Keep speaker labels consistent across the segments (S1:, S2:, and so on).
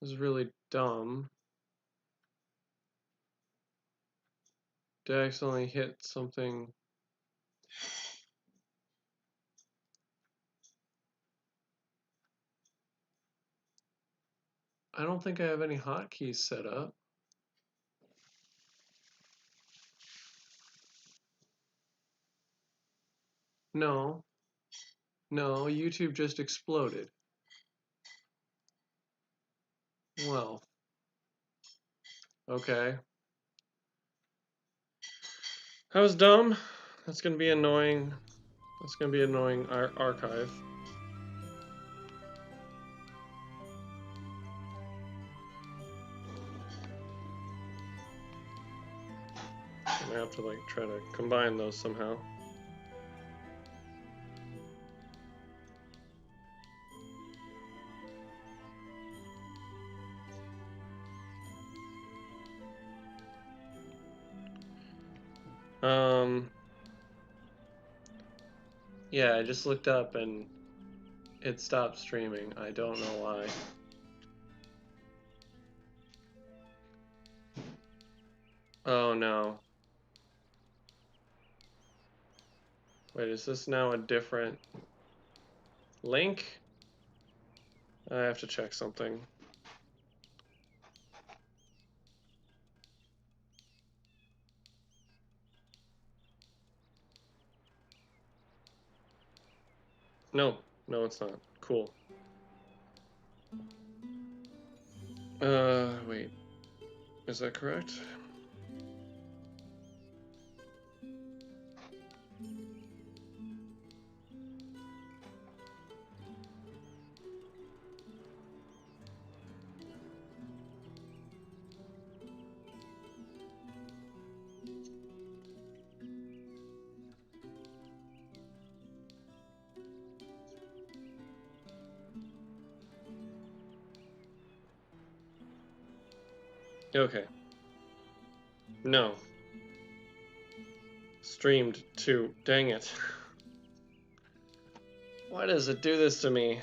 S1: is really dumb. Did I accidentally hit something? I don't think I have any hotkeys set up. No. No, YouTube just exploded. Well. Okay. That was dumb. That's gonna be annoying. That's gonna be annoying archive. I'm gonna have to like try to combine those somehow. Yeah, I just looked up and it stopped streaming. I don't know why. Oh no. Wait, is this now a different link? I have to check something. No, no, it's not. Cool. Wait. Is that correct? Okay. No. Streamed too. Dang it. Why does it do this to me?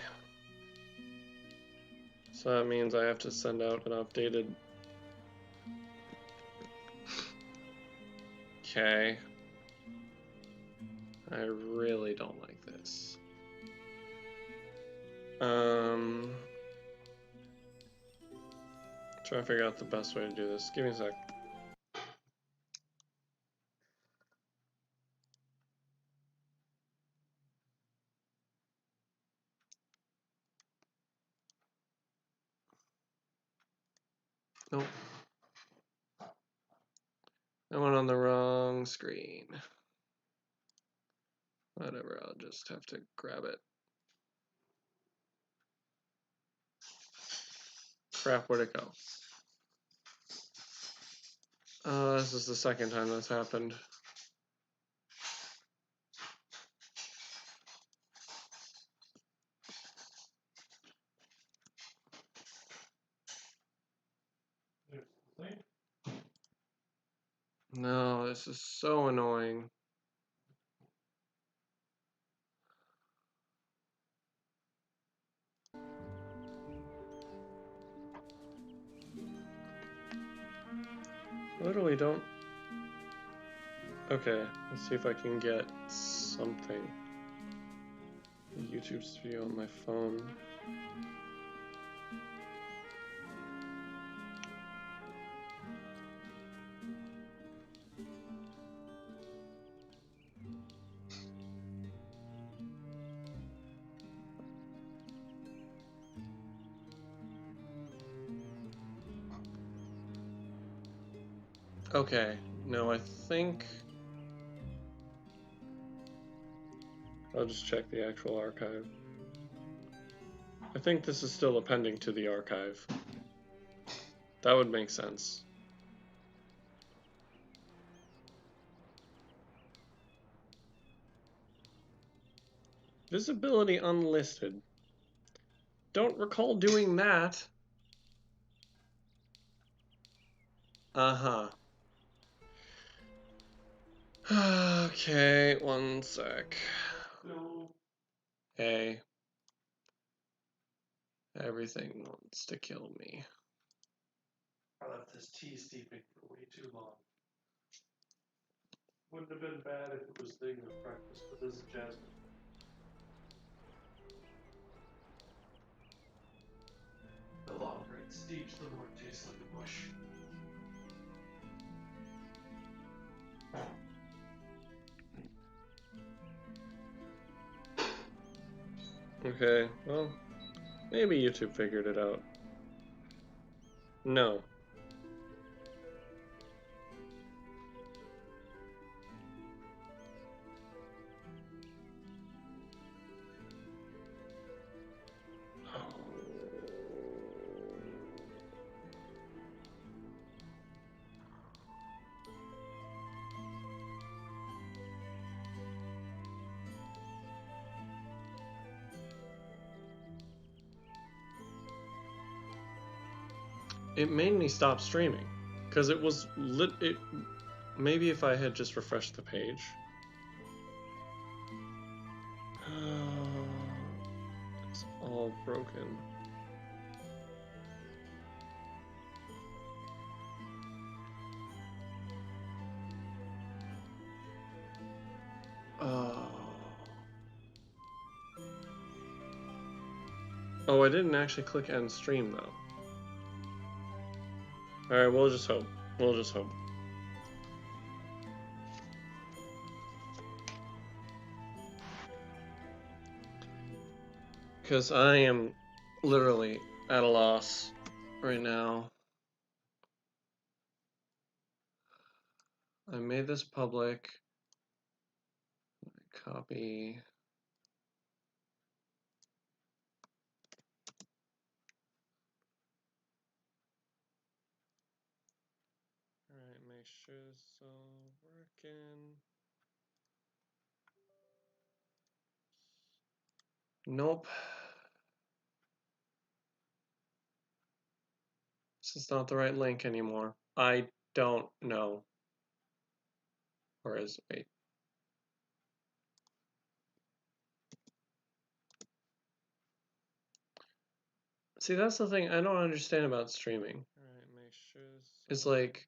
S1: So that means I have to send out an updated... Okay. I really don't like this. Trying to figure out the best way to do this. Give me a sec. Nope. I went on the wrong screen. Whatever, I'll just have to grab it. Crap, where'd it go? This is the second time that's happened. No, this is so annoying. Literally don't... Okay, let's see if I can get something. YouTube Studio on my phone. Okay, no, I think... I'll just check the actual archive. I think this is still appending to the archive. That would make sense. Visibility unlisted. Don't recall doing that. Uh-huh. Okay, one sec. Hey. Everything wants to kill me.
S2: I left this tea steeping for way too long. Wouldn't have been bad if it was thing with breakfast, but this is jasmine. The longer it steeps, the more it tastes like a bush.
S1: Okay, well, maybe YouTube figured it out. No. It made me stop streaming because it was maybe if I had just refreshed the page. It's all broken. Oh, I didn't actually click end stream though. Alright, we'll just hope. We'll just hope. Because I am literally at a loss right now. I made this public. Copy. Alright, make sure it's all working. Nope. This is not the right link anymore. I don't know. Or is it? Wait. See, that's the thing I don't understand about streaming. Alright, make sure it's like,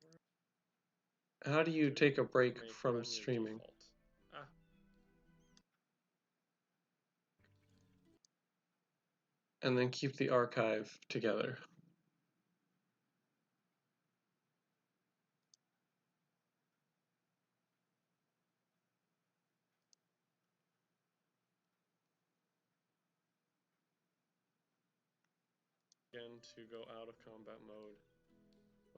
S1: how do you take a break from streaming? And then keep the archive together. Again, to go out of combat mode,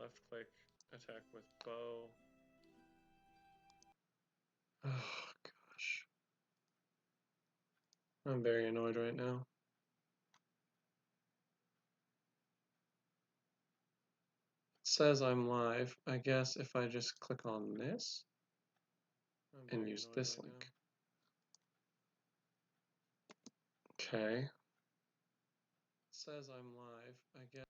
S1: left click, attack with bow. Oh gosh. I'm very annoyed right now. It says I'm live. I guess if I just click on this and use this link. Okay. It says I'm live. I guess.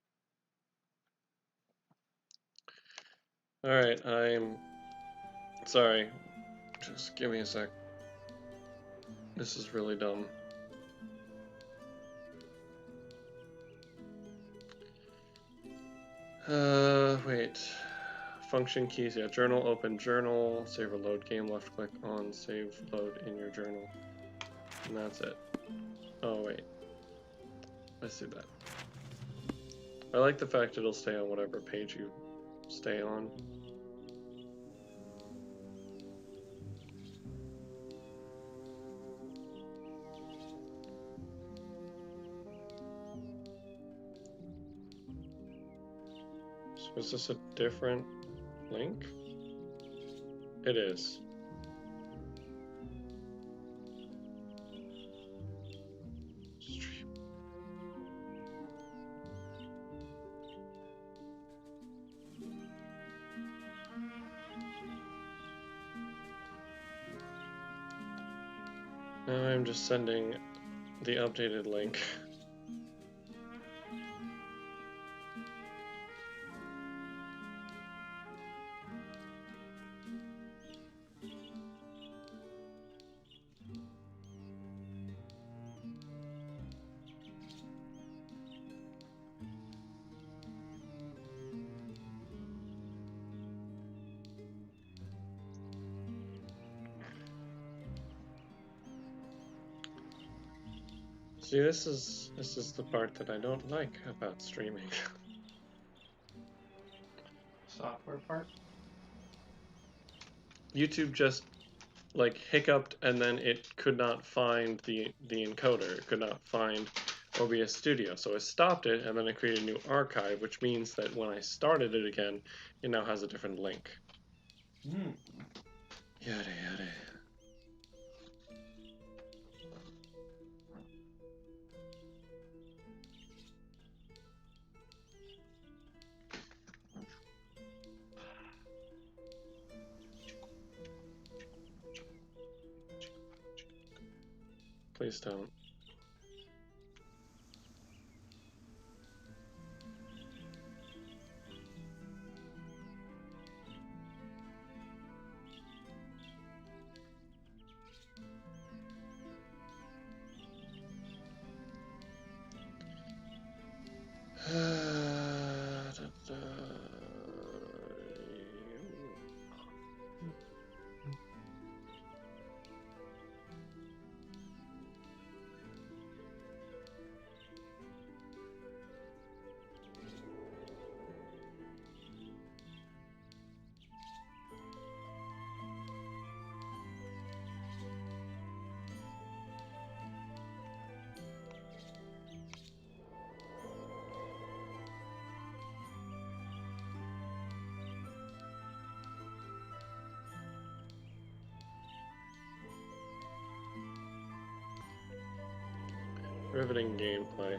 S1: Alright, I'm sorry. Just give me a sec. This is really dumb. Wait. Function keys, yeah. Journal, open journal, save or load game, left click on save load in your journal. And that's it. Oh, wait. I see that. I like the fact it'll stay on whatever page you stay on. So is this a different link? It is. Stream. Now I'm just sending the updated link. See, this is the part that I don't like about streaming.
S2: Software part.
S1: YouTube just like hiccuped, and then it could not find the encoder. It could not find OBS Studio, so I stopped it, and then I created a new archive, which means that when I started it again, it now has a different link. Yada yada. Please don't. Riveting gameplay.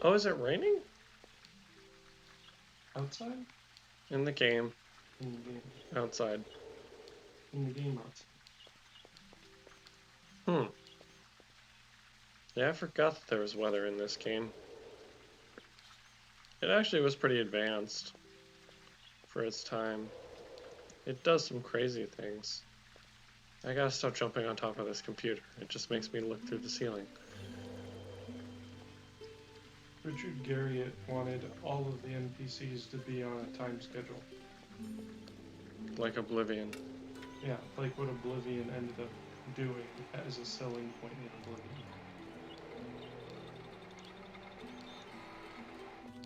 S1: Oh, is it raining?
S2: Outside?
S1: In the game.
S2: In the game.
S1: Outside.
S2: In the game outside.
S1: Yeah, I forgot that there was weather in this game. It actually was pretty advanced for its time. It does some crazy things. I gotta stop jumping on top of this computer. It just makes me look through the ceiling.
S2: Richard Garriott wanted all of the NPCs to be on a time schedule.
S1: Like Oblivion.
S2: Yeah, like what Oblivion ended up doing as a selling point in Oblivion.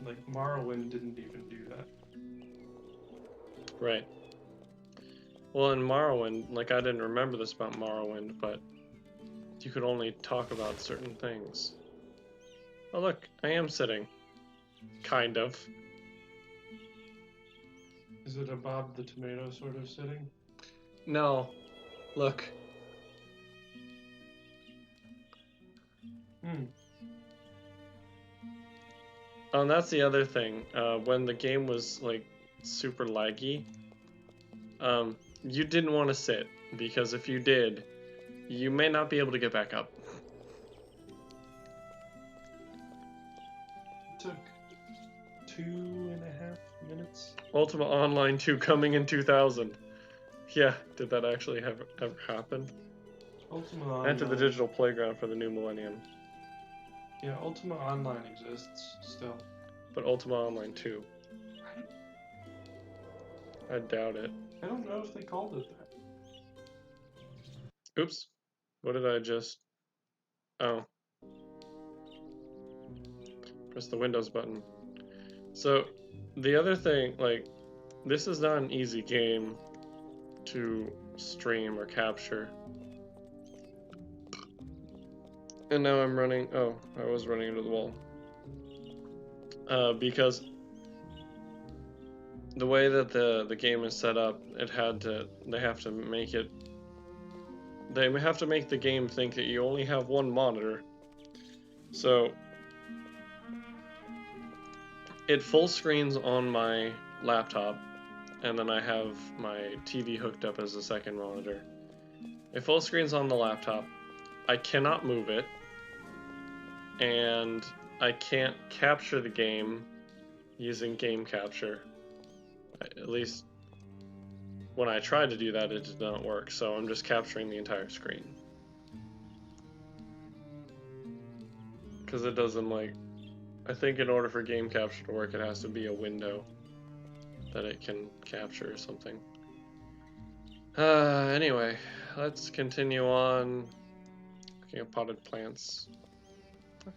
S2: Like Morrowind didn't even do that.
S1: Right. Well, in Morrowind, like I didn't remember this about Morrowind, but you could only talk about certain things. Oh look, I am sitting. Kind of.
S2: Is it a Bob the Tomato sort of sitting?
S1: No. Look. Oh, and that's the other thing. When the game was like super laggy, you didn't want to sit, because if you did, you may not be able to get back up.
S2: It took 2.5 minutes.
S1: Ultima Online 2 coming in 2000. Yeah, did that actually ever happen?
S2: Ultima Online.
S1: Enter the digital playground for the new millennium.
S2: Yeah, Ultima Online exists still.
S1: But Ultima Online 2.
S2: Right?
S1: I doubt it.
S2: I don't know if they called it that.
S1: Oops. What did I just... Oh. Press the Windows button. So, the other thing, like, this is not an easy game to stream or capture. And now I'm running... Oh, I was running into the wall. Because the way that the game is set up, they have to make it. They have to make the game think that you only have one monitor. So it full screens on my laptop, and then I have my TV hooked up as a second monitor. It full screens on the laptop. I cannot move it, and I can't capture the game using game capture. At least when I tried to do that, it did not work, so I'm just capturing the entire screen. Because it doesn't, like, I think in order for game capture to work, it has to be a window that it can capture or something. Anyway, let's continue on. Looking at potted plants.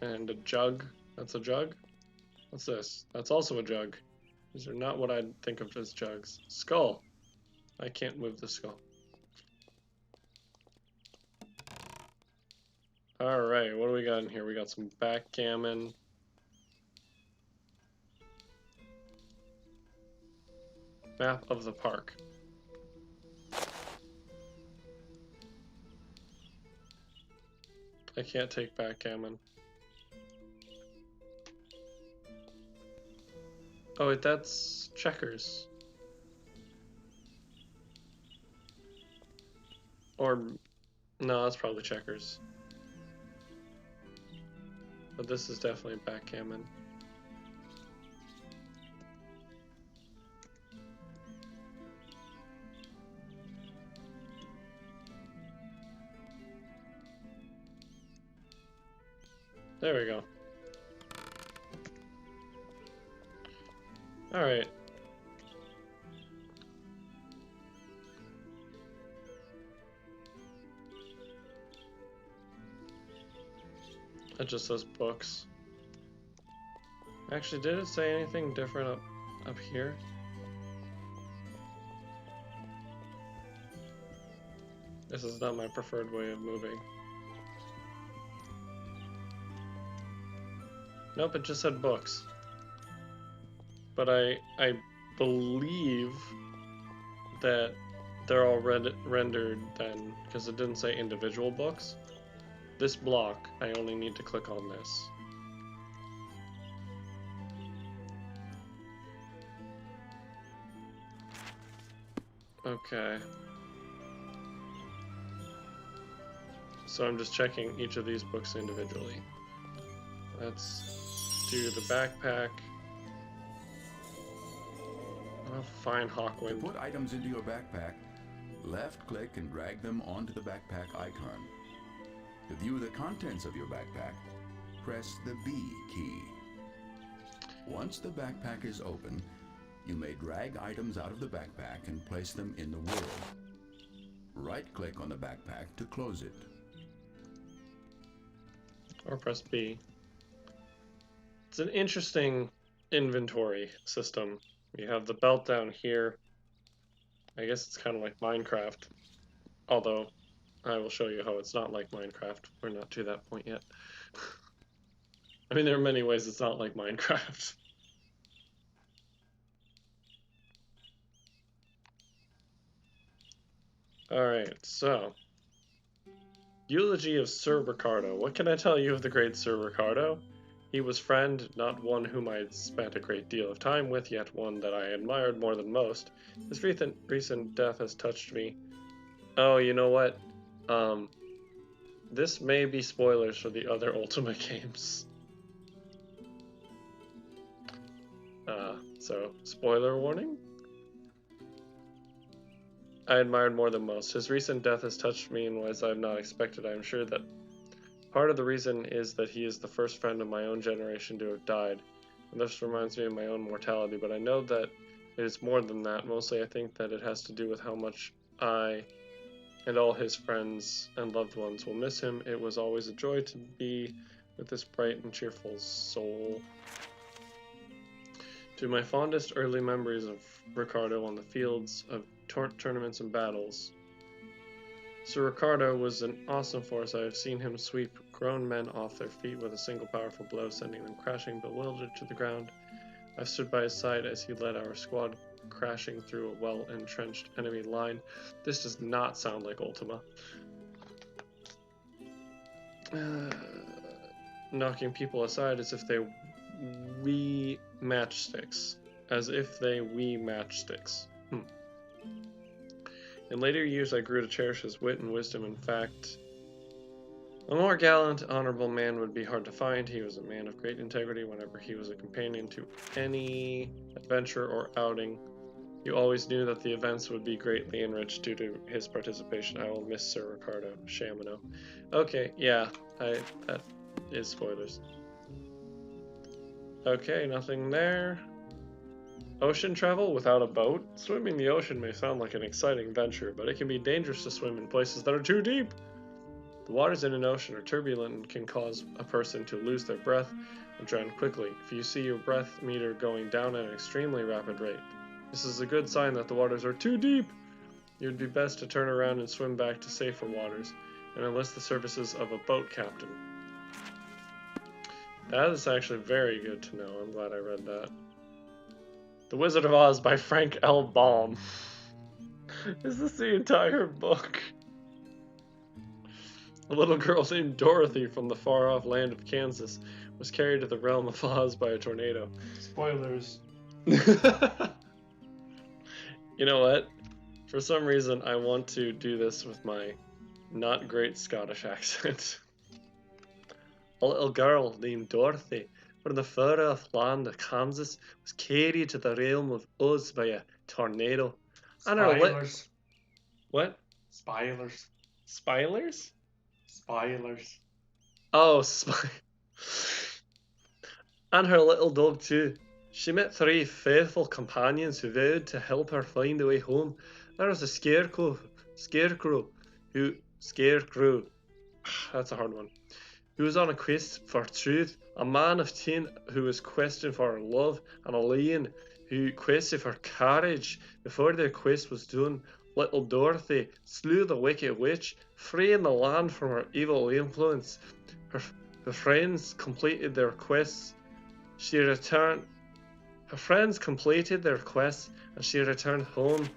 S1: And a jug. That's a jug? What's this? That's also a jug. These are not what I'd think of as jugs. Skull. I can't move the skull. Alright, what do we got in here? We got some backgammon. Map of the park. I can't take backgammon. Oh wait, that's checkers. Or, no, that's probably checkers. But this is definitely backgammon. There we go. Alright. It just says books. Actually, did it say anything different up here? This is not my preferred way of moving. Nope, it just said books. But I believe that they're all rendered then, because it didn't say individual books. This block, I only need to click on this. Okay. So I'm just checking each of these books individually. Let's do the backpack. Oh, fine, Hawkwind.
S3: To put items into your backpack, left-click and drag them onto the backpack icon. To view the contents of your backpack, press the B key. Once the backpack is open, you may drag items out of the backpack and place them in the world. Right-click on the backpack to close it.
S1: Or press B. It's an interesting inventory system. You have the belt down here. I guess it's kind of like Minecraft. Although, I will show you how it's not like Minecraft. We're not to that point yet. I mean, there are many ways it's not like Minecraft. Alright, so. Eulogy of Sir Ricardo. What can I tell you of the great Sir Ricardo? He was friend, not one whom I had spent a great deal of time with, yet one that I admired more than most. His recent death has touched me. Oh, you know what? This may be spoilers for the other Ultima games. So, spoiler warning? I admired more than most. His recent death has touched me in ways I have not expected. I am sure that part of the reason is that he is the first friend of my own generation to have died, and this reminds me of my own mortality, but I know that it is more than that. Mostly I think that it has to do with how much I and all his friends and loved ones will miss him. It was always a joy to be with this bright and cheerful soul. To my fondest early memories of Ricardo on the fields of tournaments and battles. Sir Ricardo was an awesome force. I have seen him sweep grown men off their feet with a single powerful blow, sending them crashing bewildered to the ground. I've stood by his side as he led our squad crashing through a well-entrenched enemy line. This does not sound like Ultima. Knocking people aside as if they wee matchsticks. As if they wee matchsticks. In later years I grew to cherish his wit and wisdom. In fact, a more gallant, honorable man would be hard to find. He was a man of great integrity. Whenever he was a companion to any adventure or outing, you always knew that the events would be greatly enriched due to his participation. I will miss Sir Ricardo Chamino. Okay, yeah, that is spoilers. Okay, nothing there. Ocean travel without a boat? Swimming the ocean may sound like an exciting venture, but it can be dangerous to swim in places that are too deep. The waters in an ocean are turbulent and can cause a person to lose their breath and drown quickly. If you see your breath meter going down at an extremely rapid rate, this is a good sign that the waters are too deep. It would be best to turn around and swim back to safer waters and enlist the services of a boat captain. That is actually very good to know. I'm glad I read that. The Wizard of Oz by Frank L. Baum. Is this the entire book? A little girl named Dorothy from the far-off land of Kansas was carried to the realm of Oz by a tornado.
S2: Spoilers.
S1: You know what? For some reason, I want to do this with my not great Scottish accent. A little girl named Dorothy from the far-off land of Kansas was carried to the realm of Oz by a tornado.
S2: Spoilers.
S1: What?
S2: Spoilers.
S1: Spilers?
S2: Spoilers.
S1: Oh, And her little dog too. She met 3 faithful companions who vowed to help her find a way home. There was a scarecrow that's a hard one, who was on a quest for truth, a man of tin who was questing for love, and a lion who quested for courage. Before their quest was done, little Dorothy slew the wicked witch, freeing the land from her evil influence. Her friends completed their quests. Her friends completed their quest, and she returned home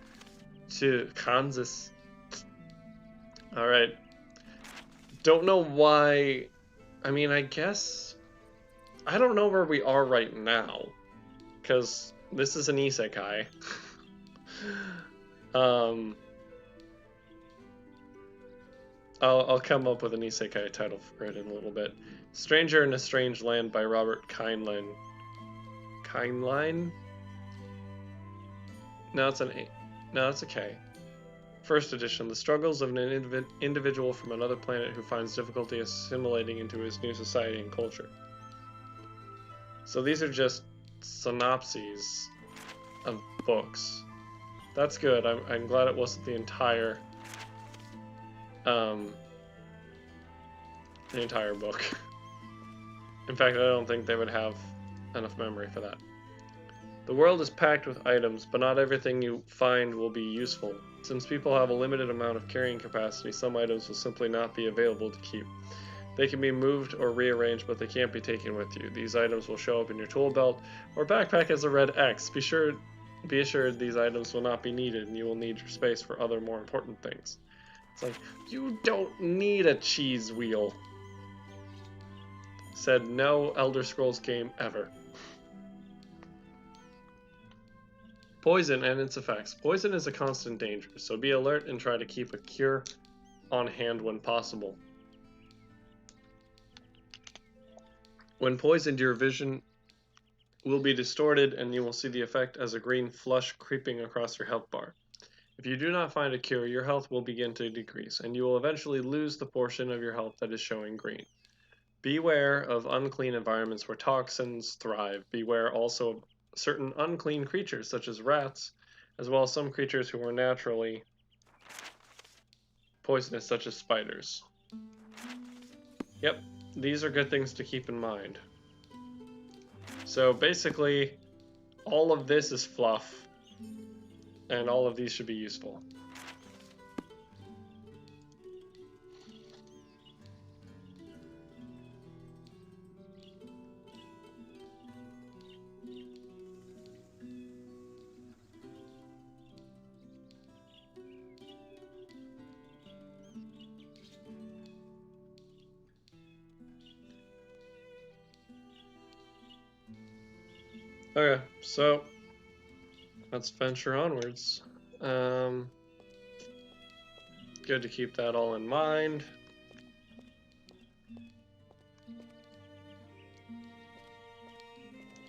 S1: to Kansas. Alright. Don't know why. I mean, I guess I don't know where we are right now, because this is an isekai. I'll come up with an isekai title for it in a little bit. Stranger in a Strange Land by Robert Kindline. Kindline? No, it's an A. No, it's a K. First edition. The struggles of an individual from another planet who finds difficulty assimilating into his new society and culture. So these are just synopses of books. That's good. I'm glad it wasn't the entire book. In fact, I don't think they would have enough memory for that. The world is packed with items, but not everything you find will be useful. Since people have a limited amount of carrying capacity, some items will simply not be available to keep. They can be moved or rearranged, but they can't be taken with you. These items will show up in your tool belt or backpack as a red X. Be assured these items will not be needed, and you will need your space for other more important things. It's like, you don't need a cheese wheel. Said no Elder Scrolls game ever. Poison and its effects. Poison is a constant danger, so be alert and try to keep a cure on hand when possible. When poisoned, your vision will be distorted and you will see the effect as a green flush creeping across your health bar. If you do not find a cure, your health will begin to decrease, and you will eventually lose the portion of your health that is showing green. Beware of unclean environments where toxins thrive. Beware also of certain unclean creatures, such as rats, as well as some creatures who are naturally poisonous, such as spiders. Yep, these are good things to keep in mind. So basically, all of this is fluff, and all of these should be useful. Okay, so let's venture onwards. Good to keep that all in mind.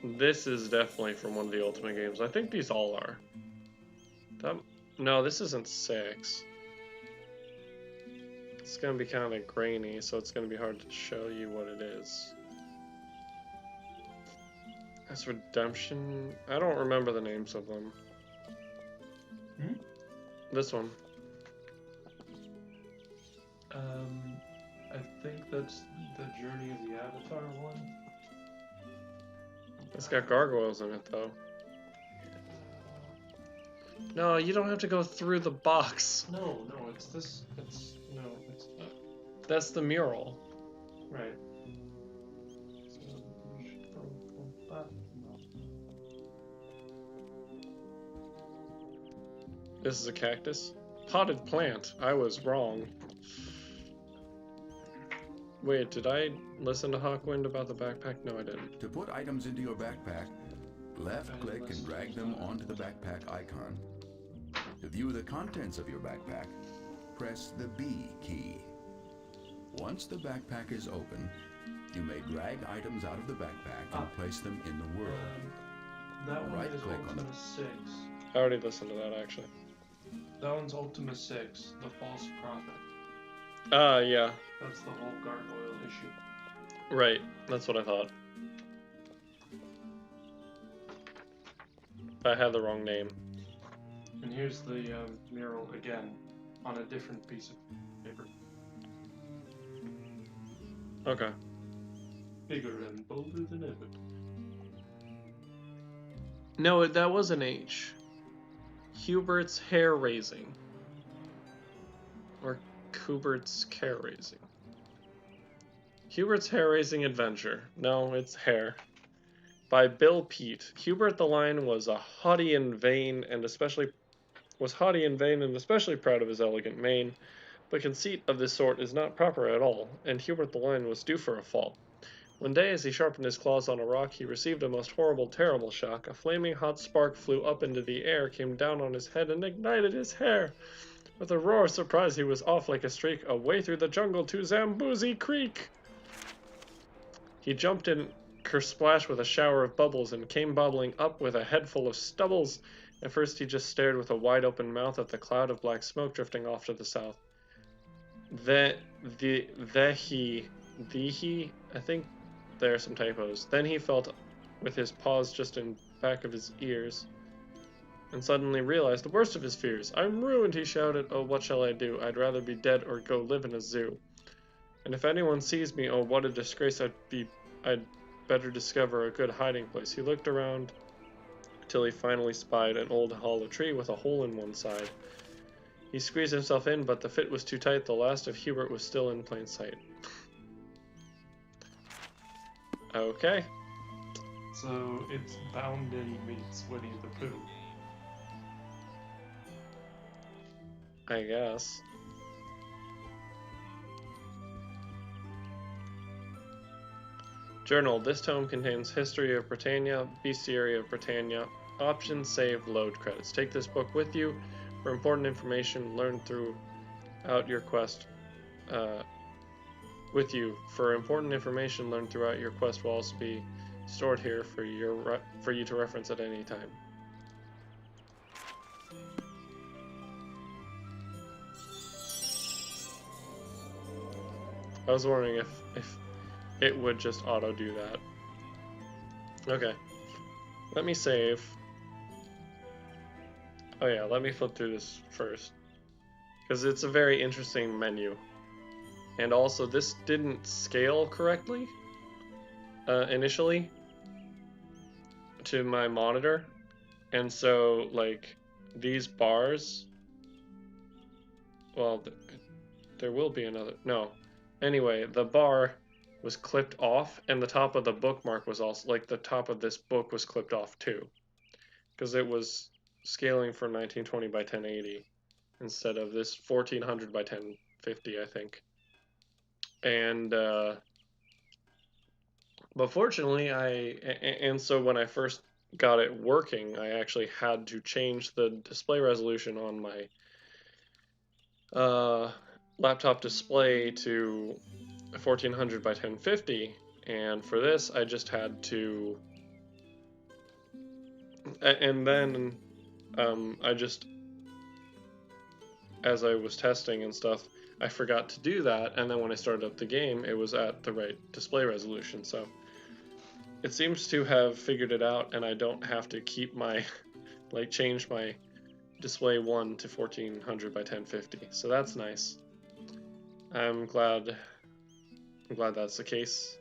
S1: This is definitely from one of the Ultima games. I think these all are. No, this isn't 6. It's gonna be kind of grainy, so it's gonna be hard to show you what it is. That's Redemption. I don't remember the names of them.
S2: Hmm?
S1: This one.
S2: I think that's the Journey of the Avatar one.
S1: It's got gargoyles in it, though. No, you don't have to go through the box.
S2: No, it's this. It's
S1: That's the mural.
S2: right.
S1: This is a cactus. Potted plant. I was wrong. Wait, did I listen to Hawkwind about the backpack? No, I didn't.
S3: To put items into your backpack, left-click and drag them onto the backpack icon. To view the contents of your backpack, press the B key. Once the backpack is open, you may drag items out of the backpack and place them in the world.
S2: That one is
S3: Right-click on
S2: Ultima 6.
S1: I already listened to that, actually.
S2: That one's Ultima 6, the false prophet.
S1: Yeah.
S2: That's the whole gargoyle issue.
S1: Right. That's what I thought. I had the wrong name.
S2: And here's the mural again, on a different piece of paper.
S1: Okay.
S2: Bigger and bolder than ever.
S1: No, that was an H. Hubert's hair raising. Or Hubert's care raising. Hubert's hair raising adventure. No, it's hair. By Bill Pete. Hubert the Lion was haughty and vain, and especially proud of his elegant mane. But conceit of this sort is not proper at all, and Hubert the Lion was due for a fall. One day, as he sharpened his claws on a rock, he received a most horrible, terrible shock. A flaming hot spark flew up into the air, came down on his head, and ignited his hair. With a roar of surprise, he was off like a streak, away through the jungle to Zamboozy Creek. He jumped in kersplash with a shower of bubbles and came bobbling up with a head full of stubbles. At first, he just stared with a wide-open mouth at the cloud of black smoke drifting off to the south. I think there are some typos. Then he felt with his paws just in back of his ears, and suddenly realized the worst of his fears. "I'm ruined," he shouted. "Oh, what shall I do? I'd rather be dead or go live in a zoo. And if anyone sees me, oh, what a disgrace. I'd better discover a good hiding place." He looked around till he finally spied an old hollow tree with a hole in one side. He squeezed himself in, but the fit was too tight. The last of Hubert was still in plain sight. Okay.
S2: So it's Bounden meets Winnie the Pooh.
S1: I guess. Journal. This tome contains History of Britannia, Bestiary of Britannia, Options, Save, Load credits. Take this book with you for important information learned throughout your quest. Important information learned throughout your quest will also be stored here for you to reference at any time. I was wondering if it would just auto do that. Okay. Let me save. Oh yeah, let me flip through this first, because it's a very interesting menu. And also, this didn't scale correctly initially to my monitor. And so, like, these bars... Well, there will be another... No. Anyway, the bar was clipped off, and the top of the bookmark was also... Like, the top of this book was clipped off, too. Because it was scaling for 1920 by 1080 instead of this 1400 by 1050, I think. And but fortunately, so when I first got it working, I actually had to change the display resolution on my laptop display to 1400 by 1050, and for this I just had to, and then I just, as I was testing and stuff, I forgot to do that, and then when I started up the game, it was at the right display resolution. So it seems to have figured it out, and I don't have to keep my, like, change my display 1 to 1400 by 1050. So that's nice. I'm glad that's the case.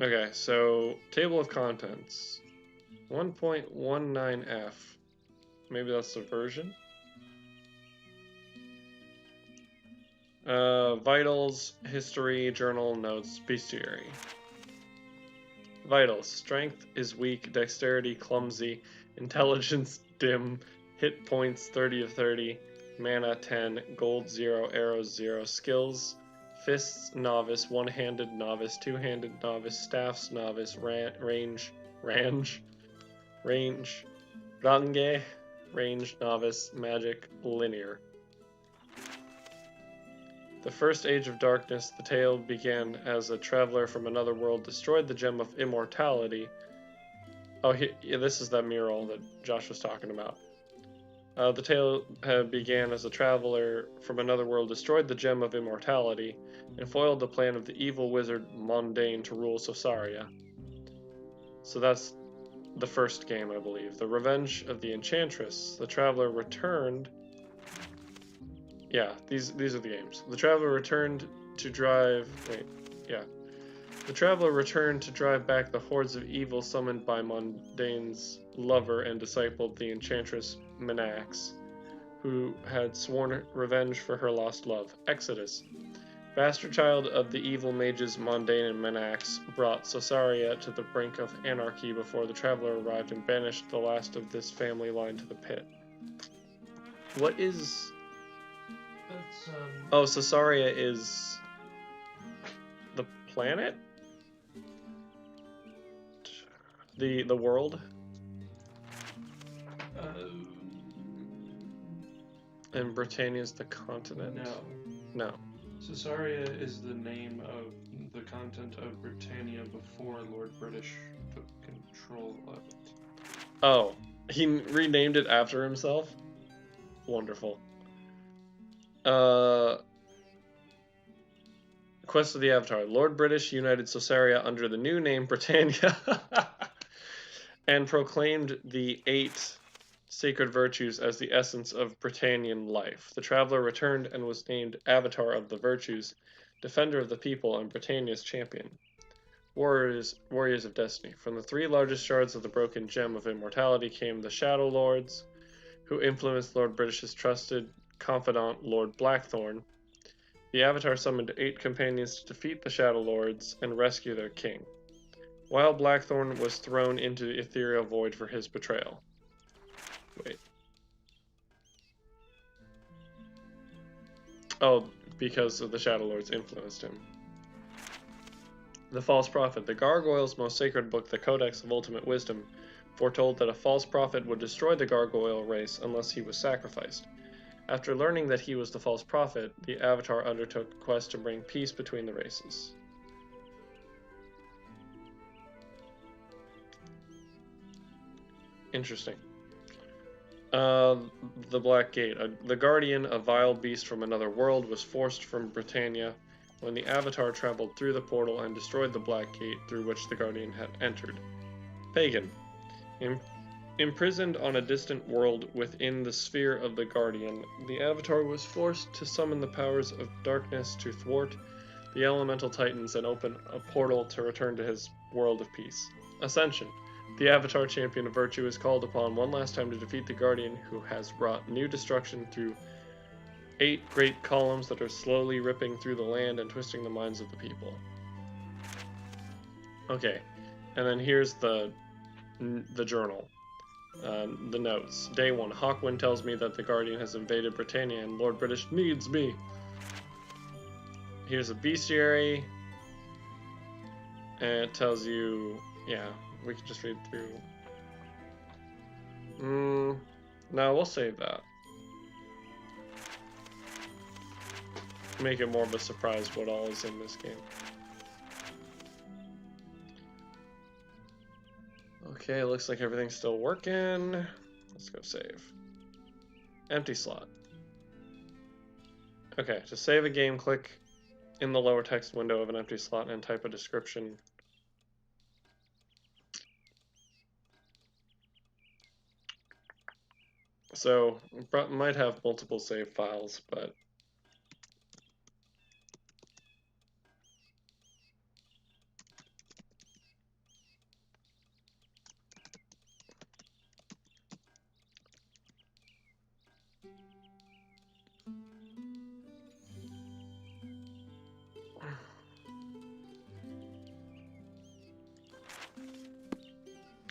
S1: Okay, so table of contents 1.19f. Maybe that's the version. Vitals, history, journal, notes, bestiary. Vitals: strength is weak, dexterity clumsy, intelligence dim, hit points 30 of 30, mana 10, gold 0, arrows 0, skills: fists novice, one-handed novice, two-handed novice, staffs novice, range, range, novice, magic, linear. The first age of darkness, the tale began as a traveler from another world destroyed the gem of immortality. Oh, yeah, this is that mural that Josh was talking about. The tale began as a traveler from another world destroyed the gem of immortality and foiled the plan of the evil wizard Mundane to rule Sosaria. So that's the first game, I believe. The Revenge of the Enchantress. The traveler returned. Yeah, these are the games. The traveler returned to drive. The traveler returned to drive back the hordes of evil summoned by Mundane's lover and disciple, the enchantress Minax, who had sworn revenge for her lost love. Exodus. Bastard child of the evil mages Mundane and Minax brought Sosaria to the brink of anarchy before the traveler arrived and banished the last of this family line to the pit. What is... Oh, Sosaria is the planet? The world? And Britannia's the continent? No.
S2: Sosaria is the name of the content of Britannia before Lord British took control of it.
S1: Oh, he renamed it after himself? Wonderful. Quest of the Avatar. Lord British united Sosaria under the new name Britannia and proclaimed the 8 sacred virtues as the essence of Britannian life. The traveler returned and was named Avatar of the Virtues, Defender of the People, and Britannia's champion. Warriors of Destiny. From the 3 largest shards of the broken gem of immortality came the Shadow Lords, who influenced Lord British's trusted confidant, Lord Blackthorn. The Avatar summoned 8 companions to defeat the Shadow Lords and rescue their king, while Blackthorn was thrown into the ethereal void for his betrayal. Wait. Oh, because of the Shadow Lords influenced him. The False Prophet. The Gargoyle's most sacred book, the Codex of Ultimate Wisdom, foretold that a false prophet would destroy the Gargoyle race unless he was sacrificed. After learning that he was the false prophet, the Avatar undertook a quest to bring peace between the races. Interesting. The Black Gate. The Guardian, a vile beast from another world, was forced from Britannia when the Avatar traveled through the portal and destroyed the Black Gate through which the Guardian had entered. Pagan. Imprisoned on a distant world within the sphere of the Guardian, the Avatar was forced to summon the powers of darkness to thwart the elemental titans and open a portal to return to his world of peace. Ascension. The Avatar champion of virtue is called upon one last time to defeat the Guardian, who has brought new destruction through 8 great columns that are slowly ripping through the land and twisting the minds of the people. Okay, and then here's the journal. The notes. Day 1. Hawkwind tells me that the Guardian has invaded Britannia and Lord British needs me. Here's a bestiary. And it tells you, yeah, we can just read through. No, we'll save that. Make it more of a surprise what all is in this game. Okay, looks like everything's still working. Let's go save. Empty slot. Okay, to save a game, click in the lower text window of an empty slot and type a description. So, might have multiple save files, but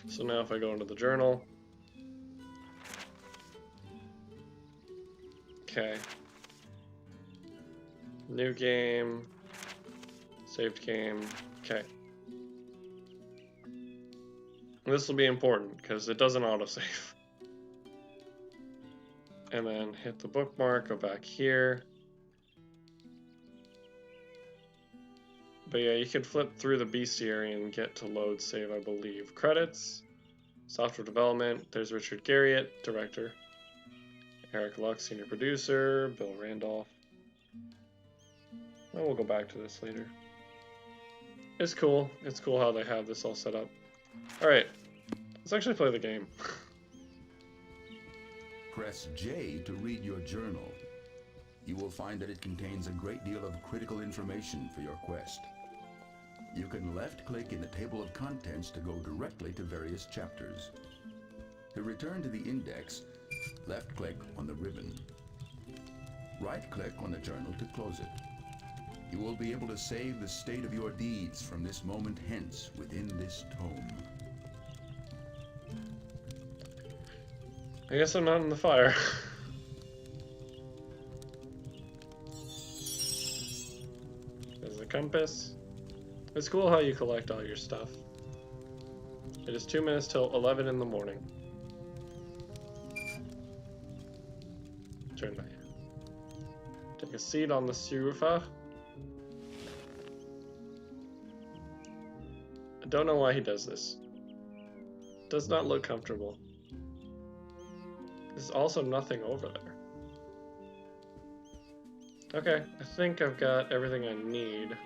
S1: so now if I go into the journal, okay, new game, saved game, okay. This will be important because it doesn't autosave. And then hit the bookmark, go back here. But yeah, you could flip through the bestiary and get to load save, I believe. Credits, software development, there's Richard Garriott, director. Eric Luck, senior producer, Bill Randolph. And we'll go back to this later. It's cool. It's cool how they have this all set up. Alright, let's actually play the game.
S3: Press J to read your journal. You will find that it contains a great deal of critical information for your quest. You can left-click in the table of contents to go directly to various chapters. To return to the index, left-click on the ribbon. Right-click on the journal to close it. You will be able to save the state of your deeds from this moment hence within this tome.
S1: I guess I'm not in the fire. There's the compass. It's cool how you collect all your stuff. It is 2 minutes till 11 in the morning. Turn back. Take a seat on the sofa. I don't know why he does this. Does not look comfortable. There's also nothing over there. Okay, I think I've got everything I need.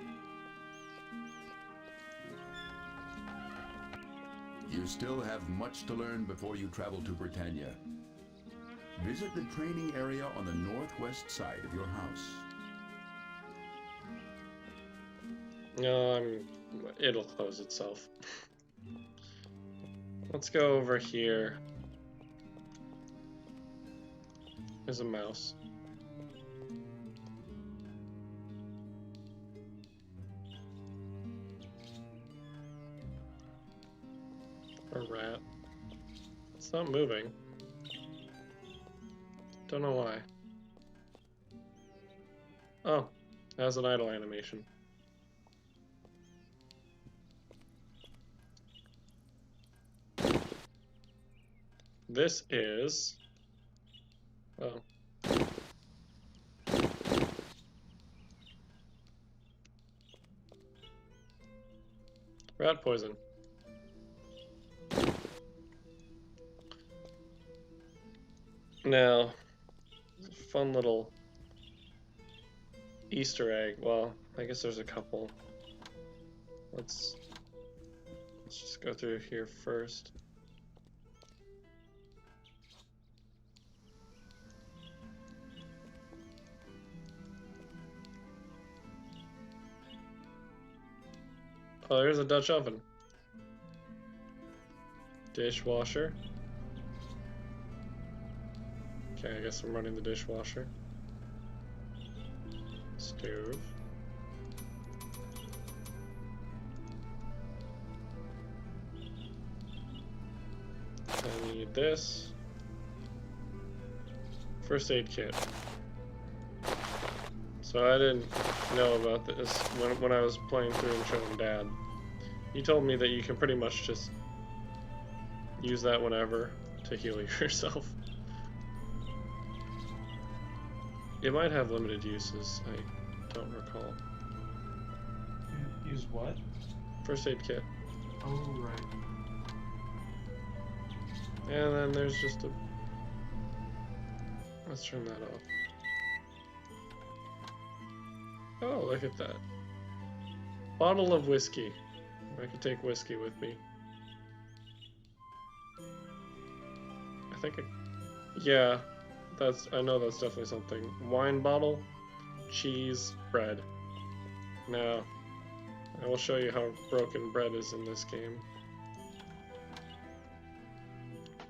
S3: You still have much to learn before you travel to Britannia. Visit the training area on the northwest side of your house.
S1: No, it'll close itself. Let's go over here. There's a mouse. A rat. It's not moving. Don't know why. Oh, it has an idle animation. This is... oh. Rat poison. Now, fun little Easter egg. Well, I guess there's a couple. Let's just go through here first. Oh, there's a Dutch oven. Dishwasher. Okay, I guess I'm running the dishwasher. Stove. I need this. First aid kit. So I didn't know about this when I was playing through and showing Dad. He told me that you can pretty much just use that whenever to heal yourself. It might have limited uses, I don't recall.
S2: Use what?
S1: First aid kit.
S2: Oh, right.
S1: And then there's just a... Let's turn that off. Oh, look at that. Bottle of whiskey. I could take whiskey with me. I think it... Yeah, I know that's definitely something. Wine bottle, cheese, bread. Now, I will show you how broken bread is in this game.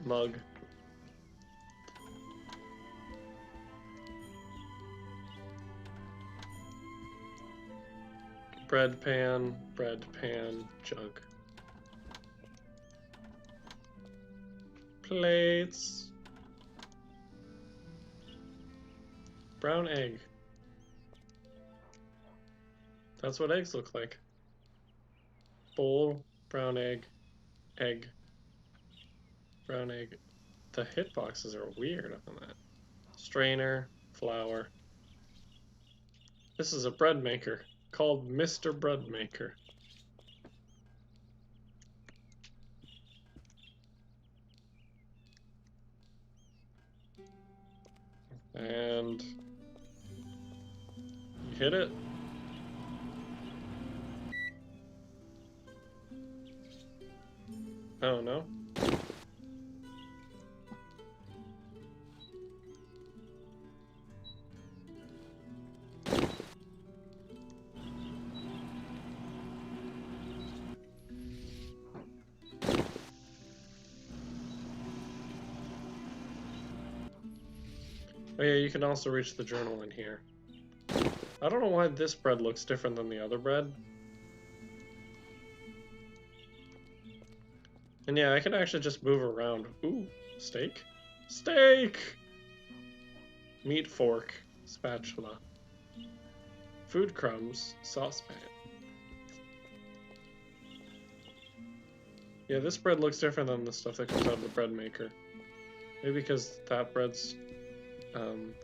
S1: Mug. Bread pan, jug. Plates. Brown egg. That's what eggs look like. Bowl, brown egg, brown egg. The hitboxes are weird on that. Strainer, flour. This is a bread maker called Mr. Bread Maker. And you hit it. Oh no. Oh yeah, you can also reach the journal in here. I don't know why this bread looks different than the other bread. And yeah, I can actually just move around. Ooh, steak? Steak! Meat fork, spatula. Food crumbs, saucepan. Yeah, this bread looks different than the stuff that comes out of the bread maker. Maybe because that bread's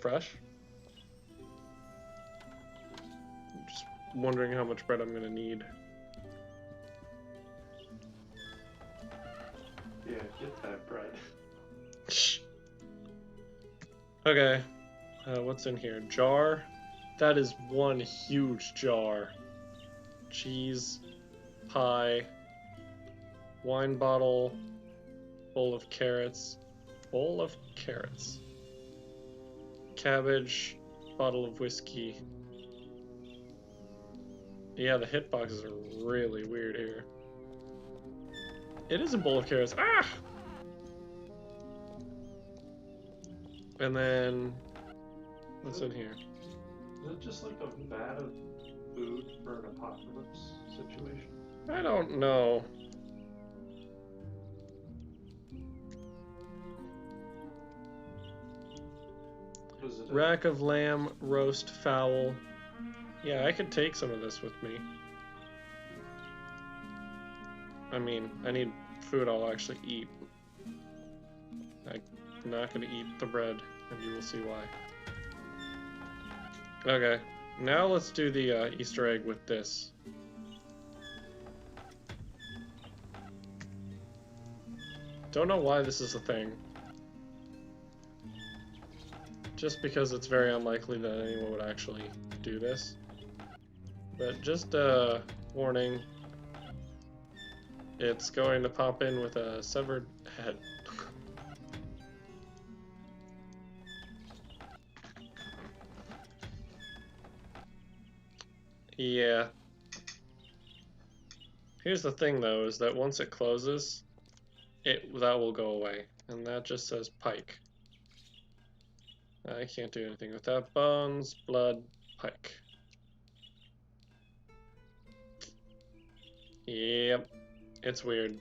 S1: fresh. I'm just wondering how much bread I'm gonna need.
S2: Yeah, get that bread.
S1: Okay, what's in here? Jar. That is one huge jar. Cheese, pie, wine bottle, bowl of carrots, cabbage, bottle of whiskey. Yeah, the hitboxes are really weird here. It is a bowl of carrots. Ah! And then, what's in here?
S2: Is it just like a vat of food for an apocalypse situation?
S1: I don't know.
S2: Was it
S1: Rack of lamb, roast fowl. Yeah, I could take some of this with me. I mean, I need food I'll actually eat. I'm not gonna eat the bread, and you will see why. Okay, now let's do the Easter egg with this. Don't know why this is a thing. Just because it's very unlikely that anyone would actually do this. But just a warning. It's going to pop in with a severed head. Yeah. Here's the thing though, is that once it closes, that will go away. And that just says pike. I can't do anything with that. Bones, blood, pike. Yep. It's weird.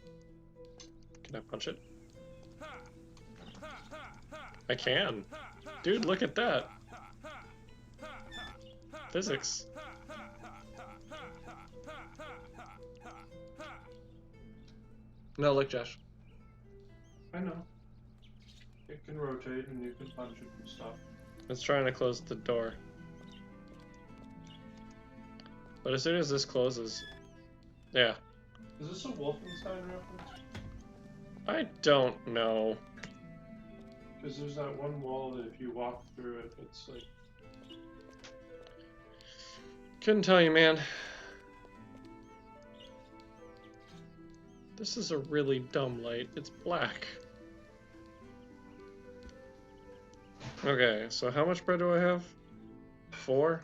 S1: Can I punch it? I can. Dude, look at that. Physics. No, look, Josh.
S2: I know. It can rotate and you can punch it and stuff.
S1: It's trying to close the door. But as soon as this closes... Yeah.
S2: Is this a Wolfenstein reference?
S1: I don't know.
S2: Because there's that one wall that if you walk through it, it's like...
S1: Couldn't tell you, man. This is a really dumb light. It's black. Okay, so how much bread do I have? 4?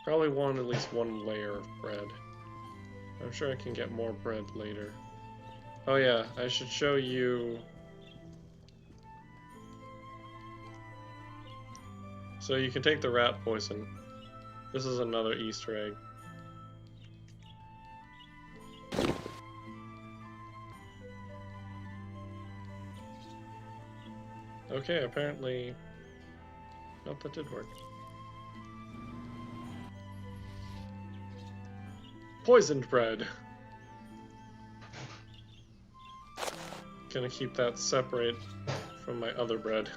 S1: Probably want at least 1 layer of bread. I'm sure I can get more bread later. Oh yeah, I should show you... So you can take the rat poison. This is another Easter egg. Okay, apparently... Nope, that did work. Poisoned bread! Gonna keep that separate from my other bread.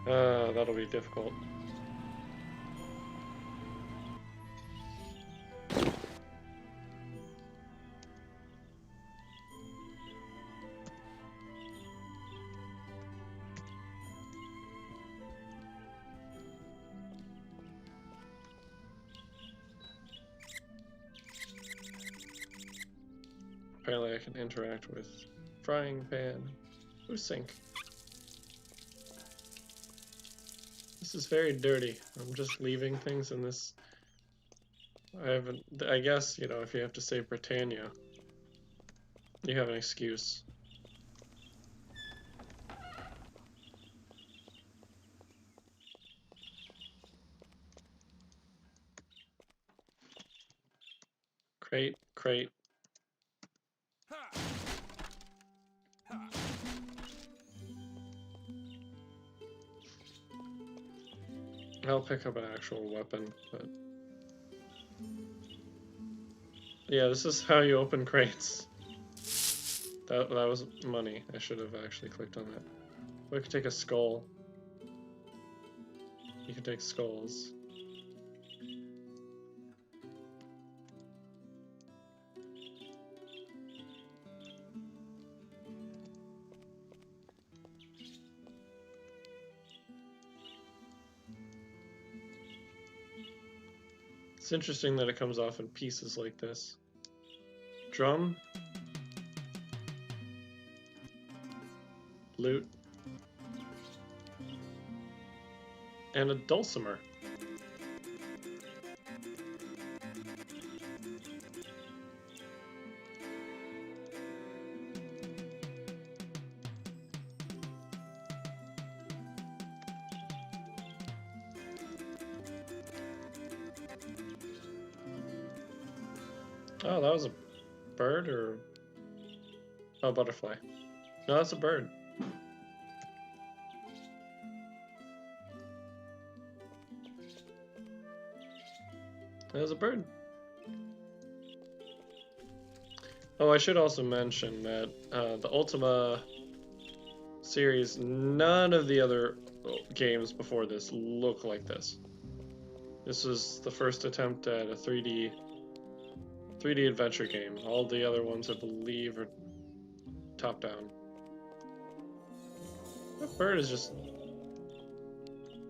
S1: That'll be difficult. Apparently I can interact with frying pan. Ooh, sink. This is very dirty. I'm just leaving things in this. I guess, you know, if you have to save Britannia, you have an excuse. Crate, crate. I'll pick up an actual weapon, but... Yeah, this is how you open crates. That was money. I should have actually clicked on that. We could take a skull. You can take skulls. It's interesting that it comes off in pieces like this. Drum. Lute. And a dulcimer. Oh, that was a bird or... Oh, butterfly. No, that's a bird. That was a bird. Oh, I should also mention that the Ultima series, none of the other games before this look like this. This was the first attempt at a 3D adventure game. All the other ones, I believe, are top-down. That bird is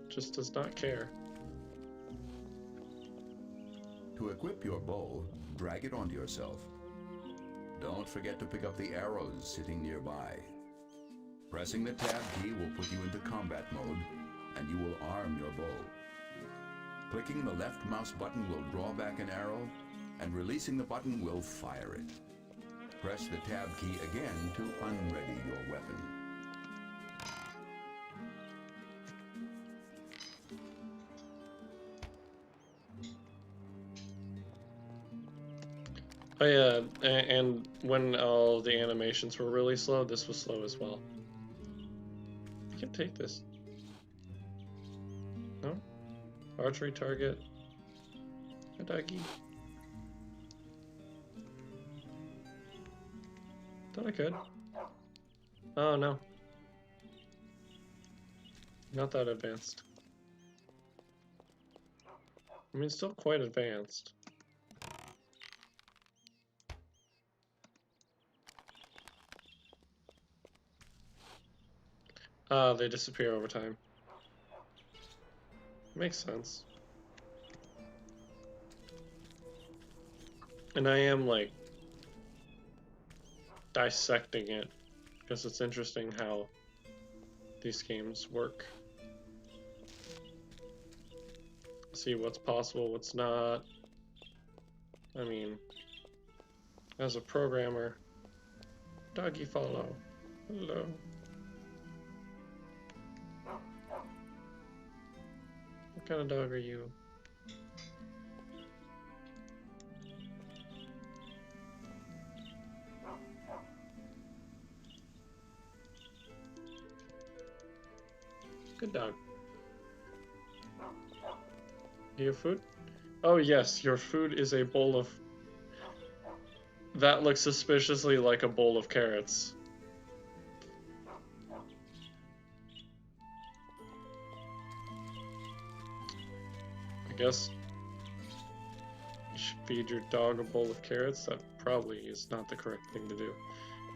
S1: just does not care.
S3: To equip your bow, drag it onto yourself. Don't forget to pick up the arrows sitting nearby. Pressing the tab key will put you into combat mode, and you will arm your bow. Clicking the left mouse button will draw back an arrow, and releasing the button will fire it. Press the tab key again to unready your weapon.
S1: Oh yeah, and when all the animations were really slow, this was slow as well. I can take this. No? Archery target. A doggy. Thought I could. Oh no. Not that advanced. I mean, still quite advanced. Ah, they disappear over time. Makes sense. And I am, like, dissecting it, because it's interesting how these games work. See what's possible, what's not. I mean, as a programmer, doggy follow. Hello. What kind of dog are you? Good dog. Your food? Oh yes, your food is a bowl of... That looks suspiciously like a bowl of carrots. I guess you should feed your dog a bowl of carrots. That probably is not the correct thing to do.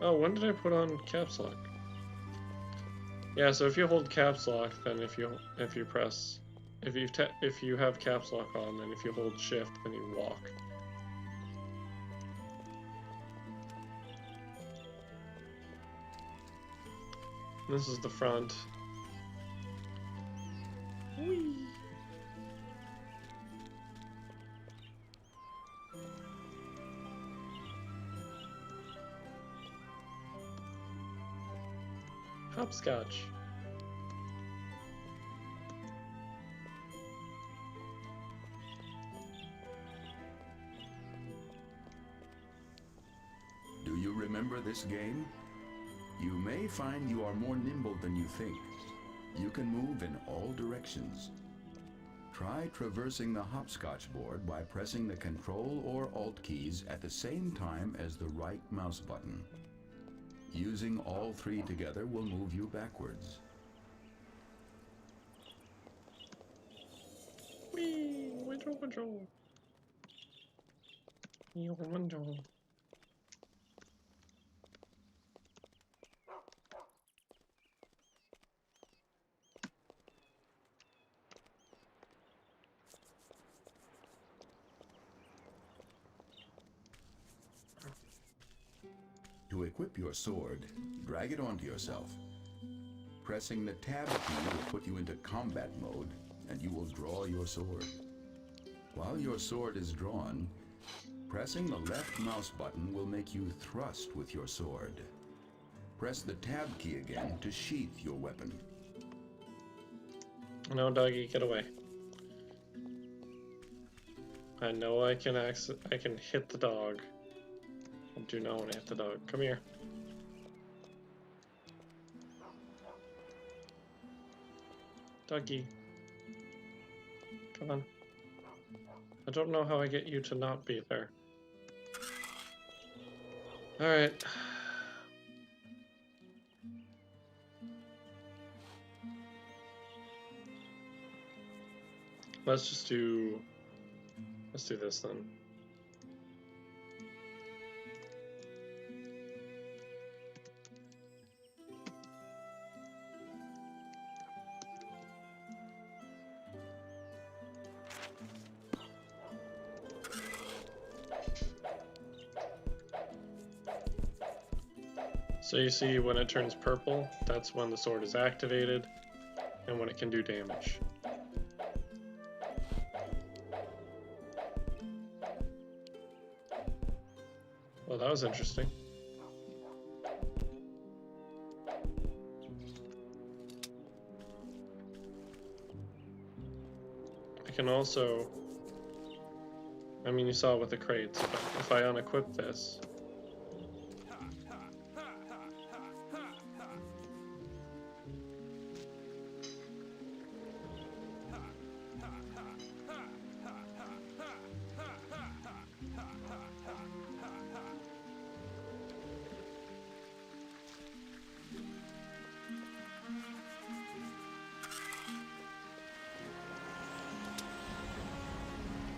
S1: Oh, when did I put on caps lock? Yeah, so if you hold caps lock, then if you press, if you have caps lock on, then if you hold shift, then you walk. This is the front. Whee! Hopscotch.
S3: Do you remember this game? You may find you are more nimble than you think. You can move in all directions. Try traversing the hopscotch board by pressing the Control or Alt keys at the same time as the right mouse button. Using all three together will move you backwards.
S1: Whee! Control. Your control.
S3: To equip your sword, drag it onto yourself. Pressing the Tab key will put you into combat mode, and you will draw your sword. While your sword is drawn, pressing the left mouse button will make you thrust with your sword. Press the Tab key again to sheath your weapon.
S1: No, doggy, get away. I know I can hit the dog. I do not want to hit the dog. Come here. Doggy. Come on. I don't know how I get you to not be there. Alright. Let's do this then. So you see when it turns purple, that's when the sword is activated and when it can do damage. Well, that was interesting. I can also, I mean, you saw with the crates, but if I unequip this,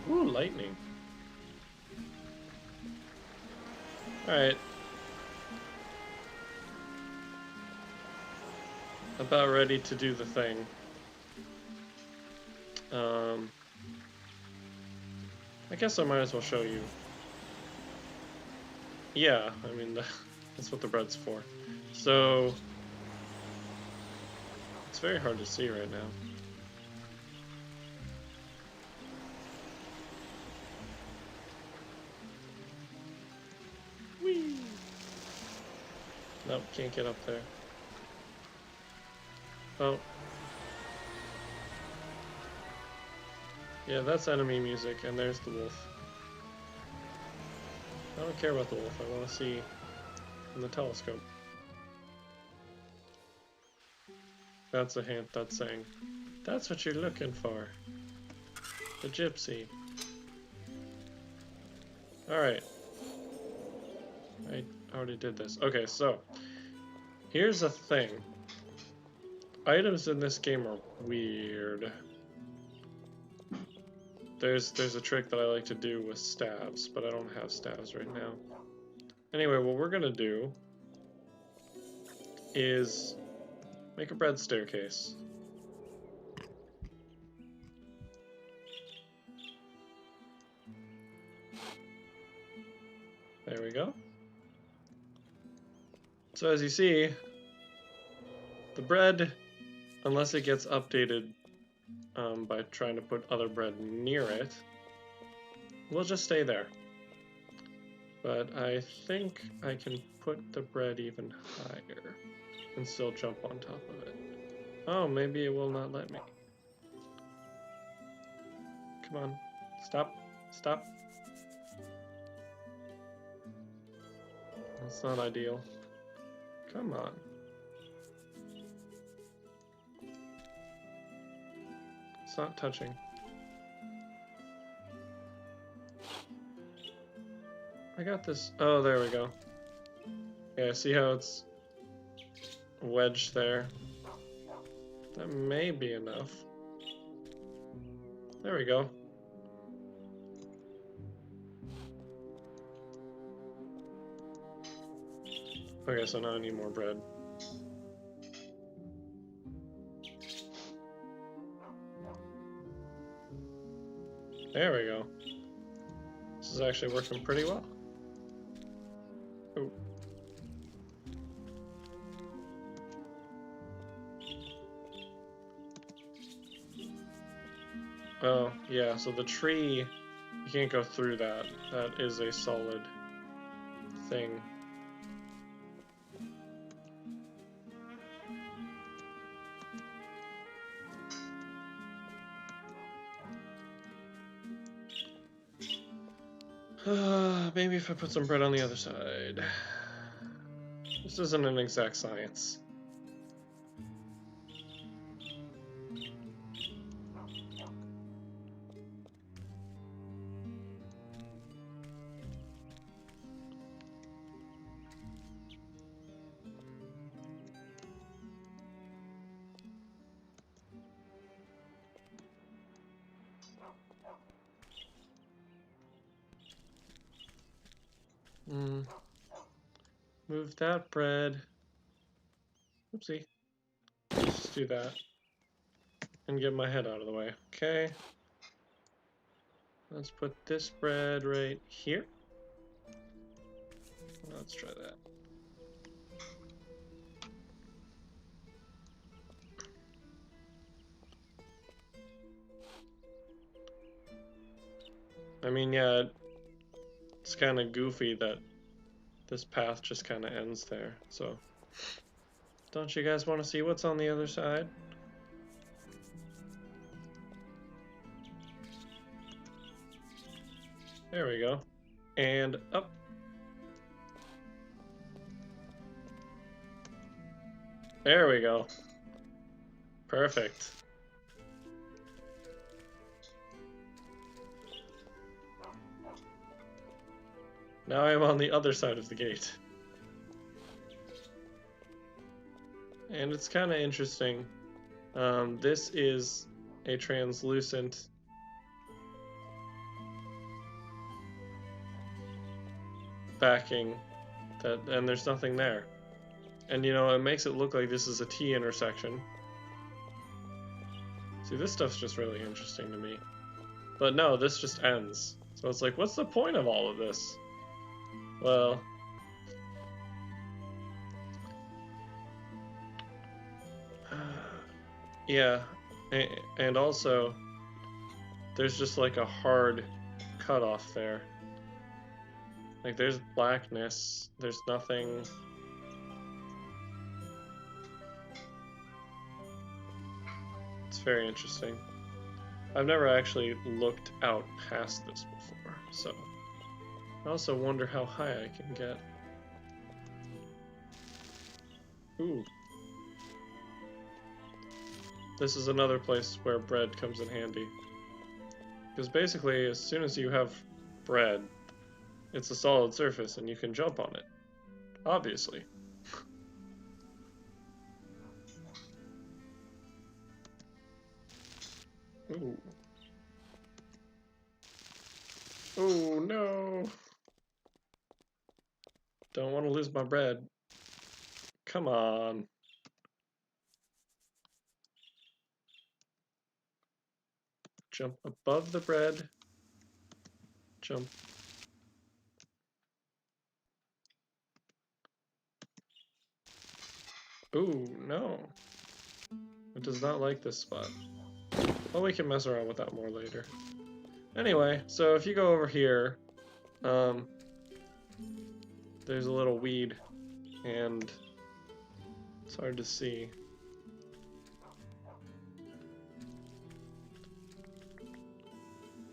S1: Ooh, lightning. Alright. About ready to do the thing. I guess I might as well show you. Yeah, I mean, that's what the bread's for. So, it's very hard to see right now. Whee! Nope, can't get up there. Oh. Yeah, that's enemy music, and there's the wolf. I don't care about the wolf, I want to see in the telescope. That's a hint that's saying, that's what you're looking for. The gypsy. Alright. I already did this. Okay, so here's the thing. Items in this game are weird. There's a trick that I like to do with staves, but I don't have staves right now. Anyway, what we're gonna do is make a bread staircase. There we go. So as you see, the bread, unless it gets updated by trying to put other bread near it, will just stay there. But I think I can put the bread even higher and still jump on top of it. Oh, maybe it will not let me. Come on. Stop. Stop. That's not ideal. Come on. It's not touching. I got this. Oh, there we go. Yeah, see how it's wedged there? That may be enough. There we go. Okay, so now I need more bread. There we go. This is actually working pretty well. Ooh. Oh, yeah, so the tree, you can't go through that. That is a solid thing. Maybe if I put some bread on the other side. This isn't an exact science. Move that bread. Oopsie. Just do that. And get my head out of the way. Okay. Let's put this bread right here. Let's try that. I mean, yeah, it's kind of goofy that this path just kind of ends there, so don't you guys want to see what's on the other side? There we go. And up. There we go. Perfect. Now I'm on the other side of the gate. And it's kind of interesting. This is a translucent backing that, and there's nothing there. And you know, it makes it look like this is a T intersection. See, this stuff's just really interesting to me. But no, this just ends. So it's like, what's the point of all of this? Well, yeah, and also, there's just like a hard cutoff there. Like, there's blackness, there's nothing. It's very interesting. I've never actually looked out past this before, so I also wonder how high I can get. Ooh. This is another place where bread comes in handy. Because basically, as soon as you have bread, it's a solid surface and you can jump on it. Obviously. Ooh. Oh no! Don't want to lose my bread. Come on. Jump above the bread. Jump. Ooh, no. It does not like this spot. Well, we can mess around with that more later. Anyway, so if you go over here, there's a little weed, and it's hard to see.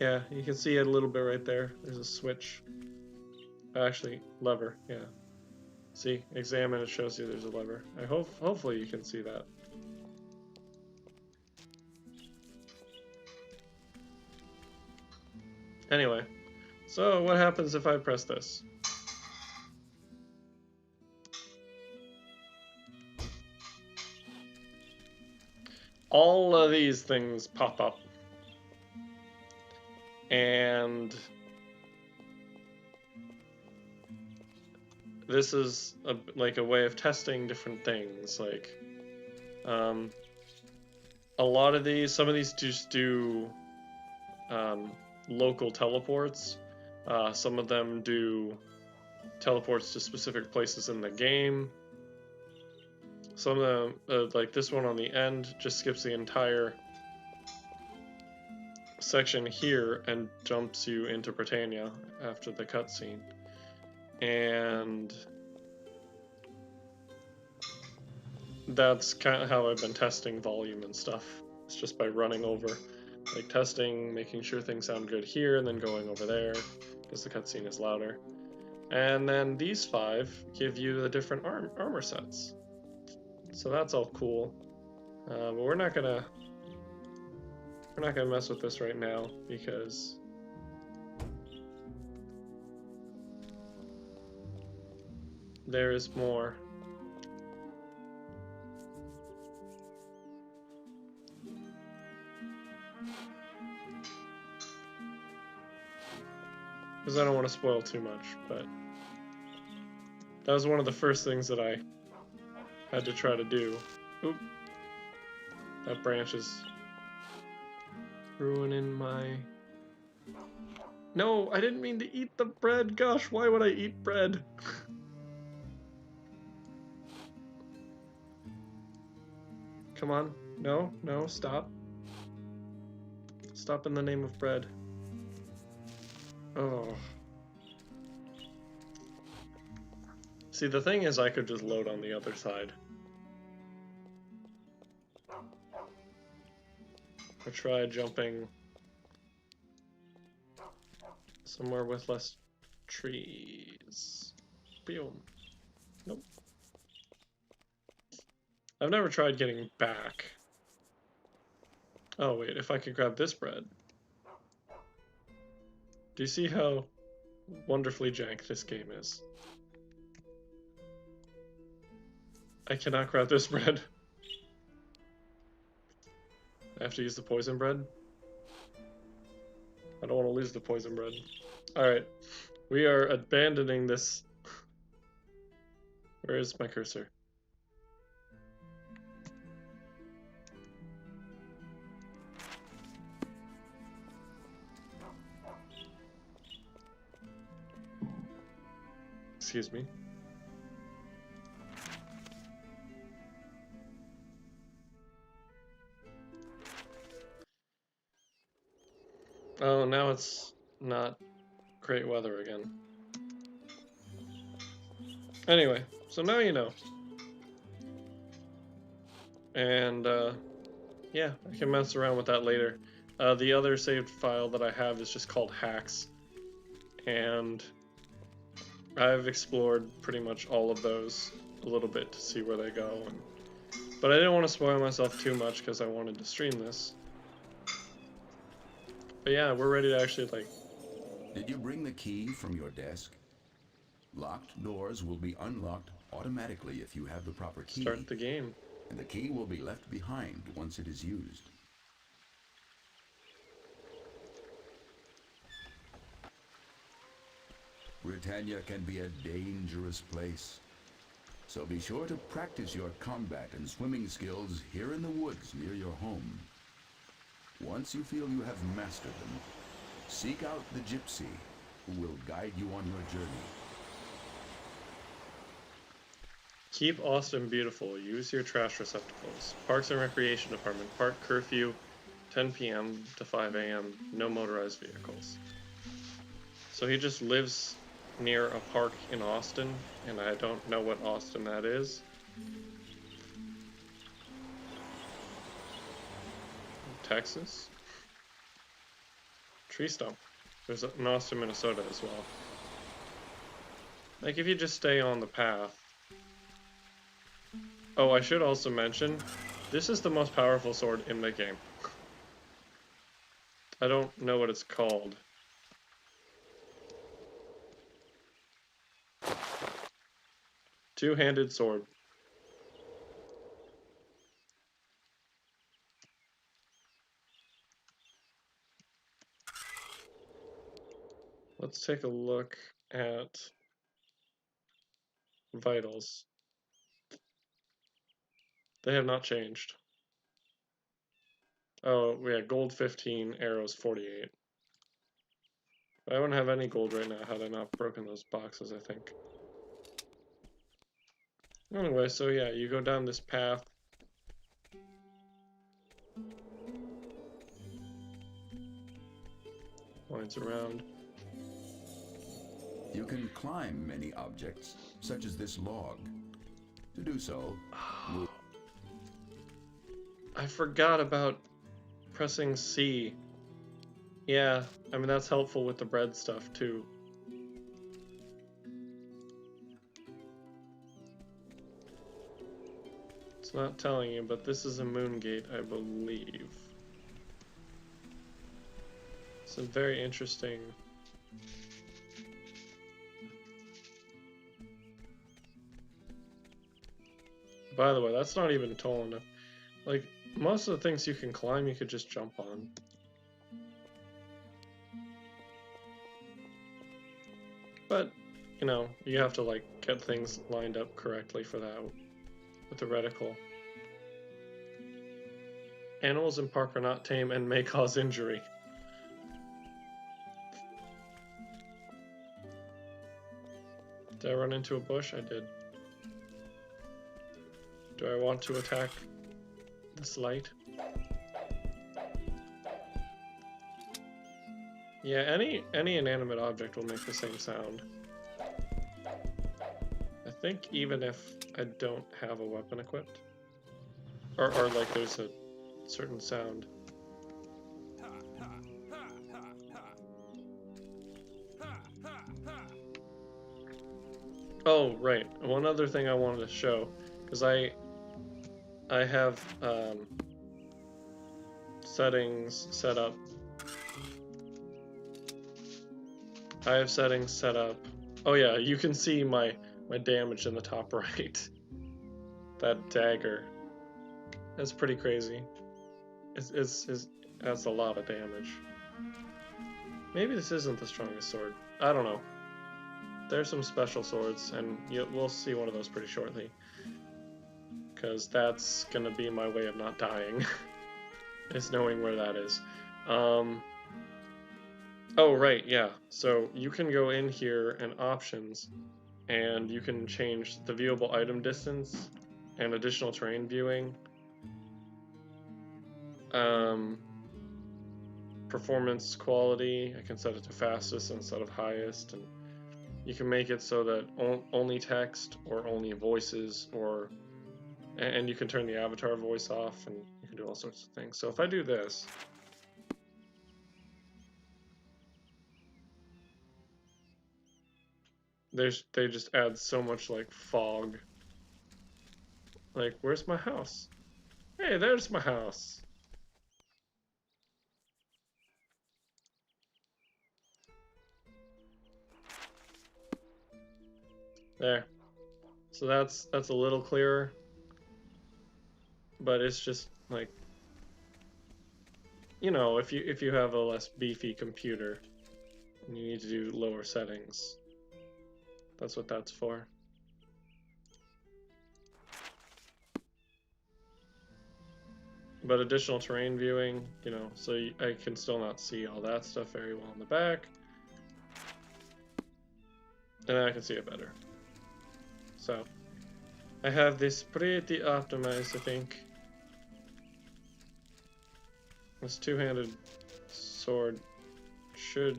S1: Yeah, you can see it a little bit right there. There's a switch. Actually, lever, yeah. See, examine, it shows you there's a lever. Hopefully you can see that. Anyway, so what happens if I press this? All of these things pop up. And this is like a way of testing different things. Like, a lot of these, some of these just do local teleports. Some of them do teleports to specific places in the game. Some of them, like this one on the end, just skips the entire section here and jumps you into Britannia after the cutscene. And that's kind of how I've been testing volume and stuff. It's just by running over, like testing, making sure things sound good here, and then going over there because the cutscene is louder. And then these 5 give you the different armor sets. So that's all cool. But we're not gonna mess with this right now because there is more. Because I don't want to spoil too much, but that was one of the first things that I had to try to do. Oop. That branch is ruining my... No, I didn't mean to eat the bread. Gosh, why would I eat bread? Come on. No, no, stop. Stop in the name of bread. Oh. See, the thing is, I could just load on the other side. I tried jumping somewhere with less trees. Boom. Nope. I've never tried getting back. Oh wait, if I could grab this bread. Do you see how wonderfully jank this game is? I cannot grab this bread. I have to use the poison bread. I don't want to lose the poison bread. Alright. We are abandoning this. Where is my cursor? Excuse me. Oh, now it's not great weather again. Anyway, so now you know. And, yeah, I can mess around with that later. The other saved file that I have is just called hacks. And I've explored pretty much all of those a little bit to see where they go. But I didn't want to spoil myself too much because I wanted to stream this. But yeah, we're ready to actually, like...
S3: Did you bring the key from your desk? Locked doors will be unlocked automatically if you have the proper key.
S1: Start the game.
S3: And the key will be left behind once it is used. Britannia can be a dangerous place. So be sure to practice your combat and swimming skills here in the woods near your home. Once you feel you have mastered them, seek out the gypsy who will guide you on your journey.
S1: Keep Austin beautiful. Use your trash receptacles. Parks and Recreation Department. Park curfew 10 p.m. to 5 a.m. No motorized vehicles. So he just lives near a park in Austin, and I don't know what Austin that is. Texas? Tree stump. There's an Austin, Minnesota as well. Like if you just stay on the path. Oh, I should also mention, this is the most powerful sword in the game. I don't know what it's called. Two-handed sword. Let's take a look at vitals. They have not changed. Oh, yeah, gold 15, arrows 48. I don't have any gold right now had I not broken those boxes, I think. Anyway, so yeah, you go down this path. Winds around.
S3: You can climb many objects, such as this log. To do so,
S1: I forgot about pressing C. Yeah, I mean that's helpful with the bread stuff too. It's not telling you, but this is a moon gate, I believe. It's a very interesting... By the way, that's not even tall enough. Like, most of the things you can climb, you could just jump on. But, you know, you have to, like, get things lined up correctly for that with the reticle. Animals in park are not tame and may cause injury. Did I run into a bush? I did. Do I want to attack this light? Yeah, any inanimate object will make the same sound. I think even if I don't have a weapon equipped. Or like there's a certain sound. Oh, right. One other thing I wanted to show, because I have settings set up. I have settings set up. Oh yeah, you can see my damage in the top right. That dagger. That's pretty crazy. That's a lot of damage. Maybe this isn't the strongest sword. I don't know. there's some special swords, and we'll see one of those pretty shortly. Because that's gonna be my way of not dying, is knowing where that is. Oh, right, yeah. So you can go in here and options, and you can change the viewable item distance and additional terrain viewing. Performance quality, I can set it to fastest instead of highest, and you can make it so that only text or only voices, or and you can turn the avatar voice off, and you can do all sorts of things. So if I do this, they just add so much like fog. Like, where's my house? Hey, there's my house. There. So that's a little clearer. But it's just like, you know, if you have a less beefy computer and you need to do lower settings, that's what that's for. But additional terrain viewing, you know, so I can still not see all that stuff very well in the back. And then I can see it better. So, I have this pretty optimized, I think. This two-handed sword should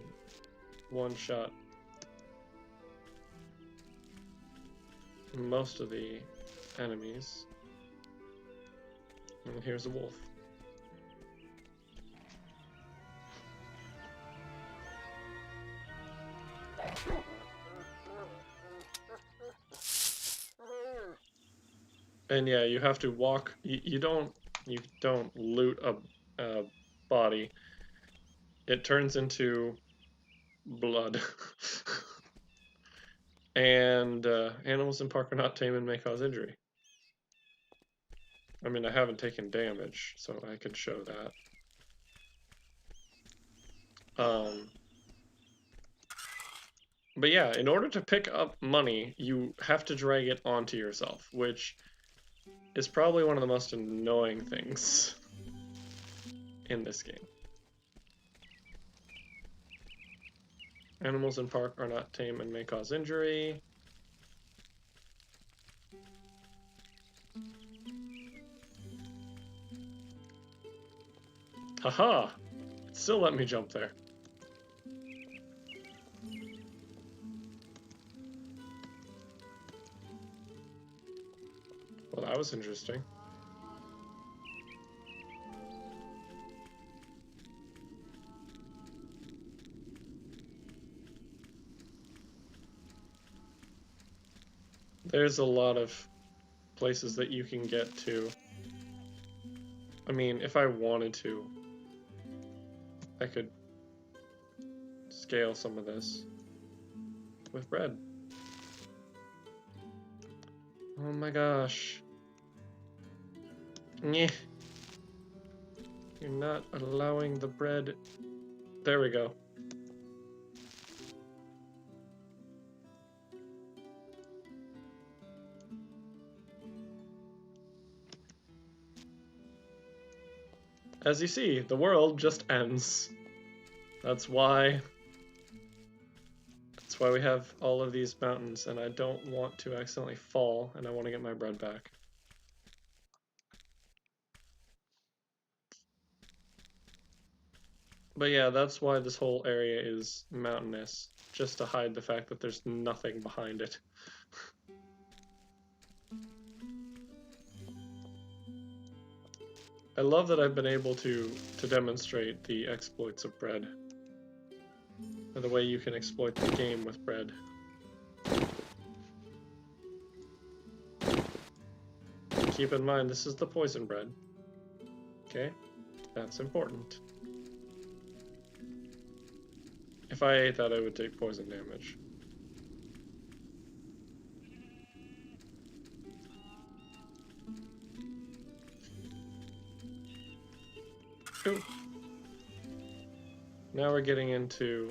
S1: one-shot most of the enemies. And here's a wolf. And yeah, you have to walk. You don't loot a body. It turns into blood. And animals in park are not tame and may cause injury. I mean, I haven't taken damage, so I can show that. But yeah, in order to pick up money, you have to drag it onto yourself, which is probably one of the most annoying things in this game. Animals in park are not tame and may cause injury. Haha! It still let me jump there. Well, that was interesting. There's a lot of places that you can get to. I mean, if I wanted to, I could scale some of this with bread. Oh my gosh. Nyeh. You're not allowing the bread. There we go. As you see, the world just ends. That's why we have all of these mountains, and I don't want to accidentally fall, and I want to get my bread back. But yeah, that's why this whole area is mountainous, just to hide the fact that there's nothing behind it. I love that I've been able to demonstrate the exploits of bread. And the way you can exploit the game with bread. Keep in mind, this is the poison bread. Okay? That's important. If I ate that, I would take poison damage. Ooh. Now we're getting into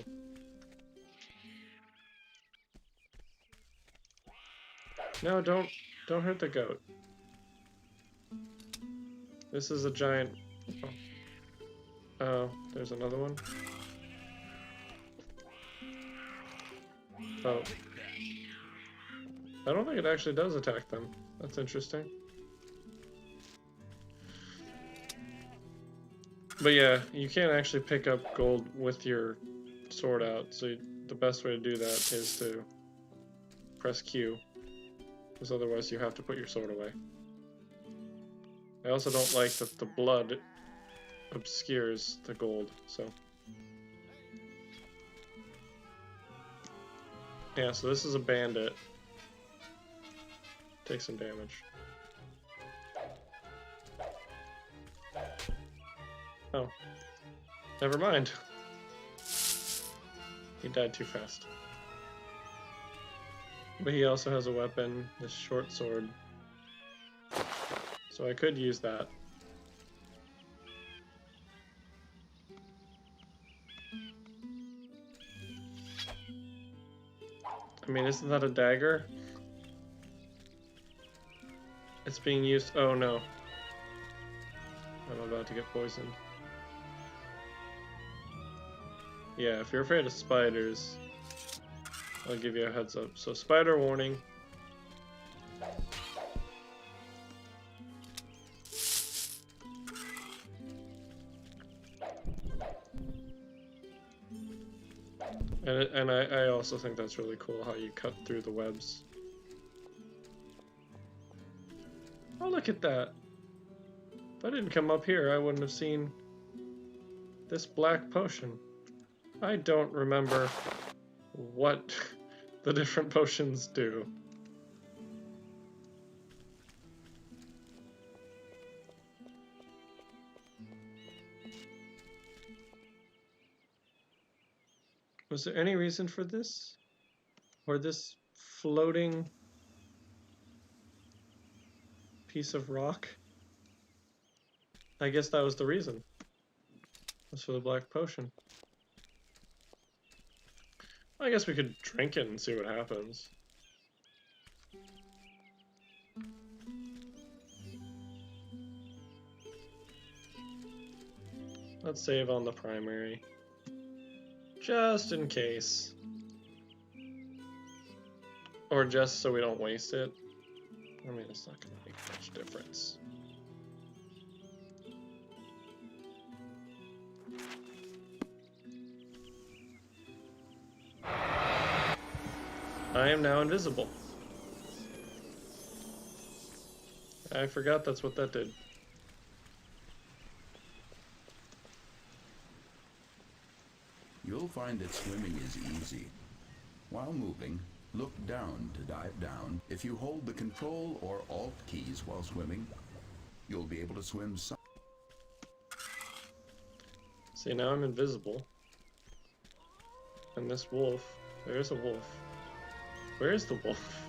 S1: No, don't hurt the goat. This is a giant. Oh, there's another one. Oh. I don't think it actually does attack them. That's interesting. But yeah, you can't actually pick up gold with your sword out, so the best way to do that is to press Q, because otherwise you have to put your sword away. I also don't like that the blood obscures the gold, so... Yeah, so this is a bandit. Take some damage. Oh. Never mind. He died too fast. But he also has a weapon, this short sword. So I could use that. I mean, isn't that a dagger? It's being used. Oh no. I'm about to get poisoned. Yeah, if you're afraid of spiders, I'll give you a heads up. So, spider warning. And I also think that's really cool how you cut through the webs. Oh, look at that. If I didn't come up here, I wouldn't have seen this black potion. I don't remember what the different potions do. Was there any reason for this? Or this floating piece of rock? I guess that was the reason. It was for the black potion. I guess we could drink it and see what happens. Let's save on the primary. Just in case. Or just so we don't waste it. I mean, it's not going to make much difference. I am now invisible. I forgot that's what that did.
S3: You'll find that swimming is easy. While moving, look down to dive down. If you hold the Control or Alt keys while swimming, you'll be able to swim some.
S1: See, now I'm invisible. And this wolf, there's a wolf. Where is the wolf?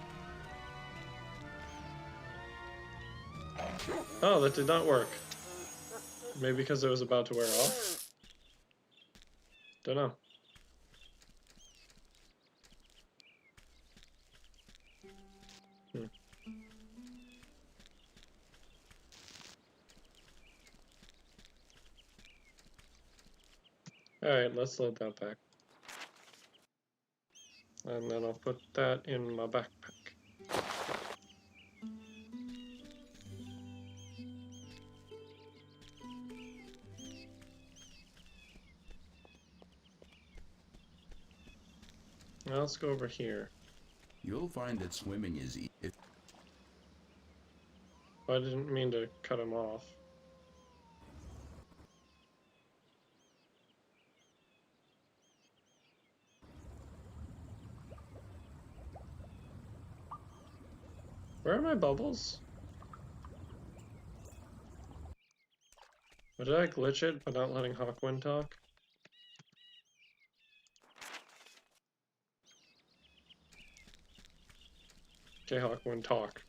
S1: Oh, that did not work. Maybe because it was about to wear off? Don't know. Alright, let's load that back. And then I'll put that in my backpack. Now let's go over here.
S3: You'll find that swimming is easy.
S1: I didn't mean to cut him off. Where are my bubbles? Or did I glitch it by not letting Hawkwind talk? Okay, Hawkwind, talk.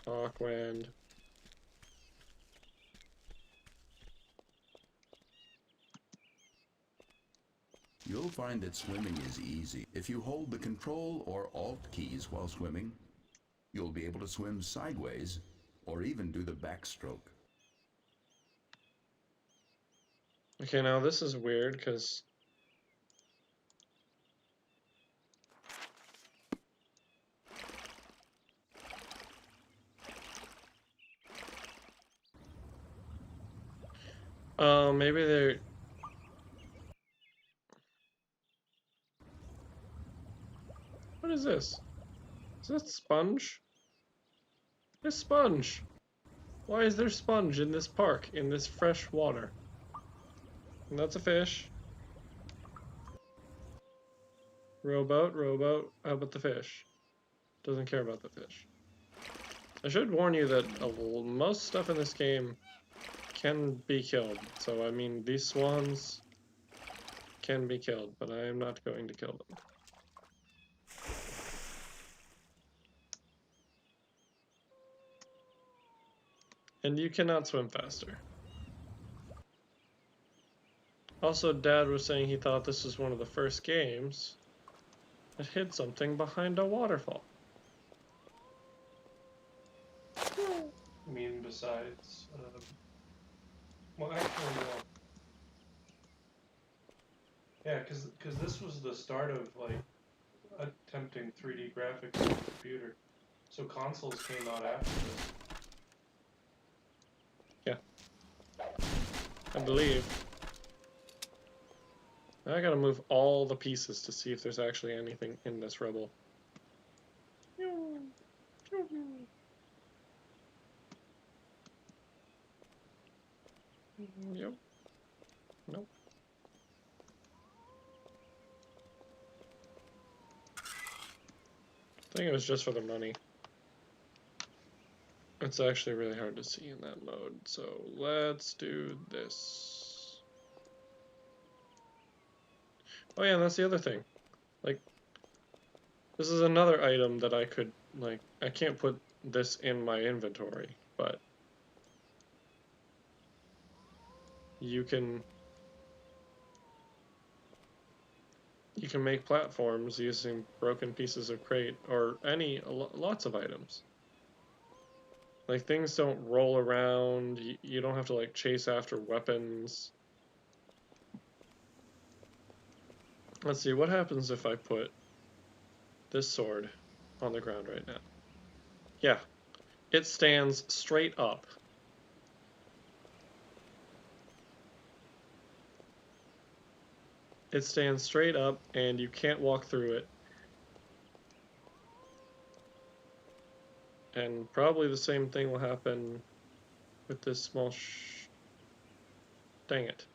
S1: Hawkwind.
S3: You'll find that swimming is easy. If you hold the Control or Alt keys while swimming, you'll be able to swim sideways or even do the backstroke.
S1: Okay, now this is weird because maybe they're... What is this? Is that sponge? It's sponge! Why is there sponge in this park, in this fresh water? And that's a fish. Rowboat, rowboat. How about the fish? Doesn't care about the fish. I should warn you that most stuff in this game can be killed. So, I mean, these swans can be killed, but I am not going to kill them. And you cannot swim faster. Also, Dad was saying he thought this was one of the first games that hid something behind a waterfall.
S2: I mean, besides, well, actually, no. Yeah, because this was the start of, like, attempting 3D graphics on the computer. So consoles came out after this.
S1: Yeah. I believe. Now I gotta move all the pieces to see if there's actually anything in this rubble. Yep. Nope. I think it was just for the money. It's actually really hard to see in that mode, so let's do this. Oh yeah, and that's the other thing. Like, this is another item that I could, like, I can't put this in my inventory, but you can make platforms using broken pieces of crate or lots of items. Like, things don't roll around, you don't have to, like, chase after weapons. Let's see, what happens if I put this sword on the ground right now? Yeah, it stands straight up. It stands straight up, and you can't walk through it. And probably the same thing will happen with this small Dang it.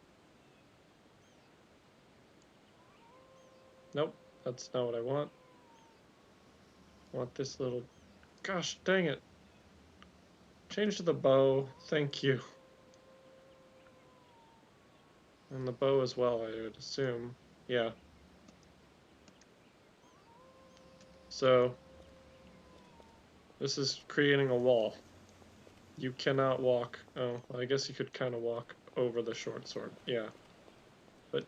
S1: Nope, that's not what I want. I want this little... Gosh, dang it. Change to the bow, thank you. And the bow as well, I would assume. Yeah. So, this is creating a wall. You cannot walk. Oh, well, I guess you could kind of walk over the short sword. Yeah. But,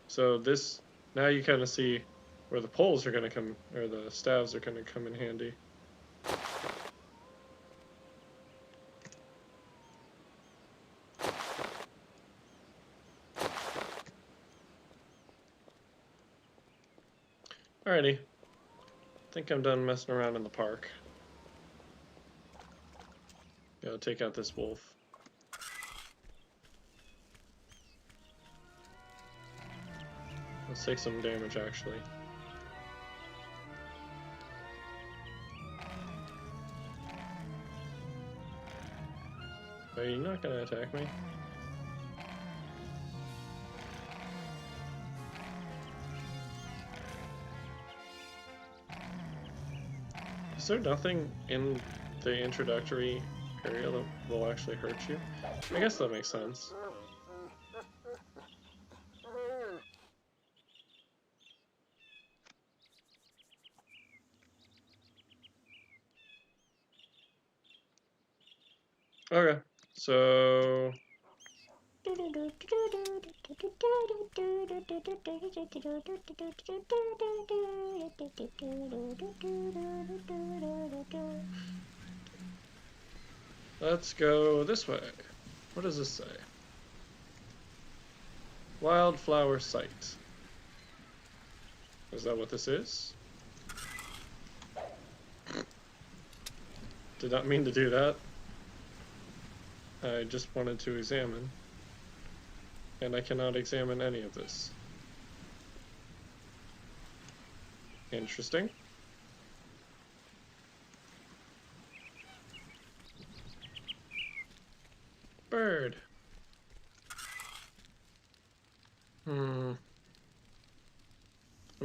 S1: so this, now you kind of see where the poles are going to come, or the staves are going to come in handy. Alrighty. I think I'm done messing around in the park. Gotta take out this wolf. Let's take some damage, actually. Are you not gonna attack me? Is there nothing in the introductory area that will actually hurt you? I guess that makes sense. Okay, so... Let's go this way. What does this say? Wildflower site. Is that what this is? Did not mean to do that. I just wanted to examine. And I cannot examine any of this. Interesting. Bird. I'm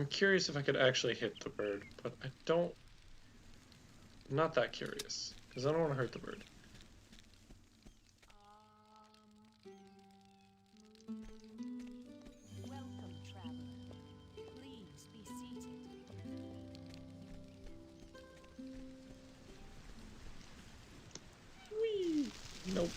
S1: curious if I could actually hit the bird, but I don't... I'm not that curious, because I don't want to hurt the bird.
S4: Welcome, traveler. Please be seated.
S1: Whee! Nope.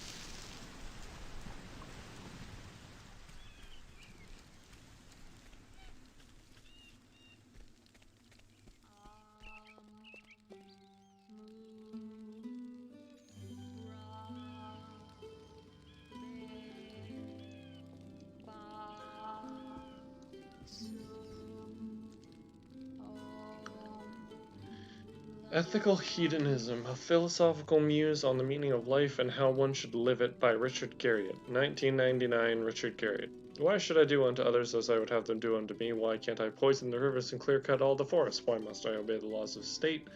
S1: Ethical Hedonism, a philosophical muse on the meaning of life and how one should live it by Richard Garriott. 1999, Richard Garriott. Why should I do unto others as I would have them do unto me? Why can't I poison the rivers and clear-cut all the forests? Why must I obey the laws of state?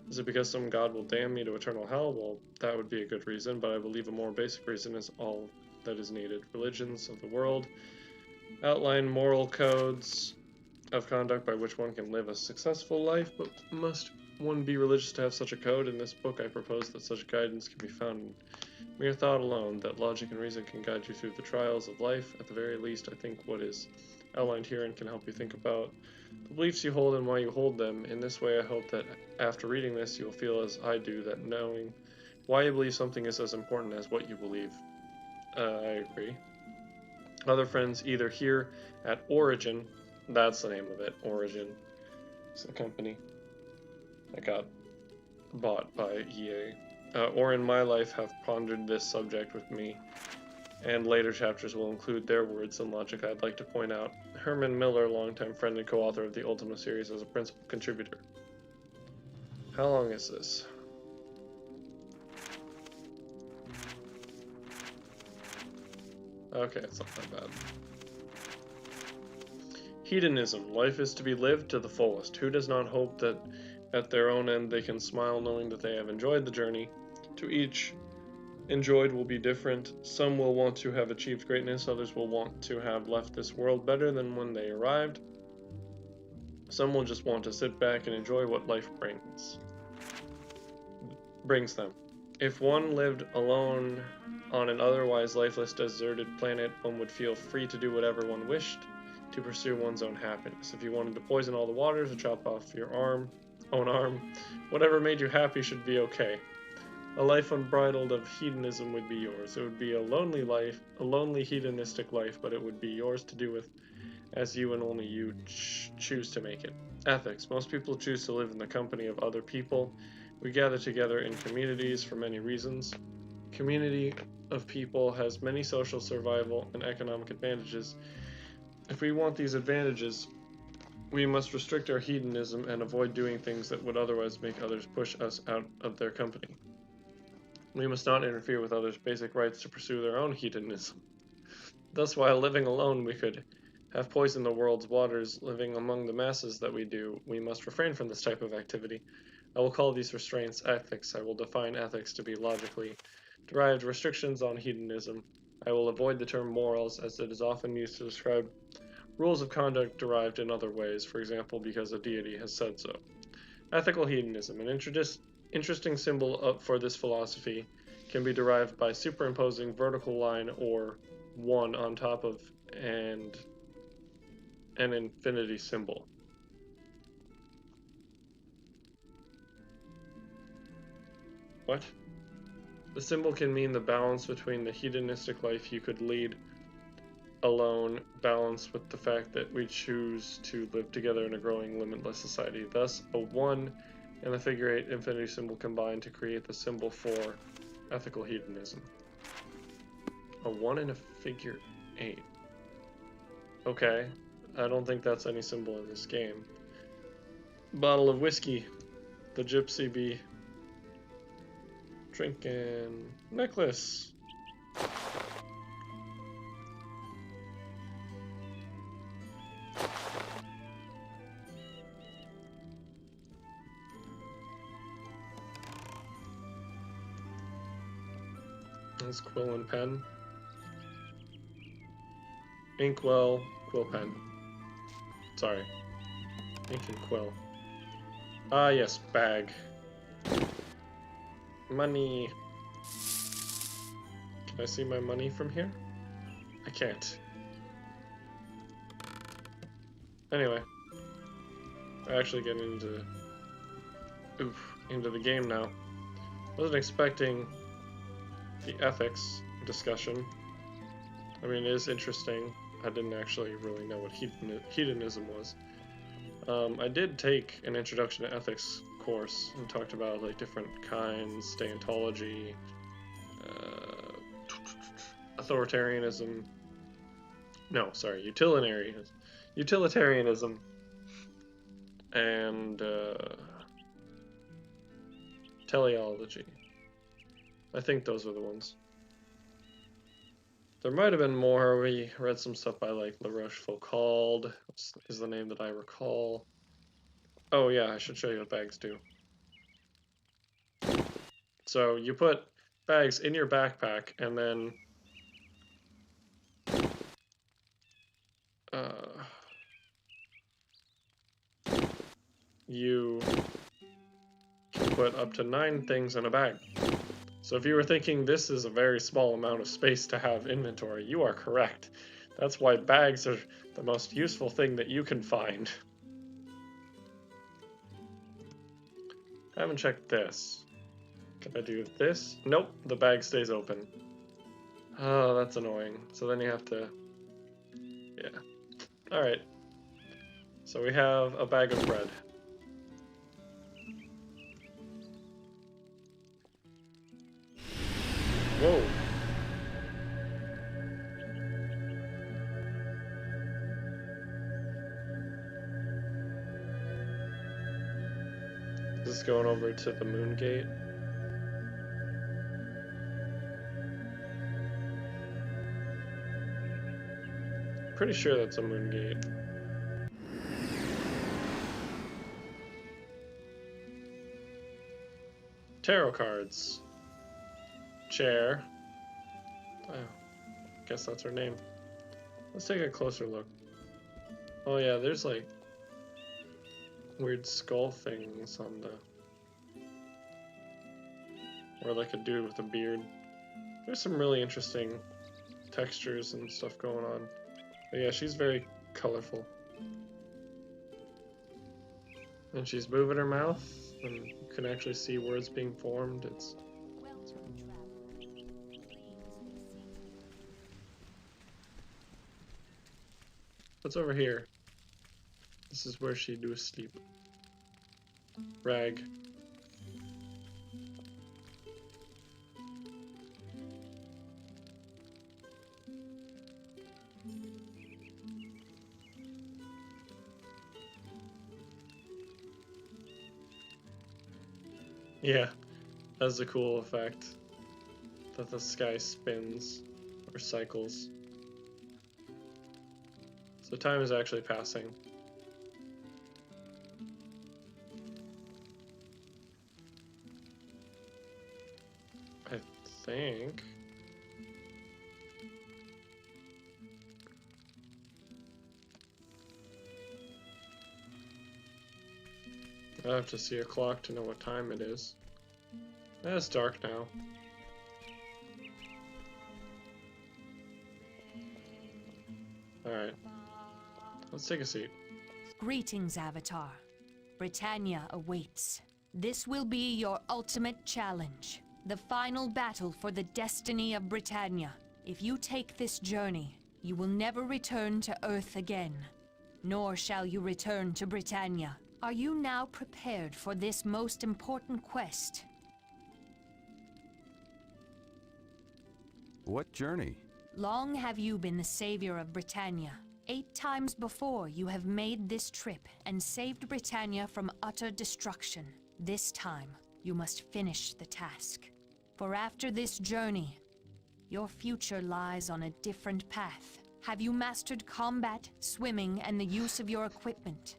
S1: Is it because some god will damn me to eternal hell? Well, that would be a good reason, but I believe a more basic reason is all that is needed. Religions of the world outline moral codes of conduct by which one can live a successful life, but must one be religious to have such a code? In this book I propose that such guidance can be found in mere thought alone, that logic and reason can guide you through the trials of life. At the very least, I think what is outlined herein can help you think about the beliefs you hold and why you hold them. In this way, I hope that after reading this, you will feel as I do, that knowing why you believe something is as important as what you believe. I agree. Other friends, either here at Origin, that's the name of it, Origin, it's the company that got bought by EA, or in my life have pondered this subject with me, and later chapters will include their words and logic. I'd like to point out Herman Miller, longtime friend and co-author of the Ultima series, as a principal contributor. How long is this? Okay, it's not that bad. Hedonism. Life is to be lived to the fullest. Who does not hope that at their own end they can smile knowing that they have enjoyed the journey? To each, enjoyed will be different. Some will want to have achieved greatness, others will want to have left this world better than when they arrived. Some will just want to sit back and enjoy what life brings them. If one lived alone on an otherwise lifeless, deserted planet, one would feel free to do whatever one wished to pursue one's own happiness. If you wanted to poison all the waters or chop off your own arm, whatever made you happy should be okay. A life unbridled of hedonism would be yours. It would be a lonely life, a lonely hedonistic life, but it would be yours to do with as you and only you choose to make it. Ethics. Most people choose to live in the company of other people. We gather together in communities for many reasons. Community of people has many social, survival, and economic advantages. If we want these advantages, we must restrict our hedonism and avoid doing things that would otherwise make others push us out of their company. We must not interfere with others' basic rights to pursue their own hedonism. Thus, while living alone, we could have poisoned the world's waters. Living among the masses that we do, we must refrain from this type of activity. I will call these restraints ethics. I will define ethics to be logically derived restrictions on hedonism. I will avoid the term morals, as it is often used to describe rules of conduct derived in other ways, for example, because a deity has said so. Ethical hedonism. An interesting symbol for this philosophy can be derived by superimposing vertical line or 1 on top of and an infinity symbol. What? The symbol can mean the balance between the hedonistic life you could lead alone, balanced with the fact that we choose to live together in a growing, limitless society. Thus, a 1 and the figure 8 infinity symbol combine to create the symbol for ethical hedonism. A 1 and a figure 8. Okay, I don't think that's any symbol in this game. Bottle of whiskey. The gypsy bee. Drinking necklace. That's quill and pen. Inkwell, quill pen. Sorry. Ink and quill. Ah, yes, bag. Money. Can I see my money from here? I can't. Anyway. I actually get into the game now. Wasn't expecting the ethics discussion. I mean, it is interesting. I didn't actually really know what hedonism was. I did take an introduction to ethics course and talked about like different kinds, deontology, authoritarianism. No, sorry, utilitarianism, and teleology. I think those are the ones. There might have been more. We read some stuff by like La Rochefoucauld, is the name that I recall. Oh yeah, I should show you what bags do. So you put bags in your backpack and then you can put up to 9 things in a bag. So if you were thinking this is a very small amount of space to have inventory, you are correct. That's why bags are the most useful thing that you can find. I haven't checked this. Can I do this? Nope, the bag stays open. Oh, that's annoying. So then you have to... Yeah. Alright. So we have a bag of bread. Whoa. Is this going over to the moon gate? Pretty sure that's a moon gate. Tarot cards. Chair. Oh, guess that's her name. Let's take a closer look. Oh yeah, there's like weird skull things on the... Or like a dude with a beard. There's some really interesting textures and stuff going on. But yeah, she's very colorful. And she's moving her mouth, and you can actually see words being formed. It's...
S4: Welcome, traveler. Please be seated.
S1: What's over here? This is where she do sleep. Rag. Yeah, that's a cool effect. That the sky spins or cycles. So time is actually passing. I think. I have to see a clock to know what time it is. It's dark now. Alright. Let's take a seat.
S4: Greetings, Avatar. Britannia awaits. This will be your ultimate challenge. The final battle for the destiny of Britannia. If you take this journey,
S5: You will never return to Earth again, nor shall you return to Britannia. Are you now prepared for this most important quest?
S6: What journey?
S5: Long have you been the savior of Britannia. 8 times before you have made this trip and saved Britannia from utter destruction. This time, you must finish the task. For after this journey, your future lies on a different path. Have you mastered combat, swimming, and the use of your equipment?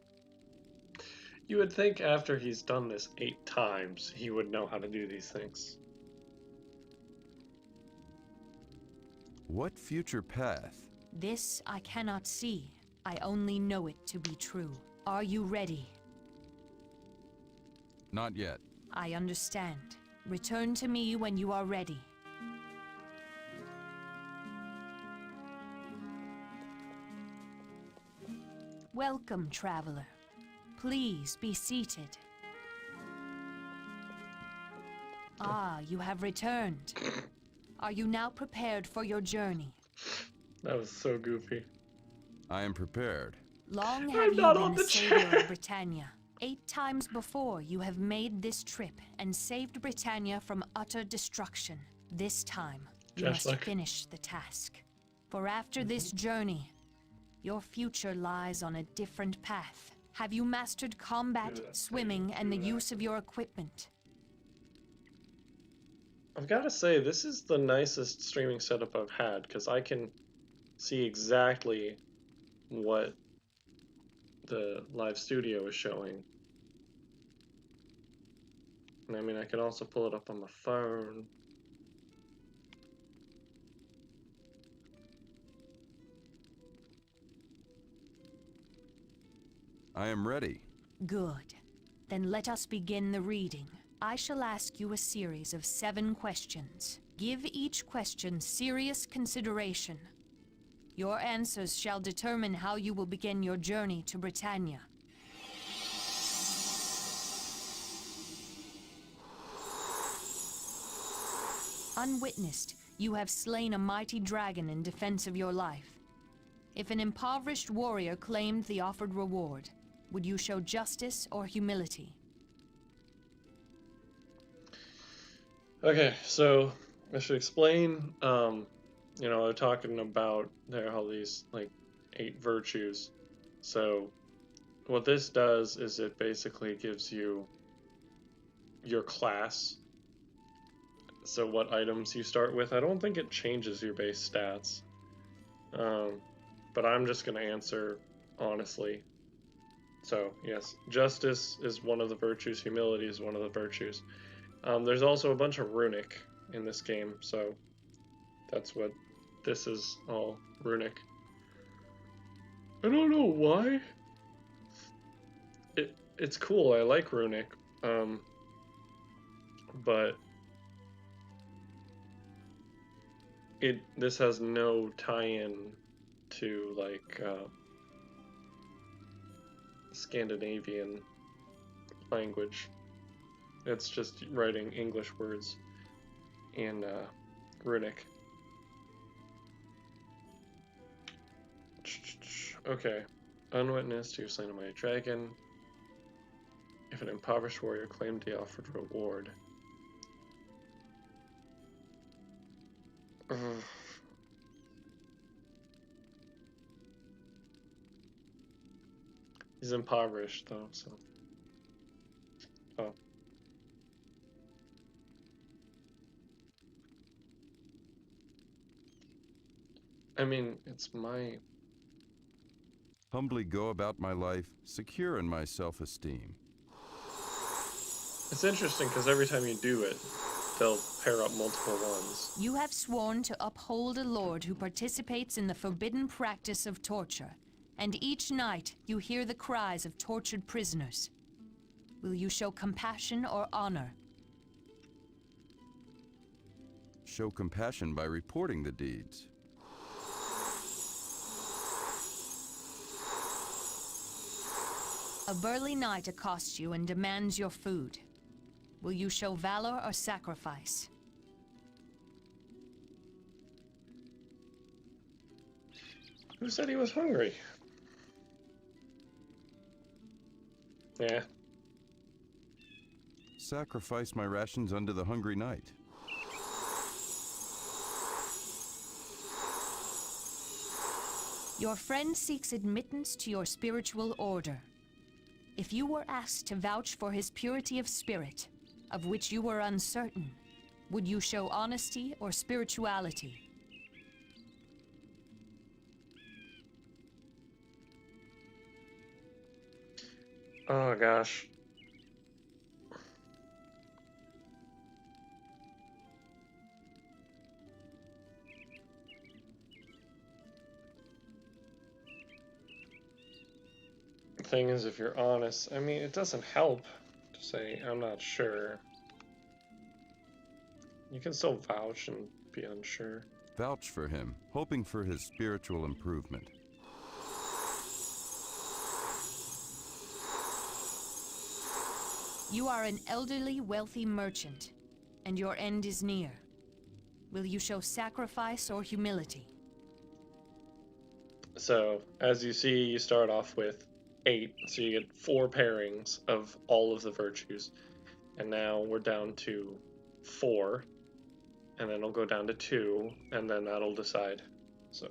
S1: You would think after he's done this 8 times, he would know how to do these things.
S6: What future path?
S5: This I cannot see. I only know it to be true. Are you ready?
S6: Not yet.
S5: I understand. Return to me when you are ready. Welcome, traveler. Please be seated. Ah, you have returned. Are you now prepared for your journey?
S1: That was so goofy.
S6: I am prepared.
S5: Long
S1: I'm
S5: have you
S1: not
S5: been
S1: on
S5: the
S1: the
S5: savior
S1: chat.
S5: of Britannia. 8 times before you have made this trip and saved Britannia from utter destruction. This time, you
S1: Just
S5: must
S1: like-
S5: finish the task. For after this journey, your future lies on a different path. Have you mastered combat,
S2: Do that,
S5: swimming, and the
S2: do that.
S5: use of your equipment?
S1: I've got to say, this is the nicest streaming setup I've had, because I can see exactly what the live studio is showing. And I mean, I can also pull it up on my phone.
S6: I am ready.
S5: Good. Then let us begin the reading. I shall ask you a series of 7 questions. Give each question serious consideration. Your answers shall determine how you will begin your journey to Britannia. Unwitnessed, you have slain a mighty dragon in defense of your life. If an impoverished warrior claimed the offered reward, would you show justice or humility?
S1: Okay, so I should explain, you know, they're talking about there all these, like, 8 virtues. So what this does is it basically gives you your class. So what items you start with. I don't think it changes your base stats. But I'm just going to answer honestly. So, yes, justice is one of the virtues, humility is one of the virtues. There's also a bunch of runic in this game, so that's what this is, all runic. I don't know why. It's cool, I like runic, but this has no tie-in to, like, Scandinavian language. It's just writing English words in runic. Okay. Unwitnessed, you slain a mighty dragon. If an impoverished warrior claimed the offered reward. Ugh. He's impoverished though, so. Oh. I mean, it's my.
S6: Humbly go about my life, secure in my self-esteem.
S1: It's interesting because every time you do it, they'll pair up multiple ones.
S5: You have sworn to uphold a lord who participates in the forbidden practice of torture, and each night you hear the cries of tortured prisoners. Will you show compassion or honor?
S6: Show compassion by reporting the deeds.
S5: A burly knight accosts you and demands your food. Will you show valor or sacrifice?
S1: Who said he was hungry? Yeah.
S6: Sacrifice my rations unto the hungry knight.
S5: Your friend seeks admittance to your spiritual order. If you were asked to vouch for his purity of spirit, of which you were uncertain, would you show honesty or spirituality?
S1: Oh gosh. The thing is, if you're honest, I mean, it doesn't help to say, I'm not sure. You can still vouch and be unsure.
S6: Vouch for him, hoping for his spiritual improvement.
S5: You are an elderly, wealthy merchant, and your end is near. Will you show sacrifice or humility?
S1: So, as you see, you start off with 8, so you get 4 pairings of all of the virtues. And now we're down to 4, and then it'll go down to 2, and then that'll decide. So.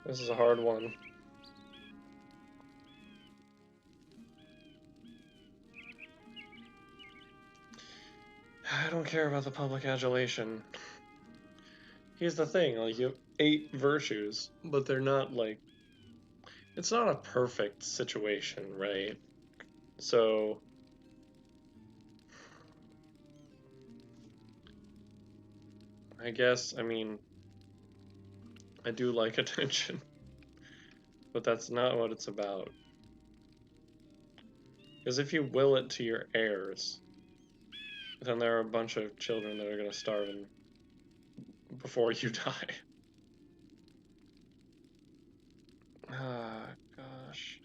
S1: This is a hard one. I don't care about the public adulation. Here's the thing, like, you have 8 virtues, but they're not, like... It's not a perfect situation, right? So... I guess, I mean... I do like attention. But that's not what it's about. Because if you will it to your heirs, then there are a bunch of children that are going to starve before you die. Ah, gosh.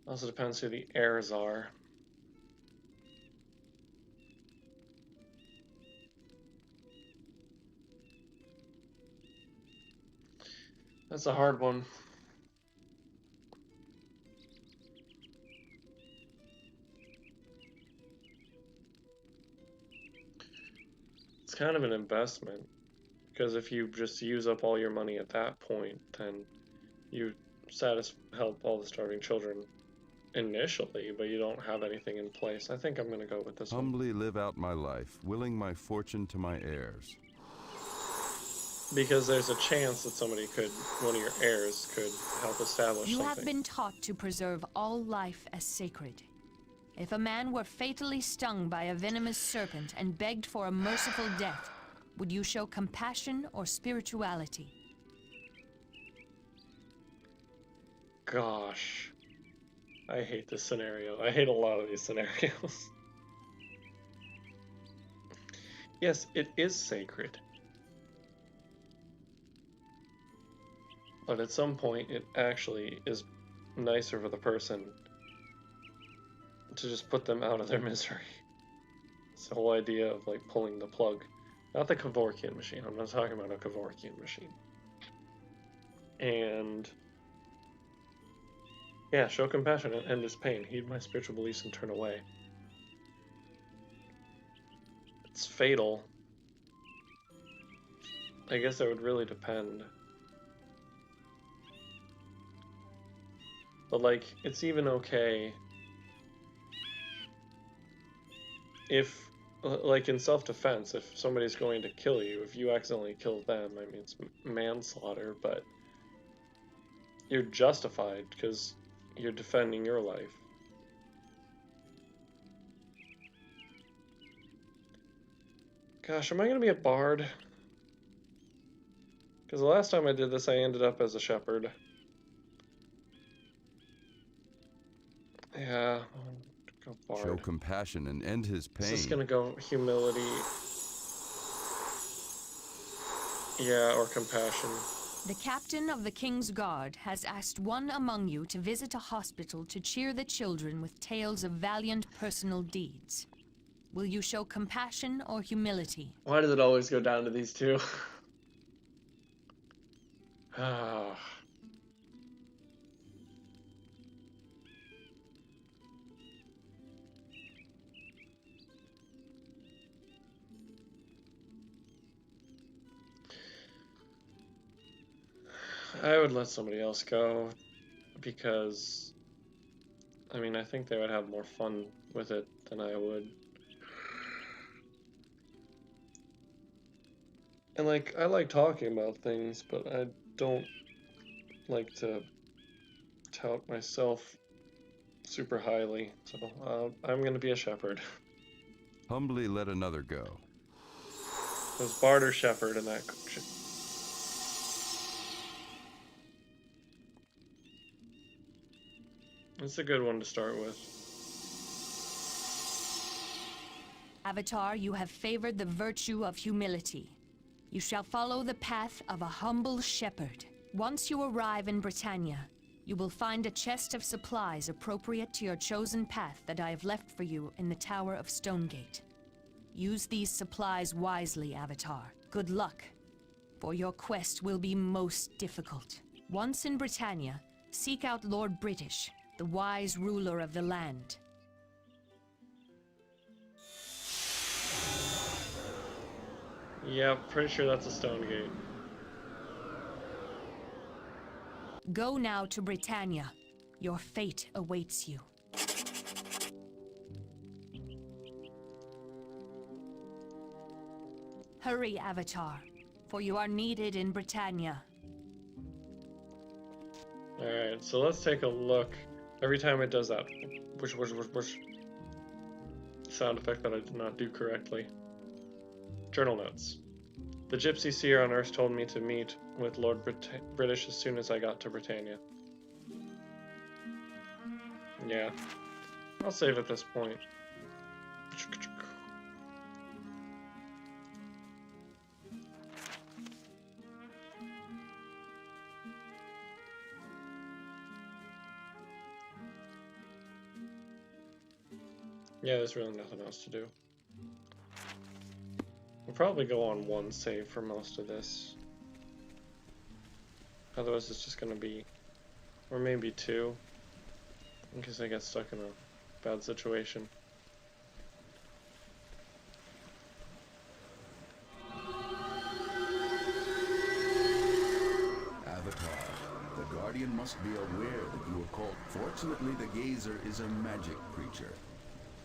S1: Also depends who the heirs are. That's a hard one. It's kind of an investment, because if you just use up all your money at that point, then you help all the starving children initially, but you don't have anything in place. I think I'm going to go with this one.
S6: Humbly live out my life, willing my fortune to my heirs.
S1: Because there's a chance that one of your heirs could help establish
S5: You
S1: something.
S5: have been taught to preserve all life as sacred. If a man were fatally stung by a venomous serpent and begged for a merciful death, would you show compassion or spirituality?
S1: Gosh. I hate this scenario. I hate a lot of these scenarios. Yes, it is sacred. But at some point, it actually is nicer for the person to just put them out of their misery. It's the whole idea of, like, pulling the plug. Not the Kevorkian machine. I'm not talking about a Kevorkian machine. And... yeah, show compassion and end his pain. Heed my spiritual beliefs and turn away. It's fatal. I guess that would really depend. But, like, it's even okay if, like, in self-defense, if somebody's going to kill you, if you accidentally kill them, I mean, it's manslaughter, but you're justified because you're defending your life. Gosh, am I going to be a bard? Because the last time I did this, I ended up as a shepherd. Yeah, go bard.
S6: Show compassion and end his pain.
S1: Is this gonna go humility? Yeah, or compassion.
S5: The captain of the King's Guard has asked one among you to visit a hospital to cheer the children with tales of valiant personal deeds. Will you show compassion or humility?
S1: Why does it always go down to these two? Ah. I would let somebody else go because, I mean, I think they would have more fun with it than I would. And like, I like talking about things, but I don't like to tout myself super highly. So I'm gonna be a shepherd.
S6: Humbly let another go.
S1: There's bard or shepherd in that. It's a good one to start with.
S5: Avatar, you have favored the virtue of humility. You shall follow the path of a humble shepherd. Once you arrive in Britannia, you will find a chest of supplies appropriate to your chosen path that I have left for you in the Tower of Stonegate. Use these supplies wisely, Avatar. Good luck, for your quest will be most difficult. Once in Britannia, seek out Lord British, the wise ruler of the land.
S1: Yeah, pretty sure that's a stone gate.
S5: Go now to Britannia. Your fate awaits you. Hurry, Avatar, for you are needed in Britannia.
S1: Alright, so let's take a look. Every time it does that whoosh, whoosh, whoosh, whoosh, sound effect that I did not do correctly. Journal notes. The Gypsy Seer on Earth told me to meet with Lord British as soon as I got to Britannia. Yeah. I'll save at this point. Yeah, there's really nothing else to do. We'll probably go on one save for most of this. Otherwise it's just gonna be, or maybe two, in case I get stuck in a bad situation.
S3: Avatar, the Guardian must be aware that you are called. Fortunately, the Gazer is a magic creature,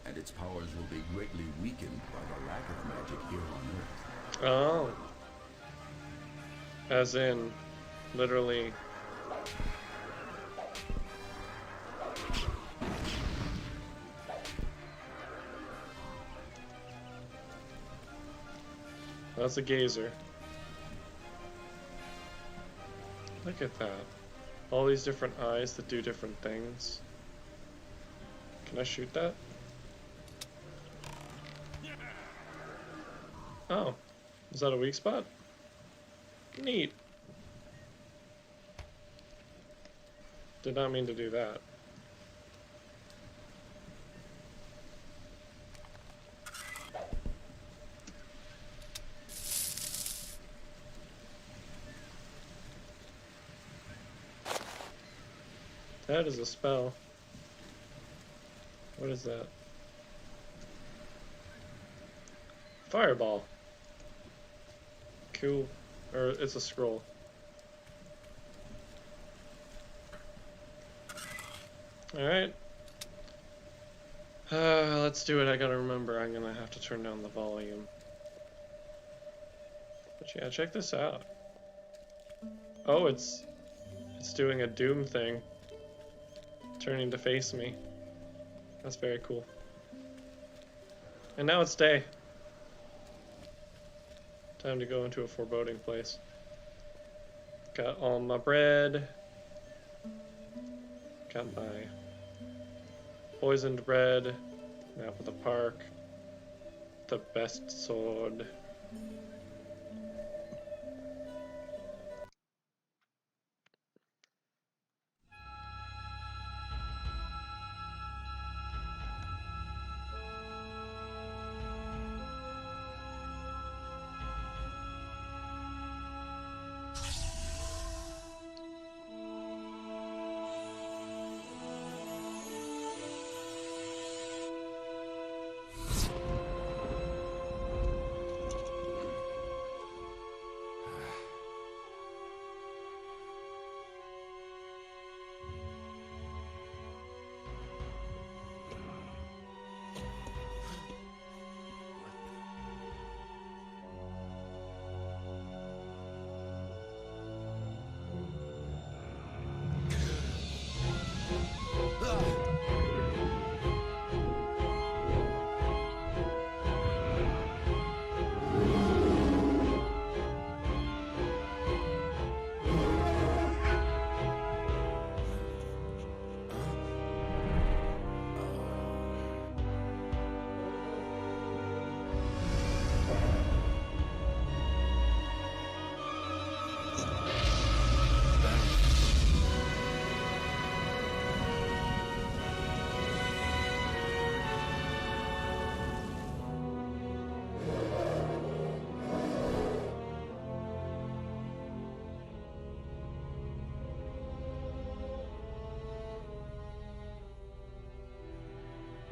S3: and its powers will be greatly weakened by the lack of magic here on Earth.
S1: Oh. As in, literally. That's a gazer. Look at that. All these different eyes that do different things. Can I shoot that? Oh. Is that a weak spot? Neat. Did not mean to do that. That is a spell. What is that? Fireball. Cool. Or it's a scroll. Alright. Let's do it. I gotta remember I'm gonna have to turn down the volume. But yeah, check this out. Oh, it's doing a Doom thing. Turning to face me. That's very cool. And now it's day. Time to go into a foreboding place. Got all my bread. Got my poisoned bread. Map of the park. The best sword.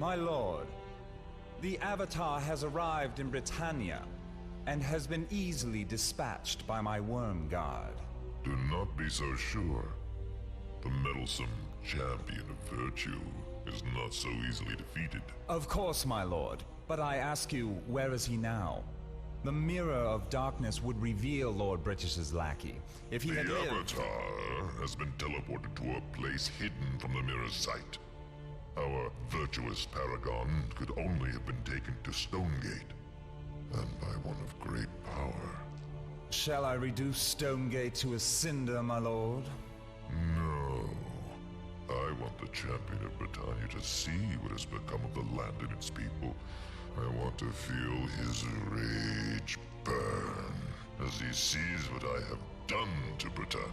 S7: My lord, the Avatar has arrived in Britannia and has been easily dispatched by my worm guard.
S8: Do not be so sure. The meddlesome champion of virtue is not so easily defeated.
S7: Of course, my lord, but I ask you, where is he now? The Mirror of Darkness would reveal Lord British's lackey. If he
S8: The
S7: had lived...
S8: Avatar has been teleported to a place hidden from the mirror's sight. Our virtuous paragon could only have been taken to Stonegate, and by one of great power.
S7: Shall I reduce Stonegate to a cinder, my lord?
S8: No. I want the champion of Britannia to see what has become of the land and its people. I want to feel his rage burn as he sees what I have done to Britannia.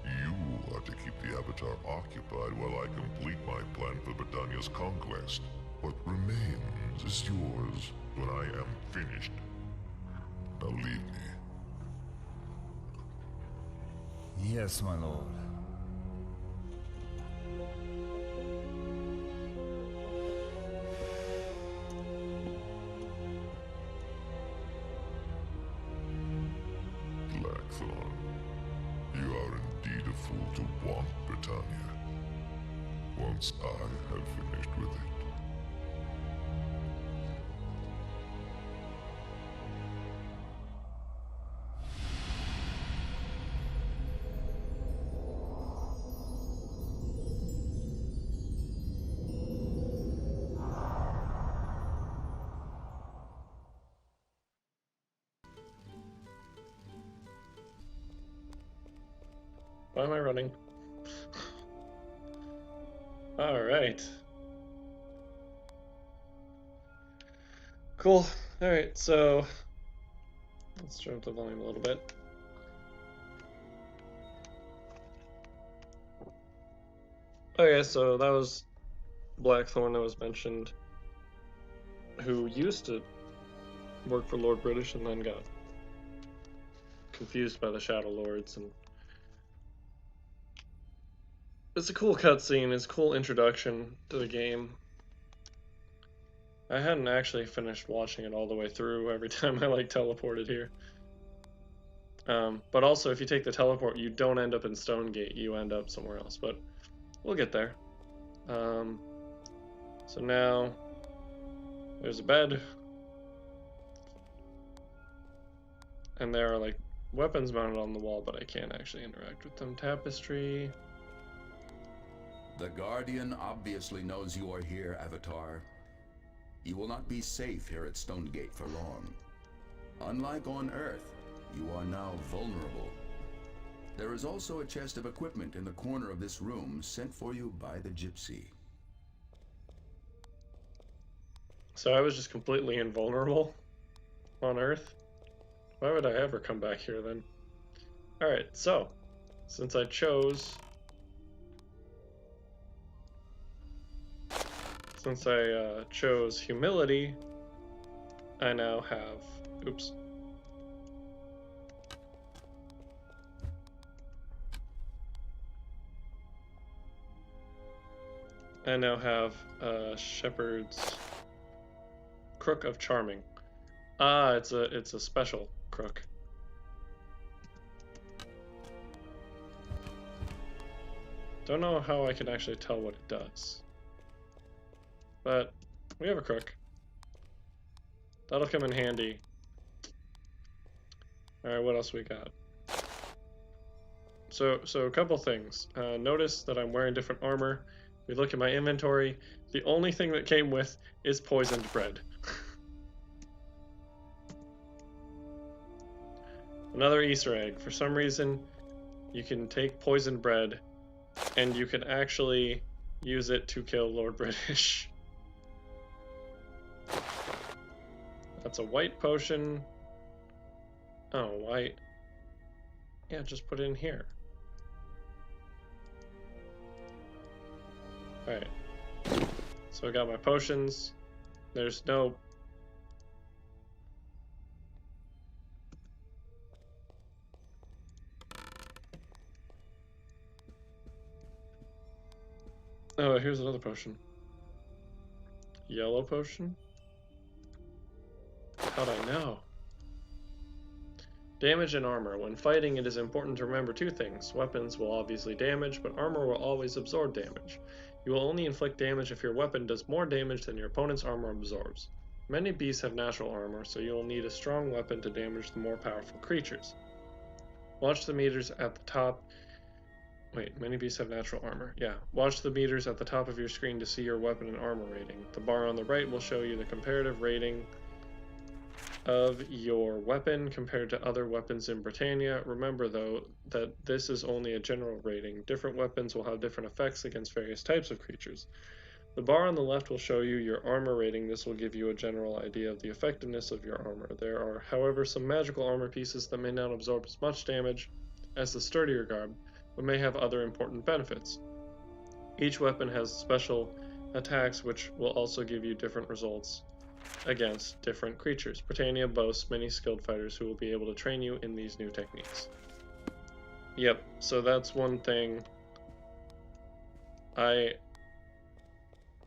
S8: You are to keep the Avatar occupied while I complete my plan for Britannia's conquest. What remains is yours when I am finished. Now leave me.
S7: Yes, my lord.
S8: Blackthorn, you are indeed a fool to want Britannia. Once I have finished with it.
S1: Why am I running? Alright. Cool. Alright, so let's turn up the volume a little bit. Okay, so that was Blackthorn that was mentioned, who used to work for Lord British and then got confused by the Shadow Lords. And it's a cool cutscene, it's a cool introduction to the game. I hadn't actually finished watching it all the way through every time I teleported here. But also, if you take the teleport, you don't end up in Stonegate, you end up somewhere else, but we'll get there. So now, there's a bed, and there are weapons mounted on the wall, but I can't actually interact with them. Tapestry.
S3: The Guardian obviously knows you are here, Avatar. You will not be safe here at Stonegate for long. Unlike on Earth, you are now vulnerable. There is also a chest of equipment in the corner of this room sent for you by the Gypsy.
S1: So I was just completely invulnerable on Earth? Why would I ever come back here then? Alright, so, since I chose humility, I now have, oops. I now have Shepherd's Crook of Charming. Ah, it's a special crook. Don't know how I can actually tell what it does. But we have a crook. That'll come in handy. Alright, what else we got? So a couple things. Notice that I'm wearing different armor. We look at my inventory. The only thing that came with is poisoned bread. Another Easter egg. For some reason, you can take poisoned bread and you can actually use it to kill Lord British. That's a white potion. Oh, white. Yeah, just put it in here. Alright. So I got my potions. There's no... Oh, here's another potion. Yellow potion? How'd I know? Damage and armor. When fighting, it is important to remember two things. Weapons will obviously damage, but armor will always absorb damage. You will only inflict damage if your weapon does more damage than your opponent's armor absorbs. Many beasts have natural armor, so you will need a strong weapon to damage the more powerful creatures. Watch the meters at the top. Wait, many beasts have natural armor. Yeah. Watch the meters at the top of your screen to see your weapon and armor rating. The bar on the right will show you the comparative rating of your weapon compared to other weapons in Britannia. Remember, though, that this is only a general rating. Different weapons will have different effects against various types of creatures. The bar on the left will show you your armor rating. This will give you a general idea of the effectiveness of your armor. There are, however, some magical armor pieces that may not absorb as much damage as the sturdier garb, but may have other important benefits. Each weapon has special attacks which will also give you different results against different creatures. Britannia boasts many skilled fighters who will be able to train you in these new techniques. Yep, so that's one thing.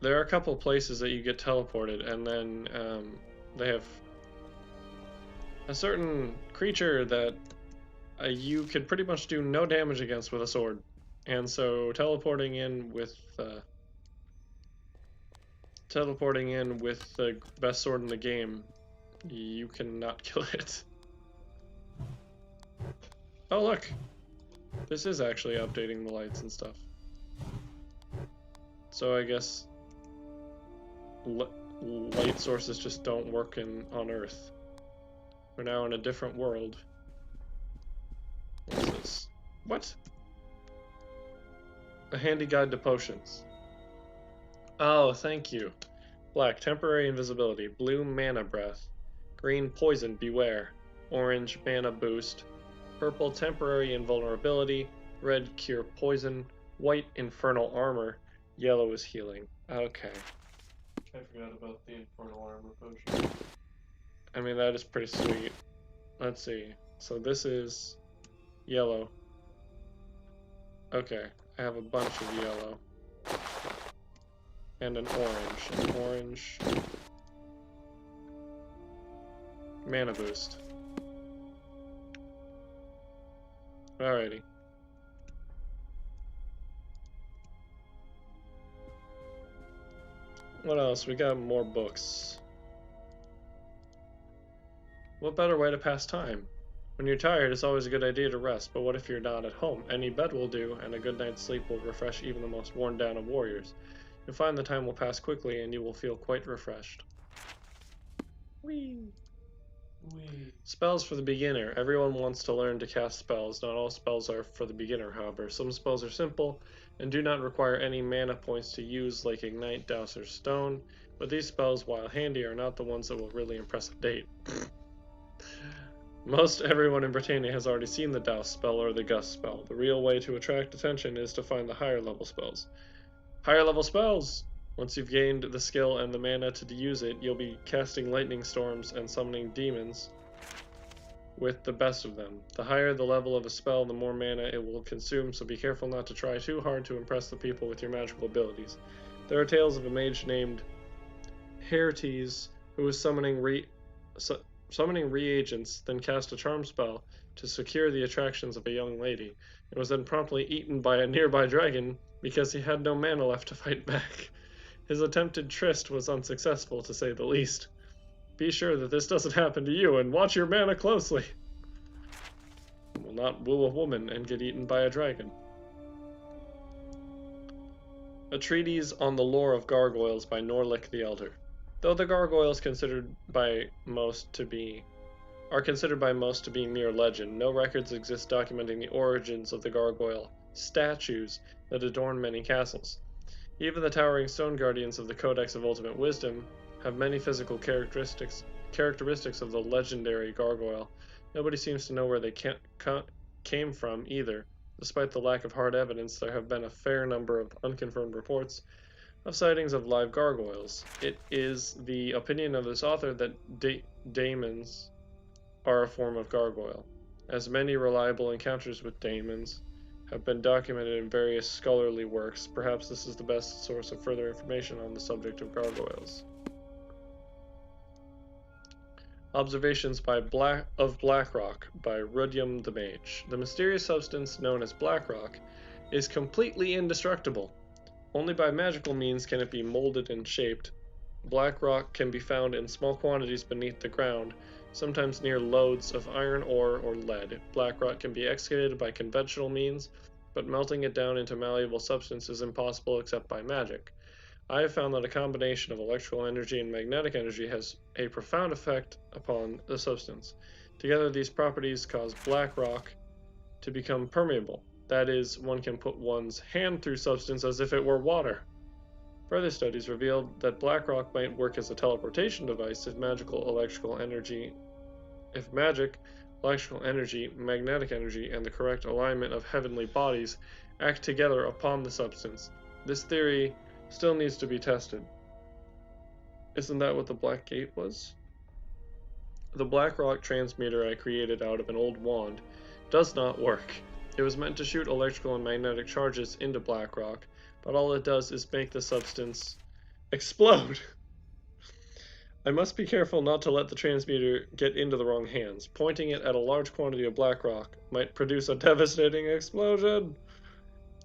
S1: There are a couple places that you get teleported, and then they have a certain creature that you could pretty much do no damage against with a sword. And so teleporting in with the best sword in the game, you cannot kill it. Oh look! This is actually updating the lights and stuff. So I guess light sources just don't work on Earth. We're now in a different world. What's this? What? A handy guide to potions. Oh, thank you. Black, temporary invisibility. Blue, mana breath. Green, poison, beware. Orange, mana boost. Purple, temporary invulnerability. Red, cure poison. White, infernal armor. Yellow is healing. Okay.
S2: I forgot about the infernal armor potion.
S1: I mean, that is pretty sweet. Let's see. So this is yellow. Okay, I have a bunch of yellow. And an orange. An orange. Mana boost. Alrighty. What else? We got more books. What better way to pass time? When you're tired, it's always a good idea to rest, but what if you're not at home? Any bed will do, and a good night's sleep will refresh even the most worn down of warriors. You'll find the time will pass quickly, and you will feel quite refreshed. Whee!
S2: Wee.
S1: Spells for the beginner. Everyone wants to learn to cast spells. Not all spells are for the beginner, however. Some spells are simple and do not require any mana points to use, like Ignite, Douse, or Stone, but these spells, while handy, are not the ones that will really impress a date. Most everyone in Britannia has already seen the Douse spell or the Gust spell. The real way to attract attention is to find the higher level spells. Higher level spells! Once you've gained the skill and the mana to use it, you'll be casting lightning storms and summoning demons with the best of them. The higher the level of a spell, the more mana it will consume, so be careful not to try too hard to impress the people with your magical abilities. There are tales of a mage named Hertes who was summoning reagents, then cast a charm spell to secure the attractions of a young lady, and was then promptly eaten by a nearby dragon because he had no mana left to fight back. His attempted tryst was unsuccessful, to say the least. Be sure that this doesn't happen to you, and watch your mana closely. You will not woo a woman and get eaten by a dragon. A treatise on the lore of gargoyles by Norlick the Elder. Though the gargoyles are considered by most to be mere legend, no records exist documenting the origins of the gargoyle statues that adorn many castles. Even the towering stone guardians of the Codex of Ultimate Wisdom have many physical characteristics of the legendary gargoyle. Nobody seems to know where they came from either. Despite the lack of hard evidence, there have been a fair number of unconfirmed reports of sightings of live gargoyles. It is the opinion of this author that daemons are a form of gargoyle, as many reliable encounters with daemons have been documented in various scholarly works. Perhaps this is the best source of further information on the subject of gargoyles. Observations of Blackrock by Rudyum the Mage. The mysterious substance known as Blackrock is completely indestructible. Only by magical means can it be molded and shaped. Blackrock can be found in small quantities beneath the ground, sometimes near lodes of iron ore or lead. Blackrock can be excavated by conventional means, but melting it down into malleable substance is impossible except by magic. I have found that a combination of electrical energy and magnetic energy has a profound effect upon the substance. Together, these properties cause black rock to become permeable. That is, one can put one's hand through substance as if it were water. Further studies revealed that black rock might work as a teleportation device if magic, electrical energy, magnetic energy, and the correct alignment of heavenly bodies act together upon the substance. This theory still needs to be tested. Isn't that what the Black Gate was? The black rock transmuter I created out of an old wand does not work. It was meant to shoot electrical and magnetic charges into black rock, but all it does is make the substance explode. I must be careful not to let the transmuter get into the wrong hands. Pointing it at a large quantity of black rock might produce a devastating explosion.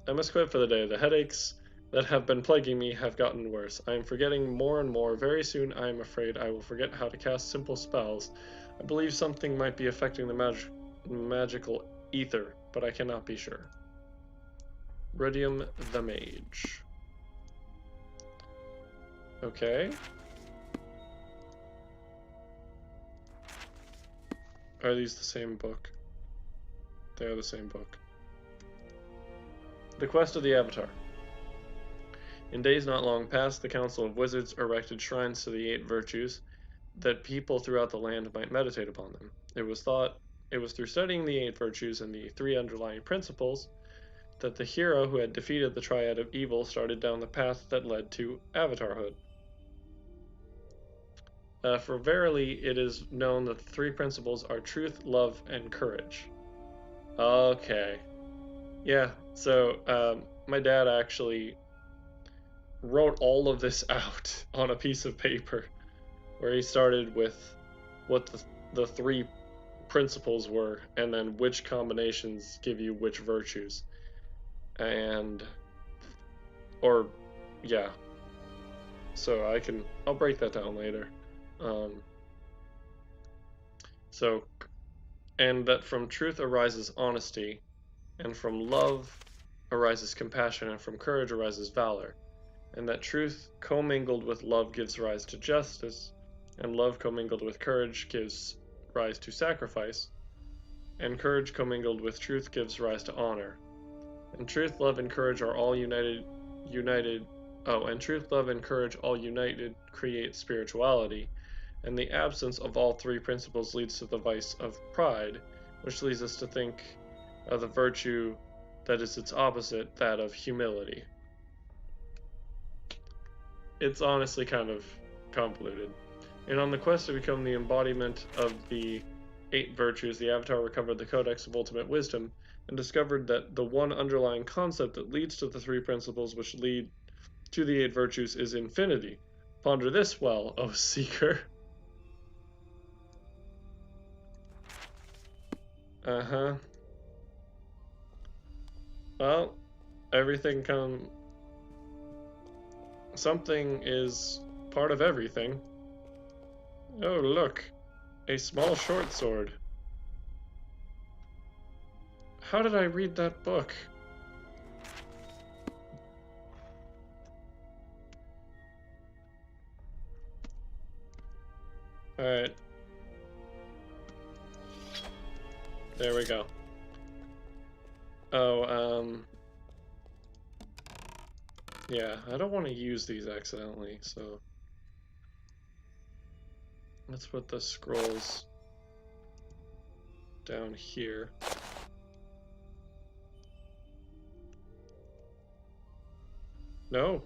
S1: I must quit for the day. The headaches that have been plaguing me have gotten worse. I am forgetting more and more. Very soon I am afraid I will forget how to cast simple spells. I believe something might be affecting the magical ether, but I cannot be sure. Rudyum the Mage. Okay. Are these the same book? They are the same book. The Quest of the Avatar. In days not long past, the Council of Wizards erected shrines to the 8 virtues, that people throughout the land might meditate upon them. It was thought it was through studying the 8 virtues and the 3 underlying principles that the hero who had defeated the triad of evil started down the path that led to avatarhood. For verily it is known that the 3 principles are truth, love, and courage. Okay. Yeah, so my dad actually wrote all of this out on a piece of paper, where he started with what the 3 principles were, and then which combinations give you which virtues. So I'll break that down later. And that from truth arises honesty, and from love arises compassion, and from courage arises valor, and that truth commingled with love gives rise to justice, and love commingled with courage gives rise to sacrifice, and courage commingled with truth gives rise to honor. And truth, love, and courage are all united create spirituality, and the absence of all 3 principles leads to the vice of pride, which leads us to think of the virtue that is its opposite, that of humility. It's honestly kind of convoluted. And on the quest to become the embodiment of the 8 virtues, the Avatar recovered the Codex of Ultimate Wisdom and discovered that the one underlying concept that leads to the 3 principles which lead to the 8 virtues is infinity. Ponder this well, O Seeker. Well, something is part of everything. Oh, look. A small short sword. How did I read that book? Alright. There we go. Oh, yeah, I don't want to use these accidentally, so let's put the scrolls down here. No.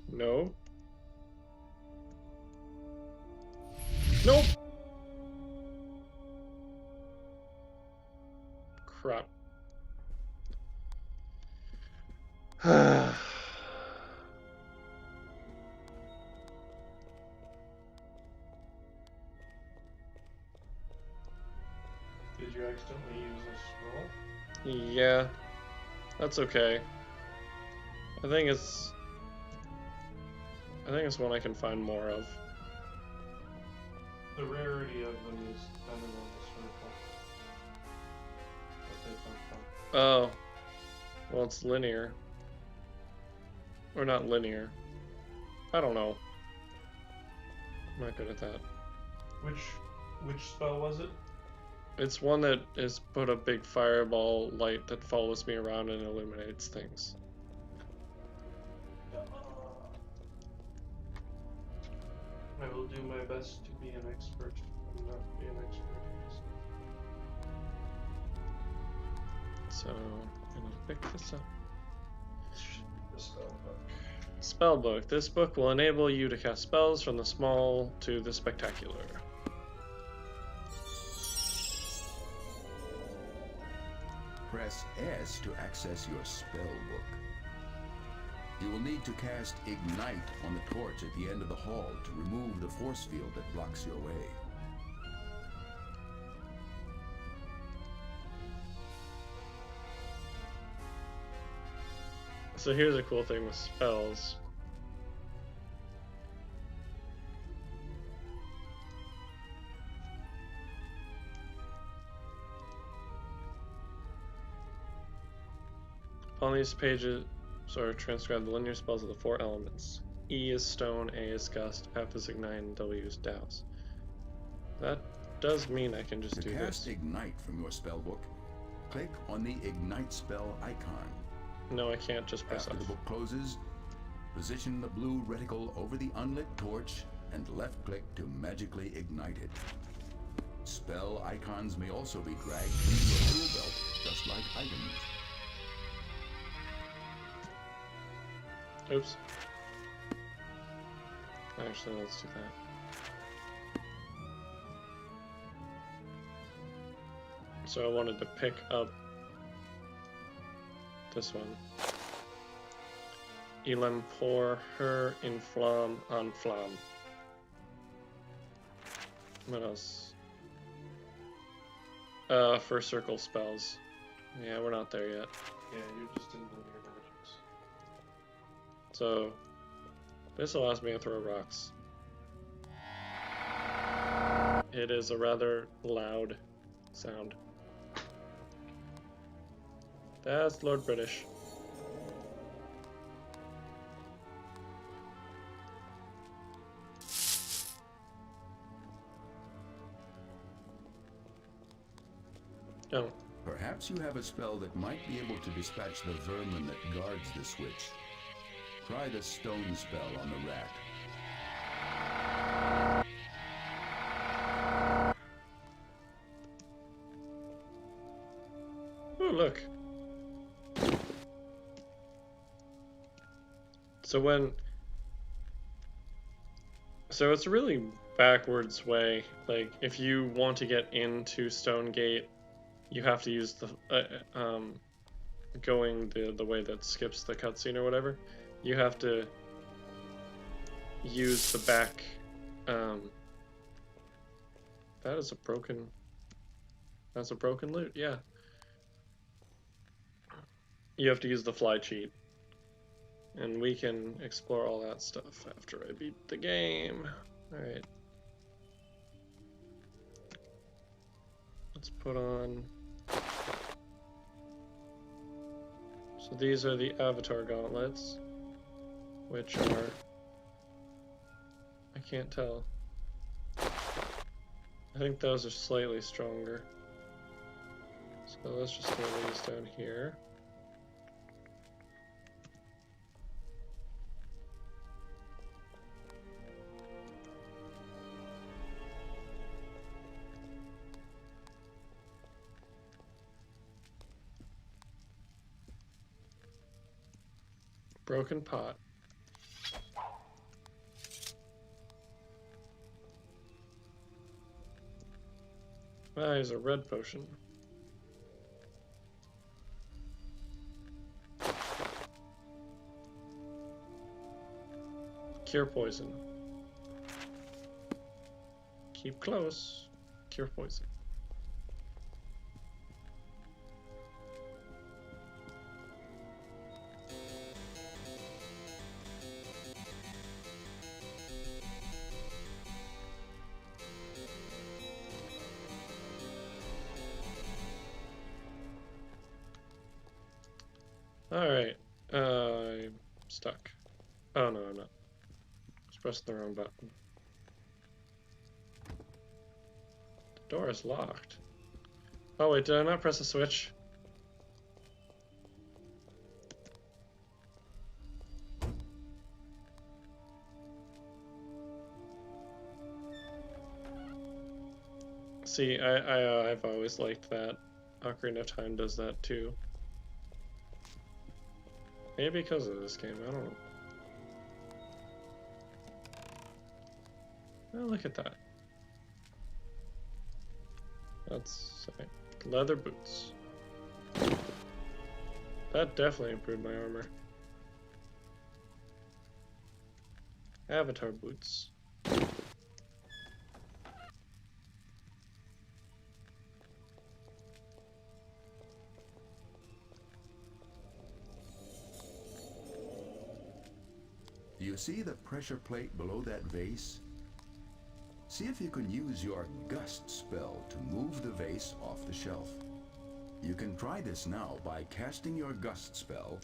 S1: Nope! Crap.
S2: Did you accidentally use a scroll?
S1: Yeah, that's okay. I think it's one I can find more of.
S2: The rarity of them is dependent on the circle. What they come from.
S1: Oh, well, it's linear. Or not linear. I don't know. I'm not good at that.
S2: Which spell was it?
S1: It's one that is put a big fireball light that follows me around and illuminates things.
S2: I will do my best to be an expert and not be an expert.
S1: So, I'm gonna pick this up.
S2: The spell book.
S1: Spellbook. This book will enable you to cast spells from the small to the spectacular.
S3: Press S to access your spell book. You will need to cast Ignite on the torch at the end of the hall to remove the force field that blocks your way.
S1: So here's a cool thing with spells. On these pages are transcribed the linear spells of the 4 elements. E is stone, A is gust, F is ignite, and W is douse. That does mean I can just
S3: To
S1: do
S3: cast
S1: this.
S3: Ignite from your spellbook, click on the Ignite spell icon.
S1: No, I can't just press
S3: After
S1: F.
S3: the book closes, position the blue reticle over the unlit torch and left-click to magically ignite it. Spell icons may also be dragged into your tool belt, just like items.
S1: Oops. Actually, let's do that. So I wanted to pick up this one. Elam pour her in flam on flam. What else? For circle spells. Yeah, we're not there yet.
S2: Yeah, you're just in linear magics.
S1: So this allows me to throw rocks. It is a rather loud sound. That's Lord British. Oh.
S3: Perhaps you have a spell that might be able to dispatch the vermin that guards the switch. Try the stone spell on the rat.
S1: Oh, look. So it's a really backwards way. Like, if you want to get into Stonegate, you have to use the going the way that skips the cutscene or whatever. You have to use the back. That is a broken. That's a broken loot. Yeah. You have to use the fly cheat. And we can explore all that stuff after I beat the game. Alright. Let's put on... So these are the Avatar gauntlets, which are... I can't tell. I think those are slightly stronger. So let's just throw these down here. Broken pot. Ah, here's a red potion. Cure poison. Keep close. Cure poison. Alright, I'm stuck. Oh no, I'm not. Just pressed the wrong button. The door is locked. Oh wait, did I not press a switch? See, I've always liked that. Ocarina of Time does that too. Maybe because of this game, I don't know. Oh, look at that. That's sick. Leather boots. That definitely improved my armor. Avatar boots.
S3: Do you see the pressure plate below that vase? See if you can use your gust spell to move the vase off the shelf. You can try this now by casting your gust spell,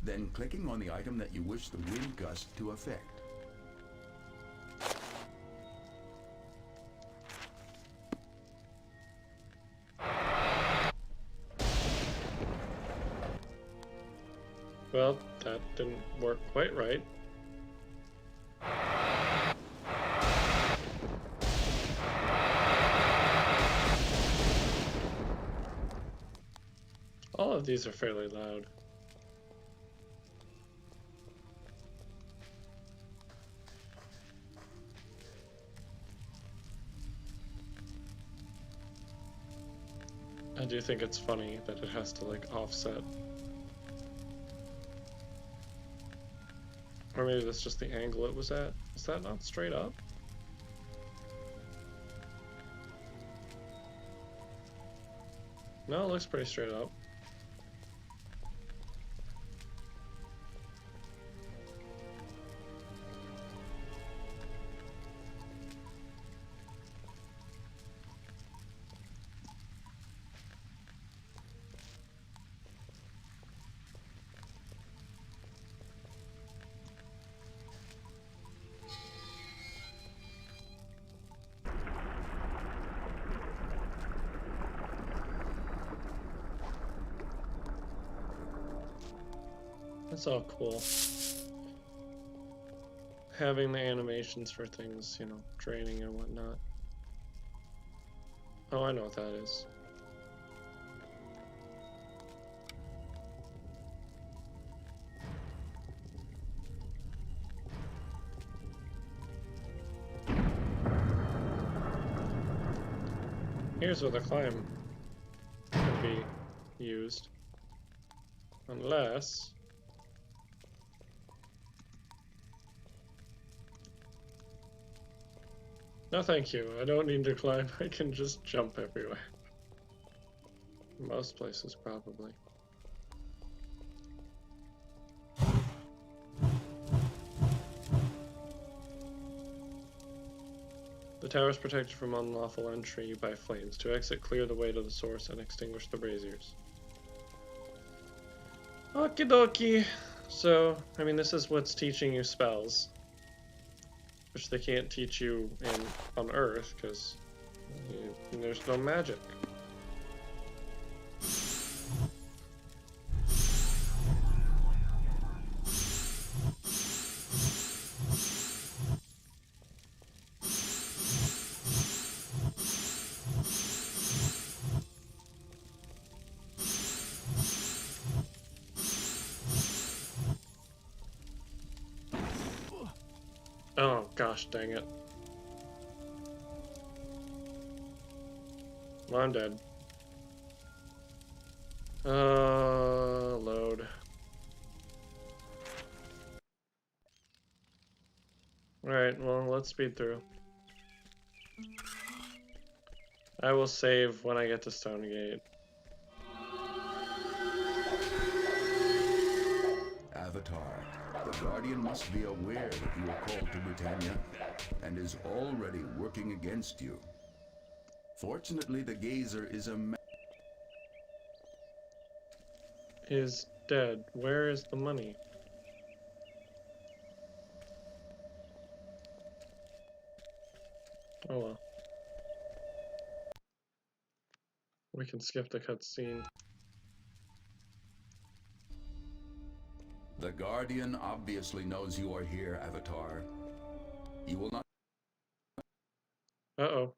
S3: then clicking on the item that you wish the wind gust to affect.
S1: Well, that didn't work quite right. All of these are fairly loud. I do think it's funny that it has to like offset. Or maybe that's just the angle it was at. Is that not straight up? No, it looks pretty straight up. That's all cool. Having the animations for things, you know, draining and whatnot. Oh, I know what that is. Here's where the climb can be used. Unless... No thank you, I don't need to climb, I can just jump everywhere. Most places, probably. The tower is protected from unlawful entry by flames. To exit, clear the way to the source and extinguish the braziers. Okie dokie. So, I mean, this is what's teaching you spells. Which they can't teach you on Earth, because there's no magic. Oh, gosh dang it. Well, I'm dead. Load. Alright, well, let's speed through. I will save when I get to Stonegate.
S3: Avatar, the Guardian must be aware that you are called to Britannia and is already working against you. Fortunately, the Gazer is a
S1: Is dead. Where is the money? Oh well. We can skip the cutscene.
S3: The Guardian obviously knows you are here, Avatar. You will not...
S1: Uh-oh.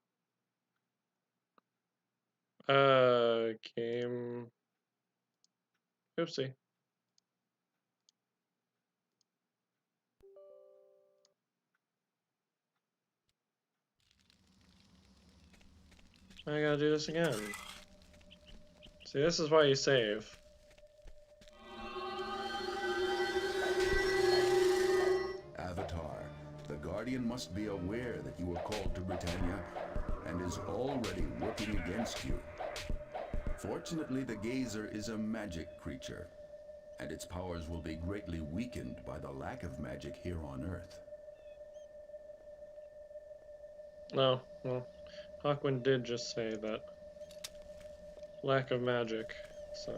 S1: Game... Oopsie. I gotta do this again. See, this is why you save.
S3: Avatar, the Guardian must be aware that you are called to Britannia and is already working against you. Fortunately, the Gazer is a magic creature, and its powers will be greatly weakened by the lack of magic here on Earth.
S1: No, well, Hawkwind did just say that. Lack of magic, so.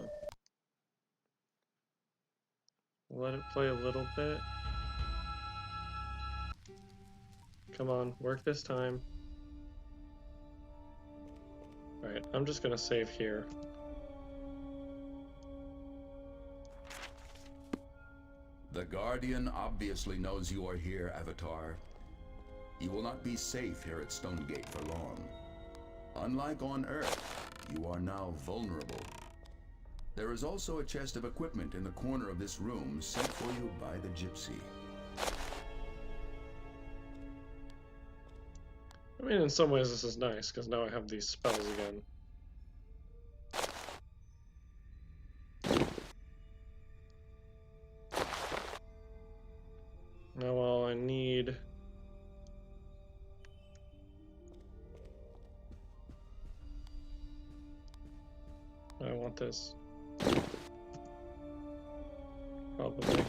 S1: Let it play a little bit. Come on, work this time. Alright, I'm just gonna save here.
S3: The Guardian obviously knows you are here, Avatar. You will not be safe here at Stonegate for long. Unlike on Earth, you are now vulnerable. There is also a chest of equipment in the corner of this room sent for you by the Gypsy.
S1: I mean, in some ways this is nice, because now I have these spells again. Now all I need... I want this. Probably.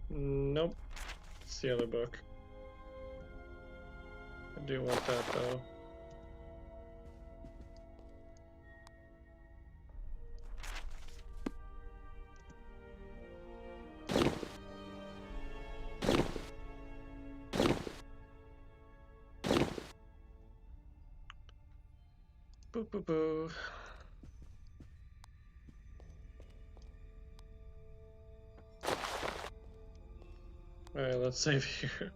S1: Nope. It's the other book. I do want that though. Boo boo boo. Alright, let's save here.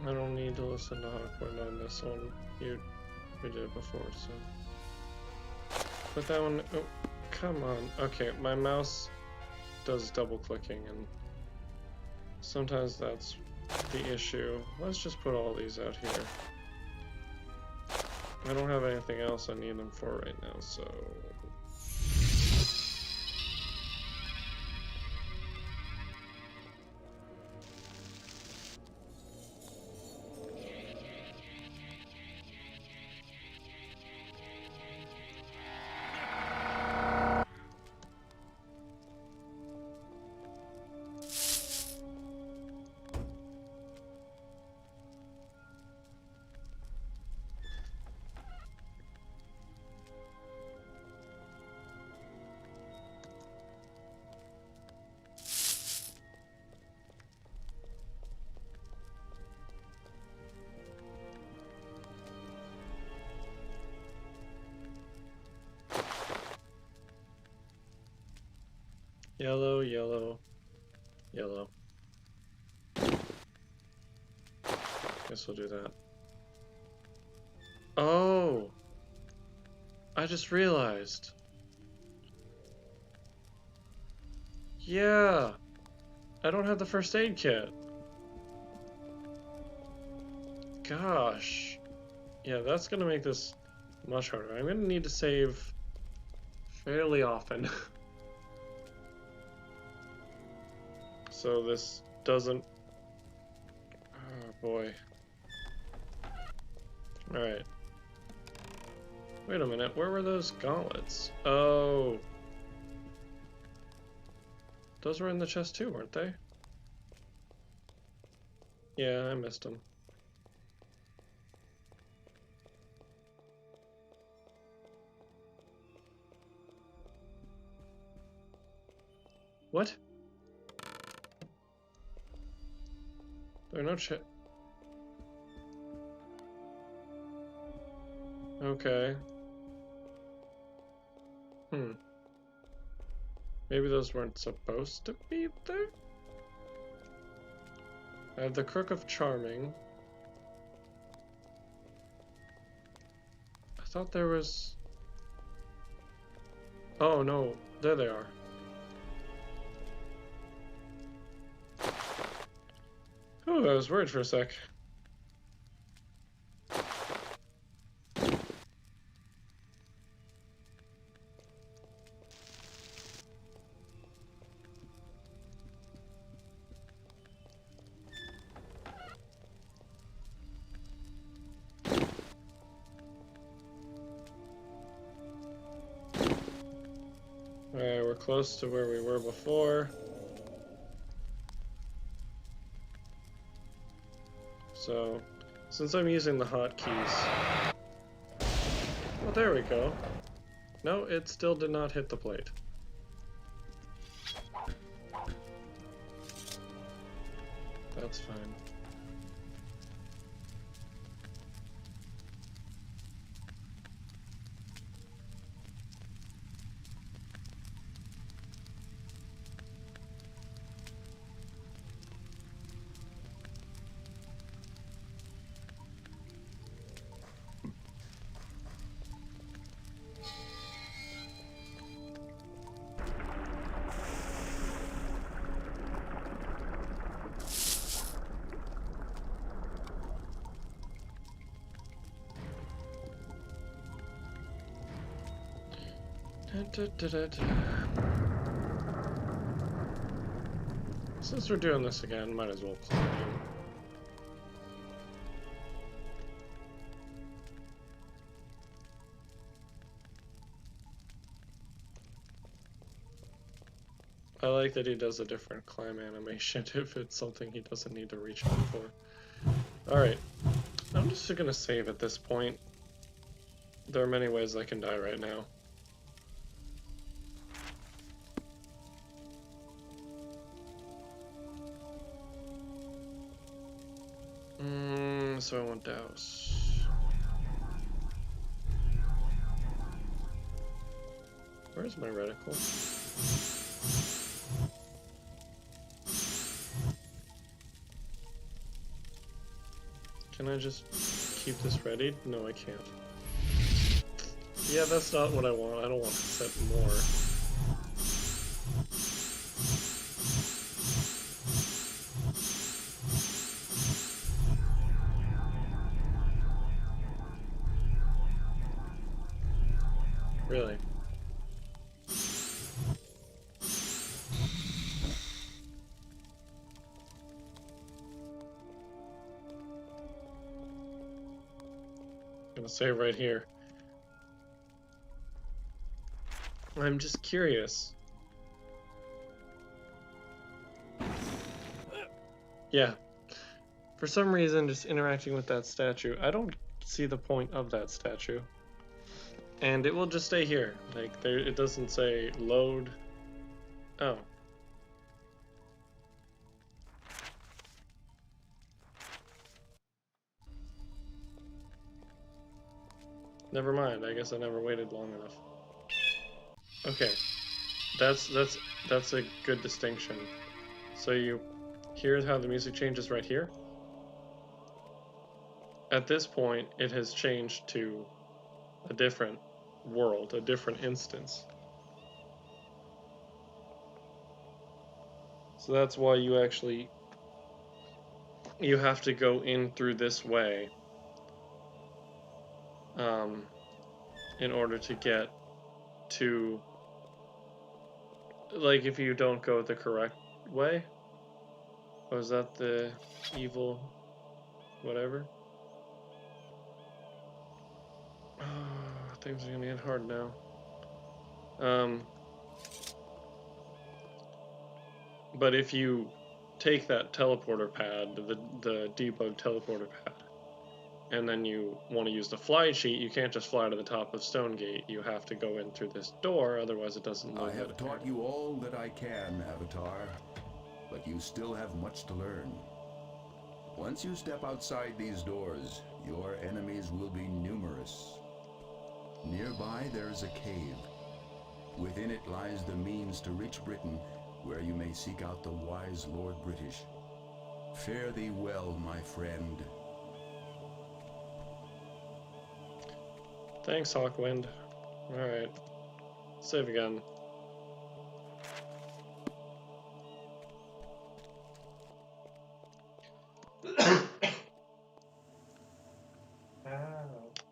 S1: I don't need to listen to Hawkwind on this one. We did it before, so. Put that one. Oh, come on. Okay, my mouse does double clicking, and sometimes that's the issue. Let's just put all these out here. I don't have anything else I need them for right now, so. Yellow, yellow, yellow. Guess we'll do that. Oh! I just realized. Yeah! I don't have the first aid kit. Gosh. Yeah, that's gonna make this much harder. I'm gonna need to save fairly often. So this doesn't... Oh boy. Alright. Wait a minute, where were those gauntlets? Oh. Those were in the chest too, weren't they? Yeah, I missed them. What? There are no Okay. Maybe those weren't supposed to be there? I have the Crook of Charming. I thought there was... Oh no, there they are. Oh, I was worried for a sec. Alright, we're close to where we were before. So, since I'm using the hotkeys... Well, there we go. No, it still did not hit the plate. That's fine. Since we're doing this again, might as well climb. I like that he does a different climb animation if it's something he doesn't need to reach out for. Alright, I'm just gonna save at this point. There are many ways I can die right now. So I want douse. Where's my reticle? Can I just keep this ready? No, I can't. Yeah, that's not what I want. I don't want to set more. Really? Gonna save right here. I'm just curious. Yeah. For some reason, just interacting with that statue, I don't see the point of that statue. And it will just stay here. Like, there, it doesn't say load. Oh. Never mind. I guess I never waited long enough. Okay. That's a good distinction. So you hear how the music changes right here? At this point, it has changed to a different world, a different instance. So that's why you actually, you have to go in through this way in order to get to, like, if you don't go the correct way. Oh, is that the evil whatever? Oh, things are gonna get hard now. But if you take that teleporter pad, the debug teleporter pad, and then you want to use the fly sheet, you can't just fly to the top of Stonegate. You have to go in through this door, otherwise it doesn't load.
S3: I have taught you all that I can, Avatar, but you still have much to learn. Once you step outside these doors, your enemies will be numerous. Nearby there is a cave. Within it lies the means to reach Britain, where you may seek out the wise Lord British. Fare thee well, my friend.
S1: Thanks, Hawkwind. Alright. Save again.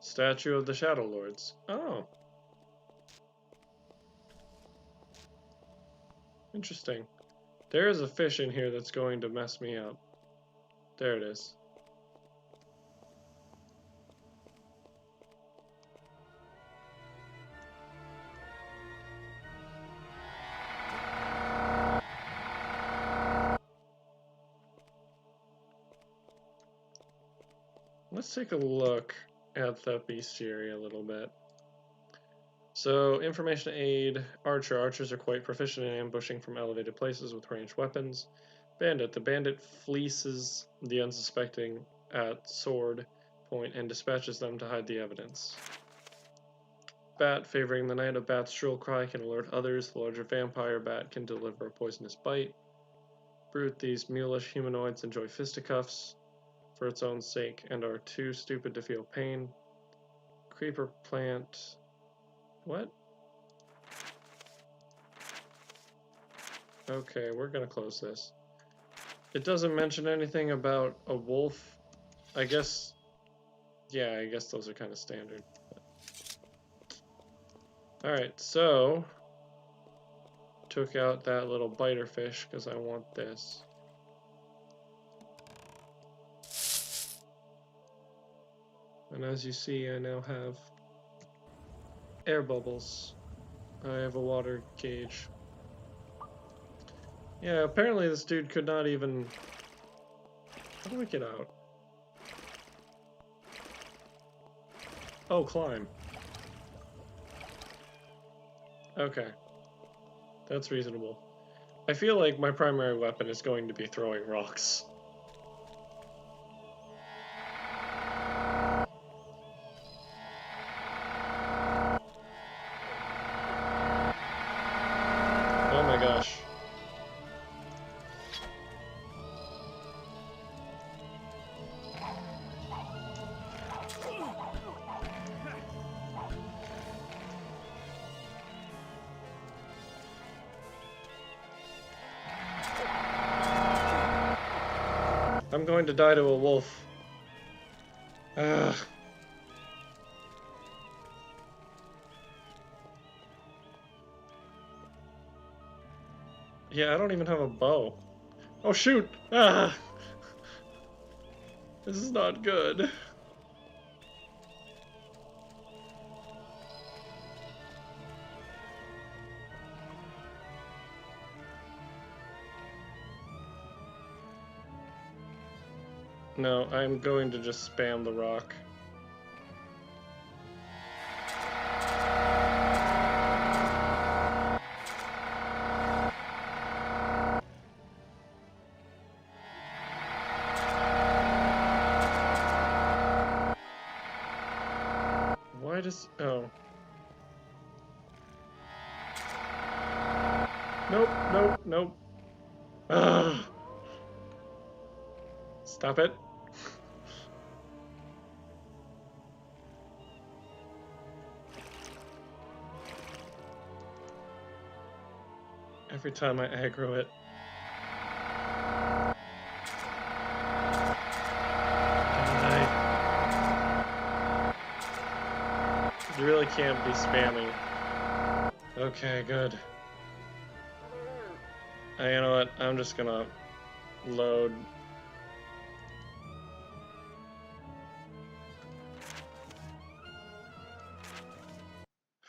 S1: Statue of the Shadow Lords. Oh. Interesting. There is a fish in here that's going to mess me up. There it is. Let's take a look at the bestiary a little bit. So, information aid, archer. Archers are quite proficient in ambushing from elevated places with ranged weapons. Bandit. The bandit fleeces the unsuspecting at sword point and dispatches them to hide the evidence. Bat. Favoring the night, a bat's shrill cry can alert others. The larger vampire bat can deliver a poisonous bite. Brute. These mulish humanoids enjoy fisticuffs for its own sake and are too stupid to feel pain. Creeper plant. What? Okay, we're gonna close this. It doesn't mention anything about a wolf. I guess, yeah, I guess those are kind of standard. Alright, so took out that little biter fish because I want this. And as you see, I now have air bubbles. I have a water gauge. Yeah, apparently this dude could not even... How do I get out? Oh, climb. Okay. That's reasonable. I feel like my primary weapon is going to be throwing rocks. Oh my gosh. I'm going to die to a wolf. Ugh. Yeah, I don't even have a bow. Oh shoot! Ah! This is not good. No, I'm going to just spam the rock. Why does... Oh. Nope, nope, nope. Ah! Stop it. Every time I aggro it. can't be spamming. Okay, good. You know what? I'm just gonna load.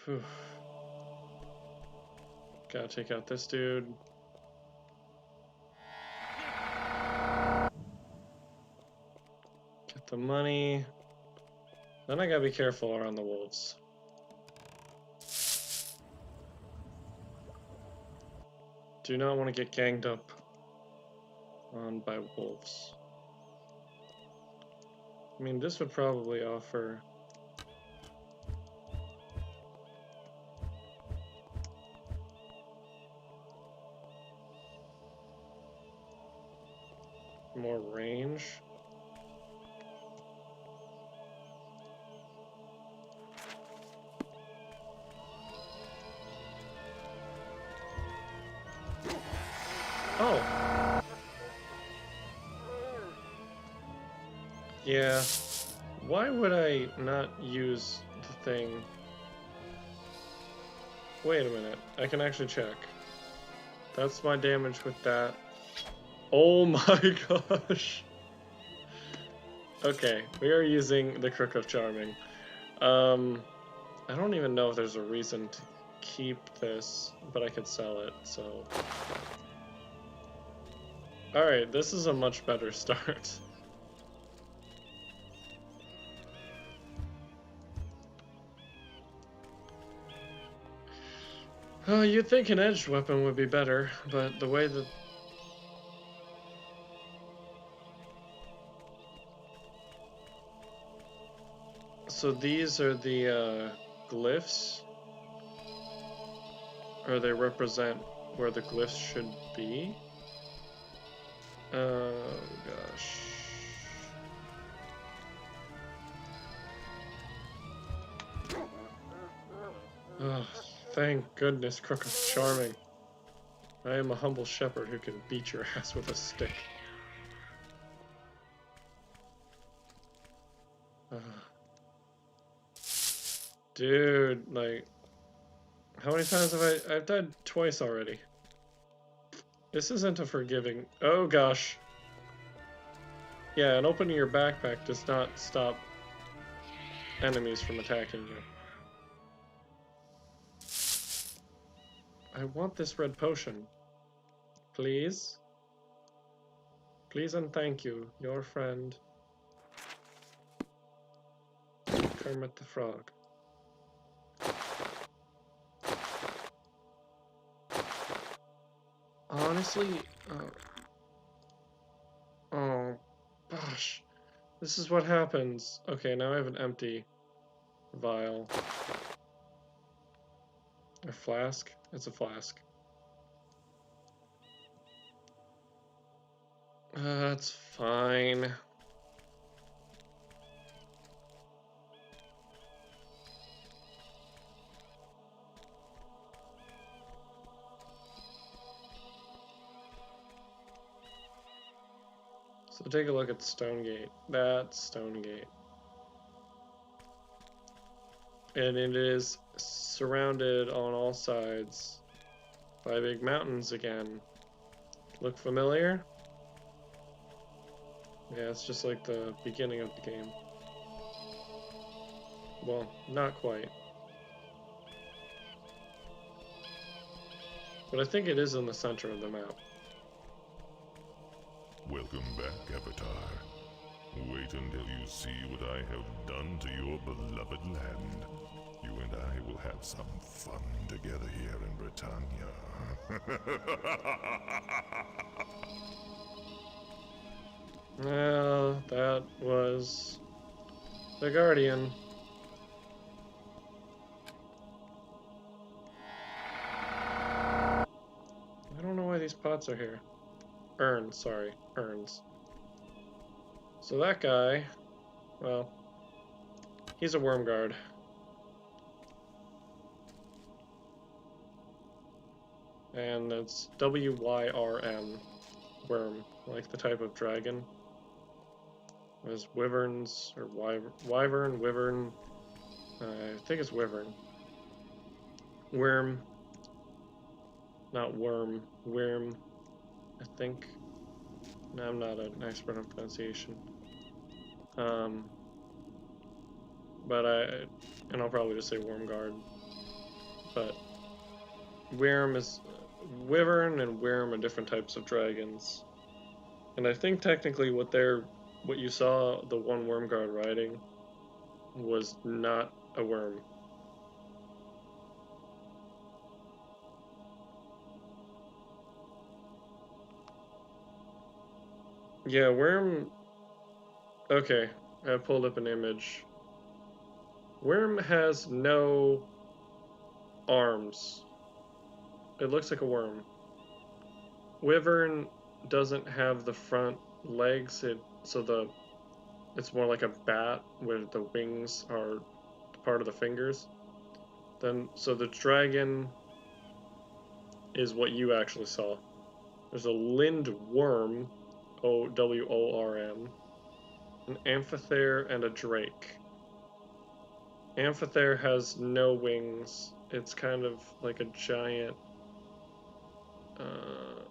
S1: Whew. Gotta take out this dude. Get the money. Then I gotta be careful around the wolves. Do not want to get ganged up on by wolves. I mean, this would probably offer more range. Oh. Yeah. Why would I not use the thing? Wait a minute. I can actually check. That's my damage with that. Oh my gosh. Okay, we are using the Crook of Charming. I don't even know if there's a reason to keep this, but I could sell it, so. Alright, this is a much better start. Oh, you'd think an edged weapon would be better, but the way that... So these are the glyphs? Or they represent where the glyphs should be? Oh gosh. Oh, thank goodness, Crook of Charming. I am a humble shepherd who can beat your ass with a stick. Dude, like, how many times have I've died twice already. This isn't a forgiving. Oh gosh. Yeah, and opening your backpack does not stop enemies from attacking you. I want this red potion. Please? Please and thank you, your friend, Kermit the Frog. Honestly, oh gosh, this is what happens. Okay, now I have an empty vial. A flask? It's a flask. That's fine. So take a look at Stonegate. That's Stonegate. And it is surrounded on all sides by big mountains again. Look familiar? Yeah, it's just like the beginning of the game. Well, not quite. But I think it is in the center of the map.
S8: Welcome back, Avatar. Wait until you see what I have done to your beloved land. You and I will have some fun together here in Britannia.
S1: Well, that was the Guardian. I don't know why these pots are here. Urns, sorry. Urns. So that guy, well, he's a worm guard. And it's W-Y-R-M. Worm, like the type of dragon. There's wyverns, or wyvern, wyvern. I think it's wyvern. Worm. Not worm. Worm. I think. No, I'm not an expert on pronunciation. But and I'll probably just say Wormguard. But Wyrm is wyvern and Wyrm are different types of dragons. And I think technically what you saw the one Wormguard riding was not a worm. Yeah, Wyrm. Okay, I pulled up an image. Wyrm has no arms. It looks like a worm. Wyvern doesn't have the front legs. It's more like a bat where the wings are part of the fingers. So the dragon is what you actually saw. There's a lindworm, WORM, an amphithere, and a drake. Amphithere has no wings. It's kind of like a giant.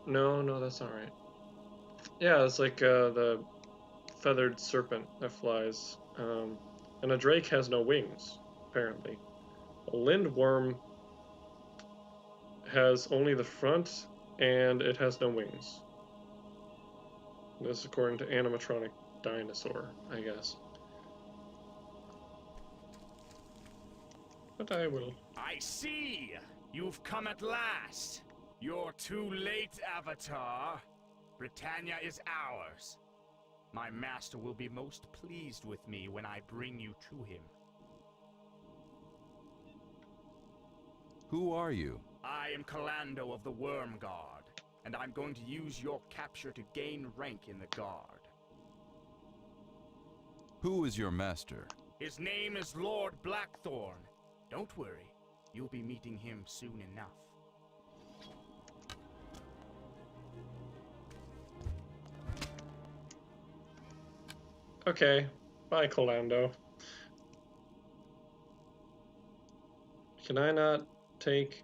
S1: No, that's not right. Yeah, it's like the feathered serpent that flies. And a drake has no wings, apparently. A lindworm has only the front, and it has no wings. This is according to animatronic dinosaur, I guess. But I will.
S9: I see! You've come at last! You're too late, Avatar. Britannia is ours. My master will be most pleased with me when I bring you to him.
S6: Who are you?
S9: I am Kalando of the Worm Guard, and I'm going to use your capture to gain rank in the Guard.
S6: Who is your master?
S9: His name is Lord Blackthorn. Don't worry, you'll be meeting him soon enough.
S1: Okay, bye, Kalando. Can I not take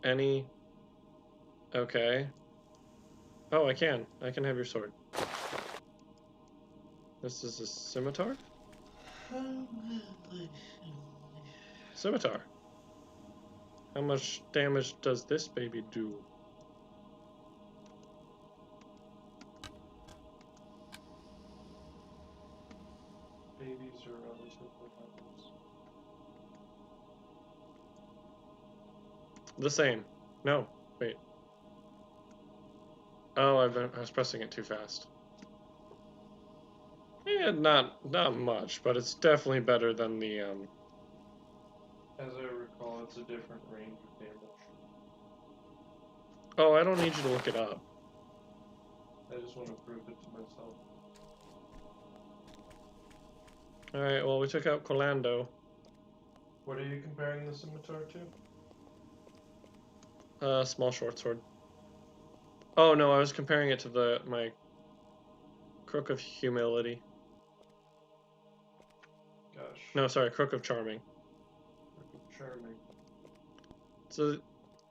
S1: any? Okay. Oh, I can. I can have your sword. This is a scimitar? Scimitar. How much damage does this baby do?
S2: Babies are relatively harmless.
S1: The same. No, wait. Oh, I was pressing it too fast. Yeah, not much, but it's definitely better than the
S2: As I recall, it's a different range of damage.
S1: Oh, I don't need you to look it up.
S2: I just want to prove it to myself.
S1: Alright, well, we took out Colando.
S2: What are you comparing the scimitar to?
S1: Small short sword. Oh, no, I was comparing it to my Crook of Humility.
S2: Gosh.
S1: No, sorry, Crook of Charming.
S2: Charming.
S1: So,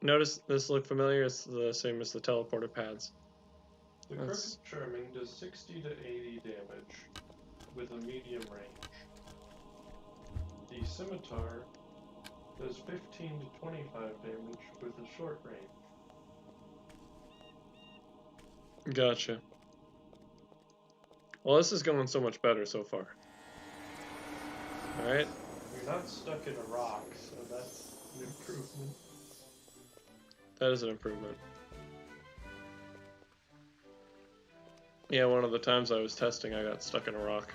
S1: notice this look familiar? It's the same as the teleporter pads.
S2: The Crook of Charming does 60 to 80 damage with a medium range. The scimitar does 15 to 25 damage with a short range.
S1: Gotcha. Well, this is going so much better so far. Alright.
S2: You're not stuck in a rock, so that's an improvement.
S1: That is an improvement. Yeah, one of the times I was testing, I got stuck in a rock.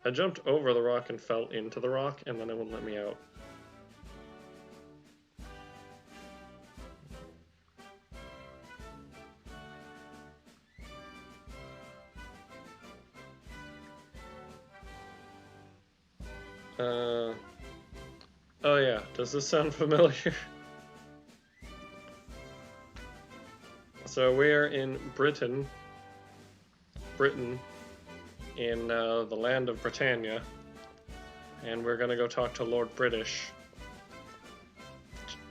S1: I jumped over the rock and fell into the rock, and then it wouldn't let me out. Oh yeah, does this sound familiar? So we're in Britain, in the land of Britannia, And we're gonna go talk to Lord British.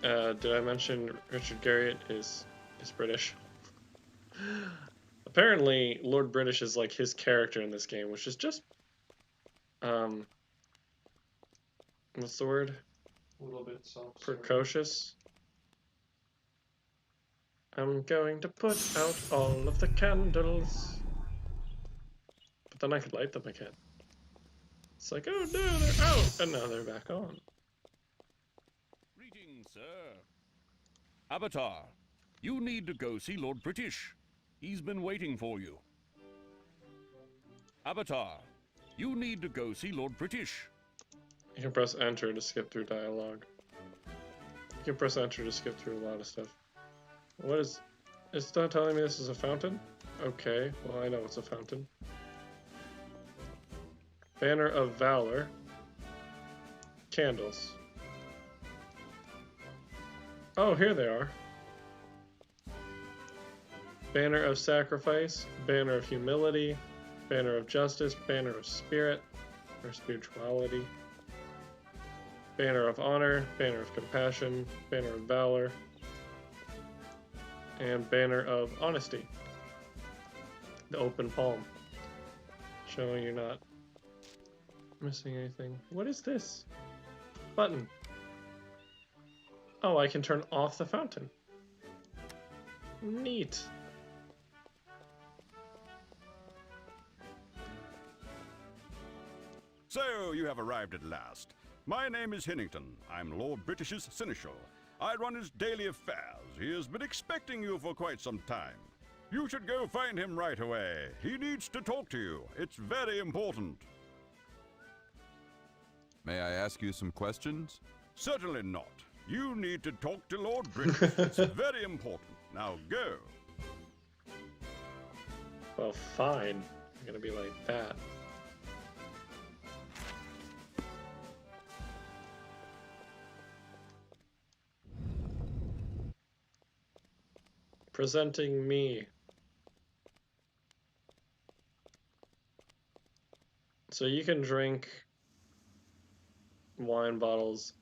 S1: Did I mention Richard Garriott is British? Apparently, Lord British is like his character in this game, which is just what's the word?
S2: A little bit self-serving.
S1: Precocious. I'm going to put out all of the candles. But then I could light them again. It's like, oh no, they're out, and now they're back on.
S10: Greetings, sir. Avatar, you need to go see Lord British. He's been waiting for you. Avatar, you need to go see Lord British.
S1: You can press enter to skip through dialogue. You can press enter to skip through a lot of stuff. What is... It's not telling me this is a fountain? Okay, well I know it's a fountain. Banner of Valor. Candles. Oh, here they are. Banner of Sacrifice, Banner of Humility, Banner of Justice, Banner of Spirit, or Spirituality, Banner of Honor, Banner of Compassion, Banner of Valor, and Banner of Honesty. The open palm, showing you're not missing anything. What is this? Button. Oh, I can turn off the fountain. Neat.
S6: So, you have arrived at last. My name is Hennington. I'm Lord British's seneschal. I run his daily affairs. He has been expecting you for quite some time. You should go find him right away. He needs to talk to you. It's very important. May I ask you some questions? Certainly not. You need to talk to Lord British. It's very important. Now go.
S1: Well, fine. I'm gonna be like that. Presenting me. So you can drink wine bottles,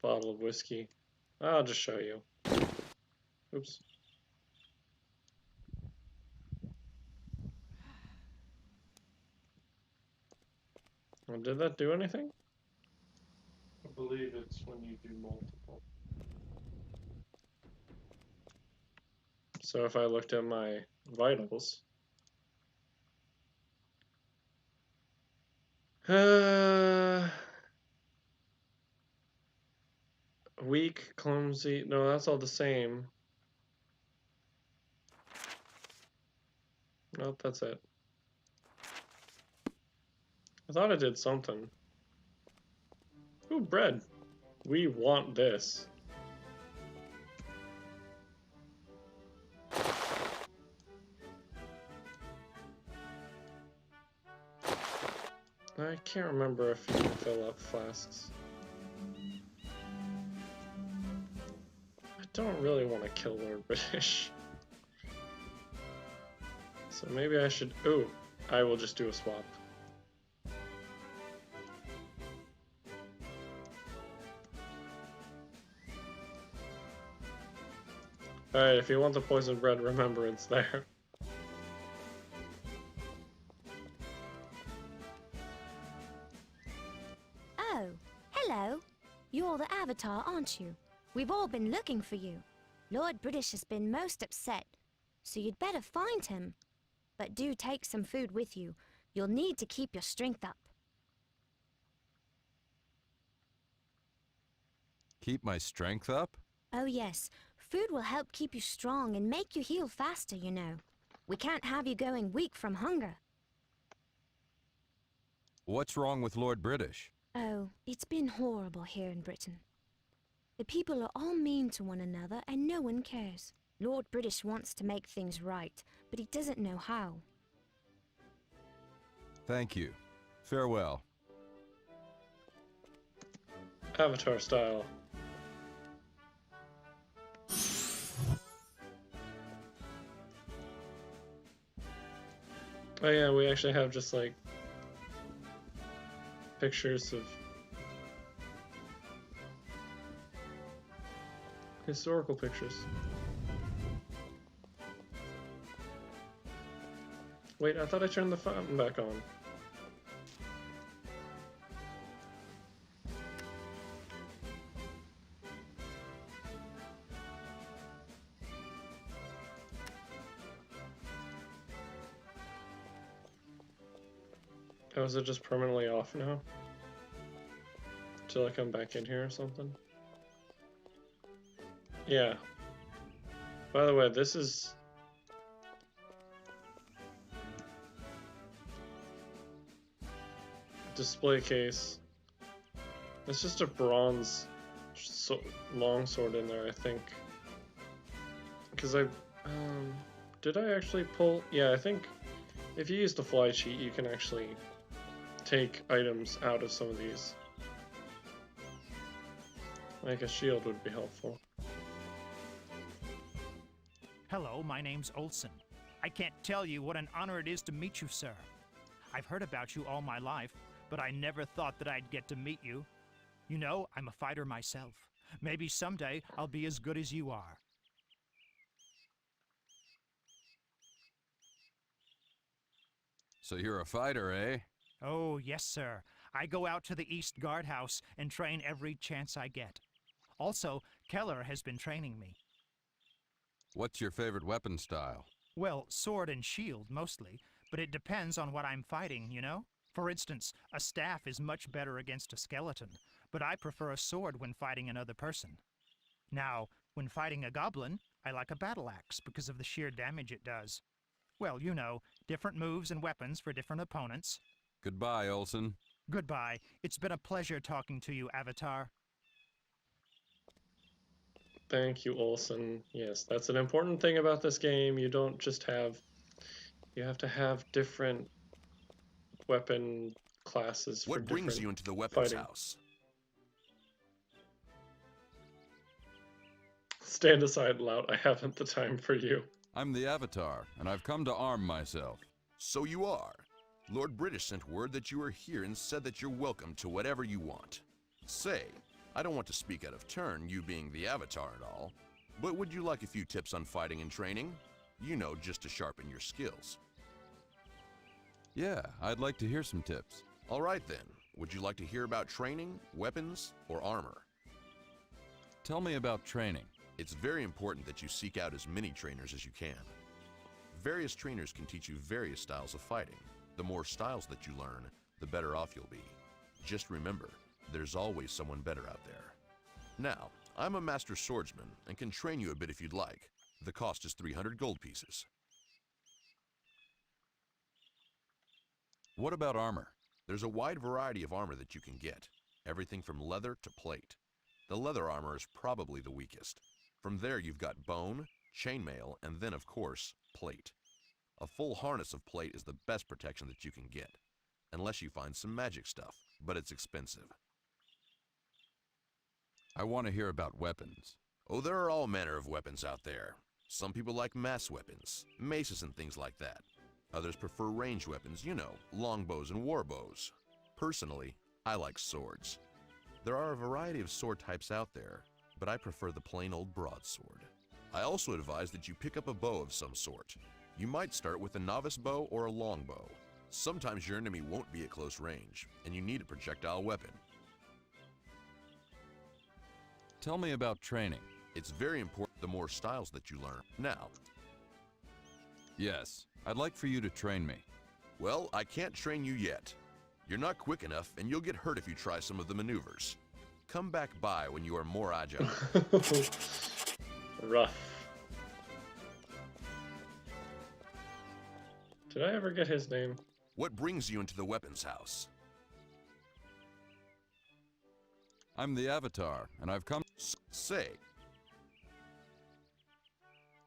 S1: bottle of whiskey. I'll just show you. Oops. Well, did that do anything?
S2: I believe it's when you do multiple.
S1: So if I looked at my vitals, weak, clumsy, no, that's all the same. Nope, that's it. I thought I did something. Ooh, bread. We want this. I can't remember if you can fill up flasks. I don't really want to kill Lord British. So maybe I should... Ooh, I will just do a swap. Alright, if you want the poison bread, remember it's there.
S4: Oh, hello. You're the Avatar, aren't you? We've all been looking for you. Lord British has been most upset, so you'd better find him. But do take some food with you. You'll need to keep your strength up.
S6: Keep my strength up?
S4: Oh yes, food will help keep you strong and make you heal faster, you know. We can't have you going weak from hunger.
S6: What's wrong with Lord British?
S4: Oh, it's been horrible here in Britain. The people are all mean to one another and no one cares. Lord British wants to make things right, but he doesn't know how.
S6: Thank you. Farewell.
S1: Avatar style. Oh yeah, we actually have just like pictures of historical pictures. Wait, I thought I turned the fountain back on. Oh, is it just permanently off now? Till I come back in here or something? Yeah. By the way, this is... display case. It's just a bronze longsword in there, I think. Because did I actually pull... Yeah, I think if you use the fly cheat, you can actually take items out of some of these. Like a shield would be helpful.
S11: Hello, my name's Olson. I can't tell you what an honor it is to meet you, sir. I've heard about you all my life, but I never thought that I'd get to meet you. You know, I'm a fighter myself. Maybe someday I'll be as good as you are.
S12: So you're a fighter, eh?
S11: Oh, yes, sir. I go out to the East Guardhouse and train every chance I get. Also, Keller has been training me.
S12: What's your favorite weapon style?
S11: Well, sword and shield, mostly, but it depends on what I'm fighting, you know? For instance, a staff is much better against a skeleton, but I prefer a sword when fighting another person. Now, when fighting a goblin, I like a battle axe because of the sheer damage it does. Well, you know, different moves and weapons for different opponents.
S12: Goodbye, Olson.
S11: Goodbye. It's been a pleasure talking to you, Avatar.
S1: Thank you, Olson. Yes, that's an important thing about this game. You don't just have... You have to have different weapon classes for different
S13: What brings you into the weapons
S1: fighting.
S13: house?
S1: Stand aside, loud. I haven't the time for you.
S12: I'm the Avatar, and I've come to arm myself.
S13: So you are. Lord British sent word that you are here and said that you're welcome to whatever you want. Say, I don't want to speak out of turn, you being the Avatar and all, but would you like a few tips on fighting and training? You know, just to sharpen your skills.
S12: Yeah, I'd like to hear some tips.
S13: All right then. Would you like to hear about training, weapons, or armor?
S12: Tell me about training.
S13: It's very important that you seek out as many trainers as you can. Various trainers can teach you various styles of fighting. The more styles that you learn, the better off you'll be. Just remember, there's always someone better out there. Now, I'm a master swordsman and can train you a bit if you'd like. The cost is 300 gold pieces.
S12: What about armor?
S13: There's a wide variety of armor that you can get. Everything from leather to plate. The leather armor is probably the weakest. From there you've got bone, chainmail, and then of course, plate. A full harness of plate is the best protection that you can get. Unless you find some magic stuff, but it's expensive.
S12: I want to hear about weapons.
S13: Oh, there are all manner of weapons out there. Some people like mass weapons, maces and things like that. Others prefer ranged weapons, you know, longbows and warbows. Personally, I like swords. There are a variety of sword types out there, but I prefer the plain old broadsword. I also advise that you pick up a bow of some sort. You might start with a novice bow or a longbow. Sometimes your enemy won't be at close range, and you need a projectile weapon.
S12: Tell me about training.
S13: It's very important the more styles that you learn. Now,
S12: yes, I'd like for you to train me.
S13: Well, I can't train you yet. You're not quick enough, and you'll get hurt if you try some of the maneuvers. Come back by when you are more agile.
S1: Rough. Did I ever get his name?
S13: What brings you into the weapons house?
S12: I'm the Avatar, and I've come...
S13: Say.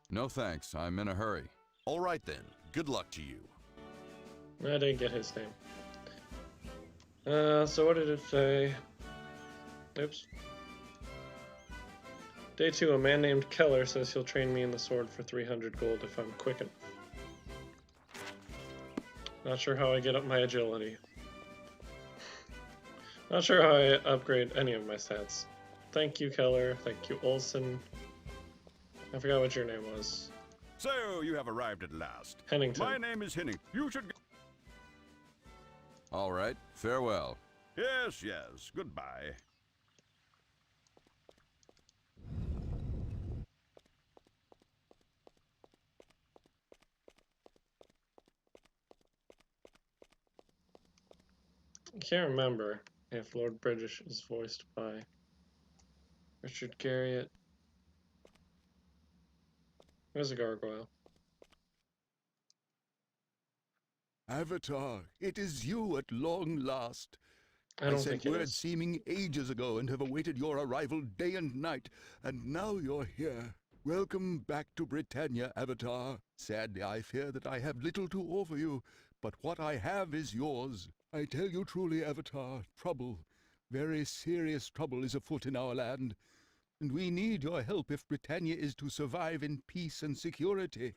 S12: No thanks, I'm in a hurry.
S13: All right then, good luck to you.
S1: I didn't get his name. So what did it say? Oops. Day 2, a man named Keller says he'll train me in the sword for 300 gold if I'm quick enough. Not sure how I get up my agility. Not sure how I upgrade any of my stats. Thank you, Keller. Thank you, Olson. I forgot what your name was.
S6: So, you have arrived at last.
S1: Hennington.
S6: My name is Hennington. You should go.
S12: All right, farewell.
S6: Yes, yes. Goodbye.
S1: I can't remember if Lord British is voiced by Richard Garriott. There's a gargoyle.
S14: Avatar, it is you at long last.
S1: I don't
S14: sent
S1: think it
S14: word
S1: is.
S14: seeming ages ago and have awaited your arrival day and night, and now you're here. Welcome back to Britannia, Avatar. Sadly, I fear that I have little to offer you, but what I have is yours. I tell you truly, Avatar, trouble, very serious trouble is afoot in our land, and we need your help if Britannia is to survive in peace and security.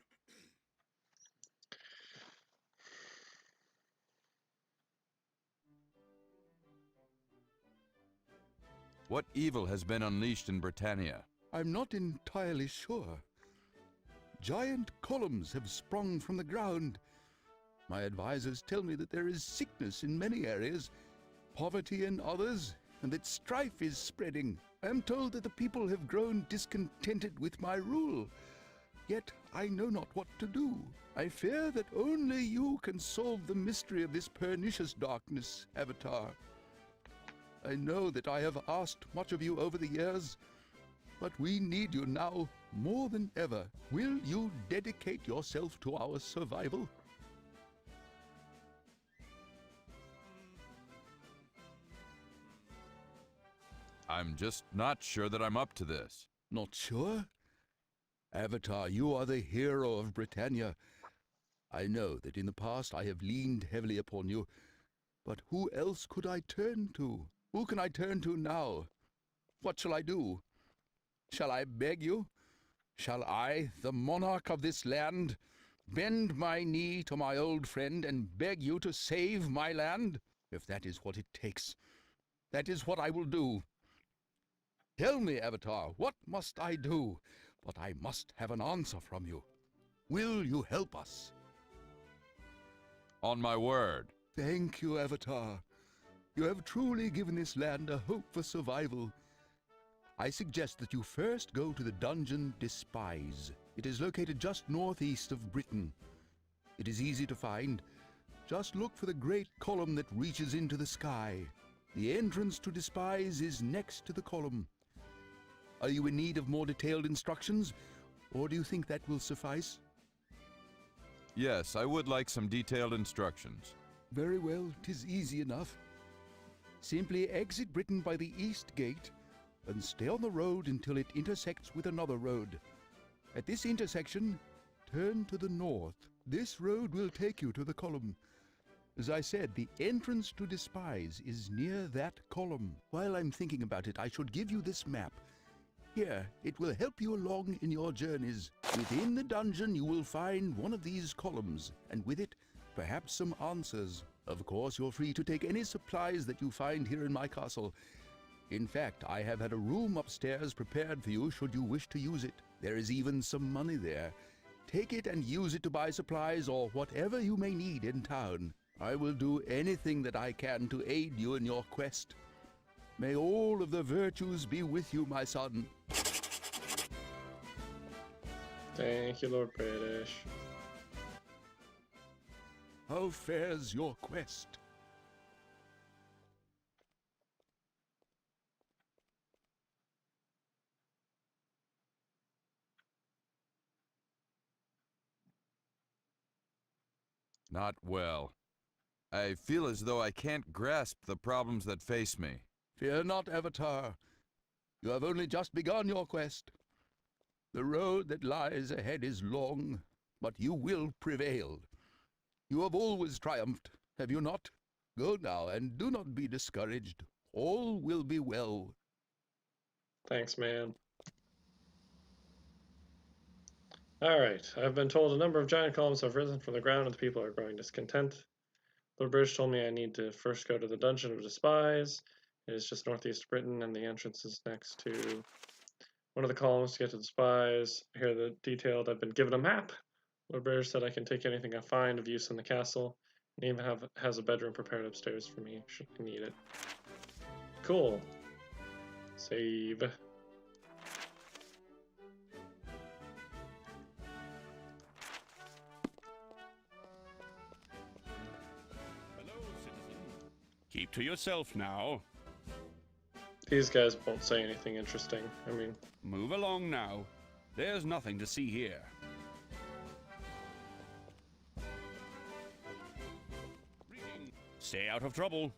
S12: What evil has been unleashed in Britannia?
S14: I'm not entirely sure. Giant columns have sprung from the ground. My advisors tell me that there is sickness in many areas, poverty in others, and that strife is spreading. I am told that the people have grown discontented with my rule. Yet I know not what to do. I fear that only you can solve the mystery of this pernicious darkness, Avatar. I know that I have asked much of you over the years, but we need you now more than ever. Will you dedicate yourself to our survival?
S12: I'm just not sure that I'm up to this.
S14: Not sure? Avatar, you are the hero of Britannia. I know that in the past I have leaned heavily upon you, but who else could I turn to? Who can I turn to now? What shall I do? Shall I beg you? Shall I, the monarch of this land, bend my knee to my old friend and beg you to save my land? If that is what it takes, that is what I will do. Tell me, Avatar, what must I do? But I must have an answer from you. Will you help us?
S12: On my word.
S14: Thank you, Avatar. You have truly given this land a hope for survival. I suggest that you first go to the dungeon Despise. It is located just northeast of Britain. It is easy to find. Just look for the great column that reaches into the sky. The entrance to Despise is next to the column. Are you in need of more detailed instructions, or do you think that will suffice?
S12: Yes, I would like some detailed instructions.
S14: Very well, 'tis easy enough. Simply exit Britain by the east gate and stay on the road until it intersects with another road. At this intersection, turn to the north. This road will take you to the column. As I said, the entrance to Despise is near that column. While I'm thinking about it, I should give you this map. Here, it will help you along in your journeys. Within the dungeon you will find one of these columns, and with it, perhaps some answers. Of course, you're free to take any supplies that you find here in my castle. In fact, I have had a room upstairs prepared for you should you wish to use it. There is even some money there. Take it and use it to buy supplies or whatever you may need in town. I will do anything that I can to aid you in your quest. May all of the virtues be with you, my son.
S1: Thank you, Lord British.
S14: How fares your quest?
S12: Not well. I feel as though I can't grasp the problems that face me.
S14: Fear not, Avatar. You have only just begun your quest. The road that lies ahead is long, but you will prevail. You have always triumphed, have you not? Go now, and do not be discouraged. All will be well.
S1: Thanks, man. Alright, I've been told a number of giant columns have risen from the ground and the people are growing discontent. Lord British told me I need to first go to the Dungeon of Despise. It is just northeast Britain, and the entrance is next to one of the columns to get to the spies. Here the detailed, I've been given a map. Lord British said I can take anything I find of use in the castle, and even has a bedroom prepared upstairs for me, should I need it. Cool. Save.
S10: Keep to yourself now.
S1: These guys won't say anything interesting. I mean...
S10: Move along now. There's nothing to see here. Stay out of trouble.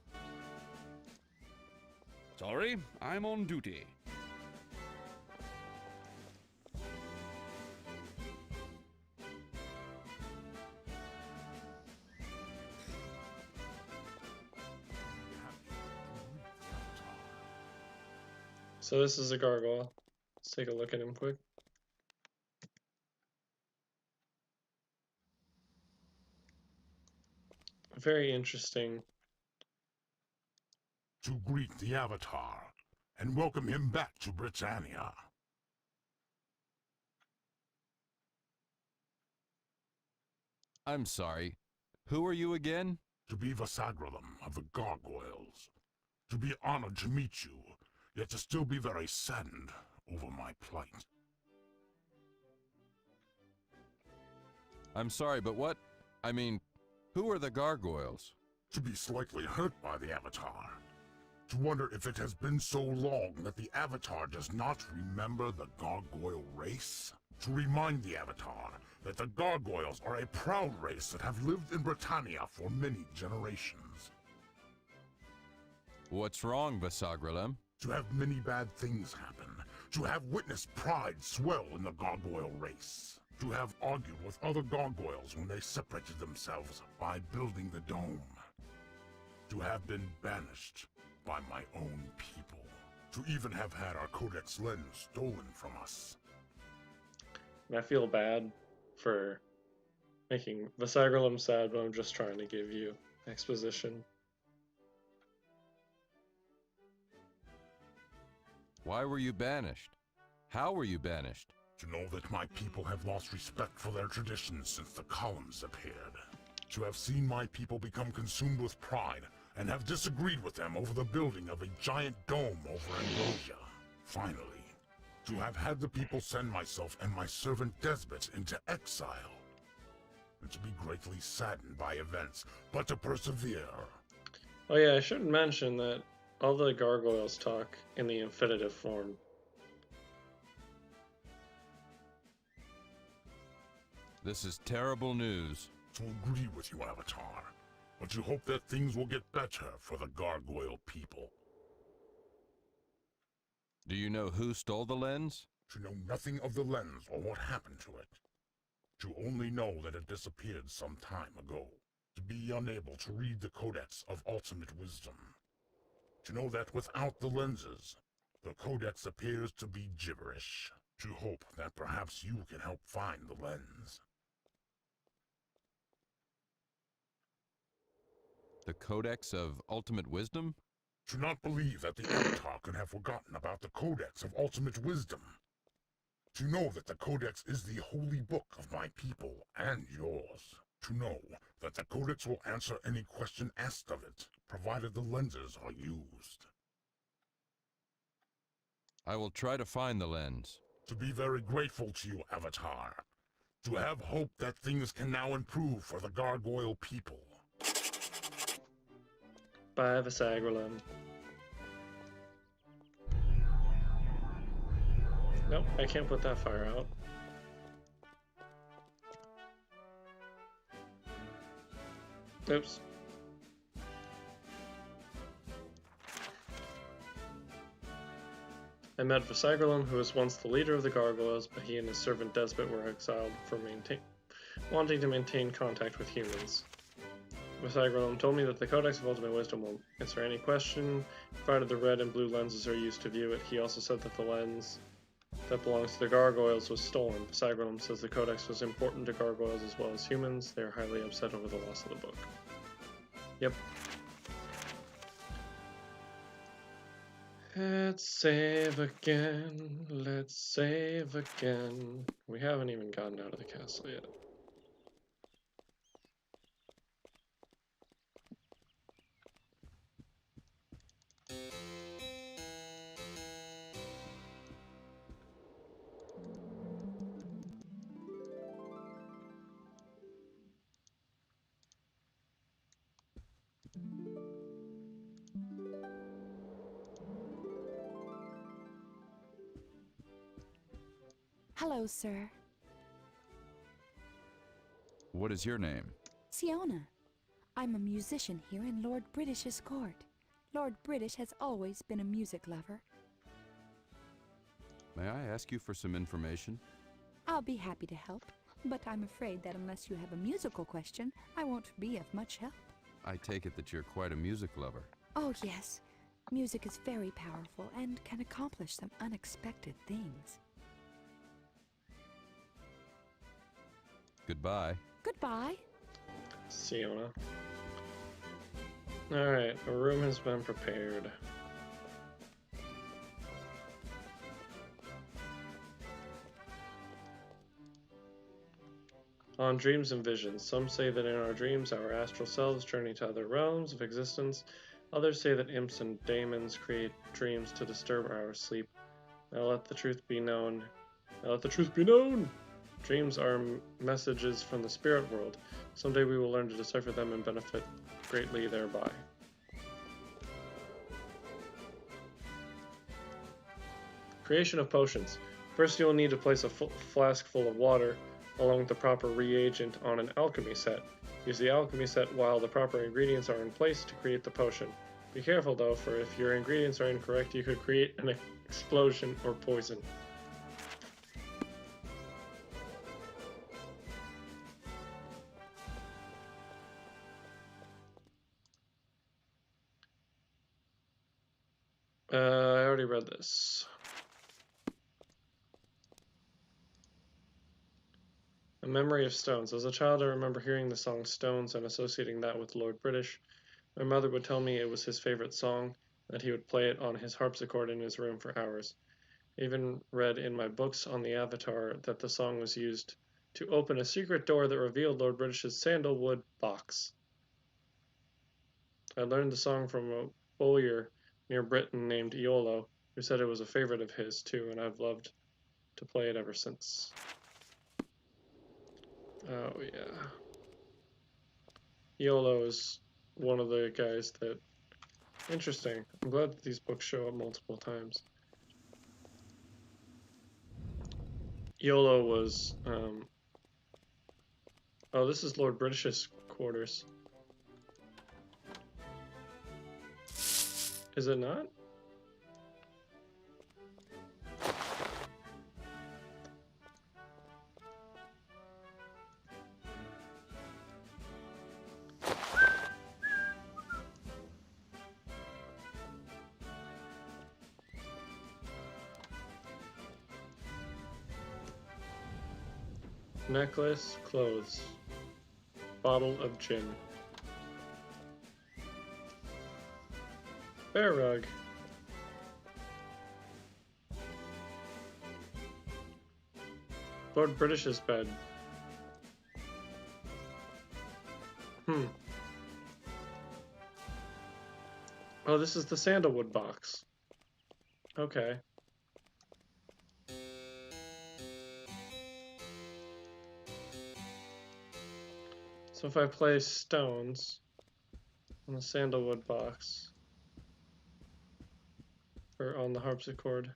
S10: Sorry, I'm on duty.
S1: So this is a gargoyle. Let's take a look at him quick. Very interesting.
S15: To greet the Avatar and welcome him back to Britannia.
S12: I'm sorry. Who are you again?
S15: To be Vasagralam of the Gargoyles. To be honored to meet you, yet to still be very saddened over my plight.
S12: I'm sorry, but what? I mean, who are the gargoyles?
S15: To be slightly hurt by the Avatar. To wonder if it has been so long that the Avatar does not remember the gargoyle race. To remind the Avatar that the gargoyles are a proud race that have lived in Britannia for many generations.
S12: What's wrong, Vasagralam?
S15: To have many bad things happen. To have witnessed pride swell in the gargoyle race. To have argued with other gargoyles when they separated themselves by building the dome. To have been banished by my own people. To even have had our Codex lens stolen from us.
S1: And I feel bad for making Vasagralam sad, but I'm just trying to give you exposition.
S12: Why were you banished? How were you banished?
S15: To know that my people have lost respect for their traditions since the columns appeared. To have seen my people become consumed with pride and have disagreed with them over the building of a giant dome over Ambrosia. Finally, to have had the people send myself and my servant Despise into exile. And to be greatly saddened by events, but to persevere.
S1: Oh yeah, I should mention that all the gargoyles talk in the infinitive form.
S12: This is terrible news.
S15: To agree with you, Avatar, but to hope that things will get better for the gargoyle people.
S12: Do you know who stole the lens?
S15: To know nothing of the lens or what happened to it. To only know that it disappeared some time ago. To be unable to read the Codex of Ultimate Wisdom. To know that without the lenses, the Codex appears to be gibberish. To hope that perhaps you can help find the lens.
S12: The Codex of Ultimate Wisdom?
S15: To not believe that the Avatar could have forgotten about the Codex of Ultimate Wisdom. To know that the Codex is the holy book of my people and yours. To know that the Codex will answer any question asked of it, provided the lenses are used.
S12: I will try to find the lens.
S15: To be very grateful to you, Avatar. To have hope that things can now improve for the gargoyle people.
S1: Bye, Vasagralam. Nope, I can't put that fire out. Oops. I met Vasagralam, who was once the leader of the gargoyles, but he and his servant Despise were exiled for wanting to maintain contact with humans. Vasagralam told me that the Codex of Ultimate Wisdom will answer any question, provided the red and blue lenses are used to view it. He also said that the lens that belongs to the gargoyles was stolen. Vasagralam says the Codex was important to gargoyles as well as humans. They are highly upset over the loss of the book. Yep. Let's save again. Let's save again. We haven't even gotten out of the castle yet.
S16: Hello, sir.
S12: What is your name?
S16: Siona. I'm a musician here in Lord British's court. Lord British has always been a music lover.
S12: May I ask you for some information?
S16: I'll be happy to help, but I'm afraid that unless you have a musical question, I won't be of much help.
S12: I take it that you're quite a music lover.
S16: Oh, yes. Music is very powerful and can accomplish some unexpected things.
S12: Goodbye.
S16: Goodbye.
S1: Siona. Alright, a room has been prepared. On dreams and visions. Some say that in our dreams our astral selves journey to other realms of existence. Others say that imps and daemons create dreams to disturb our sleep. Now let the truth be known. Now let the truth be known! Dreams are messages from the spirit world. Someday we will learn to decipher them and benefit greatly thereby. Creation of potions. First you will need to place a flask full of water along with the proper reagent on an alchemy set. Use the alchemy set while the proper ingredients are in place to create the potion. Be careful though, for if your ingredients are incorrect you could create an explosion or poison. I already read this. A memory of stones. As a child, I remember hearing the song Stones and associating that with Lord British. My mother would tell me it was his favorite song, that he would play it on his harpsichord in his room for hours. I even read in my books on the Avatar that the song was used to open a secret door that revealed Lord British's sandalwood box. I learned the song from a bowyer near Britain named Iolo, who said it was a favorite of his too, and I've loved to play it ever since. Oh yeah. Iolo is one of the guys that... Interesting. I'm glad that these books show up multiple times. Iolo was... Oh, this is Lord British's quarters. Is it not? Necklace, clothes, bottle of gin. Bear rug. Lord British's bed. Oh, this is the sandalwood box. Okay. So if I place stones on the sandalwood box, or on the harpsichord,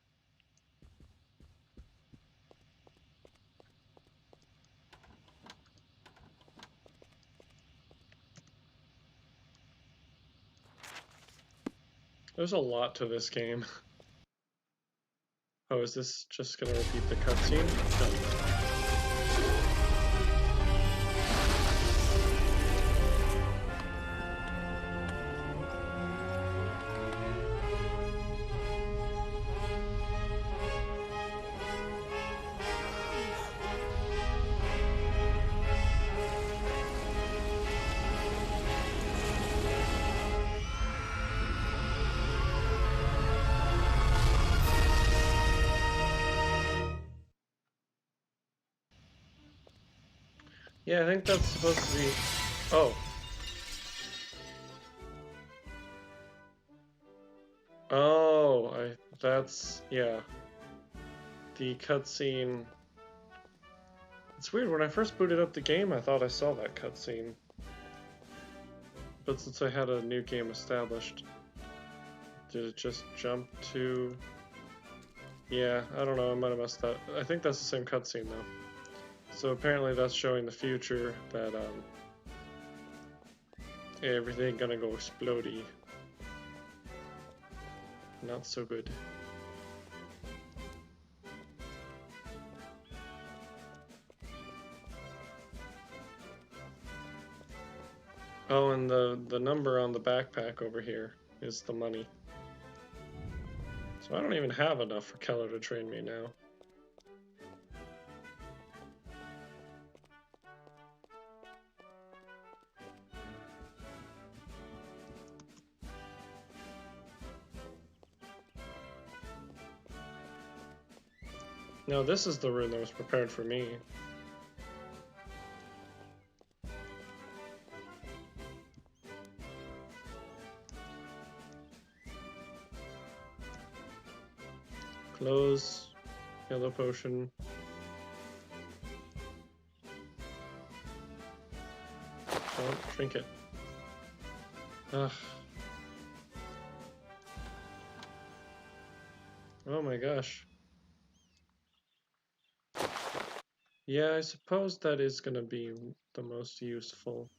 S1: there's a lot to this game. Oh, is this just gonna repeat the cutscene? No. Yeah, I think that's supposed to be... Oh. Oh, that's... yeah. The cutscene... It's weird, when I first booted up the game, I thought I saw that cutscene. But since I had a new game established, did it just jump to... Yeah, I don't know, I might have messed that. I think that's the same cutscene though. So apparently that's showing the future, that everything gonna go explodey. Not so good. Oh, and the number on the backpack over here is the money. So I don't even have enough for Keller to train me now. No, this is the rune that was prepared for me. Close, yellow potion. Oh, trinket. Ugh. Oh my gosh. Yeah, I suppose that is gonna be the most useful.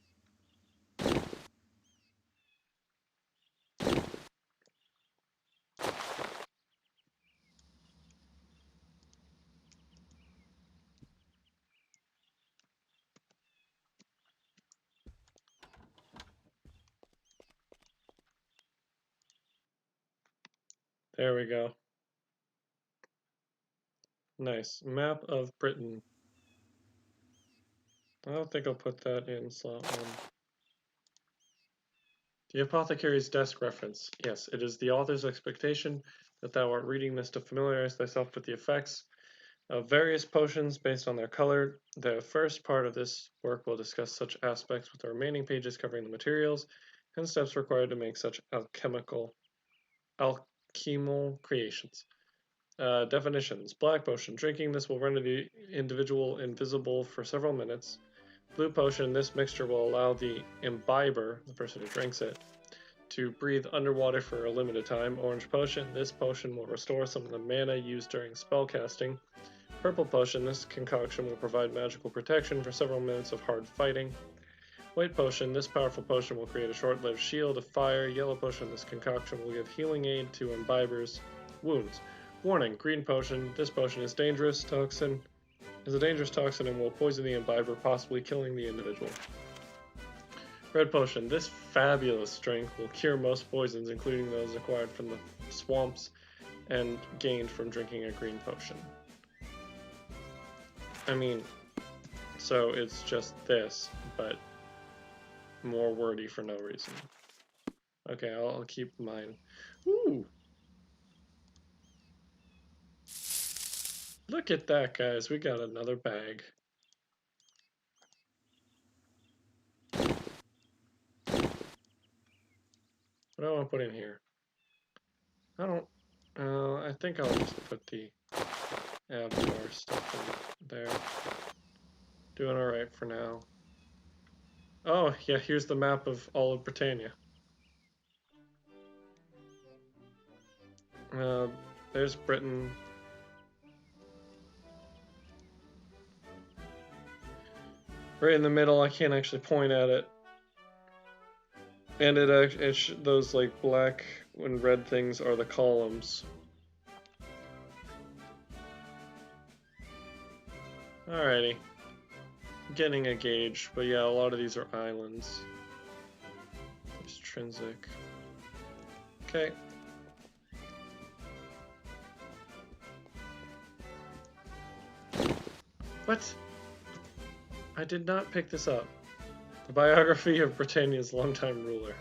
S1: There we go. Nice. Map of Britain. I don't think I'll put that in slot 1. The Apothecary's Desk reference. Yes, it is the author's expectation that thou art reading this to familiarize thyself with the effects of various potions based on their color. The first part of this work will discuss such aspects, with the remaining pages covering the materials and steps required to make such alchemical creations. Definitions. Black potion. Drinking this will render the individual invisible for several minutes. Blue potion. This mixture will allow the imbiber, the person who drinks it, to breathe underwater for a limited time. Orange potion. This potion will restore some of the mana used during spellcasting. Purple potion. This concoction will provide magical protection for several minutes of hard fighting. White potion. This powerful potion will create a short-lived shield of fire. Yellow potion. This concoction will give healing aid to imbibers' wounds. Warning, green potion. This potion is a dangerous toxin and will poison the imbiber, possibly killing the individual. Red potion. This fabulous strength will cure most poisons, including those acquired from the swamps and gained from drinking a green potion. I mean, so it's just this, but more wordy for no reason. Okay, I'll keep mine. Ooh! Look at that, guys. We got another bag. What do I want to put in here? I don't... I think I'll just put the Avatar stuff in there. Doing alright for now. Oh, yeah, here's the map of all of Britannia. There's Britain. Right in the middle, I can't actually point at it. And those like black and red things are the columns. Alrighty. Getting a gauge, but yeah, a lot of these are islands. Extrinsic. Okay. What? I did not pick this up. The biography of Britannia's longtime ruler.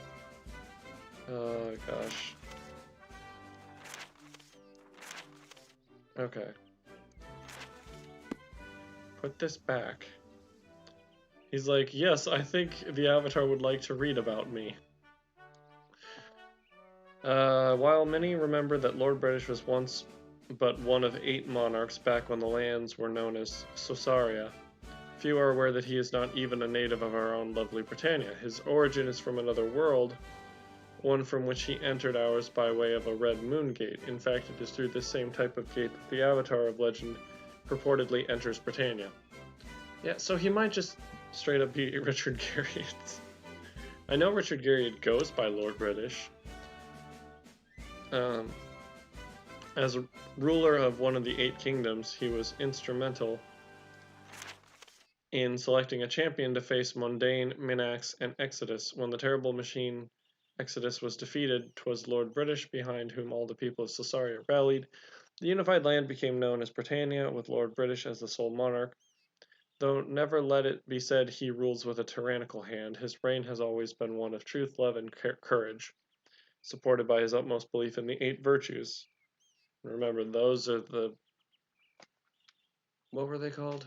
S1: Oh gosh. Okay. Put this back. He's like, yes, I think the Avatar would like to read about me. While many remember that Lord British was once but one of 8 monarchs back when the lands were known as Sosaria, few are aware that he is not even a native of our own lovely Britannia. His origin is from another world, one from which he entered ours by way of a red moon gate. In fact, it is through this same type of gate that the Avatar of legend purportedly enters Britannia. Yeah, so he might just straight up be Richard Garriott. I know Richard Garriott goes by Lord British. As a ruler of one of the 8 kingdoms, he was instrumental in selecting a champion to face Mundane, Minax, and Exodus. When the terrible machine Exodus was defeated, 'twas Lord British behind whom all the people of Cesaria rallied. The unified land became known as Britannia, with Lord British as the sole monarch. Though never let it be said he rules with a tyrannical hand, his reign has always been one of truth, love, and courage, supported by his utmost belief in the 8 virtues. Remember, those are the... what were they called?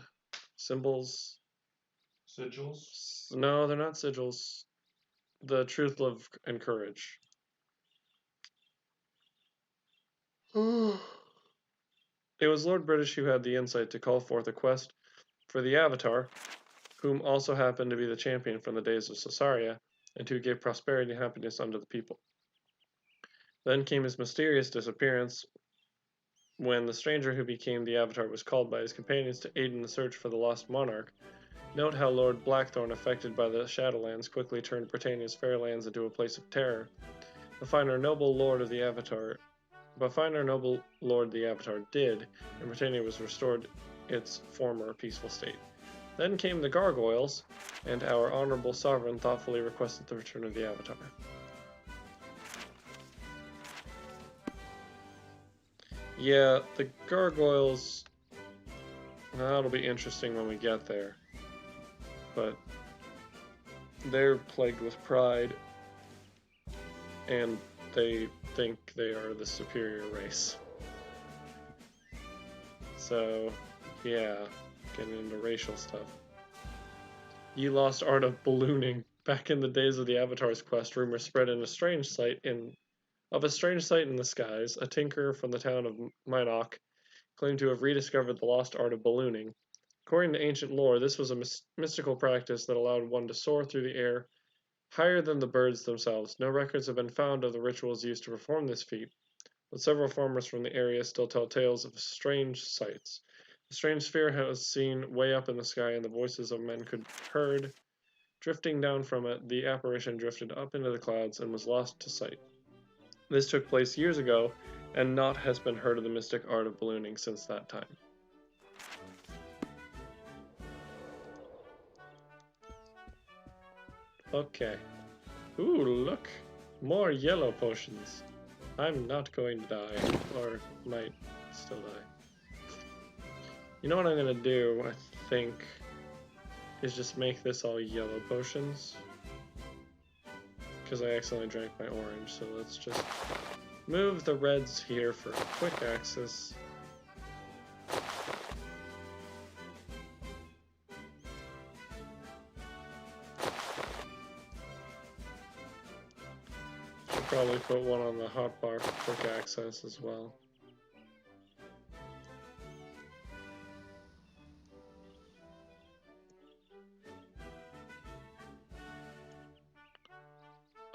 S1: Symbols?
S2: Sigils?
S1: No, they're not sigils. The truth, love, and courage. It was Lord British who had the insight to call forth a quest for the Avatar, whom also happened to be the champion from the days of Cesaria, and who gave prosperity and happiness unto the people. Then came his mysterious disappearance, when the stranger who became the Avatar was called by his companions to aid in the search for the lost monarch. Note how Lord Blackthorn, affected by the Shadowlands, quickly turned Britannia's fair lands into a place of terror. But find our noble Lord the Avatar did, and Britannia was restored its former peaceful state. Then came the gargoyles, and our honorable sovereign thoughtfully requested the return of the Avatar. Yeah, the gargoyles... that'll be interesting when we get there. But they're plagued with pride, and they think they are the superior race. So, yeah, getting into racial stuff. Ye lost art of ballooning. Back in the days of the Avatar's quest, rumors spread of a strange sight in the skies. A tinker from the town of Minok claimed to have rediscovered the lost art of ballooning. According to ancient lore, this was a mystical practice that allowed one to soar through the air higher than the birds themselves. No records have been found of the rituals used to perform this feat, but several farmers from the area still tell tales of strange sights. A strange sphere was seen way up in the sky, and the voices of men could be heard. Drifting down from it, the apparition drifted up into the clouds and was lost to sight. This took place years ago, and naught has been heard of the mystic art of ballooning since that time. Okay. Ooh, look! More yellow potions. I'm not going to die, or might still die. You know what I'm gonna do, I think, is just make this all yellow potions. Because I accidentally drank my orange, so let's just move the reds here for quick access. Should probably put one on the hotbar for quick access as well.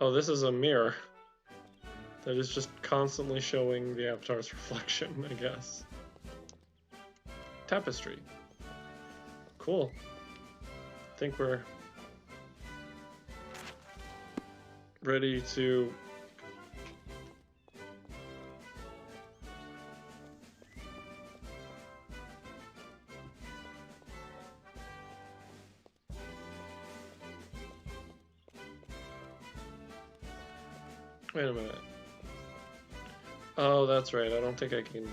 S1: Oh, this is a mirror that is just constantly showing the Avatar's reflection, I guess. Tapestry. Cool. I think we're ready to wait a minute. Oh, that's right. I don't think I can...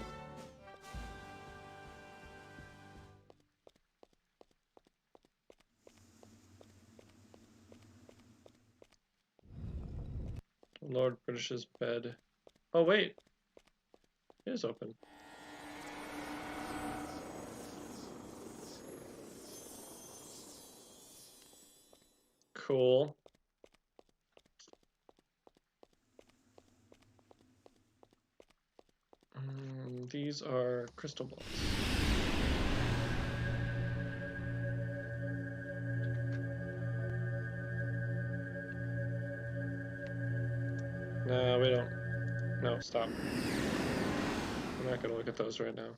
S1: Lord British's bed. Oh, wait. It is open. Cool. These are crystal blocks. No, we don't. No, stop. I'm not gonna look at those right now.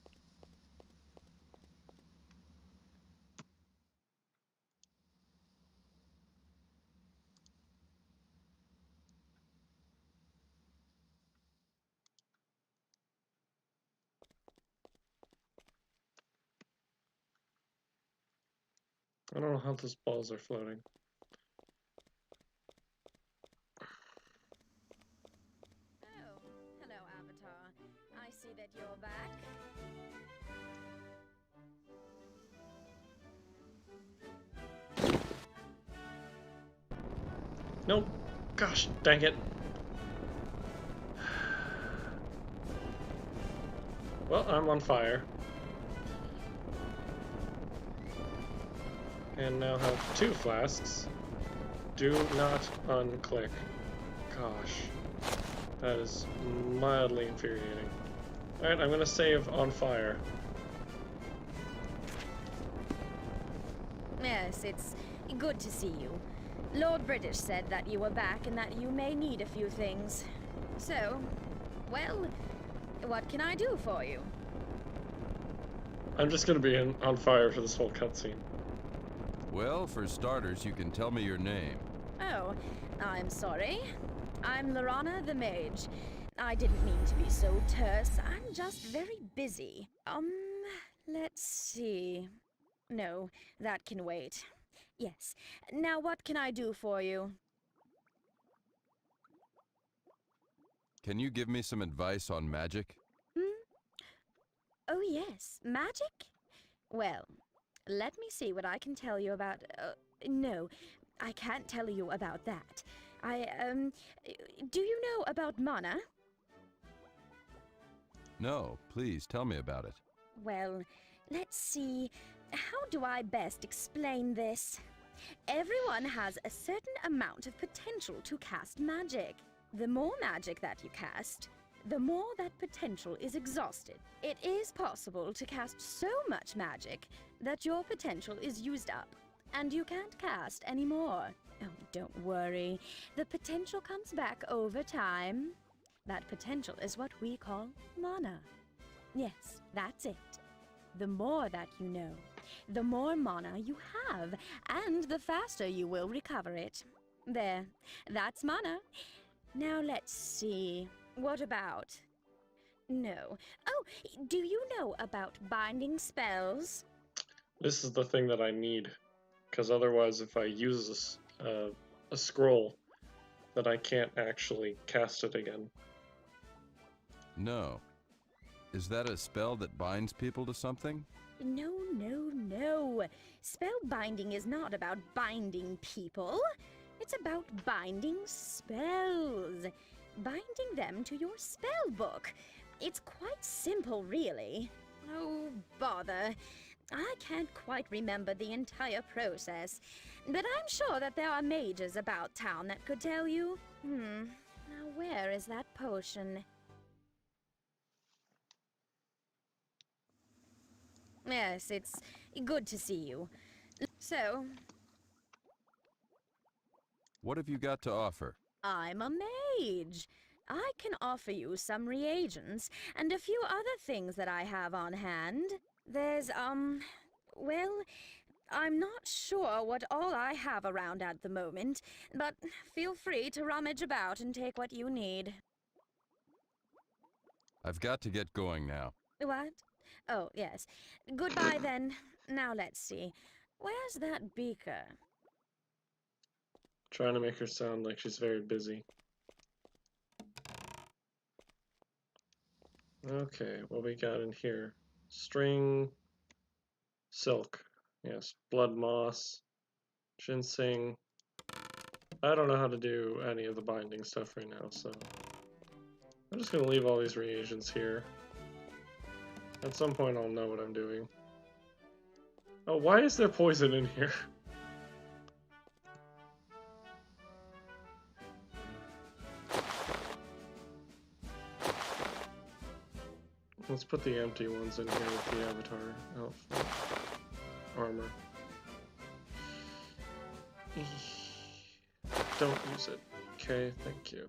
S1: I don't know how those balls are floating.
S4: Oh, hello, Avatar. I see that you're back.
S1: Nope. Gosh, dang it. Well, I'm on fire. And now have 2 flasks. Do not unclick. Gosh. That is mildly infuriating. Alright, I'm gonna save on fire.
S4: Yes, it's good to see you. Lord British said that you were back and that you may need a few things. So, well, what can I do for you?
S1: I'm just gonna be on fire for this whole cutscene.
S12: Well, for starters, you can tell me your name.
S4: Oh, I'm sorry. I'm Lorana the Mage. I didn't mean to be so terse. I'm just very busy. Let's see. No, that can wait. Yes. Now what can I do for you?
S12: Can you give me some advice on magic?
S4: Oh yes, magic? Well, let me see what I can tell you about... no, I can't tell you about that. Do you know about mana?
S12: No, please tell me about it.
S4: Well, let's see. How do I best explain this? Everyone has a certain amount of potential to cast magic. The more magic that you cast, the more that potential is exhausted. It is possible to cast so much magic that your potential is used up, and you can't cast anymore. Oh, don't worry. The potential comes back over time. That potential is what we call mana. Yes, that's it. The more that you know, the more mana you have, and the faster you will recover it. There, that's mana. Now let's see. What about... No. Oh, do you know about binding spells?
S1: This is the thing that I need. Because otherwise, if I use a scroll, then I can't actually cast it again.
S12: No. Is that a spell that binds people to something?
S4: No, no, no. Spellbinding is not about binding people. It's about binding spells. Binding them to your spell book. It's quite simple, really. Oh, bother. I can't quite remember the entire process, but I'm sure that there are mages about town that could tell you. Now where is that potion? Yes, it's good to see you. So...
S12: What have you got to offer?
S4: I'm a mage. I can offer you some reagents and a few other things that I have on hand. There's, well, I'm not sure what all I have around at the moment, but feel free to rummage about and take what you need.
S12: I've got to get going now.
S4: What? Oh, yes. Goodbye, then. Now let's see. Where's that beaker?
S1: Trying to make her sound like she's very busy. Okay, what we got in here? String, silk, yes, blood moss, ginseng. I don't know how to do any of the binding stuff right now, so I'm just gonna leave all these reagents here. At some point I'll know what I'm doing. Oh, why is there poison in here? Let's put the empty ones in here with the avatar outfit. Armor. Don't use it. Okay, thank you.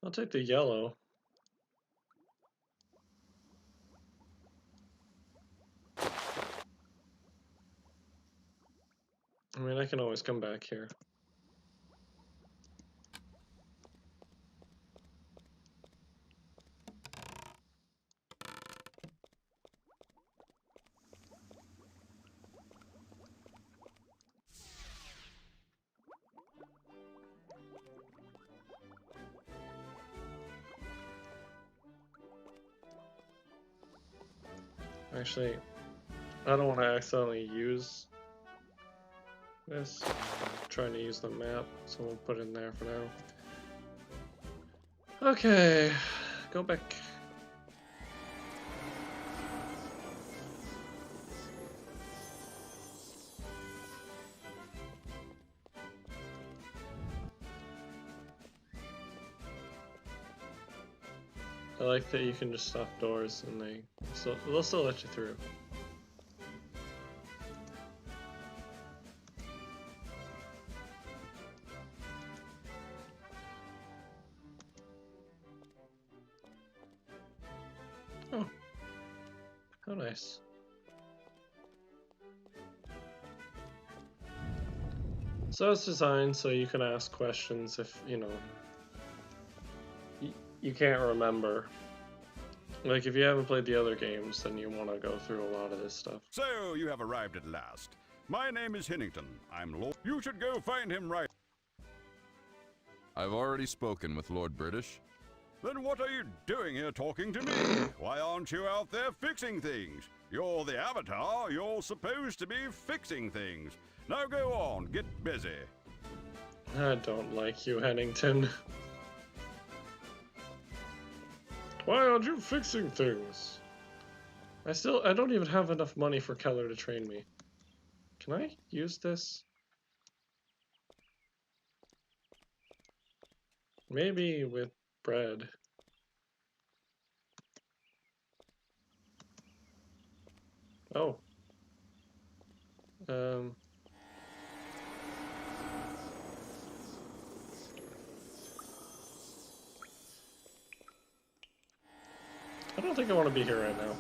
S1: I'll take the yellow. I mean, I can always come back here. Actually, I don't want to accidentally use this. I'm trying to use the map, so we'll put it in there for now. Okay, go back. I like that you can just stop doors and they'll still let you through. Oh, how nice. So it's designed so you can ask questions if, you know, you can't remember. Like, if you haven't played the other games, then you want to go through a lot of this stuff.
S6: So, you have arrived at last. My name is Hinnington. I'm Lord. You should go find him right.
S12: I've already spoken with Lord British.
S6: Then what are you doing here talking to me? Why aren't you out there fixing things? You're the Avatar. You're supposed to be fixing things. Now go on, get busy.
S1: I don't like you, Hennington. Why aren't you fixing things? I don't even have enough money for Keller to train me. Can I use this? Maybe with bread. Oh. I don't think I want to be here right now.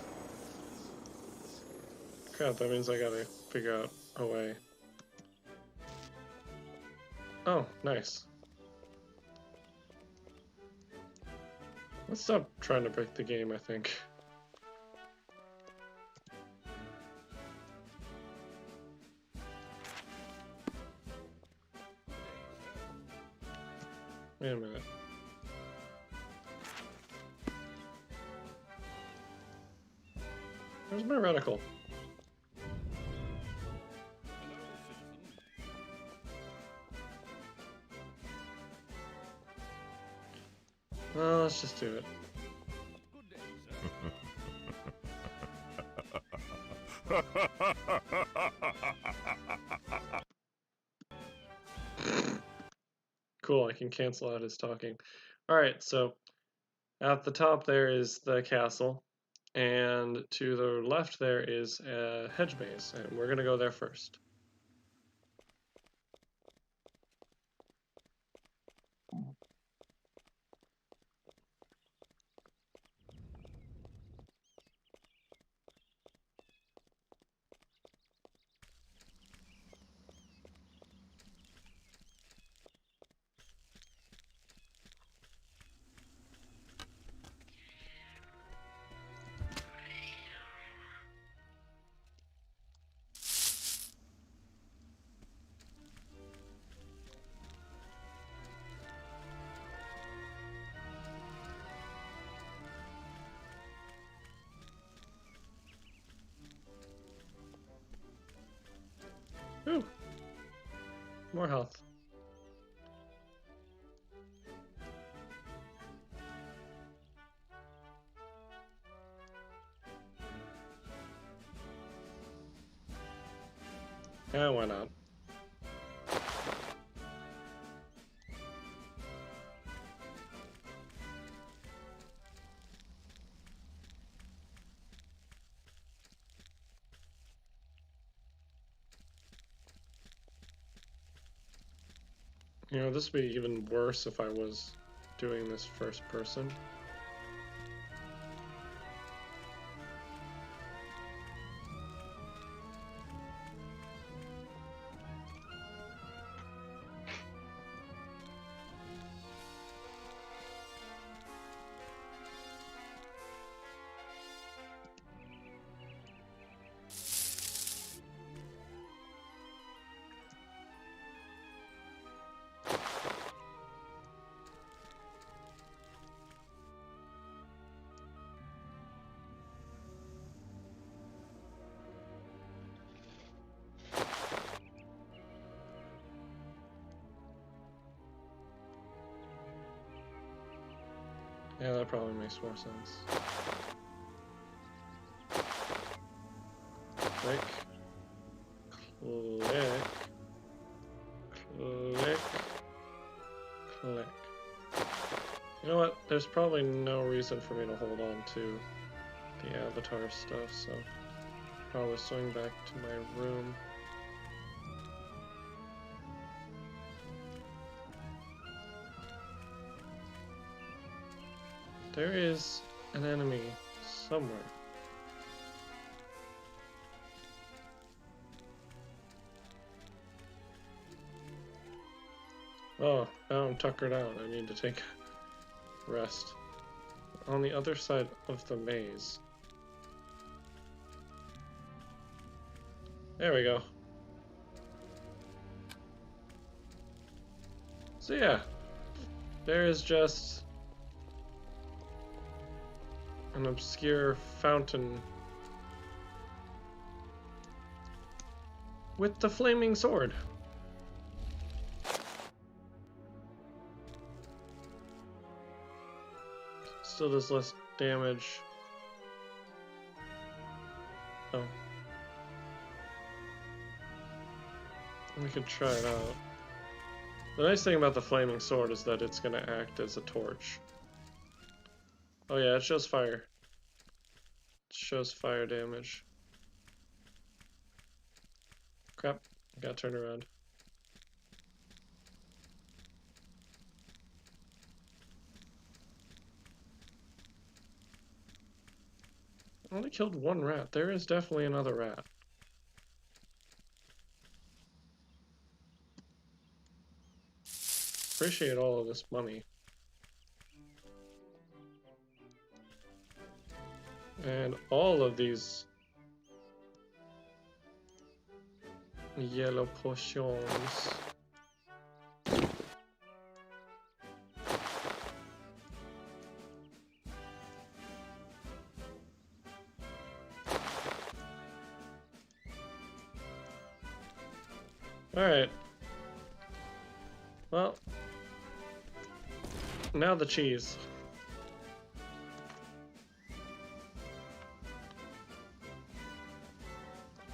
S1: Crap, that means I gotta figure out a way. Oh, nice. Let's stop trying to break the game, I think. Wait a minute. Where's my reticle? Well, let's just do it. Cool, I can cancel out his talking. Alright, so at the top there is the castle, and to the left there is a hedge maze, and we're gonna go there first. more health. Yeah, why not? You know, this would be even worse if I was doing this first person. Yeah, that probably makes more sense. Click. Click. Click. Click. You know what? There's probably no reason for me to hold on to the avatar stuff, so probably swing back to my room. There is an enemy somewhere. Oh, now I'm tuckered out. I need to take a rest. On the other side of the maze. There we go. So yeah, there is just an obscure fountain with the flaming sword. Still does less damage. Oh. We could try it out. The nice thing about the flaming sword is that it's gonna act as a torch. Oh yeah, it shows fire. It shows fire damage. Crap, I gotta turn around. I only killed one rat. There is definitely another rat. Appreciate all of this money. And all of these yellow potions. Alright. Well, now the cheese.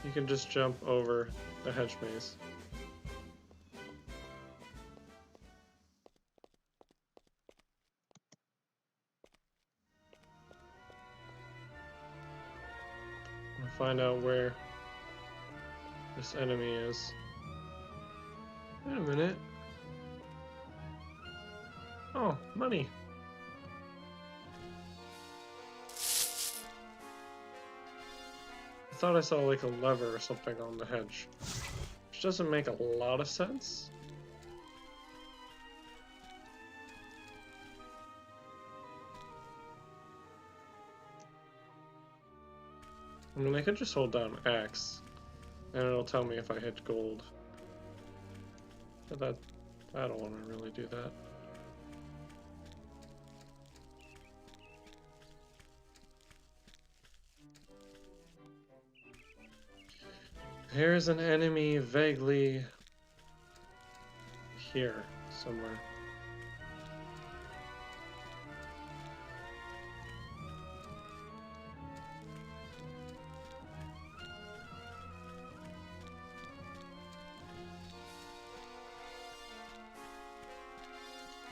S1: You can just jump over the hedge maze. And find out where this enemy is. Wait a minute. Oh, money. I thought I saw like a lever or something on the hedge, which doesn't make a lot of sense. I mean, I could just hold down X, and it'll tell me if I hit gold. But I don't want to really do that. Here's an enemy vaguely here somewhere.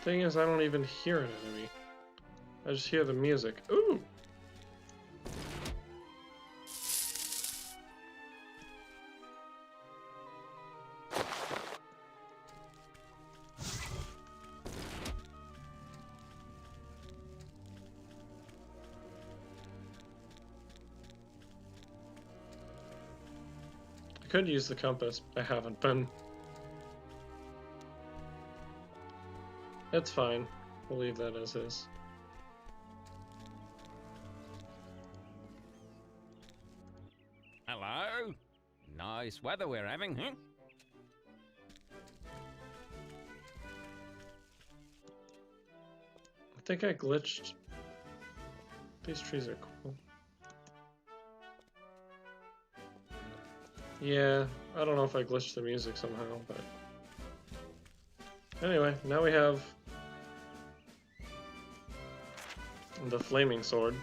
S1: Thing is, I don't even hear an enemy. I just hear the music. Ooh! I could use the compass, but I haven't been. It's fine. We'll leave that as is.
S17: Hello? Nice weather we're having, huh?
S1: I think I glitched. These trees are cool. Yeah, I don't know if I glitched the music somehow, but... Anyway, now we have... the flaming sword.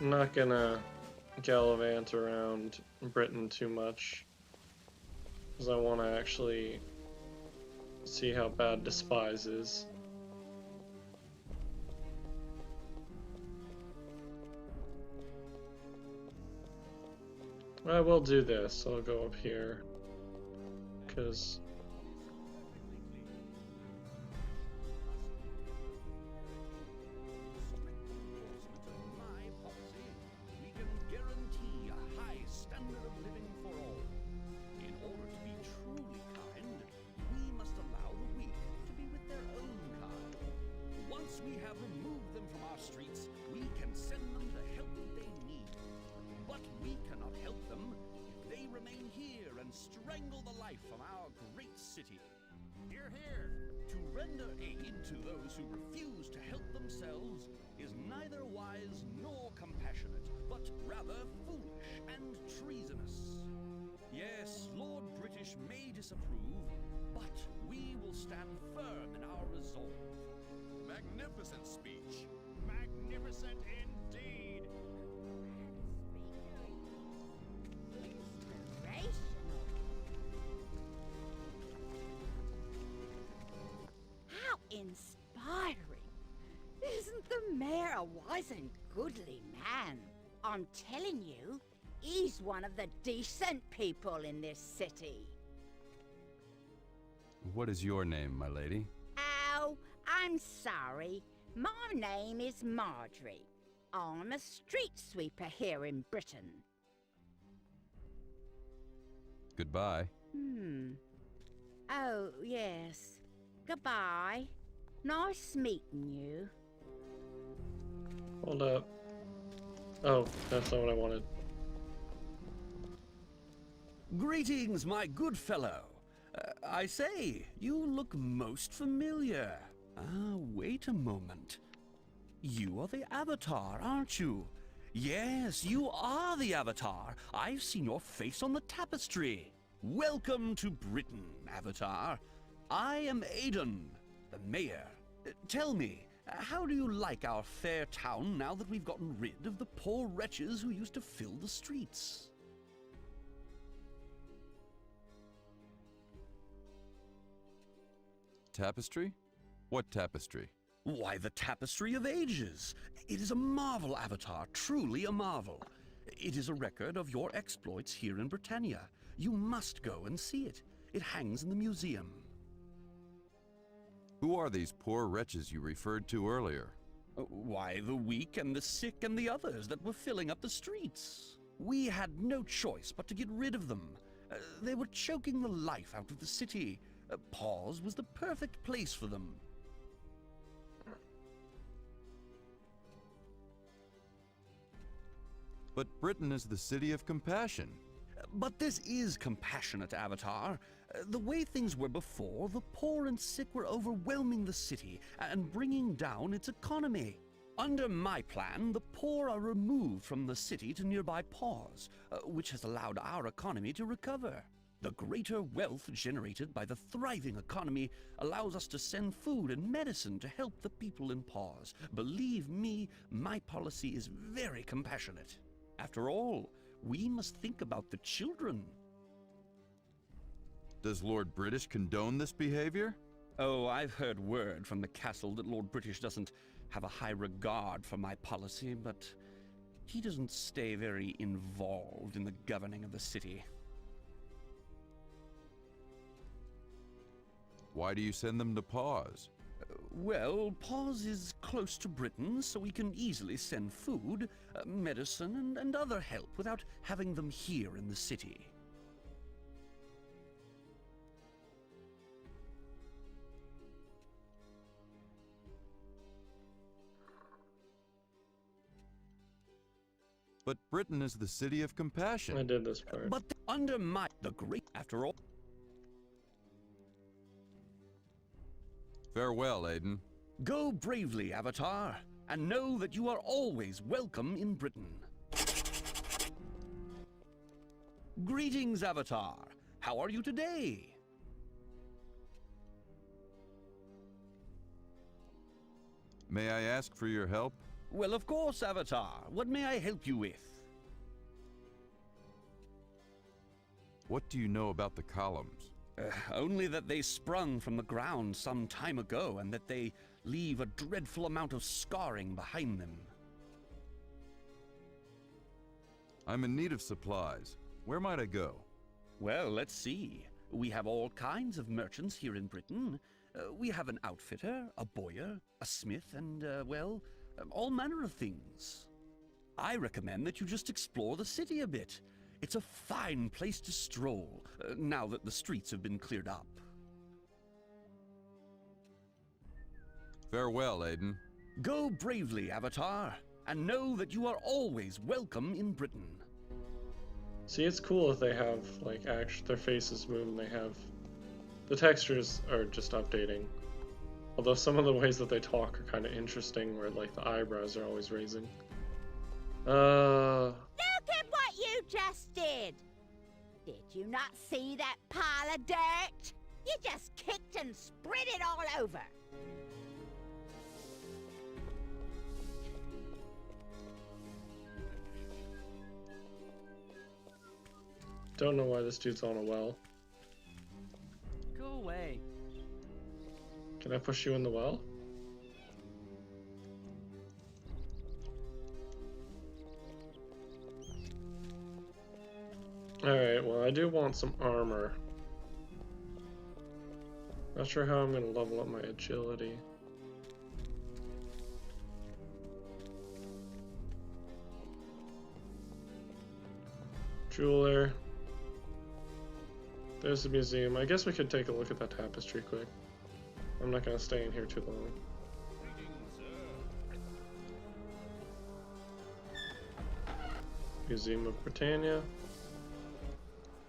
S1: I'm not gonna gallivant around Britain too much, because I want to actually see how bad Despise is. I will do this. I'll go up here, because
S6: Magnificent speech.
S11: Magnificent indeed.
S18: How inspiring. Isn't the mayor a wise and goodly man? I'm telling you, he's one of the decent people in this city.
S12: What is your name, my lady?
S18: Oh, I'm sorry. My name is Marjorie. I'm a street sweeper here in Britain.
S12: Goodbye.
S18: Oh, yes. Goodbye. Nice meeting you.
S1: hold up. Oh, that's not what I wanted.
S10: Greetings, my good fellow. I say, you look most familiar. Wait a moment. You are the Avatar, aren't you? Yes, you are the Avatar. I've seen your face on the tapestry. Welcome to Britain, Avatar. I am Aidan, the mayor. Tell me, how do you like our fair town now that we've gotten rid of the poor wretches who used to fill the streets?
S12: Tapestry? What tapestry?
S10: Why, the Tapestry of Ages. It is a marvel, Avatar, truly a marvel. It is a record of your exploits here in Britannia. You must go and see it. It hangs in the museum.
S12: Who are these poor wretches you referred to earlier?
S10: Why, the weak and the sick and the others that were filling up the streets. We had no choice but to get rid of them. They were choking the life out of the city. Paws was the perfect place for them.
S12: But Britain is the city of compassion.
S10: But this is compassionate, Avatar. The way things were before, the poor and sick were overwhelming the city and bringing down its economy. Under my plan, the poor are removed from the city to nearby Paws, which has allowed our economy to recover. The greater wealth generated by the thriving economy allows us to send food and medicine to help the people in Paws. Believe me, my policy is very compassionate. After all, we must think about the children.
S12: Does Lord British condone this behavior?
S10: Oh, I've heard word from the castle that Lord British doesn't have a high regard for my policy, but he doesn't stay very involved in the governing of the city.
S12: Why do you send them to Paws?
S10: Well, Paws is close to Britain, so we can easily send food, medicine, and other help without having them here in the city.
S12: But Britain is the city of compassion.
S1: I did this part.
S10: But under the great, after all.
S12: Farewell, Aiden.
S10: Go bravely, Avatar, and know that you are always welcome in Britain. Greetings, Avatar. How are you today?
S12: May I ask for your help?
S10: Well, of course, Avatar. What may I help you with?
S12: What do you know about the columns?
S10: Only that they sprung from the ground some time ago, and that they leave a dreadful amount of scarring behind them.
S12: I'm in need of supplies. Where might I go?
S10: Well, let's see. We have all kinds of merchants here in Britain. We have an outfitter, a bowyer, a smith, and, well, all manner of things. I recommend that you just explore the city a bit. It's a fine place to stroll, now that the streets have been cleared up.
S12: Farewell, Aiden.
S10: Go bravely, Avatar, and know that you are always welcome in Britain.
S1: See, it's cool if they have, like, their faces move and they have... The textures are just updating. Although some of the ways that they talk are kind of interesting, where, like, the eyebrows are always raising.
S18: Look at what you just did! Did you not see that pile of dirt? You just kicked and spread it all over.
S1: Don't know why this dude's on a well.
S17: Go away.
S1: Can I push you in the well? Alright, well I do want some armor. Not sure how I'm gonna level up my agility. Jeweler. There's the museum. I guess we could take a look at that tapestry quick. I'm not gonna stay in here too long. Museum of Britannia.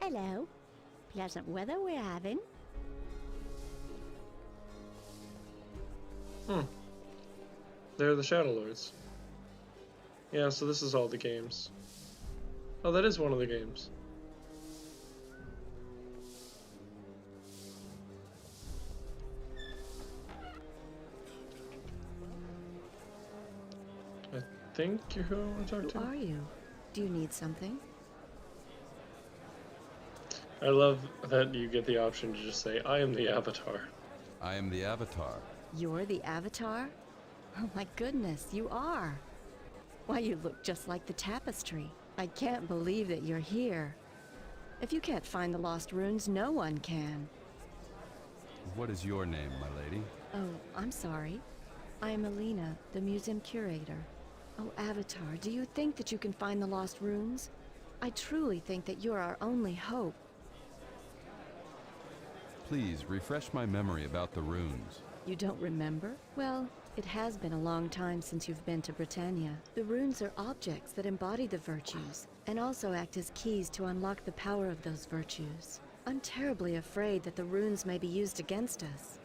S18: Hello. Pleasant weather we're having.
S1: They're the Shadow Lords. Yeah, so this is all the games. Oh, that is one of the games. I think you're who I want to talk to.
S19: Who are you? Do you need something?
S1: I love that you get the option to just say, I am the Avatar.
S12: I am the Avatar.
S19: You're the Avatar? Oh my goodness, you are. Why, you look just like the tapestry. I can't believe that you're here. If you can't find the lost runes, no one can.
S12: What is your name, my lady?
S19: Oh, I'm sorry. I am Alina, the museum curator. Oh, Avatar, do you think that you can find the lost runes? I truly think that you're our only hope.
S12: Please refresh my memory about the runes.
S19: You don't remember? Well, It has been a long time since you've been to Britannia. The runes are objects that embody the virtues, and also act as keys to unlock the power of those virtues. I'm terribly afraid that the runes may be used against us.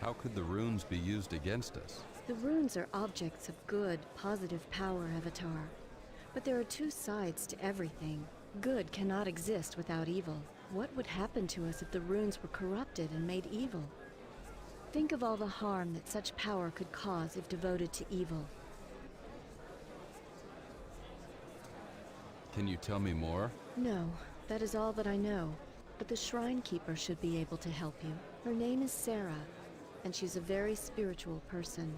S12: How could the runes be used against us?
S19: The runes are objects of good, positive power, Avatar. But there are two sides to everything. Good cannot exist without evil. What would happen to us if the runes were corrupted and made evil? Think of all the harm that such power could cause if devoted to evil.
S12: Can you tell me more?
S19: No, that is all that I know. But the Shrine Keeper should be able to help you. Her name is Sarah, and she's a very spiritual person.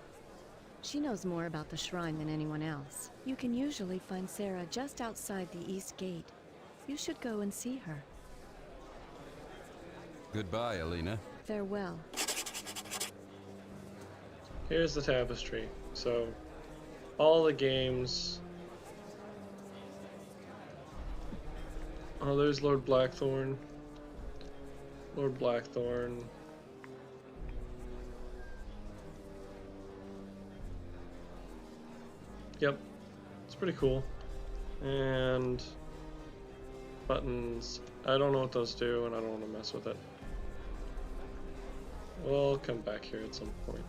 S19: She knows more about the shrine than anyone else. You can usually find Sarah just outside the East Gate. You should go and see her.
S12: Goodbye, Alina.
S19: Farewell.
S1: Here's the tapestry. So, all the games. Oh, there's Lord Blackthorn. Lord Blackthorn. Yep, it's pretty cool. And buttons. I don't know what those do, and I don't want to mess with it. We'll come back here at some point.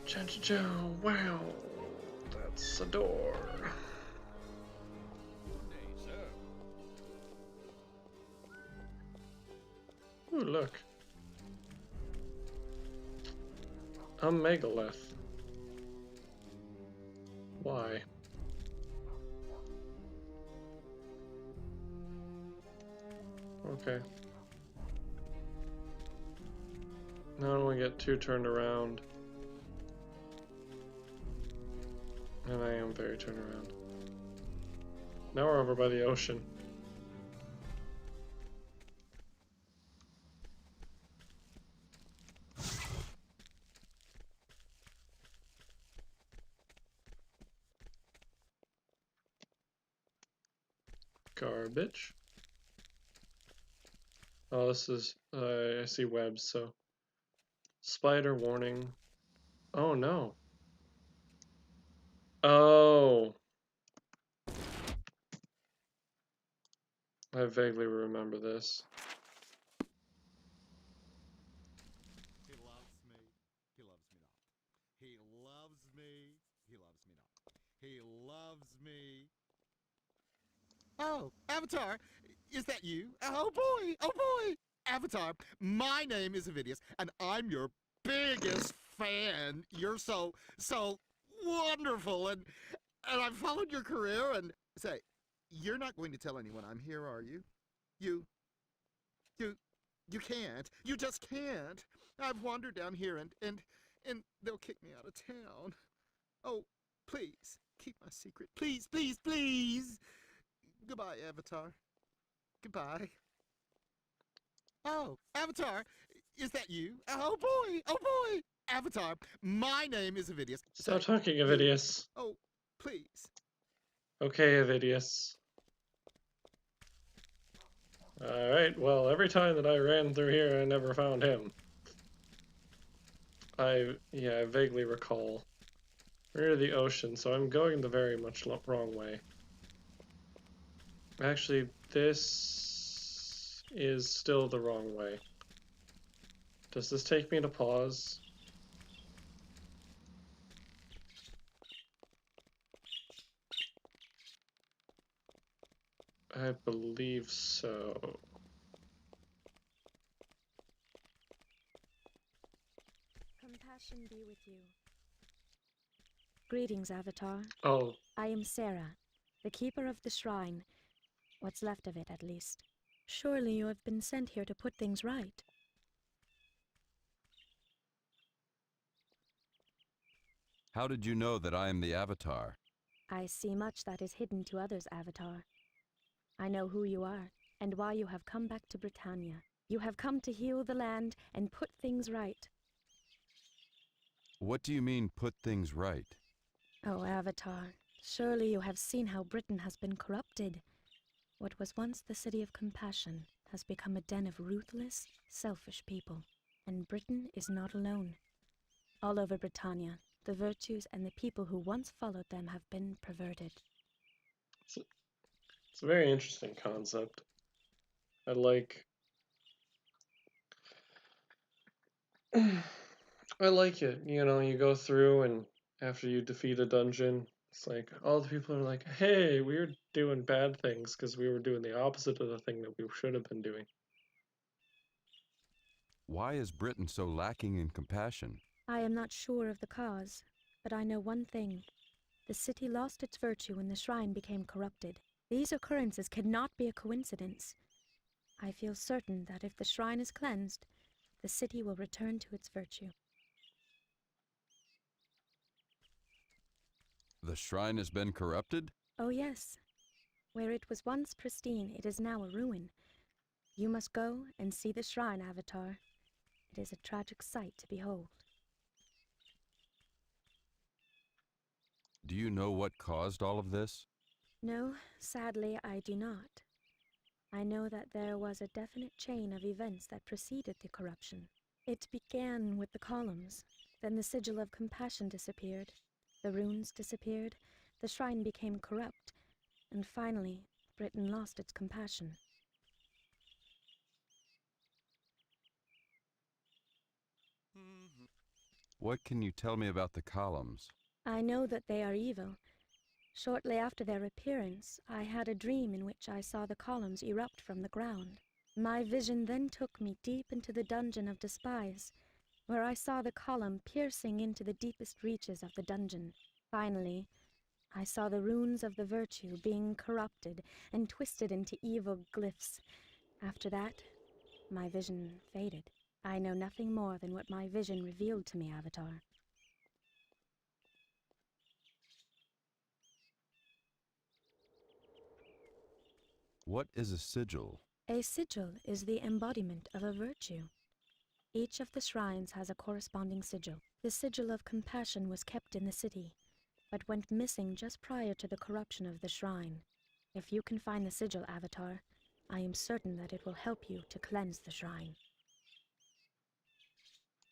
S1: Cha-cha-cha, wow, that's a door. Ooh, look. A megalith. Why? Okay. Now I don't want to get too turned around. And I am very turned around. Now we're over by the ocean. Garbage. Oh, this is, I see webs, so. Spider warning. Oh no. Oh. I vaguely remember this.
S20: He loves me. He loves me not. He loves me. He loves me not. He loves me. Oh, Avatar, is that you? Oh boy, oh boy. Avatar, my name is Avidius, and I'm your biggest fan. You're so wonderful, and I've followed your career, and say, you're not going to tell anyone I'm here, are you? You can't. You just can't. I've wandered down here, and they'll kick me out of town. Oh, please, keep my secret. Please, please, please. Goodbye, Avatar. Goodbye. Oh, Avatar, is that you? Oh boy, oh boy. Avatar, my name is Avidius.
S1: Stop talking, Avidius.
S20: Oh, please.
S1: Okay, Avidius. Alright, well, every time that I ran through here, I never found him. I vaguely recall. We're near the ocean, so I'm going the very much wrong way. Actually, this is still the wrong way. Does this take me to Paws? I believe so.
S4: Compassion be with you. Greetings, Avatar.
S1: Oh.
S4: I am Sarah, the keeper of the shrine. What's left of it, at least. Surely you have been sent here to put things right.
S12: How did you know that I am the Avatar?
S4: I see much that is hidden to others, Avatar. I know who you are, and why you have come back to Britannia. You have come to heal the land and put things right.
S12: What do you mean, put things right?
S4: Oh, Avatar, surely you have seen how Britain has been corrupted. What was once the city of compassion has become a den of ruthless, selfish people. And Britain is not alone. All over Britannia, the virtues and the people who once followed them have been perverted.
S1: It's a very interesting concept. I like it. You know, you go through and after you defeat a dungeon, it's like all the people are like, hey, we were doing bad things because we were doing the opposite of the thing that we should have been doing.
S12: Why is Britain so lacking in compassion?
S4: I am not sure of the cause, but I know one thing. The city lost its virtue when the shrine became corrupted. These occurrences cannot be a coincidence. I feel certain that if the shrine is cleansed, the city will return to its virtue.
S12: The shrine has been corrupted?
S4: Oh yes. Where it was once pristine, it is now a ruin. You must go and see the shrine, Avatar. It is a tragic sight to behold.
S12: Do you know what caused all of this?
S4: No, sadly I do not. I know that there was a definite chain of events that preceded the corruption. It began with the columns, then the sigil of compassion disappeared, the runes disappeared, the shrine became corrupt, and finally, Britain lost its compassion.
S12: What can you tell me about the columns?
S4: I know that they are evil. Shortly after their appearance, I had a dream in which I saw the columns erupt from the ground. My vision then took me deep into the dungeon of Despise, where I saw the column piercing into the deepest reaches of the dungeon. Finally, I saw the runes of the virtue being corrupted and twisted into evil glyphs. After that, my vision faded. I know nothing more than what my vision revealed to me, Avatar.
S12: What is a sigil?
S4: A sigil is the embodiment of a virtue. Each of the shrines has a corresponding sigil. The sigil of compassion was kept in the city, but went missing just prior to the corruption of the shrine. If you can find the sigil, Avatar, I am certain that it will help you to cleanse the shrine.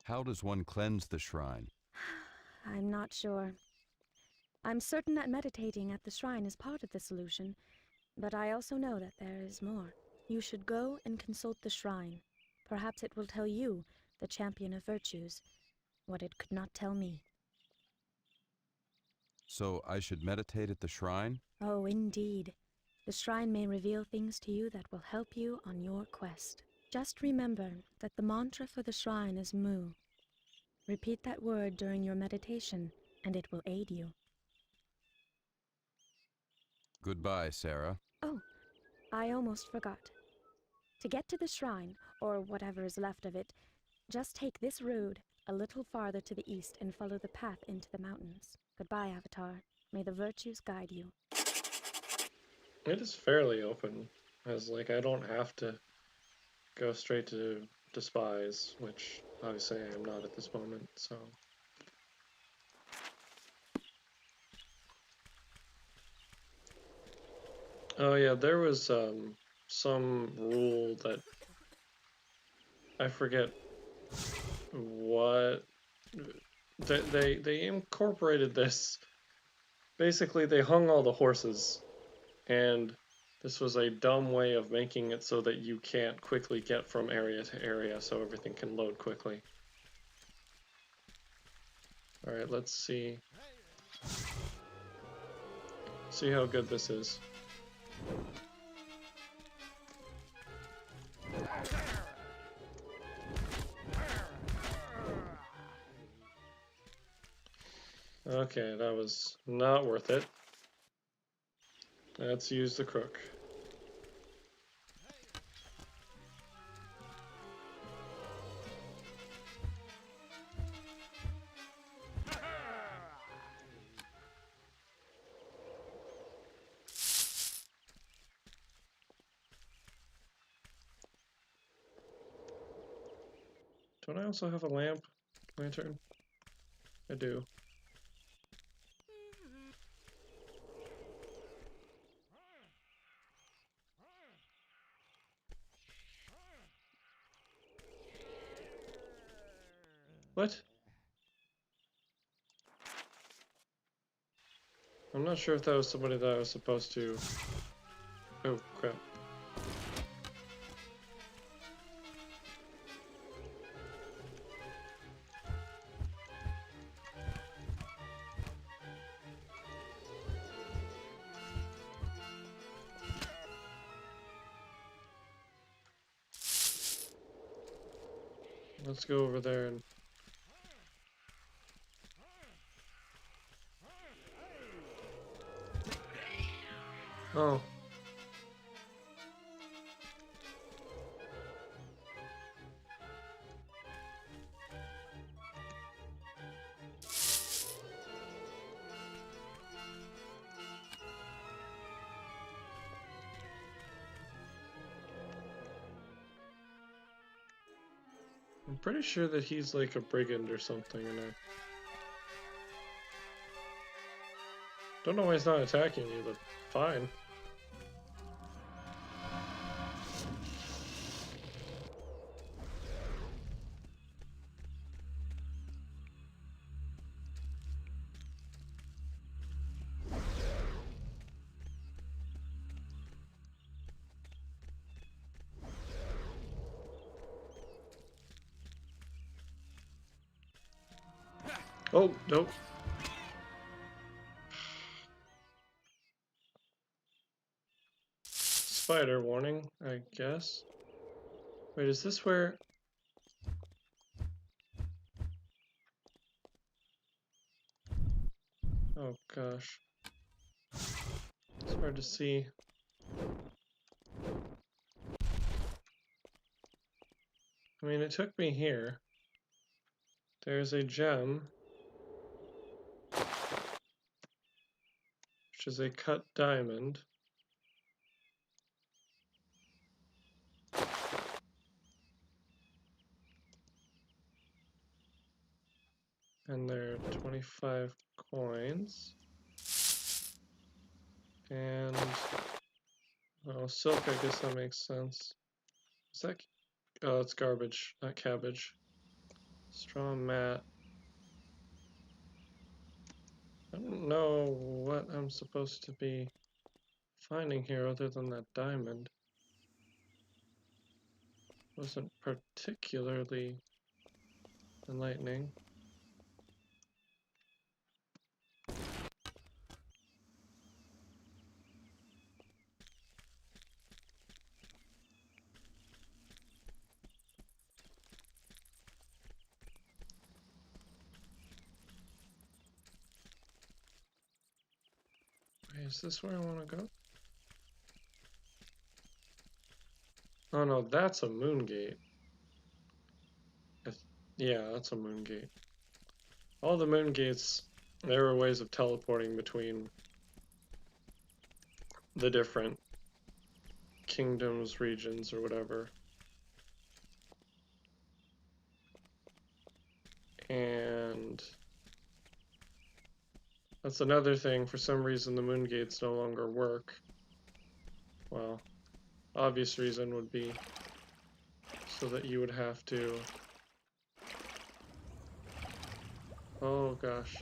S12: How does one cleanse the shrine?
S4: I'm not sure. I'm certain that meditating at the shrine is part of the solution, but I also know that there is more. You should go and consult the shrine. Perhaps it will tell you, the champion of virtues, what it could not tell me.
S12: So I should meditate at the shrine?
S4: Oh, indeed. The shrine may reveal things to you that will help you on your quest. Just remember that the mantra for the shrine is Mu. Repeat that word during your meditation, and it will aid you.
S12: Goodbye, Sarah.
S4: Oh, I almost forgot. To get to the shrine, or whatever is left of it, just take this road a little farther to the east and follow the path into the mountains. Goodbye, Avatar. May the virtues guide you.
S1: It is fairly open, as like I don't have to go straight to Despise, which obviously I am not at this moment, so. Oh yeah, there was some rule that I forget what they incorporated this. Basically, they hung all the horses, and this was a dumb way of making it so that you can't quickly get from area to area, so everything can load quickly. All right, let's see how good this is. Okay, that was not worth it. Let's use the crook. Don't I also have a lamp lantern? I do. What? I'm not sure if that was somebody that I was supposed to... Oh, crap. Let's go over there and... Oh. I'm pretty sure that he's like a brigand or something, and I don't know why he's not attacking you, but fine. Oh, nope. Spider warning, I guess. Wait, is this where... Oh gosh. It's hard to see. I mean, it took me here. There's a gem. Which is a cut diamond. And there are 25 coins. And... oh, silk, I guess that makes sense. Is that... oh, it's garbage, not cabbage. Straw mat. I don't know what I'm supposed to be finding here other than that diamond. Wasn't particularly enlightening. Wait, is this where I want to go? Oh no, that's a moon gate. Yeah, that's a moon gate. All the moon gates, there were ways of teleporting between the different kingdoms, regions, or whatever. And that's another thing. For some reason, the moon gates no longer work. Well, obvious reason would be so that you would have to... oh gosh.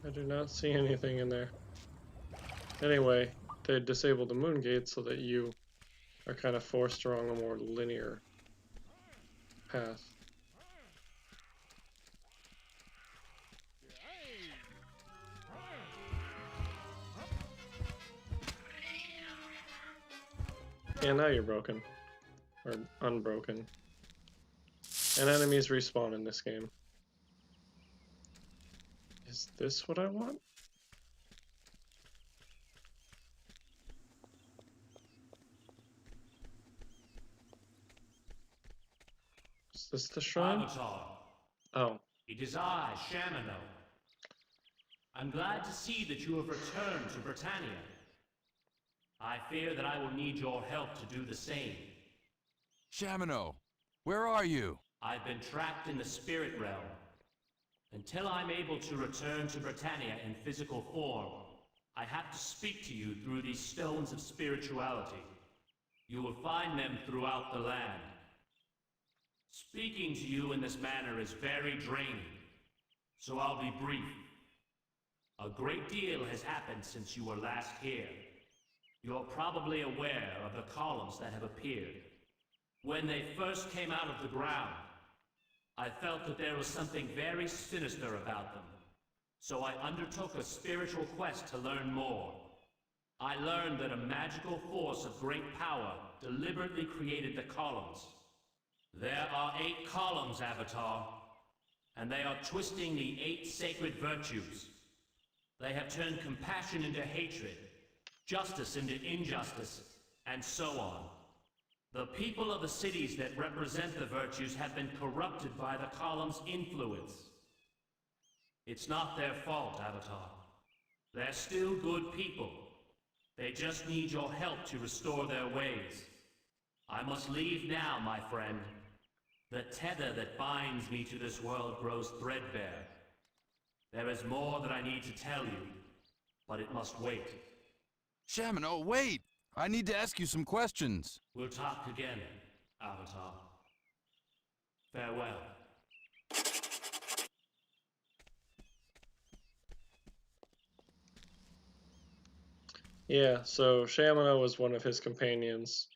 S1: I do not see anything in there. Anyway, they disabled the moon gate so that you are kind of forced along a more linear path. Yeah, now you're broken. Or unbroken. And enemies respawn in this game. Is this what I want? Is this the shrine?
S21: Avatar.
S1: Oh.
S21: It is I, Shamino. I'm glad to see that you have returned to Britannia. I fear that I will need your help to do the same.
S12: Shamino, where are you?
S21: I've been trapped in the spirit realm. Until I'm able to return to Britannia in physical form, I have to speak to you through these stones of spirituality. You will find them throughout the land. Speaking to you in this manner is very draining, so I'll be brief. A great deal has happened since you were last here. You're probably aware of the columns that have appeared. When they first came out of the ground, I felt that there was something very sinister about them. So I undertook a spiritual quest to learn more. I learned that a magical force of great power deliberately created the columns. There are 8 columns, Avatar, and they are twisting the 8 sacred virtues. They have turned compassion into hatred, justice into injustice, and so on. The people of the cities that represent the virtues have been corrupted by the column's influence. It's not their fault, Avatar. They're still good people. They just need your help to restore their ways. I must leave now, my friend. The tether that binds me to this world grows threadbare. There is more that I need to tell you, but it must wait.
S12: Shamino, wait! I need to ask you some questions.
S21: We'll talk again, Avatar. Farewell.
S1: Yeah, so Shamino was one of his companions.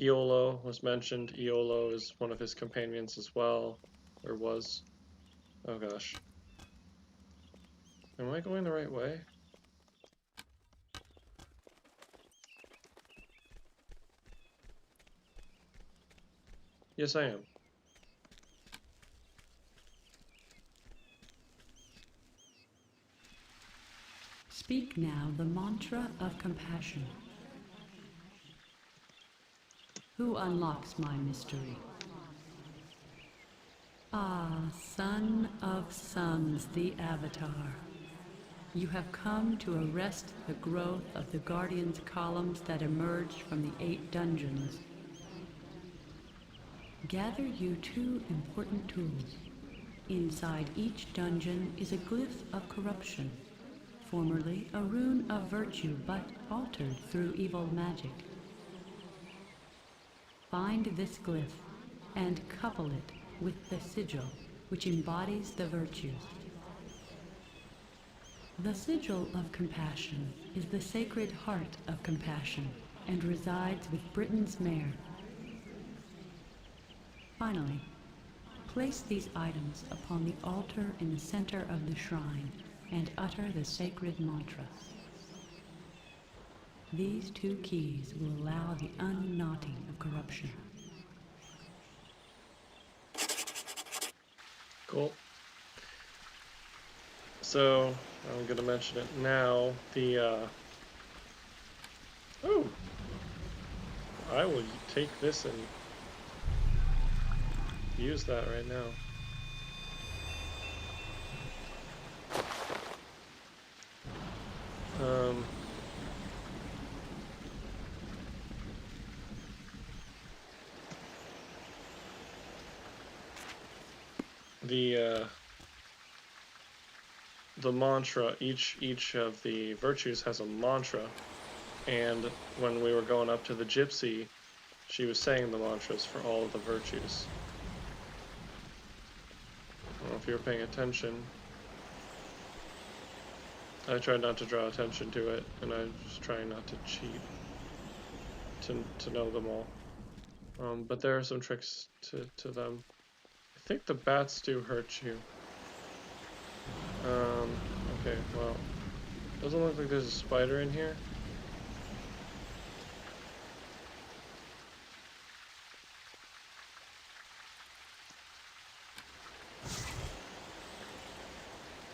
S1: Iolo was mentioned. Iolo is one of his companions as well, or was. Oh gosh. Am I going the right way? Yes, I am.
S5: Speak now the mantra of compassion. Who unlocks my mystery? Ah, son of sons, the Avatar. You have come to arrest the growth of the Guardian's columns that emerged from the 8 dungeons. Gather you 2 important tools. Inside each dungeon is a glyph of corruption, formerly a rune of virtue but altered through evil magic. Find this glyph and couple it with the sigil, which embodies the virtues. The sigil of compassion is the sacred heart of compassion and resides with Britain's mare. Finally, place these items upon the altar in the center of the shrine and utter the sacred mantra. These 2 keys will allow the unknotting of corruption.
S1: Cool. So, I'm gonna mention it now. Oh! I will take this and use that right now. The mantra, each of the virtues has a mantra, and when we were going up to the gypsy, she was saying the mantras for all of the virtues. I don't know if you were paying attention. I tried not to draw attention to it, and I was trying not to cheat to know them all. But there are some tricks to them. I think the bats do hurt you. Okay, well, doesn't look like there's a spider in here.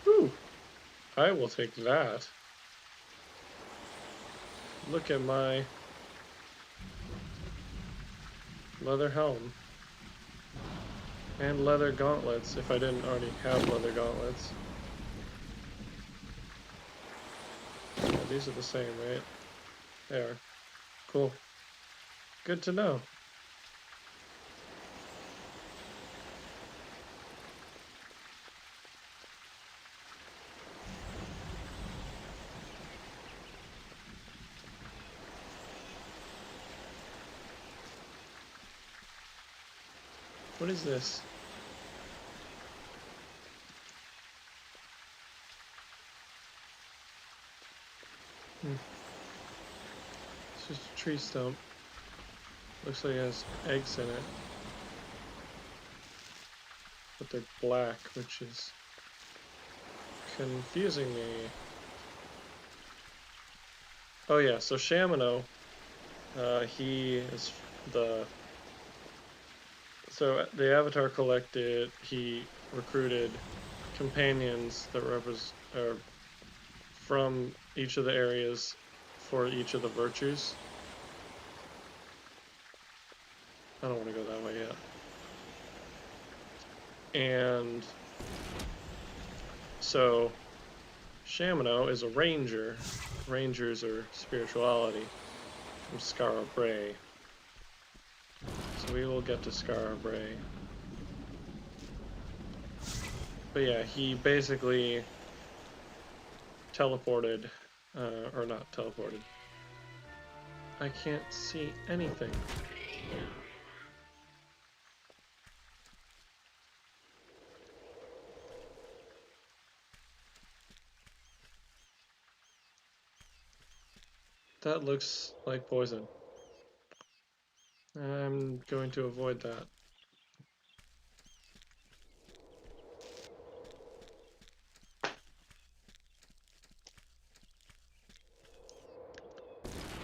S1: Whew, I will take that. Look at my leather helm. And leather gauntlets, if I didn't already have leather gauntlets. Yeah, these are the same, right? They are. Cool. Good to know. What is this? It's just a tree stump. Looks like it has eggs in it. But they're black, which is confusing me. Oh yeah, so Shamino, he is so the Avatar collected, he recruited companions that from each of the areas for each of the virtues. I don't want to go that way yet. And so Shamino is a ranger. Rangers are spirituality from Skara Brae. So we will get to Skara Brae. But yeah, he basically teleported, or not teleported. I can't see anything. That looks like poison. I'm going to avoid that.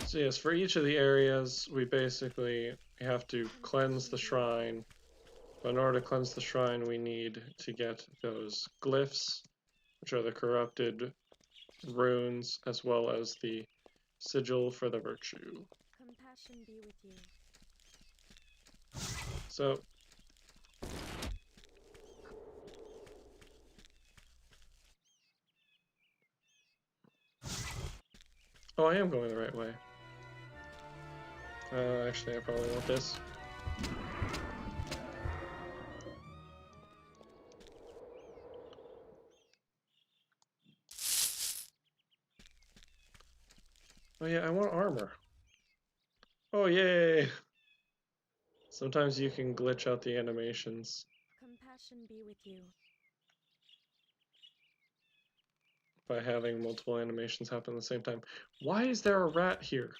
S1: So yes, for each of the areas, we basically have to cleanse the shrine. But in order to cleanse the shrine, we need to get those glyphs, which are the corrupted runes, as well as the sigil for the virtue.
S4: Compassion be with you.
S1: So, oh, I am going the right way. Actually, I probably want this. Oh yeah, I want armor. Oh yay! Sometimes you can glitch out the animations
S4: Compassion be with you.
S1: by having multiple animations happen at the same time. Why is there a rat here?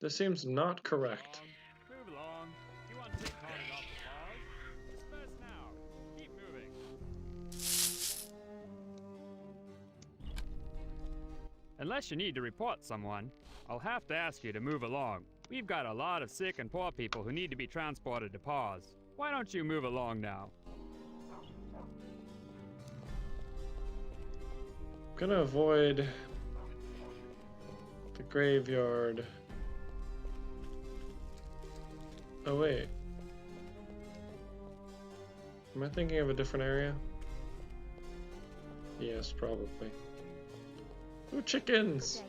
S1: This seems not correct.
S7: Move along. You want to take Carter off the paws? Disperse now. Keep moving. Unless you need to report someone, I'll have to ask you to move along. We've got a lot of sick and poor people who need to be transported to Paws. Why don't you move along now?
S1: I'm gonna avoid the graveyard. Oh wait. Am I thinking of a different area? Yes, probably. Ooh, chickens!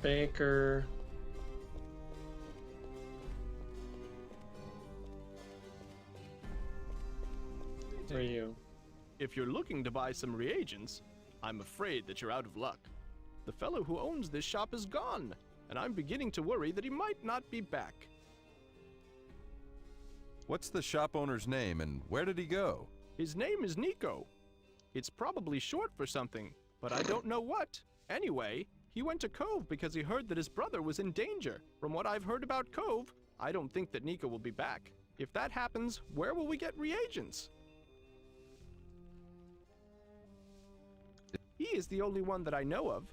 S1: Baker. Where are you?
S22: If you're looking to buy some reagents, I'm afraid that you're out of luck. The fellow who owns this shop is gone, and I'm beginning to worry that he might not be back.
S12: What's the shop owner's name, and where did he go?
S22: His name is Nico. It's probably short for something, but I don't know what. Anyway, he went to Cove because he heard that his brother was in danger. From what I've heard about Cove, I don't think that Nico will be back. If that happens, where will we get reagents? He is the only one that I know of.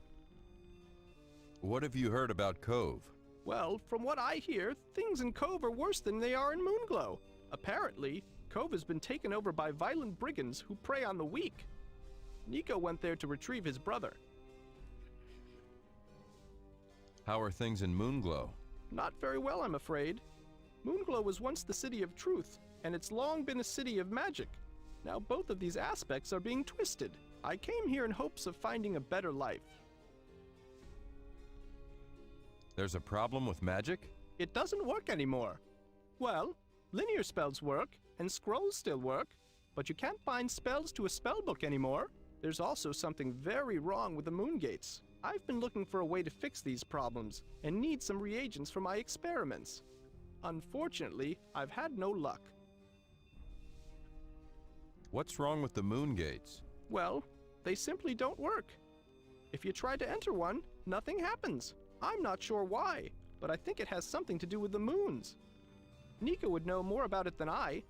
S12: What have you heard about Cove?
S22: Well, from what I hear, things in Cove are worse than they are in Moonglow. Apparently, Cove has been taken over by violent brigands who prey on the weak. Nico went there to retrieve his brother.
S12: How are things in Moonglow?
S22: Not very well, I'm afraid. Moonglow was once the city of truth, and it's long been a city of magic. Now both of these aspects are being twisted. I came here in hopes of finding a better life.
S12: There's a problem with magic?
S22: It doesn't work anymore. Well, linear spells work, and scrolls still work, but you can't bind spells to a spellbook anymore. There's also something very wrong with the moon gates. I've been looking for a way to fix these problems, and need some reagents for my experiments. Unfortunately, I've had no luck.
S12: What's wrong with the moon gates?
S22: Well, they simply don't work. If you try to enter one, nothing happens. I'm not sure why, but I think it has something to do with the moons. Nika would know more about it than I.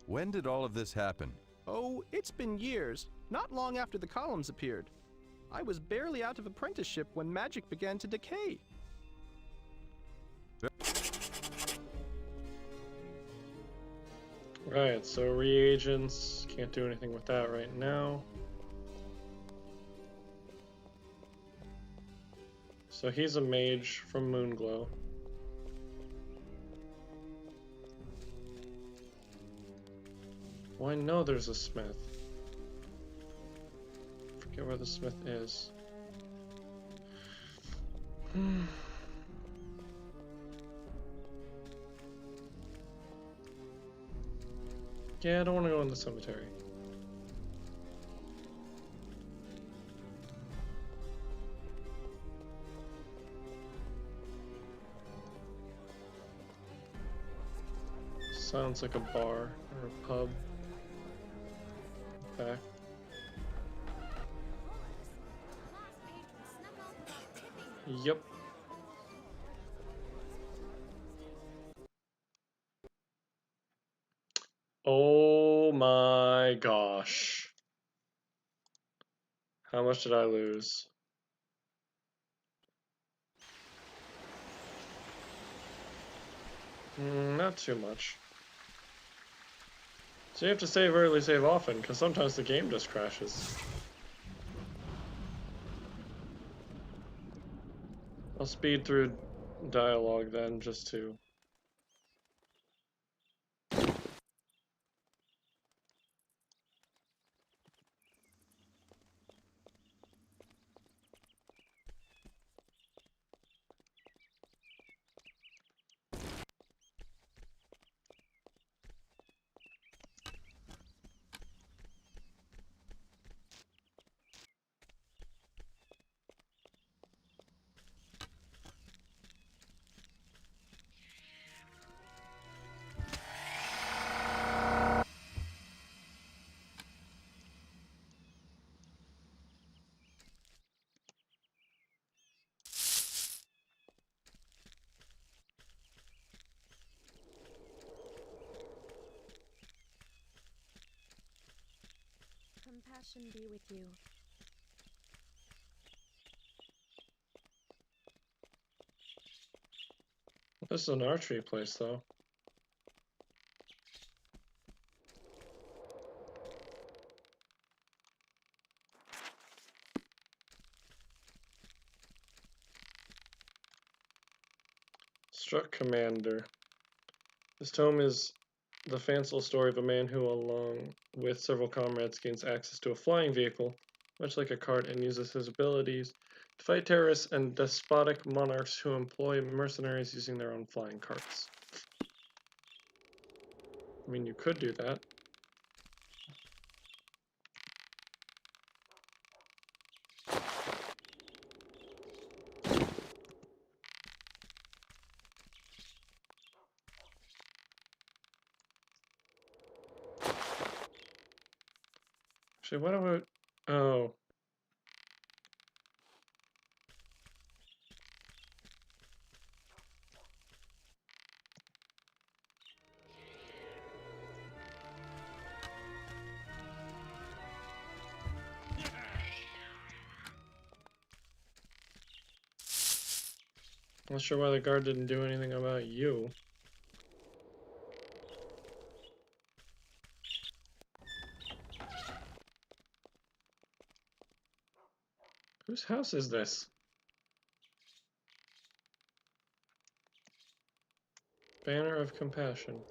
S12: When did all of this happen?
S22: Oh, it's been years, not long after the columns appeared. I was barely out of apprenticeship when magic began to decay.
S1: Right, so reagents, can't do anything with that right now. So he's a mage from Moonglow. Well, I know there's a smith. Forget where the smith is. Yeah, I don't want to go in the cemetery. Sounds like a bar or a pub. Okay. Yep. Oh my gosh. How much did I lose? Not too much. So you have to save early, save often, because sometimes the game just crashes. I'll speed through dialogue then, just to...
S4: Compassion be with you.
S1: This is an archery place, though. Struck Commander. This tome is the fanciful story of a man who, along with several comrades, gains access to a flying vehicle, much like a cart, and uses his abilities to fight terrorists and despotic monarchs who employ mercenaries using their own flying carts. I mean, you could do that. Actually, what about... Oh. Not sure why the guard didn't do anything about you. Whose house is this? Banner of Compassion.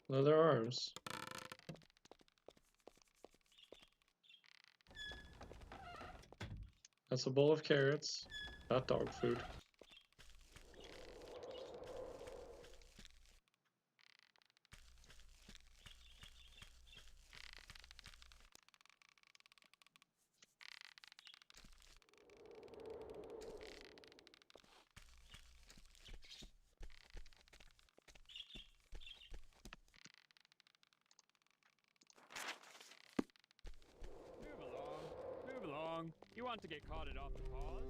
S1: Leather arms. That's a bowl of carrots, not dog food.
S7: Move along. You want to get carted off the paws?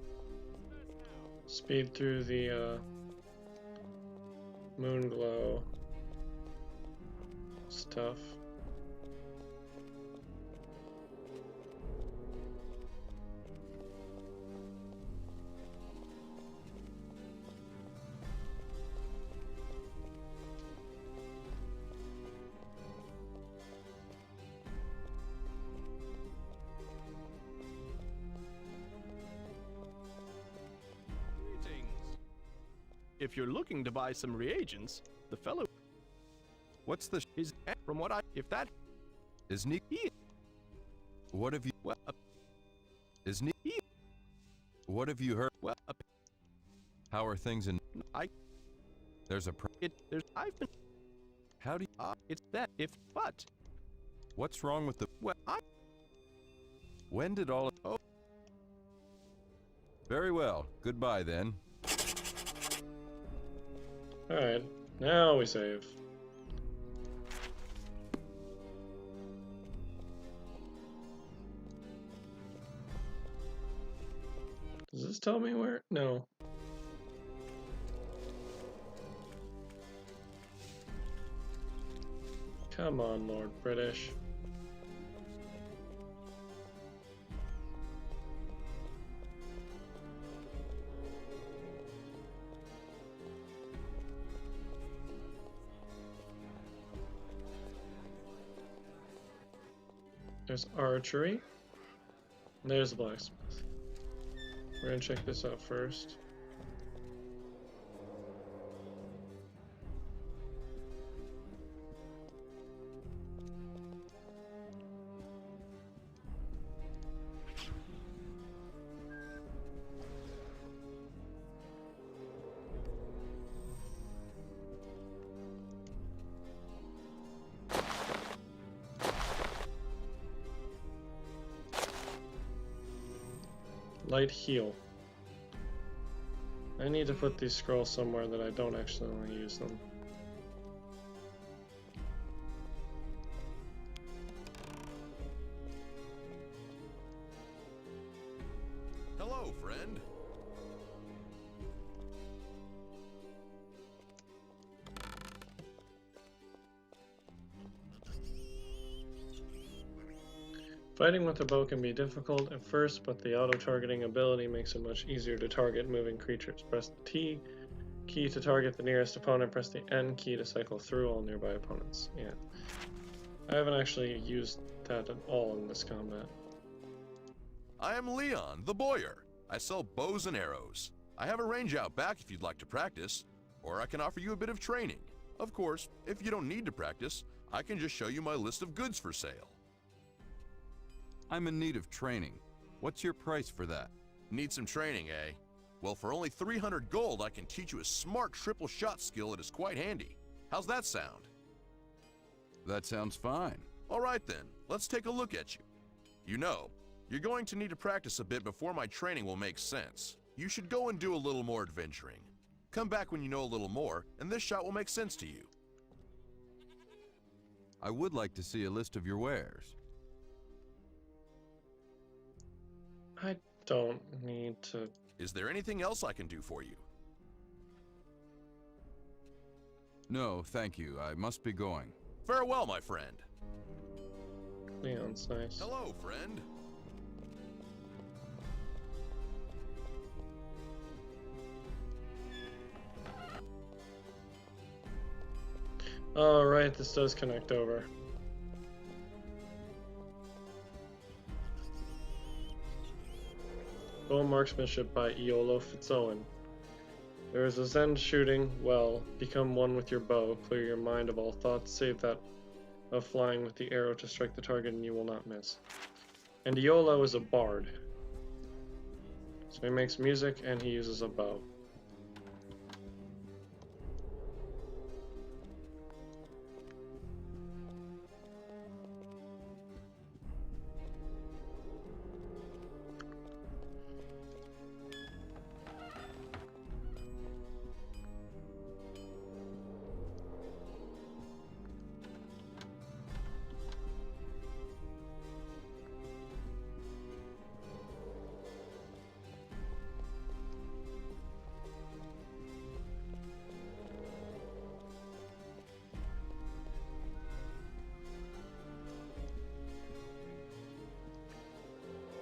S1: Speed through the moon glow stuff.
S22: If you're looking to buy some reagents, the fellow.
S12: What's the
S22: is from what I if that
S12: is neat? What have you?
S22: Well,
S12: is neat? What have you heard?
S22: Well,
S12: how are things in? There's a.
S22: There's. I've been.
S12: How do you?
S22: It's that if but.
S12: What's wrong with the?
S22: Well,
S12: when did all? Oh. Very well. Goodbye then.
S1: Alright, now we save. Does this tell me where? No. Come on, Lord British. There's archery. And there's the blacksmith. We're gonna check this out first. Light heal. I need to put these scrolls somewhere that I don't actually want to use them.
S13: Hello, friend.
S1: Fighting with a bow can be difficult at first, but the auto-targeting ability makes it much easier to target moving creatures. Press the T key to target the nearest opponent, press the N key to cycle through all nearby opponents. Yeah. I haven't actually used that at all in this combat.
S13: I am Leon, the Boyer. I sell bows and arrows. I have a range out back if you'd like to practice, or I can offer you a bit of training. Of course, if you don't need to practice, I can just show you my list of goods for sale.
S12: I'm in need of training. What's your price for that?
S13: Need some training, eh? Well, for only 300 gold, I can teach you a smart triple shot skill that is quite handy. How's that sound?
S12: That sounds fine.
S13: All right then, let's take a look at you. You know, you're going to need to practice a bit before my training will make sense. You should go and do a little more adventuring. Come back when you know a little more, and this shot will make sense to you.
S12: I would like to see a list of your wares.
S1: I don't need to...
S13: Is there anything else I can do for you?
S12: No, thank you. I must be going.
S13: Farewell, my friend.
S1: Leon's nice.
S13: Hello, friend.
S1: Oh, right, this does connect over. Bow Marksmanship by Iolo Fitzowen. There is a Zen shooting well. Become one with your bow. Clear your mind of all thoughts, save that of flying with the arrow to strike the target, and you will not miss. And Iolo is a bard. So he makes music and he uses a bow.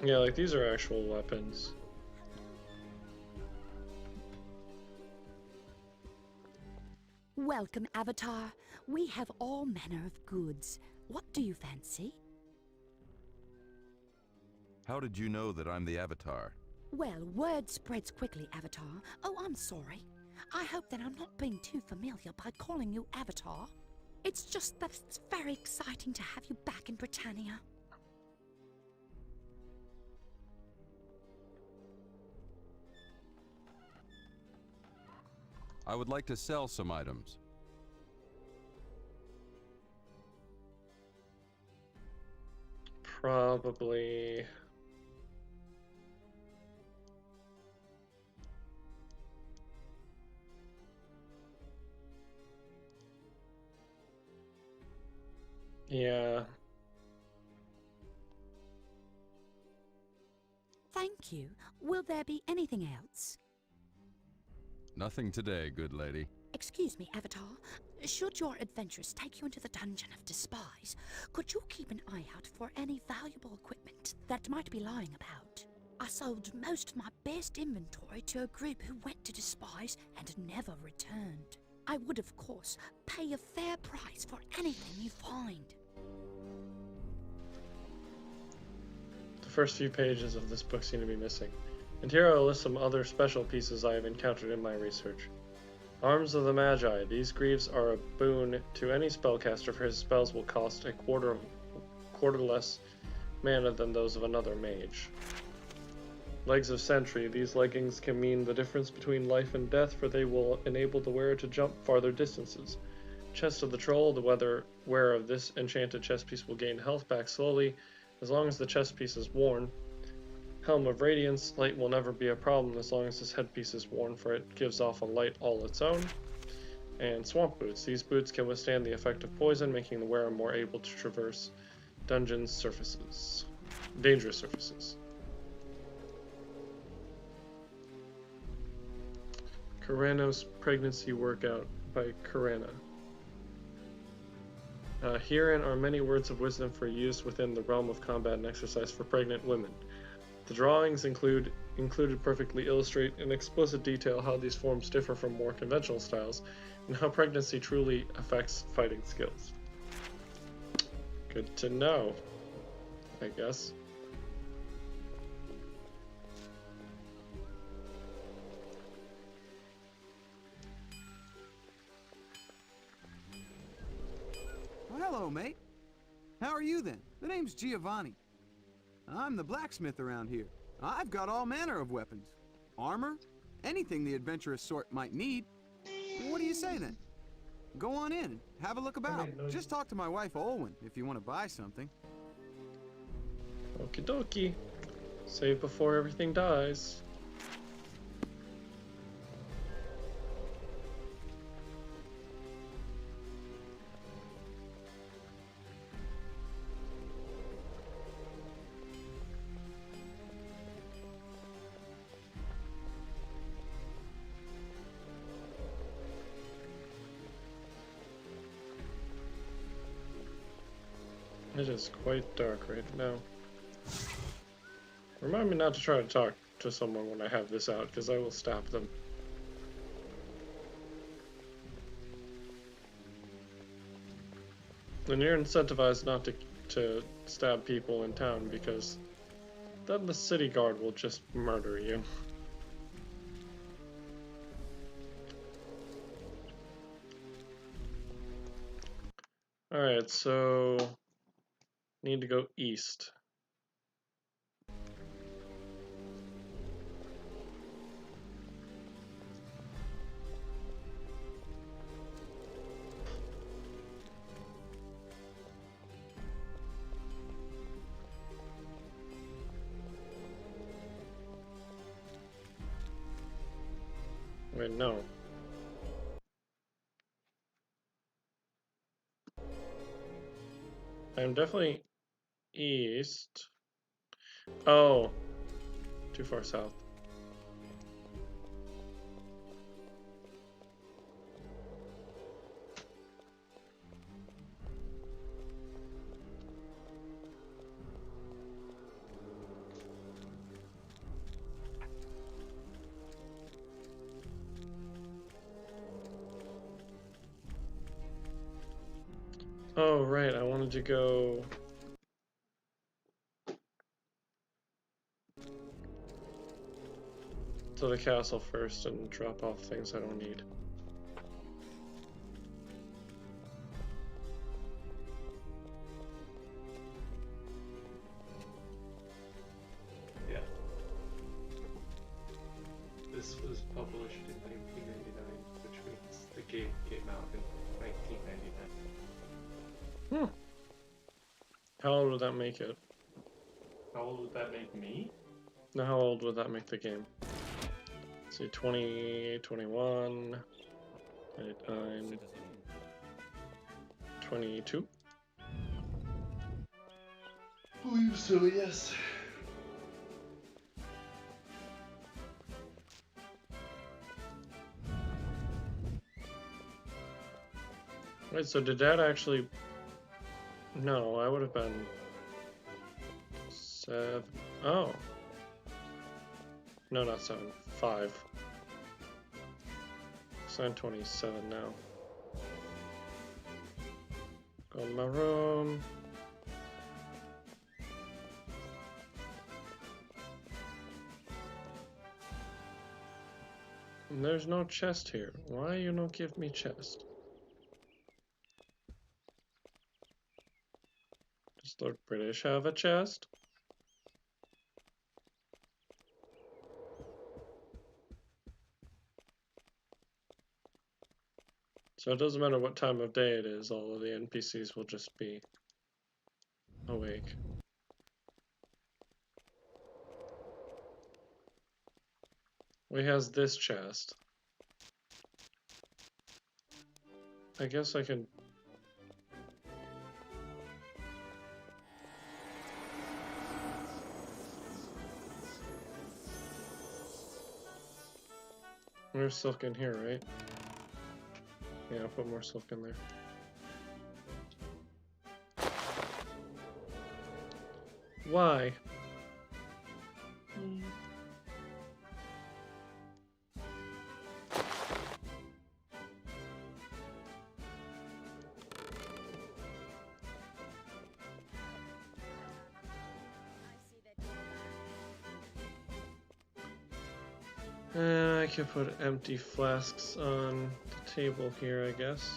S1: Yeah, like these are actual weapons.
S16: Welcome, Avatar. We have all manner of goods. What do you fancy?
S12: How did you know that I'm the Avatar?
S16: Well, word spreads quickly, Avatar. Oh, I'm sorry. I hope that I'm not being too familiar by calling you Avatar. It's just that it's very exciting to have you back in Britannia.
S12: I would like to sell some items.
S1: Probably. Yeah.
S16: Thank you. Will there be anything else?
S12: Nothing today, good lady.
S16: Excuse me, Avatar. Should your adventurers take you into the dungeon of Despise, could you keep an eye out for any valuable equipment that might be lying about? I sold most of my best inventory to a group who went to Despise and never returned. I would, of course, pay a fair price for anything you find.
S1: The first few pages of this book seem to be missing. And here I will list some other special pieces I have encountered in my research. Arms of the Magi. These greaves are a boon to any spellcaster, for his spells will cost a quarter less mana than those of another mage. Legs of Sentry. These leggings can mean the difference between life and death, for they will enable the wearer to jump farther distances. Chest of the Troll. The wearer of this enchanted chest piece will gain health back slowly, as long as the chest piece is worn. Helm of Radiance. Light will never be a problem as long as this headpiece is worn, for it gives off a light all its own. And Swamp Boots. These boots can withstand the effect of poison, making the wearer more able to traverse dangerous surfaces. Karana's Pregnancy Workout by Karana. Herein are many words of wisdom for use within the realm of combat and exercise for pregnant women. The drawings included perfectly illustrate in explicit detail how these forms differ from more conventional styles, and how pregnancy truly affects fighting skills. Good to know, I guess.
S3: Well, hello, mate. How are you then? The name's Giovanni. I'm the blacksmith around here. I've got all manner of weapons. Armor, anything the adventurous sort might need. What do you say then? Go on in and have a look about. Just talk to my wife Olwen if you want to buy something.
S1: Okie dokie. Save before everything dies. It is quite dark right now. Remind me not to try to talk to someone when I have this out, because I will stab them. And you're incentivized not to stab people in town, because then the city guard will just murder you. Alright, so need to go east. Wait, no. I'm definitely east. Oh, too far south. Oh, right, I wanted to go... to the castle first and drop off things I don't need.
S2: Yeah. This was published in 1999, which means the game came out in 1999.
S1: How old would that make it?
S2: How old would that make me?
S1: Now, how old would that make the game? Let's see, 20, 21, 29, 22?
S2: I believe so, yes.
S1: Wait, so did that actually... No, I would have been... 7... Oh. No, not 7. 5. So I'm 27 now. Go in my room. And there's no chest here. Why you don't give me chest? Does Lord British have a chest? So it doesn't matter what time of day it is, all of the NPCs will just be awake. Well, he has this chest. I guess I can... There's silk in here, right? Yeah, I'll put more silk in there. Why? I could put empty flasks on the table here, I guess.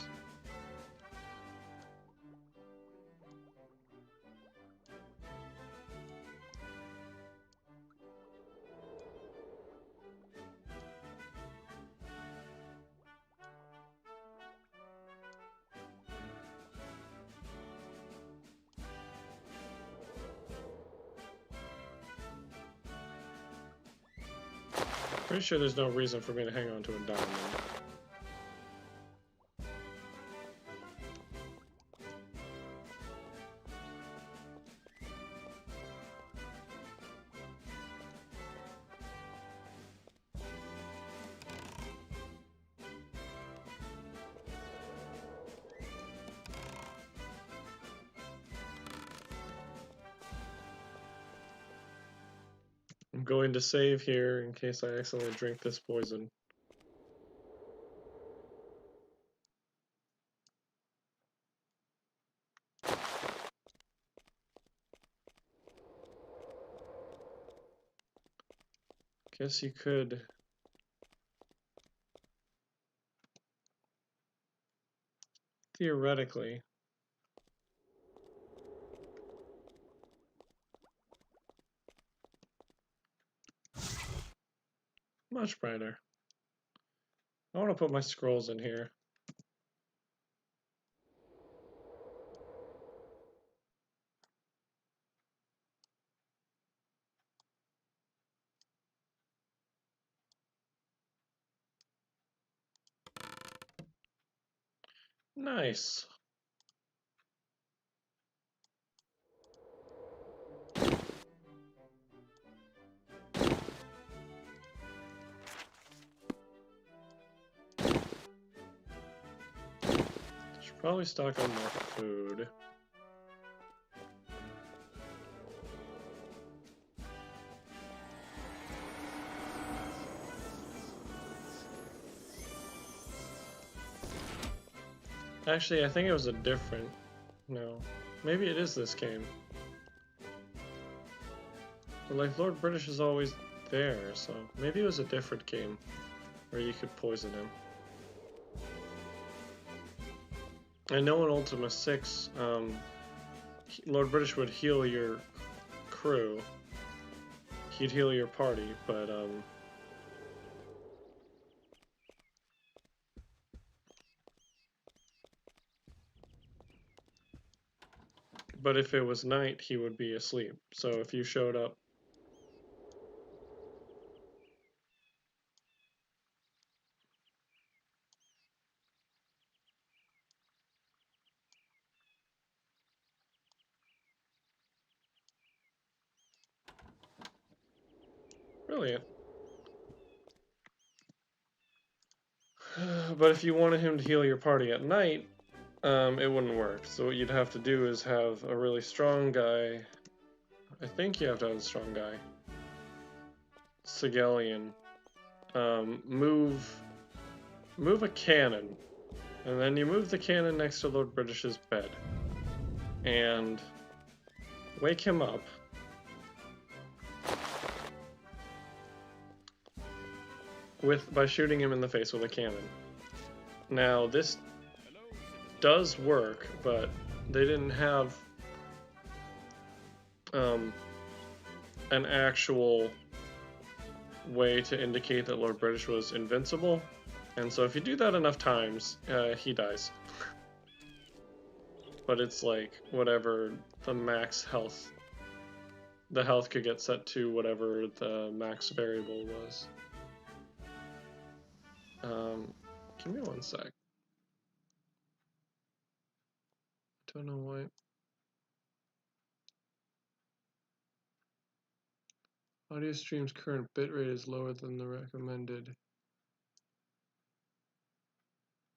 S1: Pretty sure there's no reason for me to hang on to a diamond. I'm going to save here in case I accidentally drink this poison. Guess you could. Theoretically. Much brighter. I want to put my scrolls in here. Nice. Should probably stock on more food. Actually, I think it was a different... No. Maybe it is this game. But like, Lord British is always there, so maybe it was a different game where you could poison him. I know in Ultima VI, Lord British would heal your crew. He'd heal your party, but if it was night, he would be asleep. So if you showed up... Brilliant. But if you wanted him to heal your party at night, it wouldn't work. So what you'd have to do is have a really strong guy. I think you have to have a strong guy. Sigelian. Move a cannon. And then you move the cannon next to Lord British's bed. And wake him up. By shooting him in the face with a cannon. Now this does work, but they didn't have an actual way to indicate that Lord British was invincible, and so if you do that enough times, he dies. But it's like whatever the max health, the health could get set to whatever the max variable was. Give me one sec. Don't know why. Audio stream's current bitrate is lower than the recommended.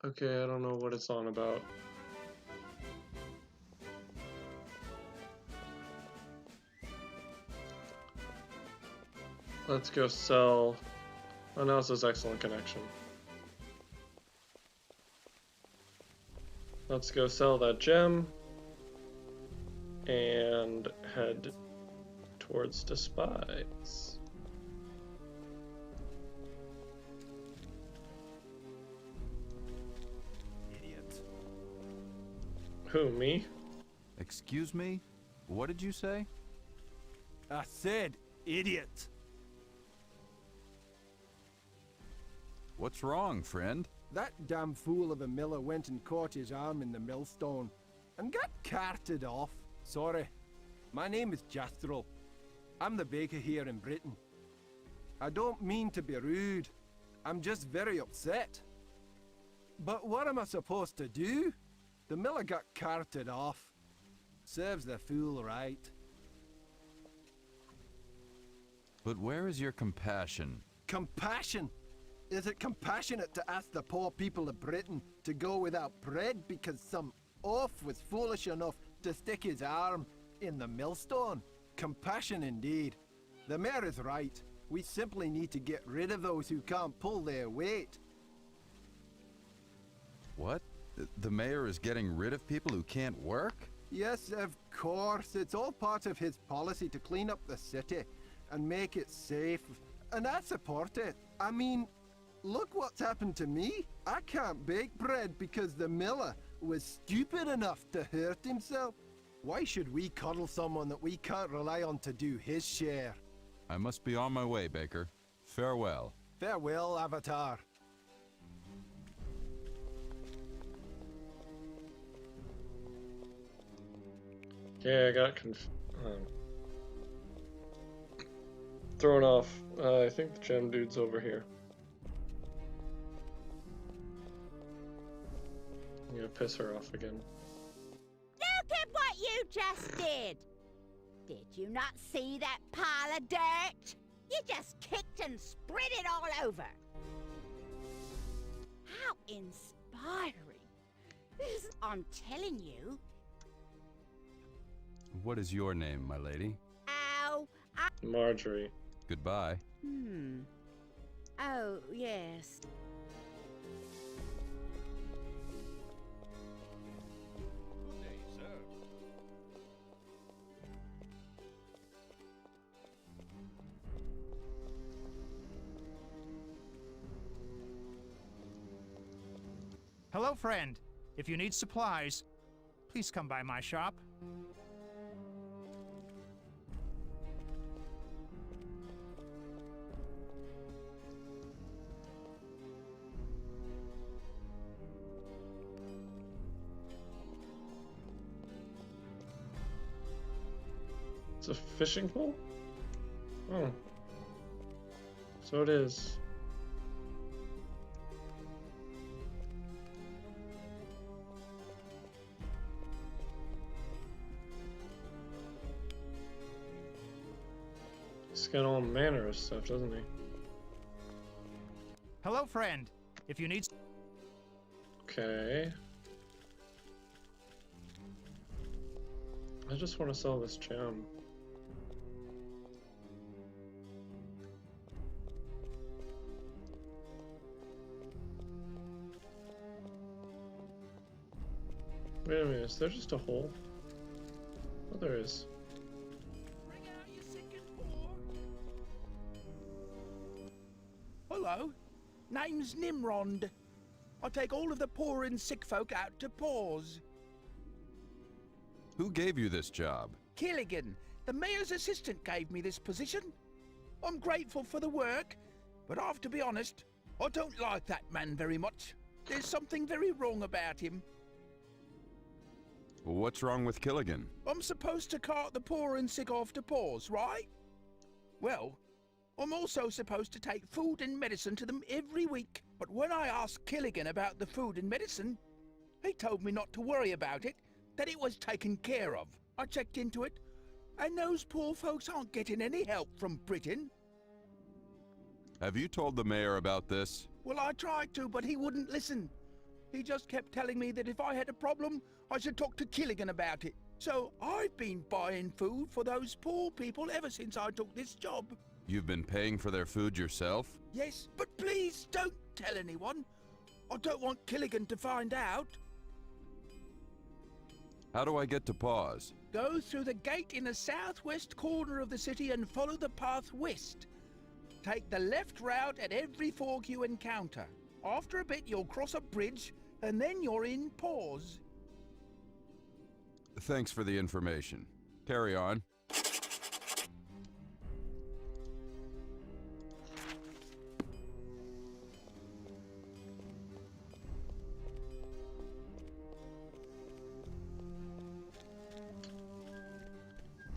S1: Okay, I don't know what it's on about. Let's go sell. Oh, now it says excellent connection. Let's go sell that gem and head towards Despise.
S22: Idiot.
S1: Who, me?
S12: Excuse me? What did you say?
S22: I said idiot.
S12: What's wrong, friend?
S8: That damn fool of a miller went and caught his arm in the millstone and got carted off. Sorry. My name is Jastrel. I'm the baker here in Britain. I don't mean to be rude. I'm just very upset. But what am I supposed to do? The miller got carted off. Serves the fool right.
S12: But where is your compassion?
S8: Compassion? Is it compassionate to ask the poor people of Britain to go without bread because some oaf was foolish enough to stick his arm in the millstone? Compassion indeed. The mayor is right. We simply need to get rid of those who can't pull their weight.
S12: What? The mayor is getting rid of people who can't work?
S8: Yes, of course. It's all part of his policy to clean up the city and make it safe and I support it. I mean, look what's happened to me. I can't bake bread because the miller was stupid enough to hurt himself. Why should we coddle someone that we can't rely on to do his share?
S12: I must be on my way, Baker. Farewell.
S8: Farewell, Avatar.
S1: Yeah, I got thrown off. I think the gem dude's over here. I'm gonna piss her off again.
S18: Look at what you just did! Did you not see that pile of dirt? You just kicked and spread it all over. How inspiring. I'm telling you.
S12: What is your name, my lady?
S18: Ow.
S1: Marjorie.
S12: Goodbye.
S18: Oh, yes.
S10: Good day, sir.
S11: Hello, friend. If you need supplies, please come by my shop.
S1: It's a fishing pole? Oh. So it is. He's got all manner of stuff, doesn't he?
S11: Hello, friend. If you need...
S1: Okay. I just want to sell this gem. Wait a minute, is there just a hole? Oh, there is.
S9: Hello, name's Nimrod. I take all of the poor and sick folk out to Paws.
S12: Who gave you this job?
S9: Killigan, the mayor's assistant, gave me this position. I'm grateful for the work, but I have to be honest, I don't like that man very much. There's something very wrong about him.
S12: What's wrong with Killigan?
S9: I'm supposed to cart the poor and sick off to Paws, right? Well, I'm also supposed to take food and medicine to them every week. But when I asked Killigan about the food and medicine, he told me not to worry about it, that it was taken care of. I checked into it, and those poor folks aren't getting any help from Britain.
S12: Have you told the mayor about this?
S9: Well, I tried to, but he wouldn't listen. He just kept telling me that if I had a problem, I should talk to Killigan about it. So I've been buying food for those poor people ever since I took this job.
S12: You've been paying for their food yourself?
S9: Yes, but please don't tell anyone. I don't want Killigan to find out.
S12: How do I get to Paws?
S9: Go through the gate in the southwest corner of the city and follow the path west. Take the left route at every fork you encounter. After a bit, you'll cross a bridge, and then you're in Paws.
S12: Thanks for the information. Carry on.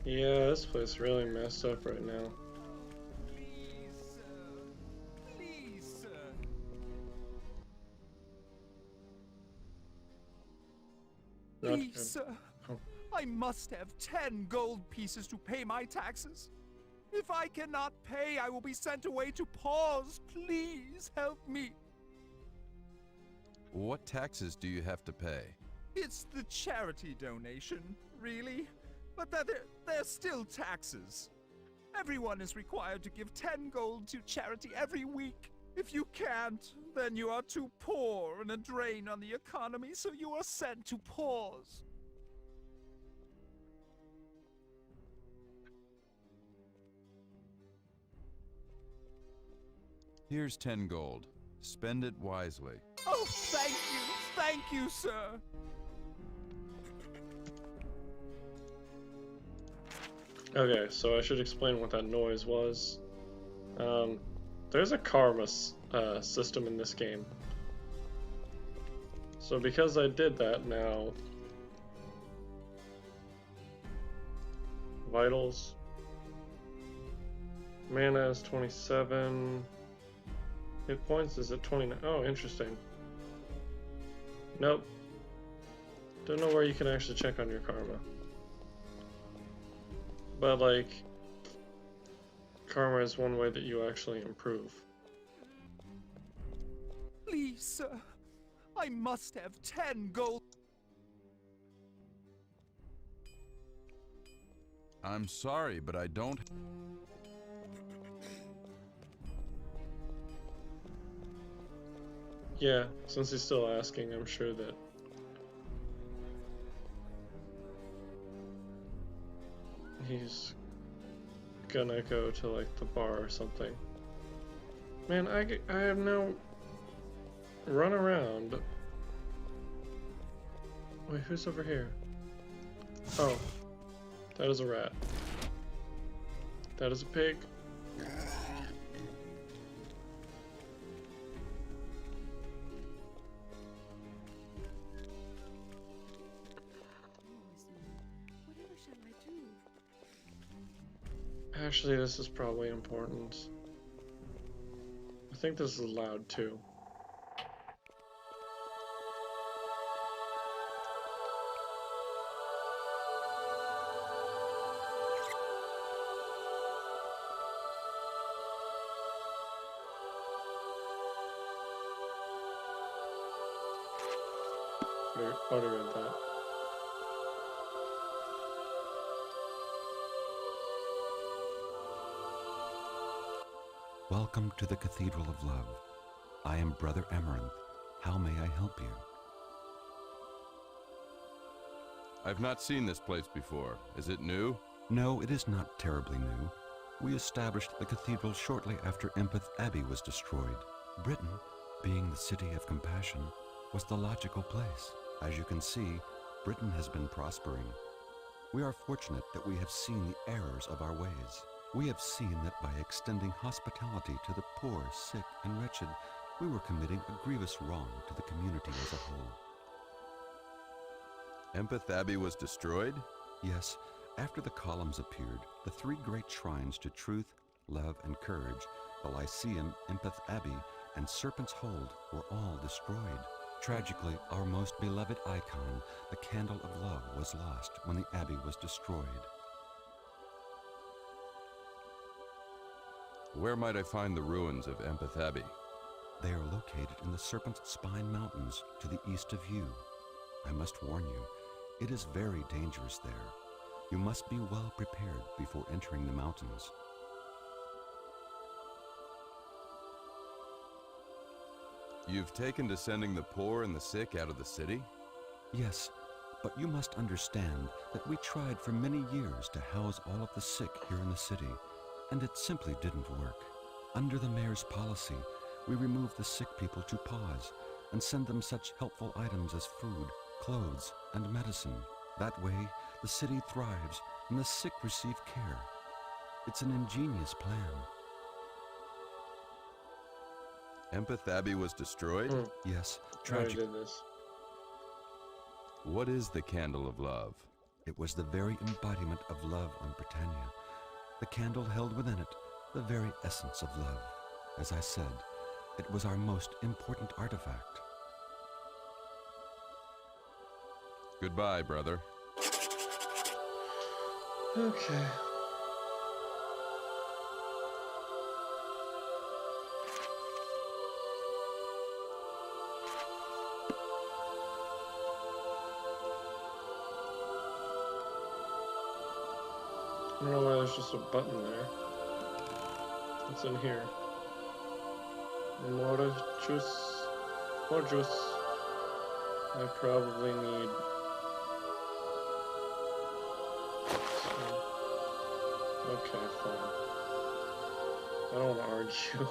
S1: Yeah, this place is really messed up right now.
S3: Please, sir.
S1: Not
S3: Please,
S1: good.
S3: sir.
S1: Oh.
S3: I must have 10 gold pieces to pay my taxes. If I cannot pay, I will be sent away to Paws. Please help me.
S12: What taxes do you have to pay?
S3: It's the charity donation, really. But they're still taxes. Everyone is required to give 10 gold to charity every week. If you can't, then you are too poor and a drain on the economy, so you are sent to Paws.
S12: Here's 10 gold. Spend it wisely.
S8: Oh, thank you, sir.
S1: Okay, so I should explain what that noise was. There's a karma system in this game. So because I did that now, vitals, mana is 27, hit points is at 29. Oh, interesting. Nope. Don't know where you can actually check on your karma. But like, karma is one way that you actually improve.
S8: Please, sir. I must have 10 gold.
S12: I'm sorry, but I don't...
S1: Yeah, since he's still asking, I'm sure that... he's gonna go to like the bar or something. Man, I have now run around. Wait, who's over here? Oh, that is a rat. That is a pig. Actually, this is probably important. I think this is loud too. Already read that.
S14: Welcome to the Cathedral of Love. I am Brother Amaranth. How may I help you?
S12: I've not seen this place before. Is it new?
S14: No, it is not terribly new. We established the cathedral shortly after Empeth Abbey was destroyed. Britain, being the city of compassion, was the logical place. As you can see, Britain has been prospering. We are fortunate that we have seen the errors of our ways. We have seen that by extending hospitality to the poor, sick, and wretched, we were committing a grievous wrong to the community as a whole.
S12: Empeth Abbey was destroyed?
S14: Yes, after the columns appeared, the three great shrines to truth, love, and courage, the Lyceum, Empeth Abbey, and Serpent's Hold, were all destroyed. Tragically, our most beloved icon, the Candle of Love, was lost when the Abbey was destroyed.
S12: Where might I find the ruins of Empeth Abbey?
S14: They are located in the Serpent's Spine Mountains to the east of you. I must warn you, it is very dangerous there. You must be well prepared before entering the mountains.
S12: You've taken to sending the poor and the sick out of the city?
S14: Yes, but you must understand that we tried for many years to house all of the sick here in the city, and it simply didn't work. Under the mayor's policy, we removed the sick people to Paws and send them such helpful items as food, clothes, and medicine. That way, the city thrives and the sick receive care. It's an ingenious plan.
S12: Empeth Abbey was destroyed?
S14: Yes,
S1: tragic.
S12: What is the Candle of Love?
S14: It was the very embodiment of love on Britannia. The candle held within it the very essence of love. As I said, it was our most important artifact.
S12: Goodbye, brother.
S1: Okay. I don't know why there's just a button there. What's in here? More juice. More juice. I probably need... Okay, fine. I don't want to argue.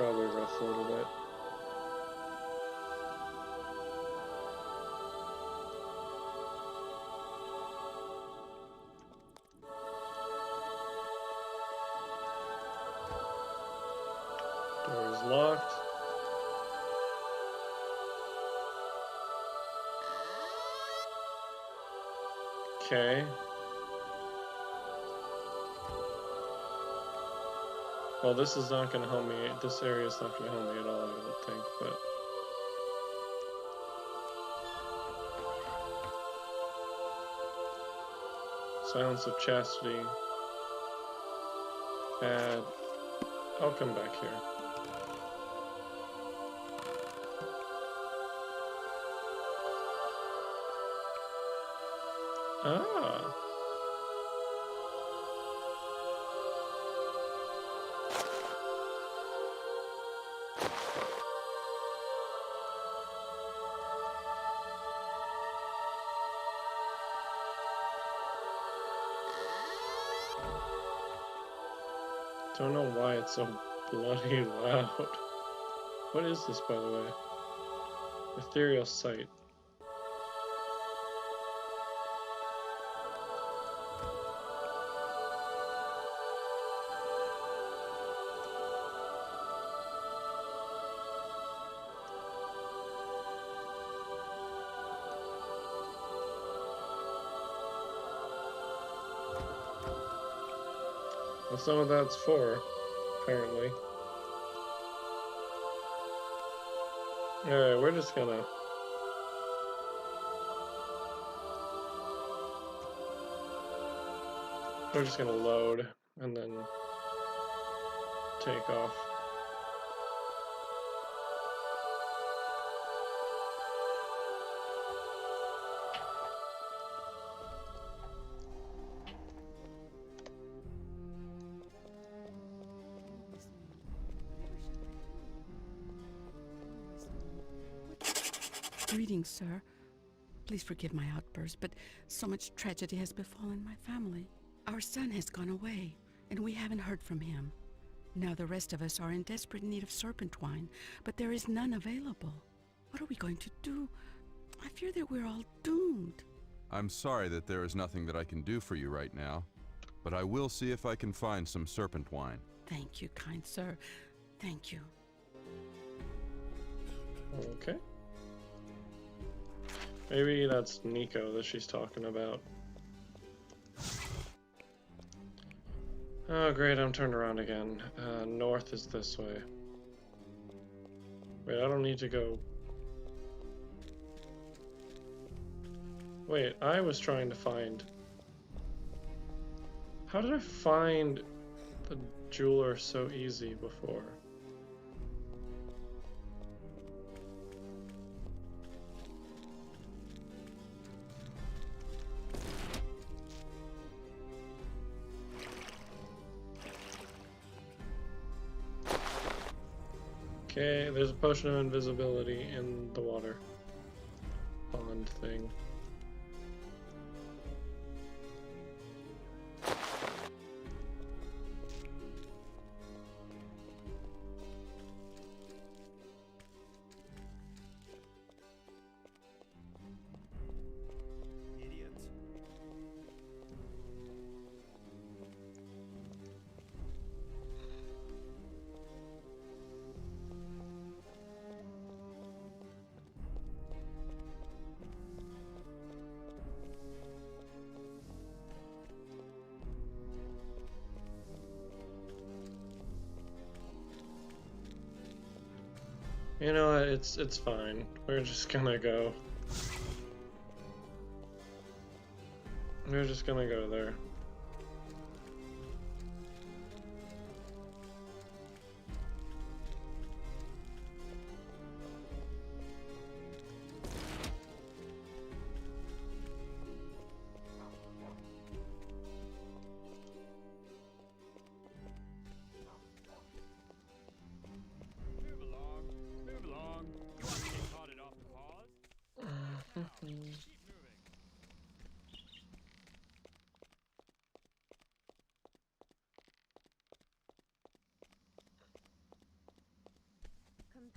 S1: probably rest a little bit. Door is locked. Okay. Well, this is not going to help me. This area is not going to help me at all, I don't think, but... Silence of Chastity. Add... I'll come back here. Ah! Don't know why it's so bloody loud. What is this, by the way? Ethereal Sight. Well, some of that's for, apparently. Alright, we're just gonna... We're just gonna load, and then take off.
S5: Greetings, sir. Please forgive my outburst, but so much tragedy has befallen my family. Our son has gone away, and we haven't heard from him. Now the rest of us are in desperate need of serpent wine, but there is none available. What are we going to do? I fear that we're all doomed.
S12: I'm sorry that there is nothing that I can do for you right now, but I will see if I can find some serpent wine.
S5: Thank you, kind sir. Thank you.
S1: Okay. Maybe that's Nico that she's talking about. Oh great, I'm turned around again. North is this way. Wait, I don't need to go... Wait, I was trying to find... How did I find the jeweler so easy before? Okay, there's a potion of invisibility in the water pond thing. You know what, it's fine. We're just gonna go. We're just gonna go there.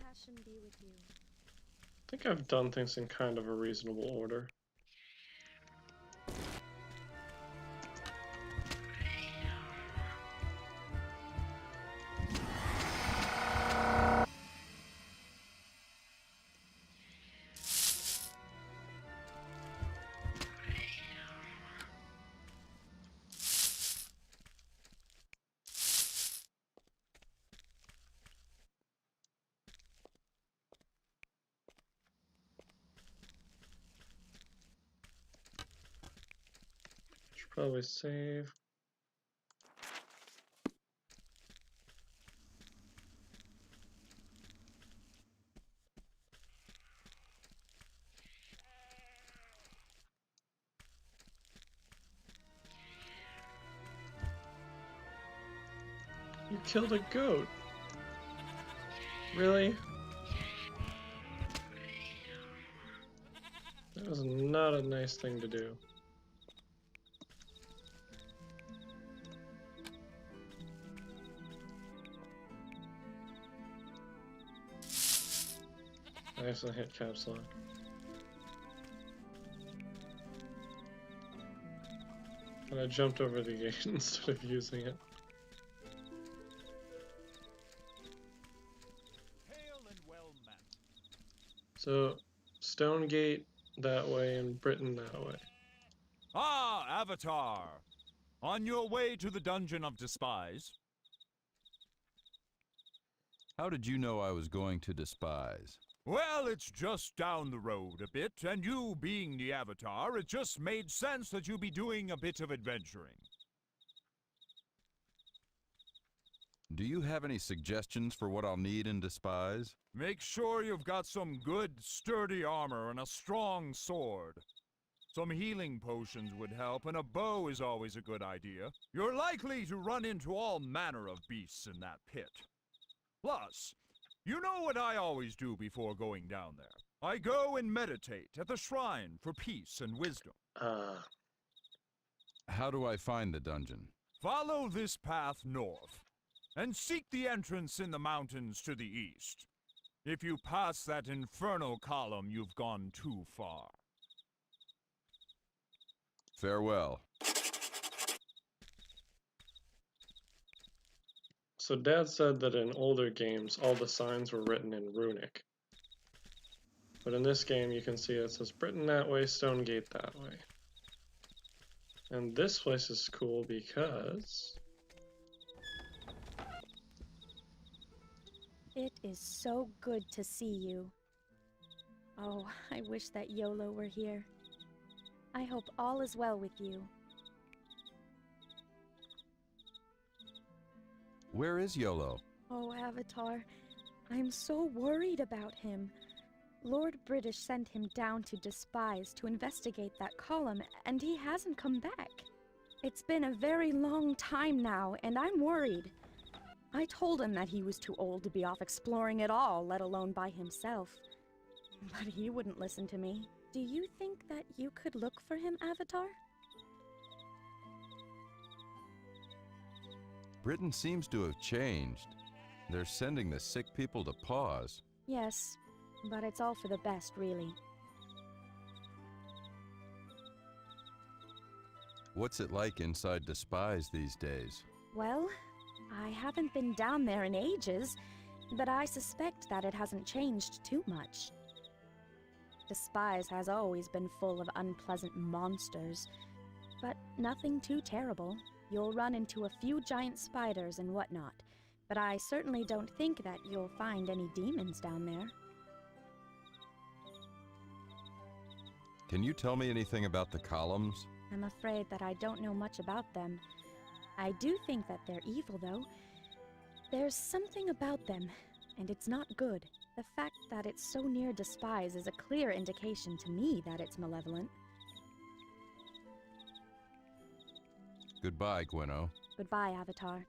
S4: Compassion be with you.
S1: I think I've done things in kind of a reasonable order. Should probably save. You killed a goat. Really? That was not a nice thing to do. I accidentally hit caps lock. And I jumped over the gate instead of using it. So, Stone Gate that way and Britain that way.
S6: Ah, Avatar! On your way to the Dungeon of Despise?
S12: How did you know I was going to Despise?
S6: Well, it's just down the road a bit, and you being the Avatar, it just made sense that you be doing a bit of adventuring.
S12: Do you have any suggestions for what I'll need in Despise?
S6: Make sure you've got some good, sturdy armor and a strong sword. Some healing potions would help, and a bow is always a good idea. You're likely to run into all manner of beasts in that pit. Plus, you know what I always do before going down there. I go and meditate at the shrine for peace and wisdom.
S12: How do I find the dungeon?
S6: Follow this path north, and seek the entrance in the mountains to the east. If you pass that infernal column, you've gone too far.
S12: Farewell.
S1: So Dad said that in older games, all the signs were written in Runic. But in this game, you can see it says Britain that way, Stone Gate that way. And this place is cool because...
S4: It is so good to see you. Oh, I wish that Yolo were here. I hope all is well with you.
S12: Where is Yolo?
S4: Oh, Avatar, I'm so worried about him. Lord British sent him down to Despise to investigate that column, and he hasn't come back. It's been a very long time now, and I'm worried. I told him that he was too old to be off exploring at all, let alone by himself. But he wouldn't listen to me. Do you think that you could look for him, Avatar?
S12: Britain seems to have changed. They're sending the sick people to Paws.
S4: Yes, but it's all for the best, really.
S12: What's it like inside Despise these days?
S4: Well, I haven't been down there in ages, but I suspect that it hasn't changed too much. Despise has always been full of unpleasant monsters, but nothing too terrible. You'll run into a few giant spiders and whatnot, but I certainly don't think that you'll find any demons down there.
S12: Can you tell me anything about the columns?
S4: I'm afraid that I don't know much about them. I do think that they're evil, though. There's something about them, and it's not good. The fact that it's so near Despise is a clear indication to me that it's malevolent.
S12: Goodbye, Gweno.
S4: Goodbye, Avatar.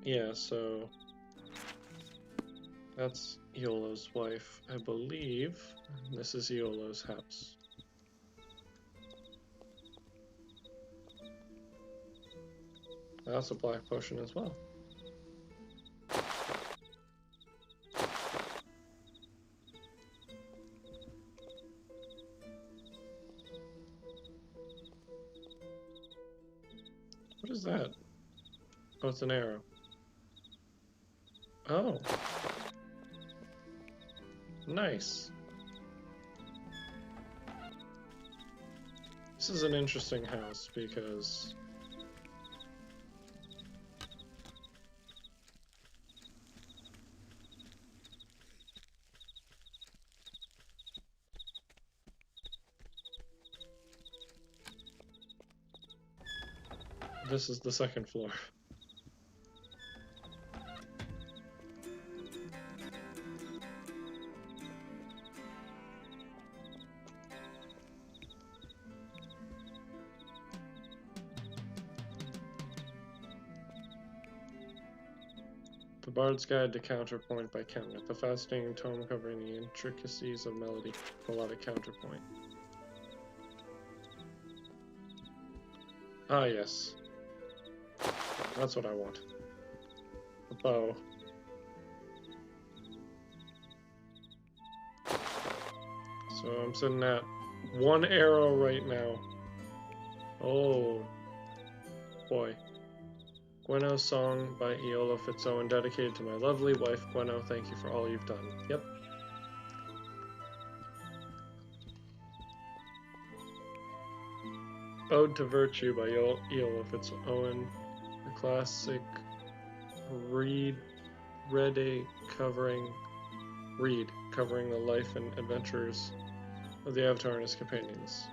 S1: Yeah, so... that's Yolo's wife, I believe. And this is Yolo's house. That's a black potion as well. is that? Oh, it's an arrow. Oh. Nice. This is an interesting house because this is the second floor. The Bard's Guide to Counterpoint by Kemet, the fascinating tome covering the intricacies of melody. Melodic counterpoint. Ah, yes. That's what I want. A bow. So I'm sitting at 1 arrow right now. Oh boy. Gweno's song by Eola Fitzowen, dedicated to my lovely wife Gweno. Thank you for all you've done. Yep. Ode to Virtue by Eola Fitzowen, a classic read covering the life and adventures of the Avatar and his companions.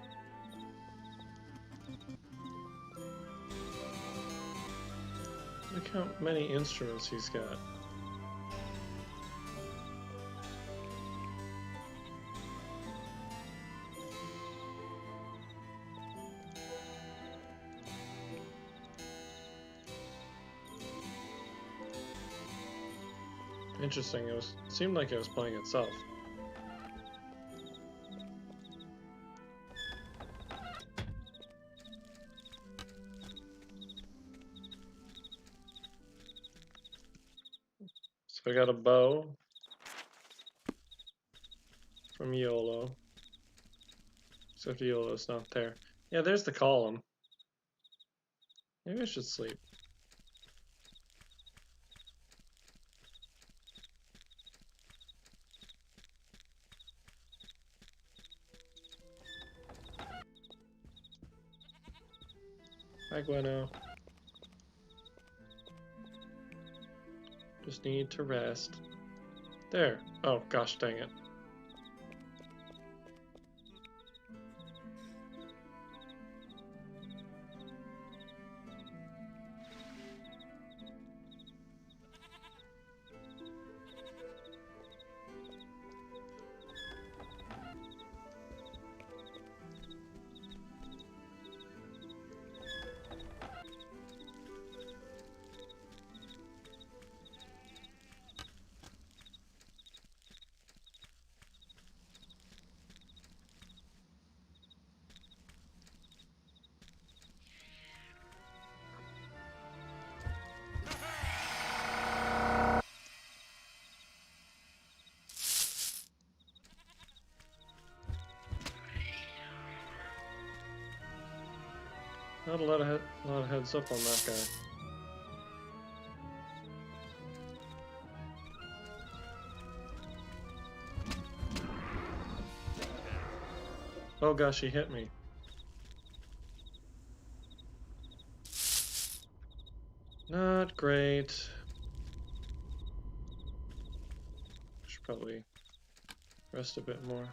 S1: Look how many instruments he's got. Interesting, it seemed like it was playing itself. So I got a bow from Iolo. Except Iolo's not there. Yeah, there's the column. Maybe I should sleep. Hi, Gweno. Just need to rest. There. Oh, gosh dang it. Not a lot of heads up on that guy. Oh gosh, he hit me. Not great. Should probably rest a bit more.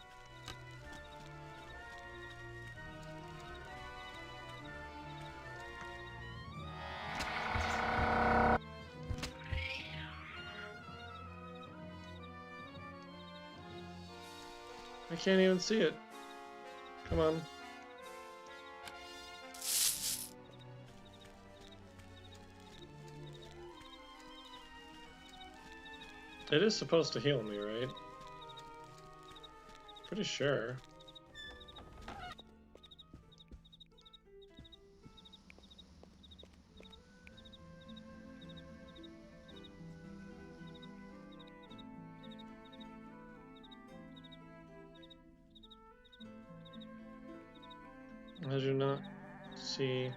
S1: I can't even see it. Come on. It is supposed to heal me, right? Pretty sure. I do not see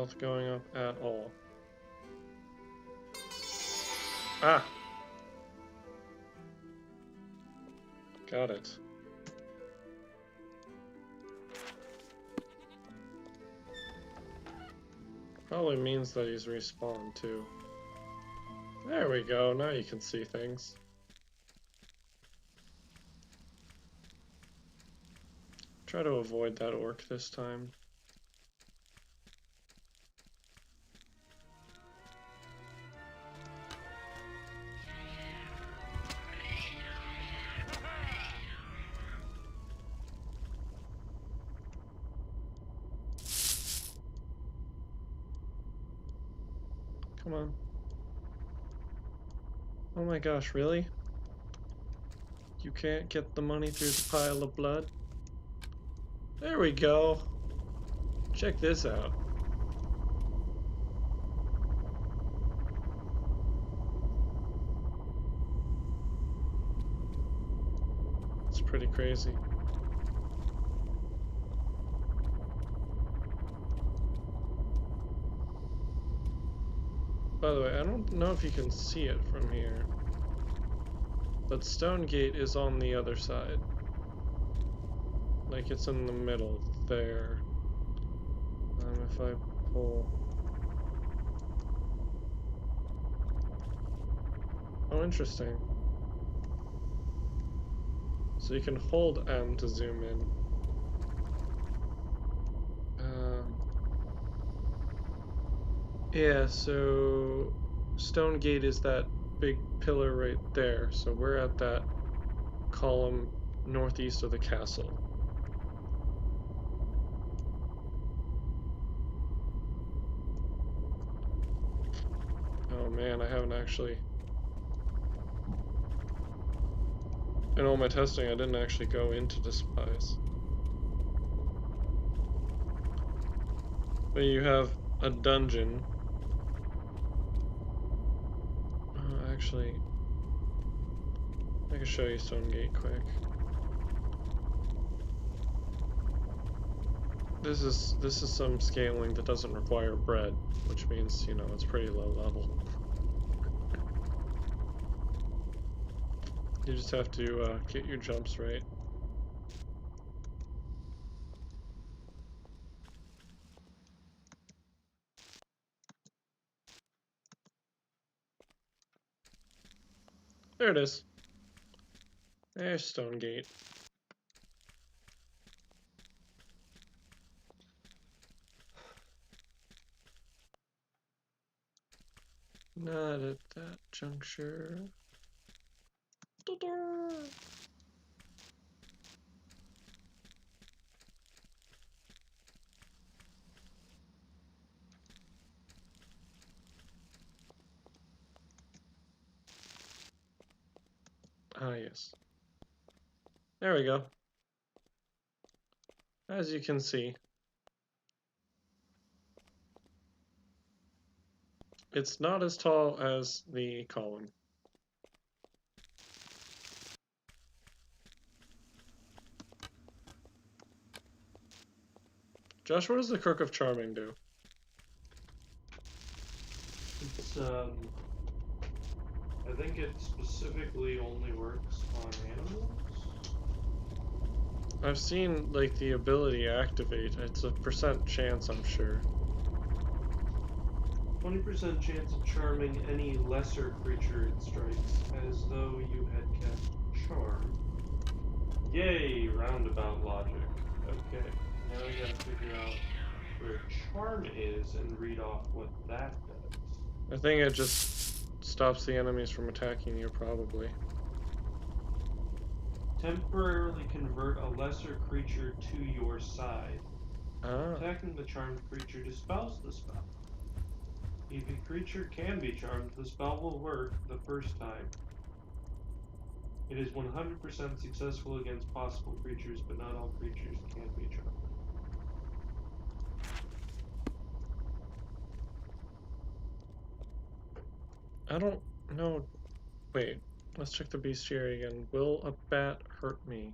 S1: health going up at all. Ah! Got it. Probably means that he's respawned too. There we go, now you can see things. Try to avoid that orc this time. Come on. Oh my gosh, really? You can't get the money through the pile of blood? There we go. Check this out. It's pretty crazy. By the way, I don't know if you can see it from here, but Stone Gate is on the other side. Like it's in the middle there. If I pull... Oh, interesting. So you can hold M to zoom in. Yeah, so Stone Gate is that big pillar right there. So we're at that column northeast of the castle. Oh man, I haven't actually... In all my testing, I didn't actually go into Despise. But you have a dungeon. Actually, I can show you Stone Gate quick. This is some scaling that doesn't require bread, which means, you know, it's pretty low level. You just have to get your jumps right. There it is. There's Stone Gate. Not at that juncture. Ah, yes. There we go. As you can see, it's not as tall as the column. Josh, what does the Crook of Charming do?
S2: It's, I think it specifically only works on animals.
S1: I've seen, like, the ability activate. It's a % chance, I'm sure.
S2: 20% chance of charming any lesser creature it strikes, as though you had cast Charm. Yay, roundabout logic. Okay, now I gotta figure out where Charm is and read off what that does.
S1: I think it just stops the enemies from attacking you, probably.
S2: Temporarily convert a lesser creature to your side.
S1: Ah.
S2: Attacking the charmed creature dispels the spell. If a creature can be charmed, the spell will work the first time. It is 100% successful against possible creatures, but not all creatures can be charmed.
S1: I don't know. Wait, let's check the bestiary again. Will a bat hurt me?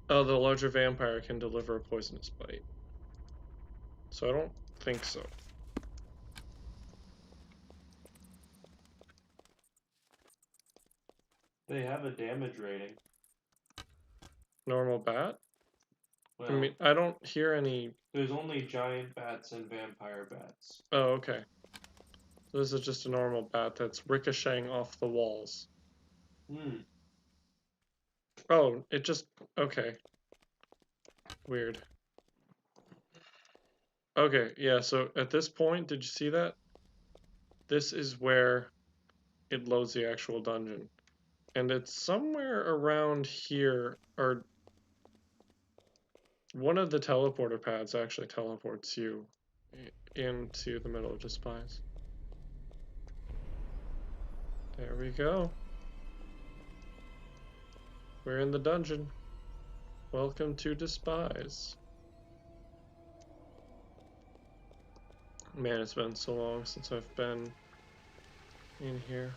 S1: Oh, the larger vampire can deliver a poisonous bite. So I don't think so.
S2: They have a damage rating.
S1: Normal bat?
S2: Well,
S1: I mean, I don't hear any...
S2: There's only giant bats and vampire bats.
S1: Oh, okay. This is just a normal bat that's ricocheting off the walls.
S2: Hmm.
S1: Oh, it just... Okay. Weird. Okay, yeah, so at this point, did you see that? This is where it loads the actual dungeon. And it's somewhere around here, or one of the teleporter pads actually teleports you into the middle of Despise. There we go. We're in the dungeon. Welcome to Despise. Man, it's been so long since I've been in here.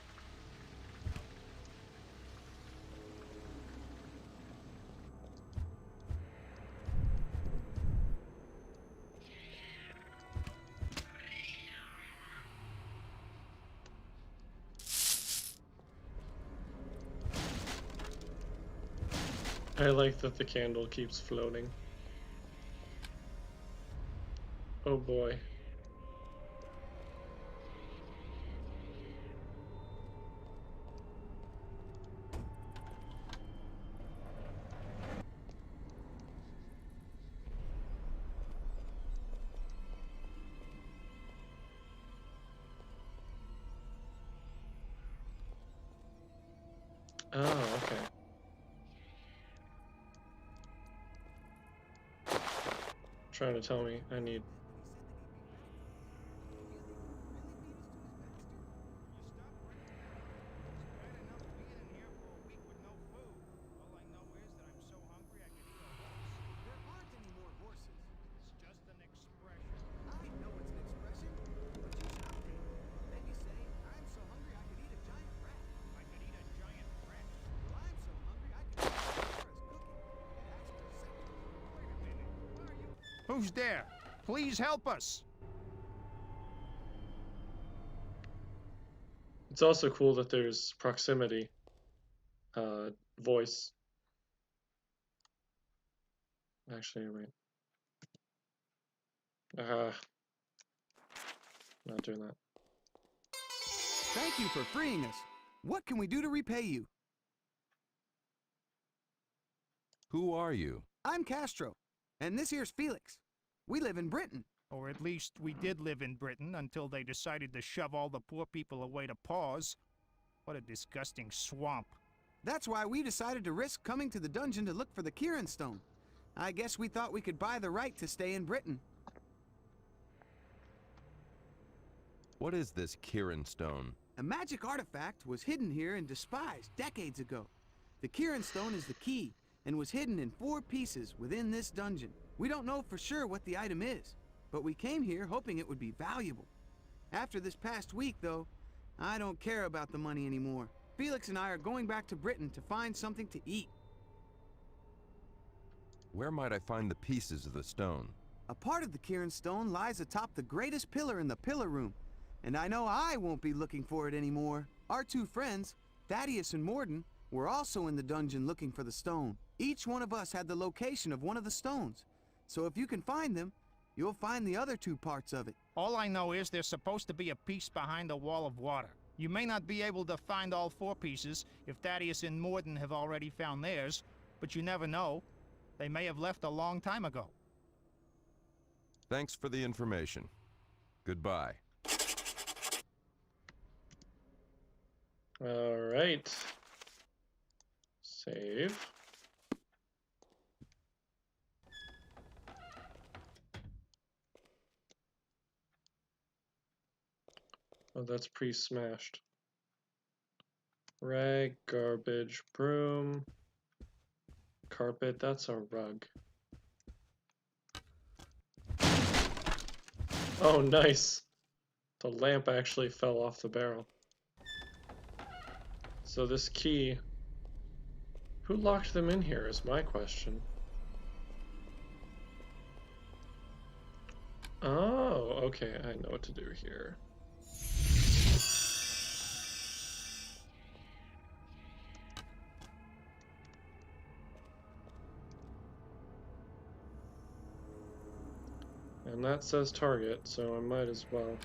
S1: I like that the candle keeps floating. Oh boy. Oh, okay. Trying to tell me I need...
S11: Who's there? Please help us.
S1: It's also cool that there's proximity voice. Actually, wait. Not doing that.
S3: Thank you for freeing us. What can we do to repay you?
S12: Who are you?
S3: I'm Castro, and this here's Felix. We live in Britain.
S11: Or at least we did live in Britain until they decided to shove all the poor people away to Paws. What a disgusting swamp.
S3: That's why we decided to risk coming to the dungeon to look for the Kieran Stone. I guess we thought we could buy the right to stay in Britain.
S12: What is this Kieran Stone?
S3: A magic artifact was hidden here in Despise decades ago. The Kieran Stone is the key and was hidden in 4 pieces within this dungeon. We don't know for sure what the item is, but we came here hoping it would be valuable. After this past week, though, I don't care about the money anymore. Felix and I are going back to Britain to find something to eat.
S12: Where might I find the pieces of the stone?
S3: A part of the Kieran Stone lies atop the greatest pillar in the pillar room, and I know I won't be looking for it anymore. Our 2 friends, Thaddeus and Morden, were also in the dungeon looking for the stone. Each one of us had the location of one of the stones, so if you can find them, you'll find the other 2 parts of it.
S11: All I know is there's supposed to be a piece behind a wall of water. You may not be able to find all 4 pieces if Thaddeus and Morden have already found theirs, but you never know. They may have left a long time ago.
S12: Thanks for the information. Goodbye.
S1: Alright. Save. Oh, that's pre-smashed. Rag, garbage, broom, carpet, that's a rug. Oh, nice. The lamp actually fell off the barrel. So this key, who locked them in here is my question. Oh, okay, I know what to do here. And that says target, so I might as well.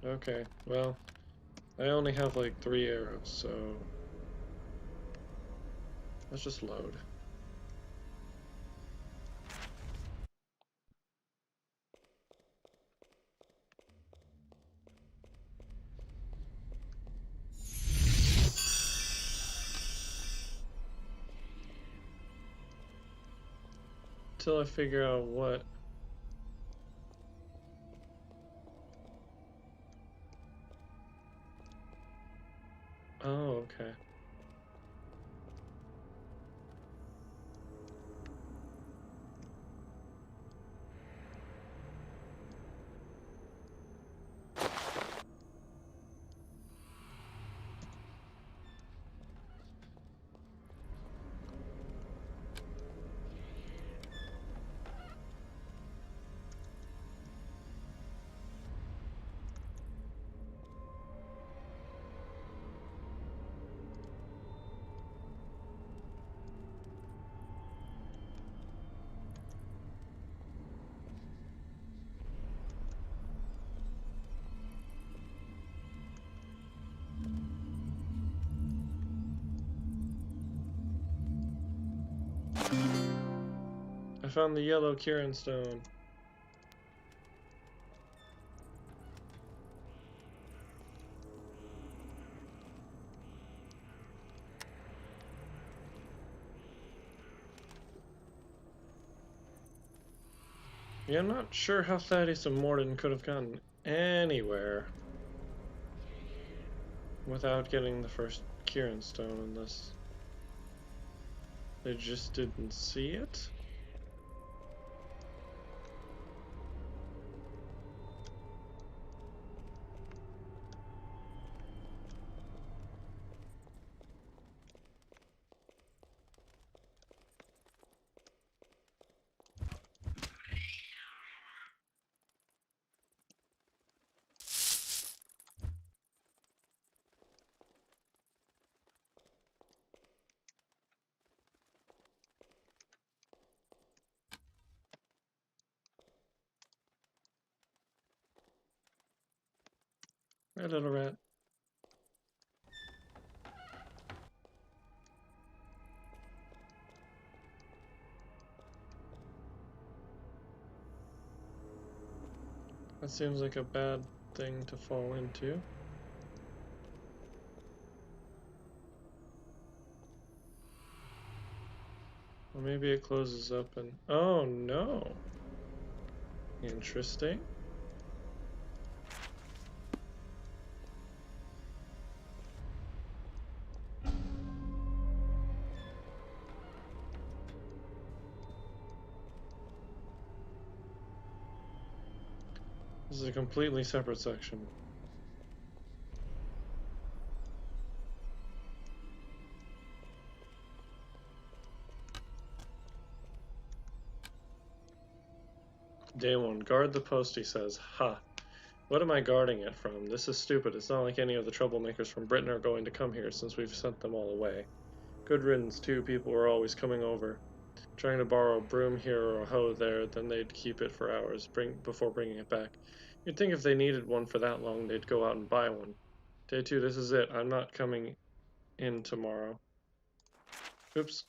S1: Okay, well, I only have like 3 arrows, so let's just load. Till I figure out what. Oh, okay. I found the yellow Kirin stone. Yeah, I'm not sure how Thaddeus and Morden could have gotten anywhere without getting the first Kirin stone unless they just didn't see it. Hey, little rat. That seems like a bad thing to fall into. Or maybe it closes up and... Oh, no! Interesting. This is a completely separate section. Day 1. Guard the post, he says. Ha! What am I guarding it from? This is stupid. It's not like any of the troublemakers from Britain are going to come here since we've sent them all away. Good riddance, too. People are always coming over. Trying to borrow a broom here or a hoe there, then they'd keep it for hours before bringing it back. You'd think if they needed one for that long, they'd go out and buy one. Day 2, this is it. I'm not coming in tomorrow. Oops.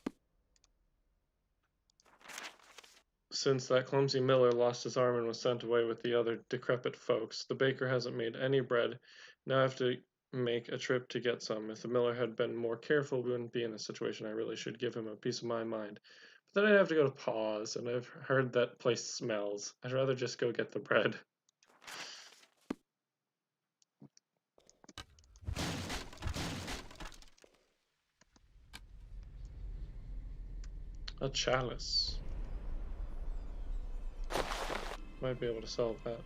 S1: Since that clumsy miller lost his arm and was sent away with the other decrepit folks, the baker hasn't made any bread. Now I have to make a trip to get some. If the miller had been more careful, we wouldn't be in a situation. I really should give him a piece of my mind. But then I'd have to go to Paws, and I've heard that place smells. I'd rather just go get the bread. A chalice. Might be able to solve that.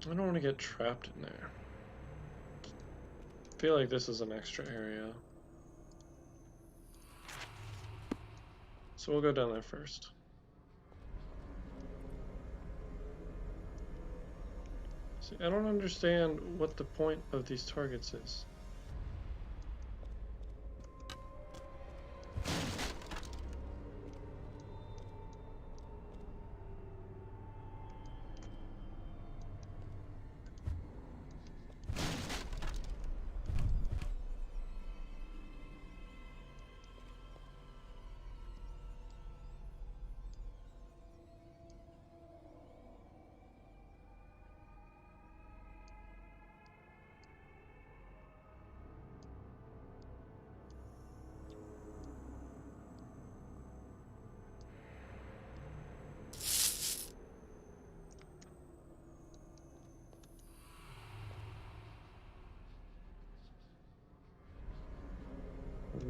S1: I don't want to get trapped in there. I feel like this is an extra area. So we'll go down there first. See, I don't understand what the point of these targets is.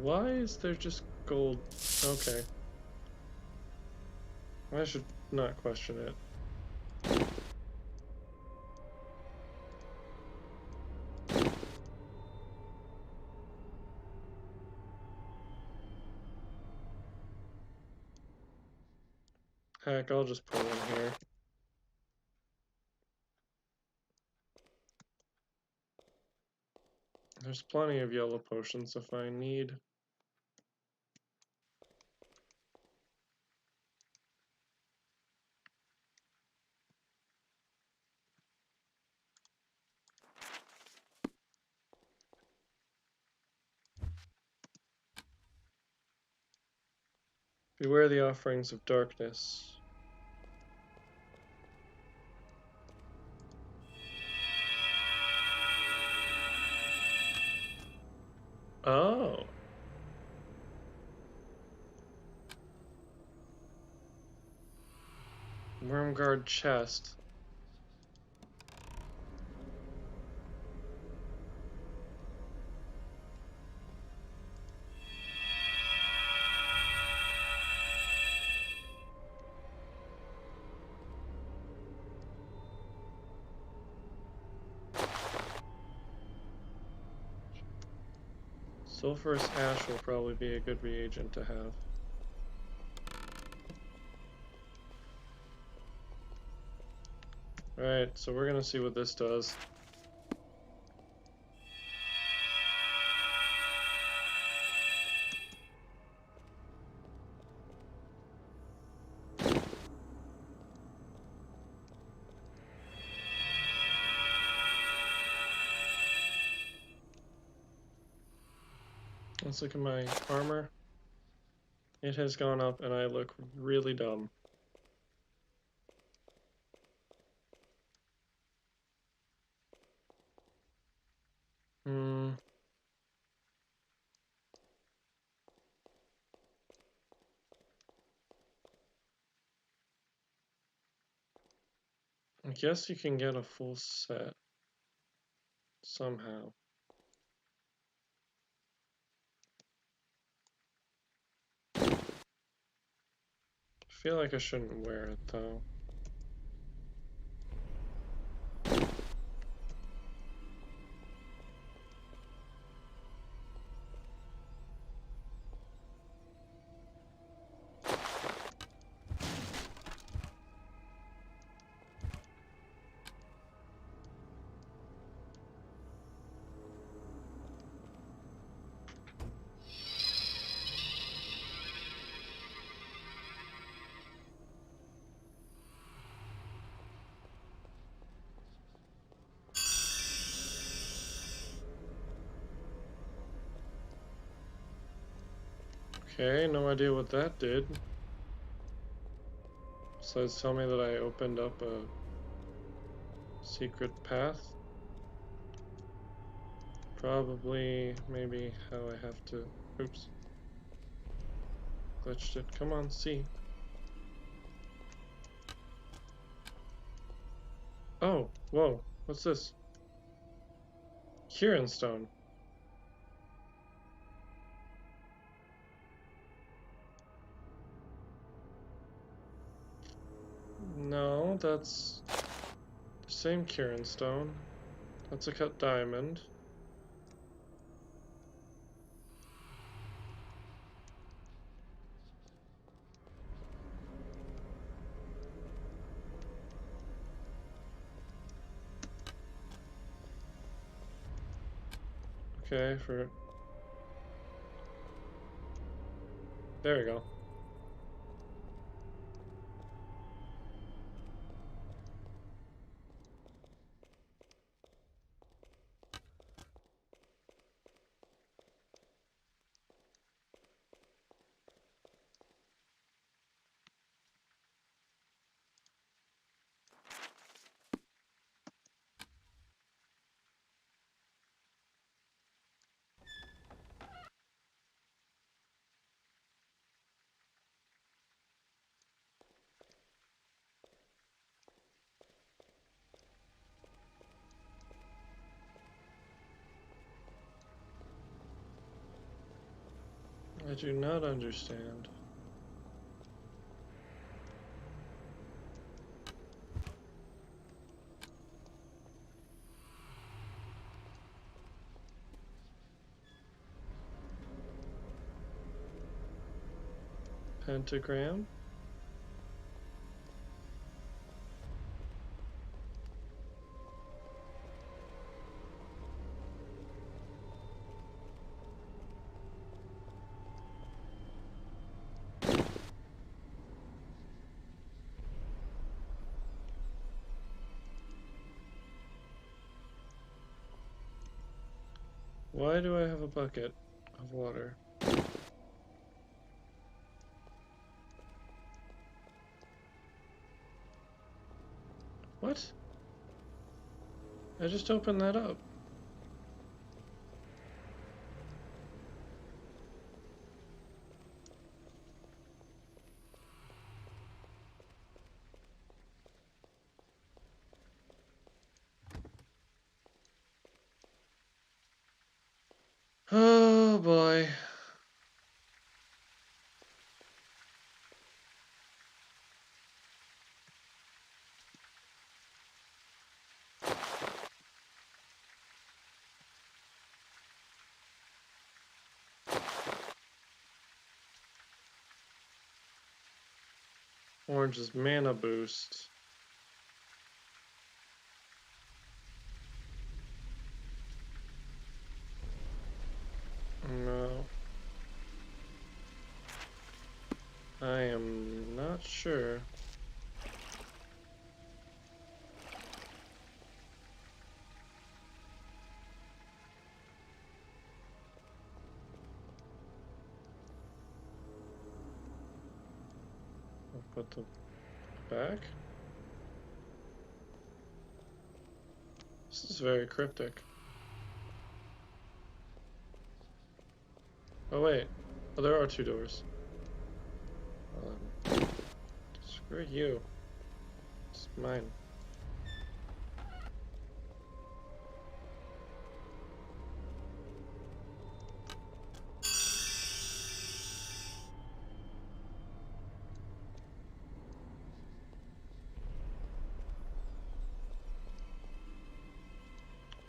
S1: Why is there just gold? Okay. I should not question it. Heck, I'll just put one here. There's plenty of yellow potions if I need. Beware the offerings of darkness. Oh. Wormguard chest. Sulfurous ash will probably be a good reagent to have. Alright, so we're gonna see what this does. Let's look at my armor. It has gone up and I look really dumb. I guess you can get a full set somehow. I feel like I shouldn't wear it though. Okay, no idea what that did. Besides tell me that I opened up a secret path. Probably, maybe how I have to... Oops. Glitched it. Come on, see. Oh, whoa. What's this? Kieran stone. No, that's same Kieran stone. That's a cut diamond. Okay, for... There we go. I do not understand. Pentagram? Why do I have a bucket of water? What? I just opened that up. Oh boy. Orange's mana boost. No. I am not sure. I'll put the back. This is very cryptic. Oh wait. Oh, there are two doors. Screw you. It's mine.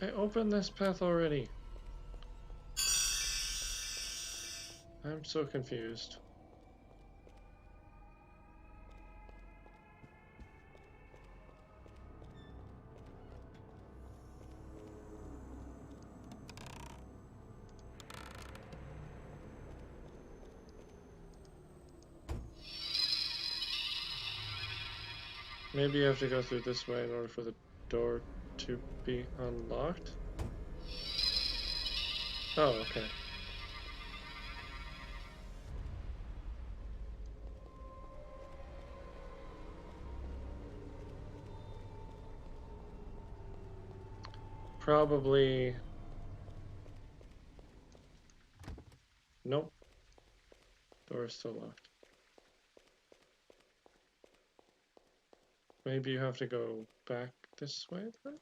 S1: I opened this path already. I'm so confused. Maybe you have to go through this way in order for the door to be unlocked? Oh, okay. Probably... Nope. Door is still locked. Maybe you have to go back this way then?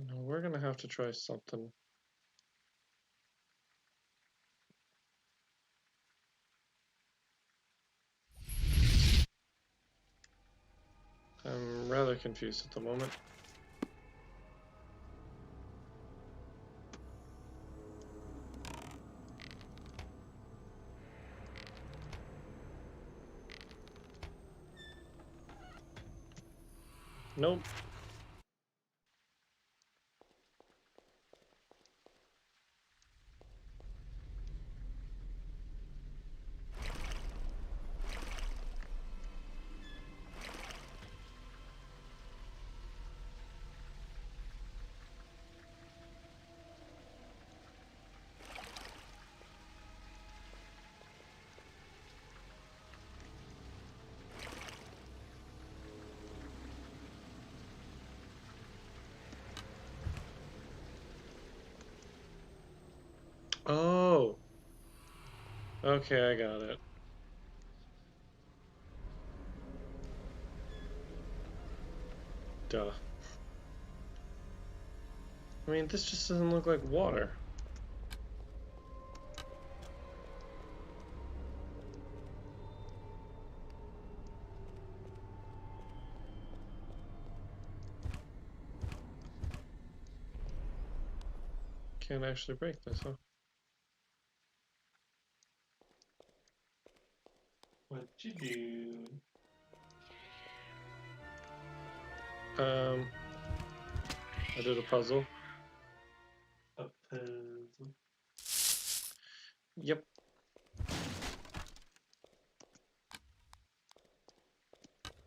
S1: No, we're gonna have to try something. bit confused at the moment. Nope. Oh. Okay, I got it. Duh. I mean, this just doesn't look like water. Can't actually break this, huh?
S2: What you do?
S1: I did a puzzle.
S2: A puzzle.
S1: Yep.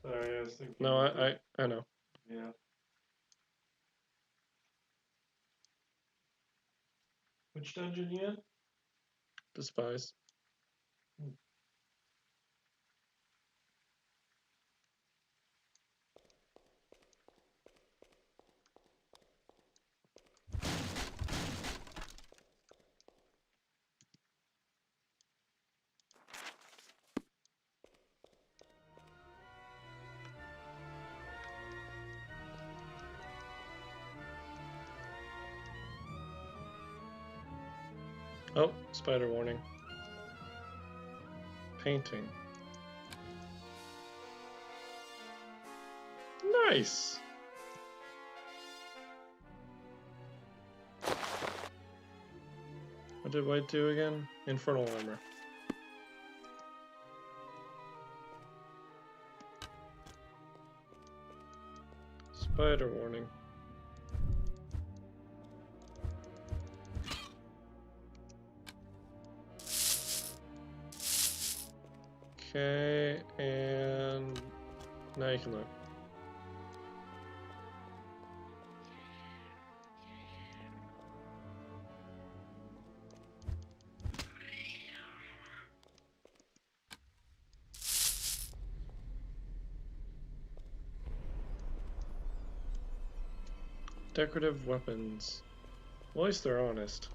S2: Sorry, I was thinking.
S1: No, I know.
S2: Yeah. Which dungeon you in?
S1: Despise. Oh, spider warning. Painting. Nice! What did White do again? Infernal armor. Spider warning. Okay, and now you can look. Decorative weapons. Well, at least they're honest.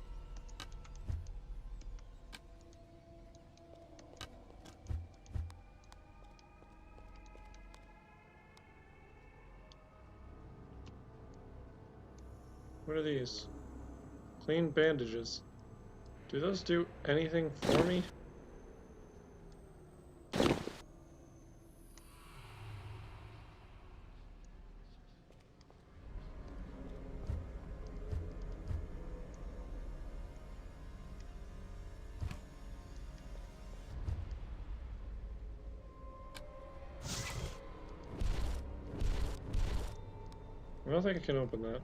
S1: What are these? Clean bandages. Do those do anything for me? I don't think I can open that.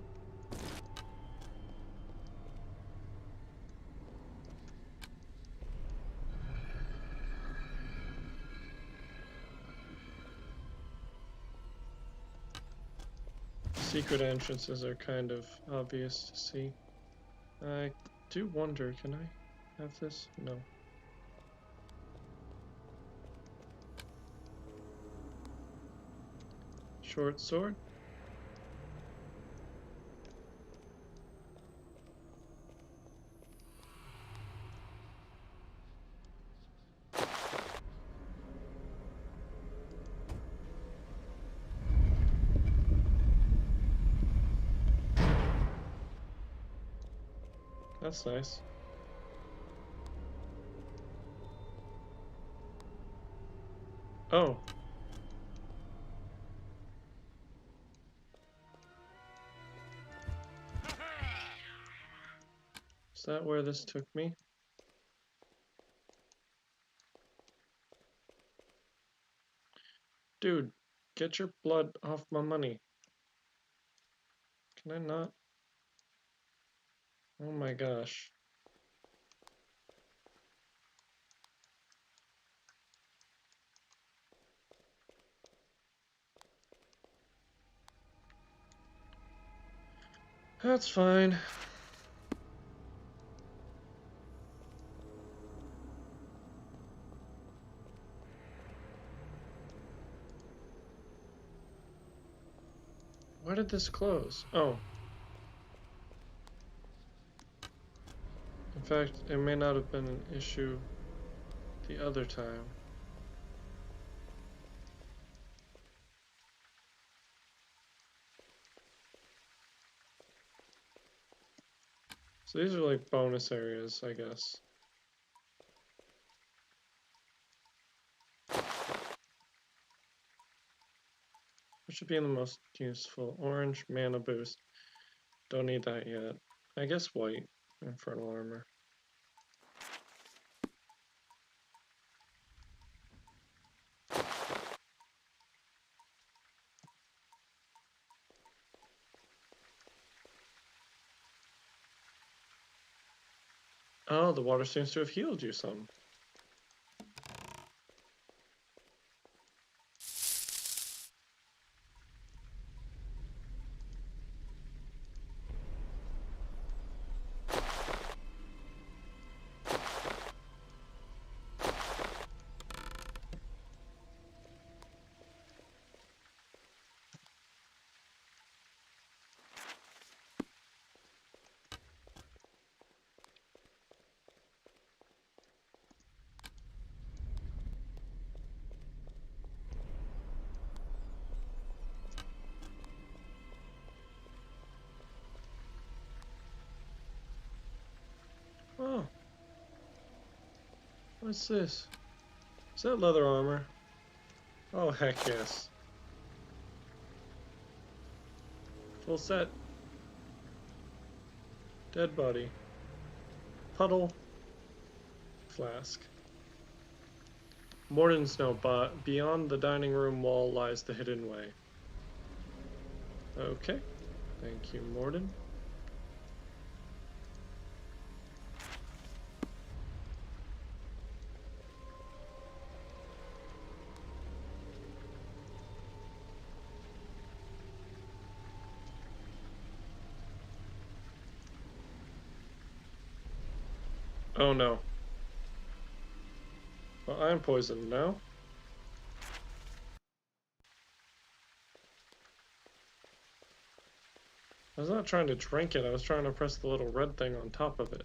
S1: Secret entrances are kind of obvious to see. I do wonder, can I have this? No. Short sword? That's nice. Oh. Is that where this took me? Dude, get your blood off my money. Can I not? Oh my gosh. That's fine. Why did this close? Oh. In fact, it may not have been an issue the other time. So these are like bonus areas, I guess. What should be the most useful? Orange, mana boost. Don't need that yet. I guess white, infernal armor. Oh, the water seems to have healed you some. Oh. What's this? Is that leather armor? Oh, heck yes. Full set. Dead body. Puddle. Flask. Morden's note, but beyond the dining room wall lies the hidden way. Okay. Thank you, Morden. Oh no. Well, I'm poisoned now. I was not trying to drink it, I was trying to press the little red thing on top of it.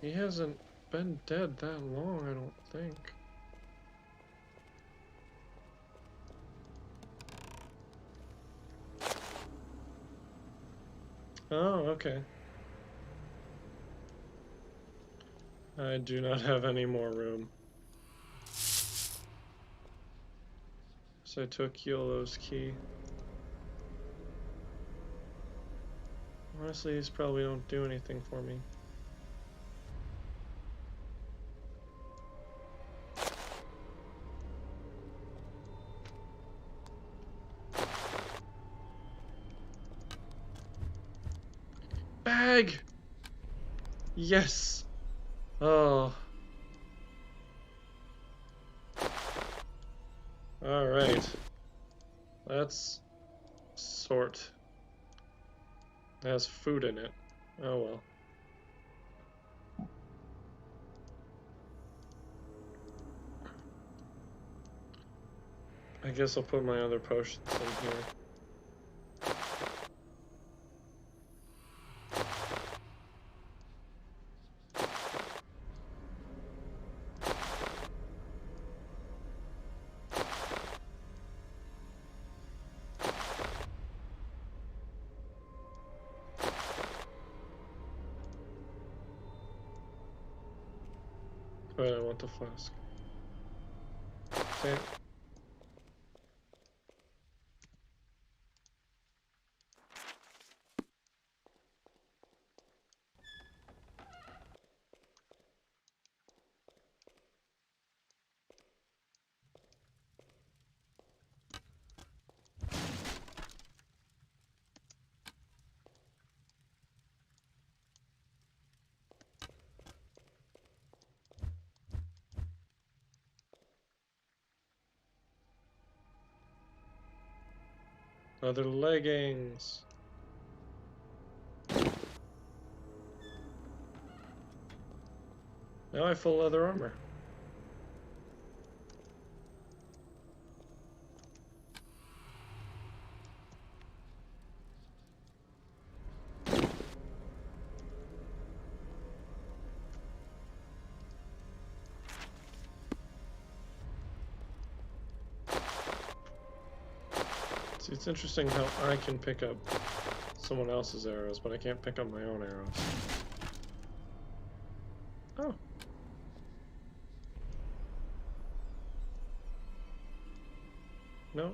S1: He hasn't been dead that long, I don't think. Oh, okay. I do not have any more room. So I took Yolo's key. Honestly, these probably don't do anything for me. Bag! Yes! Oh. Alright. Let's sort. It has food in it. Oh well. I guess I'll put my other potions in here. Wait, I want the flask. Okay. Other leggings. Now I have full leather armor. See, it's interesting how I can pick up someone else's arrows, but I can't pick up my own arrows. Oh. No.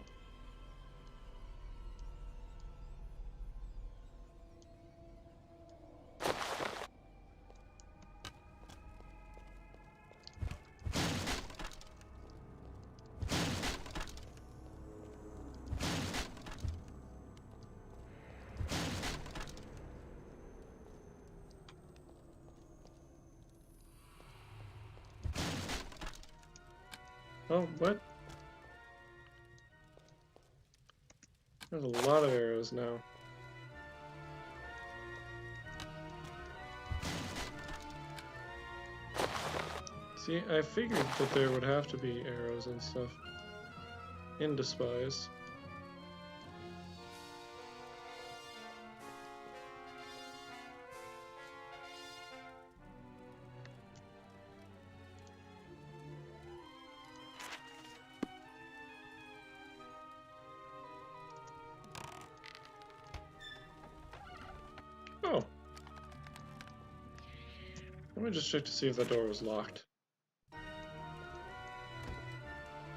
S1: Oh, what? There's a lot of arrows now. See, I figured that there would have to be arrows and stuff in Despise. Oh. Let me just check to see if the door was locked.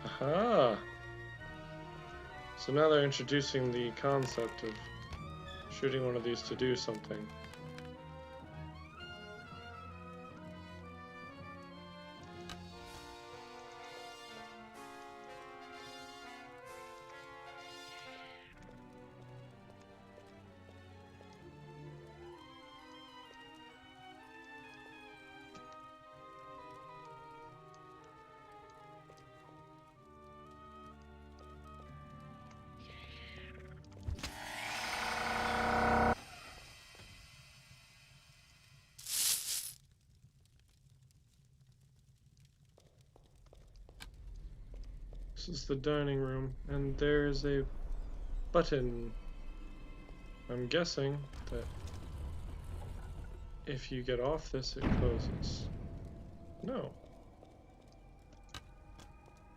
S1: Aha! So now they're introducing the concept of shooting one of these to do something. This is the dining room, and there's a button. I'm guessing that if you get off this, it closes. No.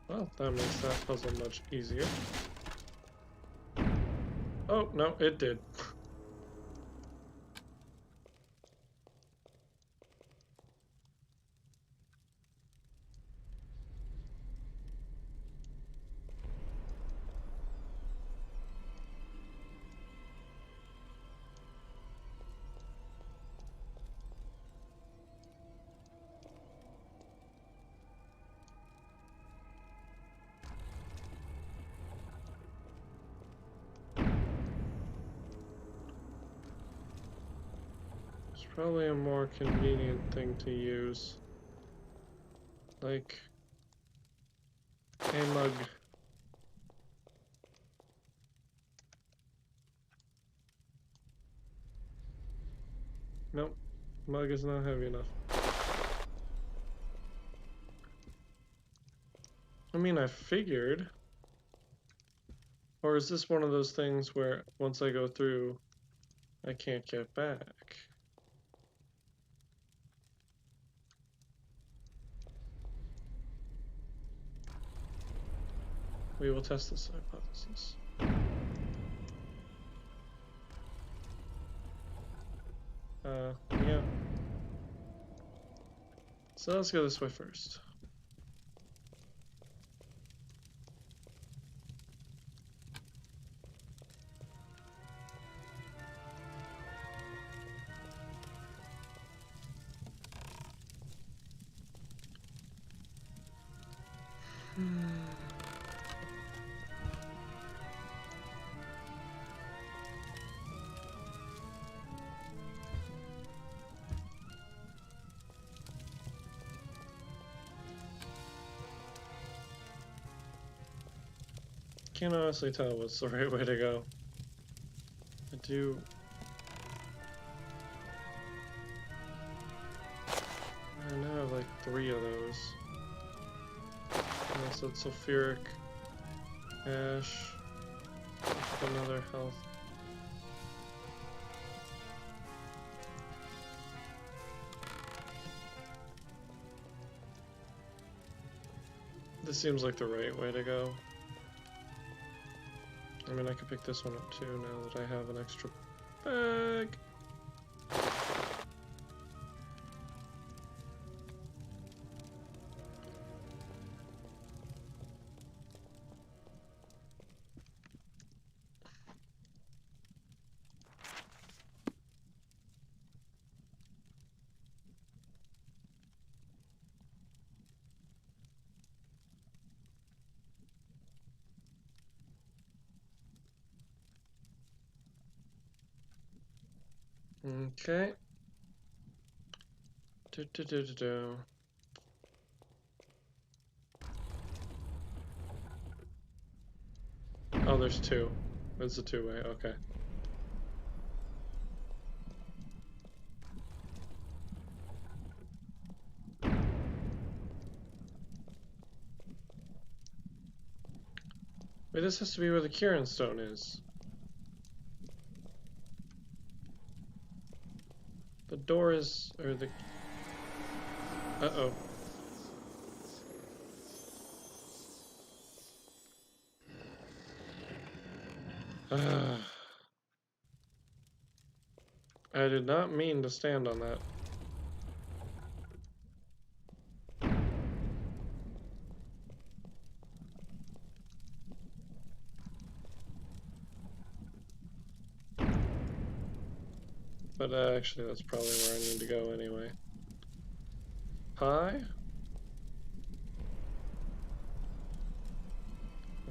S1: Well, that makes that puzzle much easier. Oh, no, it did. Probably a more convenient thing to use, like a mug. Nope, mug is not heavy enough. I mean, I figured. Or is this one of those things where once I go through, I can't get back? We will test this hypothesis. Yeah. So let's go this way first. Can't honestly tell what's the right way to go. I do. I now have like 3 of those. Unless it's sulfuric ash. Another health. This seems like the right way to go. I mean, I could pick this one up too now that I have an extra bag. Okay. Do. Oh, there's 2. It's a 2-way, okay. Wait, this has to be where the Kieran Stone is. The door is, or the... Uh-oh. I did not mean to stand on that. But actually, that's probably where I need to go anyway. Pie?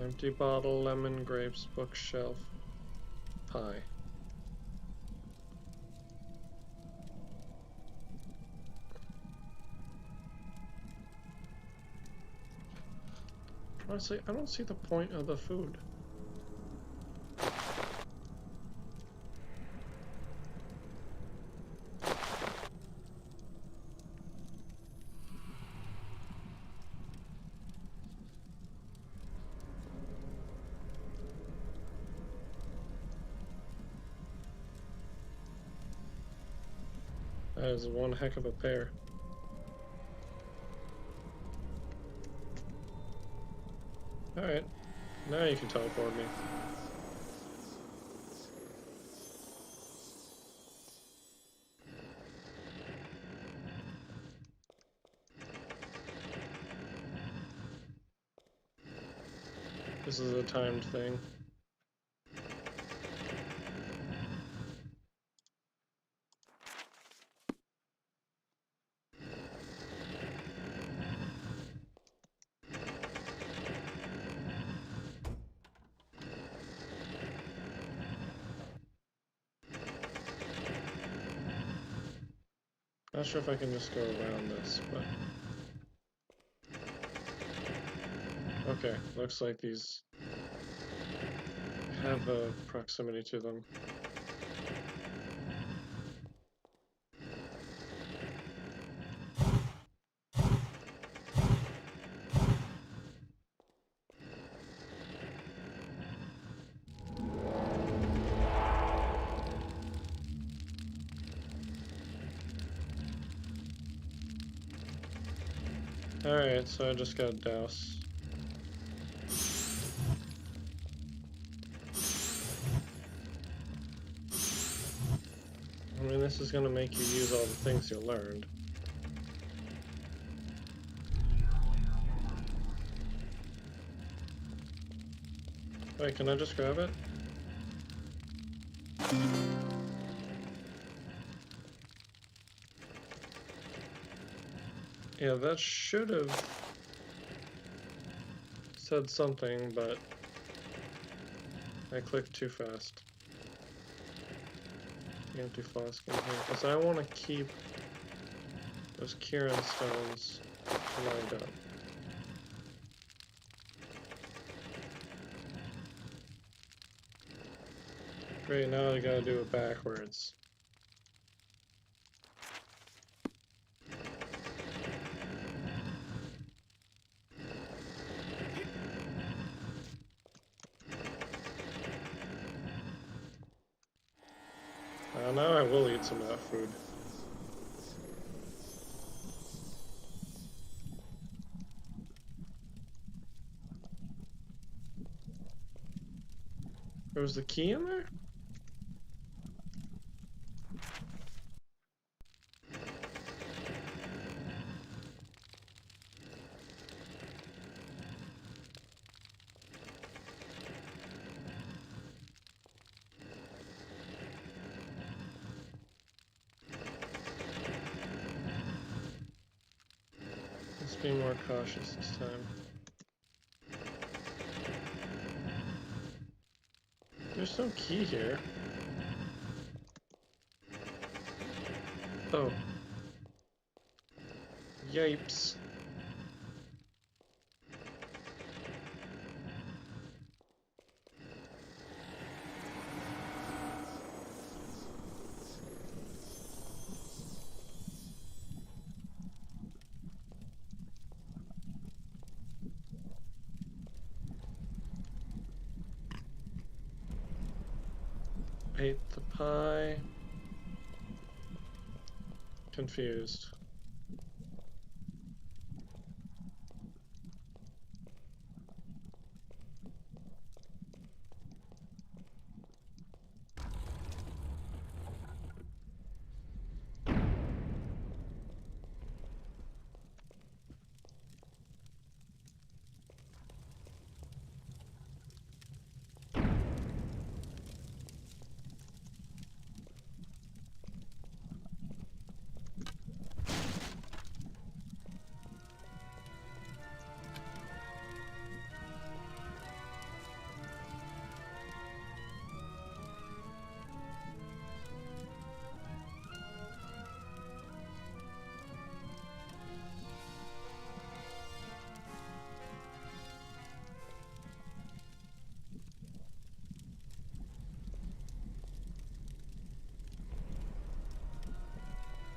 S1: Empty bottle, lemon, grapes, bookshelf, pie. Honestly, I don't see the point of the food. That is one heck of a pair. Alright, now you can teleport me. This is a timed thing. Not sure if I can just go around this, but... Okay, looks like these have a proximity to them. Alright, so I just got douse. I mean, this is gonna make you use all the things you learned. Wait, can I just grab it? Yeah, that should have... said something, but I clicked too fast. Empty flask in here, because I want to keep those Kieran stones lined up. Great, now I gotta do it backwards. Now I will eat some of that food. There was the key in there? Let's be more cautious this time. There's no key here. Oh. Yipes. Ate the pie. Confused.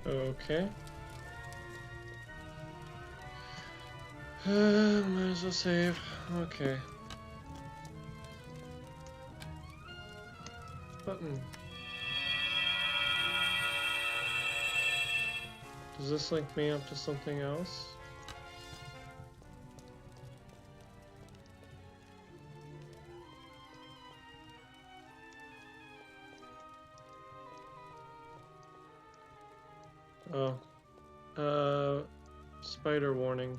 S1: Okay. Might as well save. Okay. Button. Does this link me up to something else? Oh. Spider warning.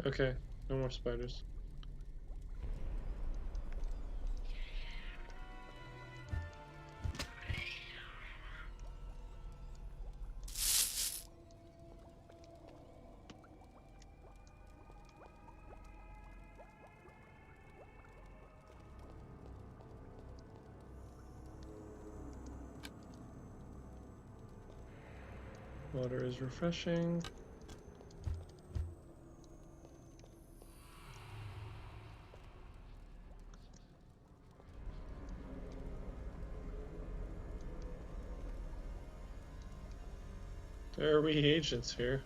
S1: Okay, no more spiders. Water is refreshing. There are we agents here.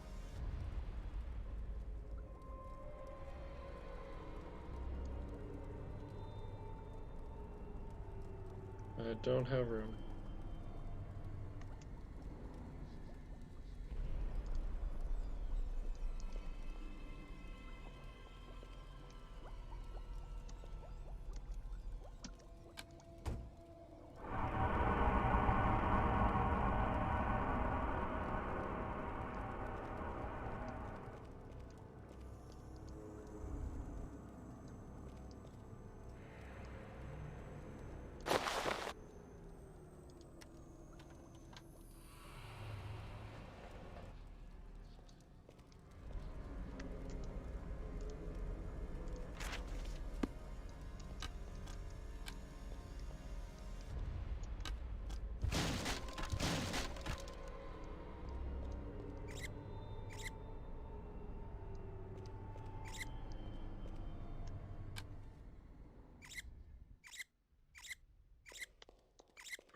S1: I don't have room.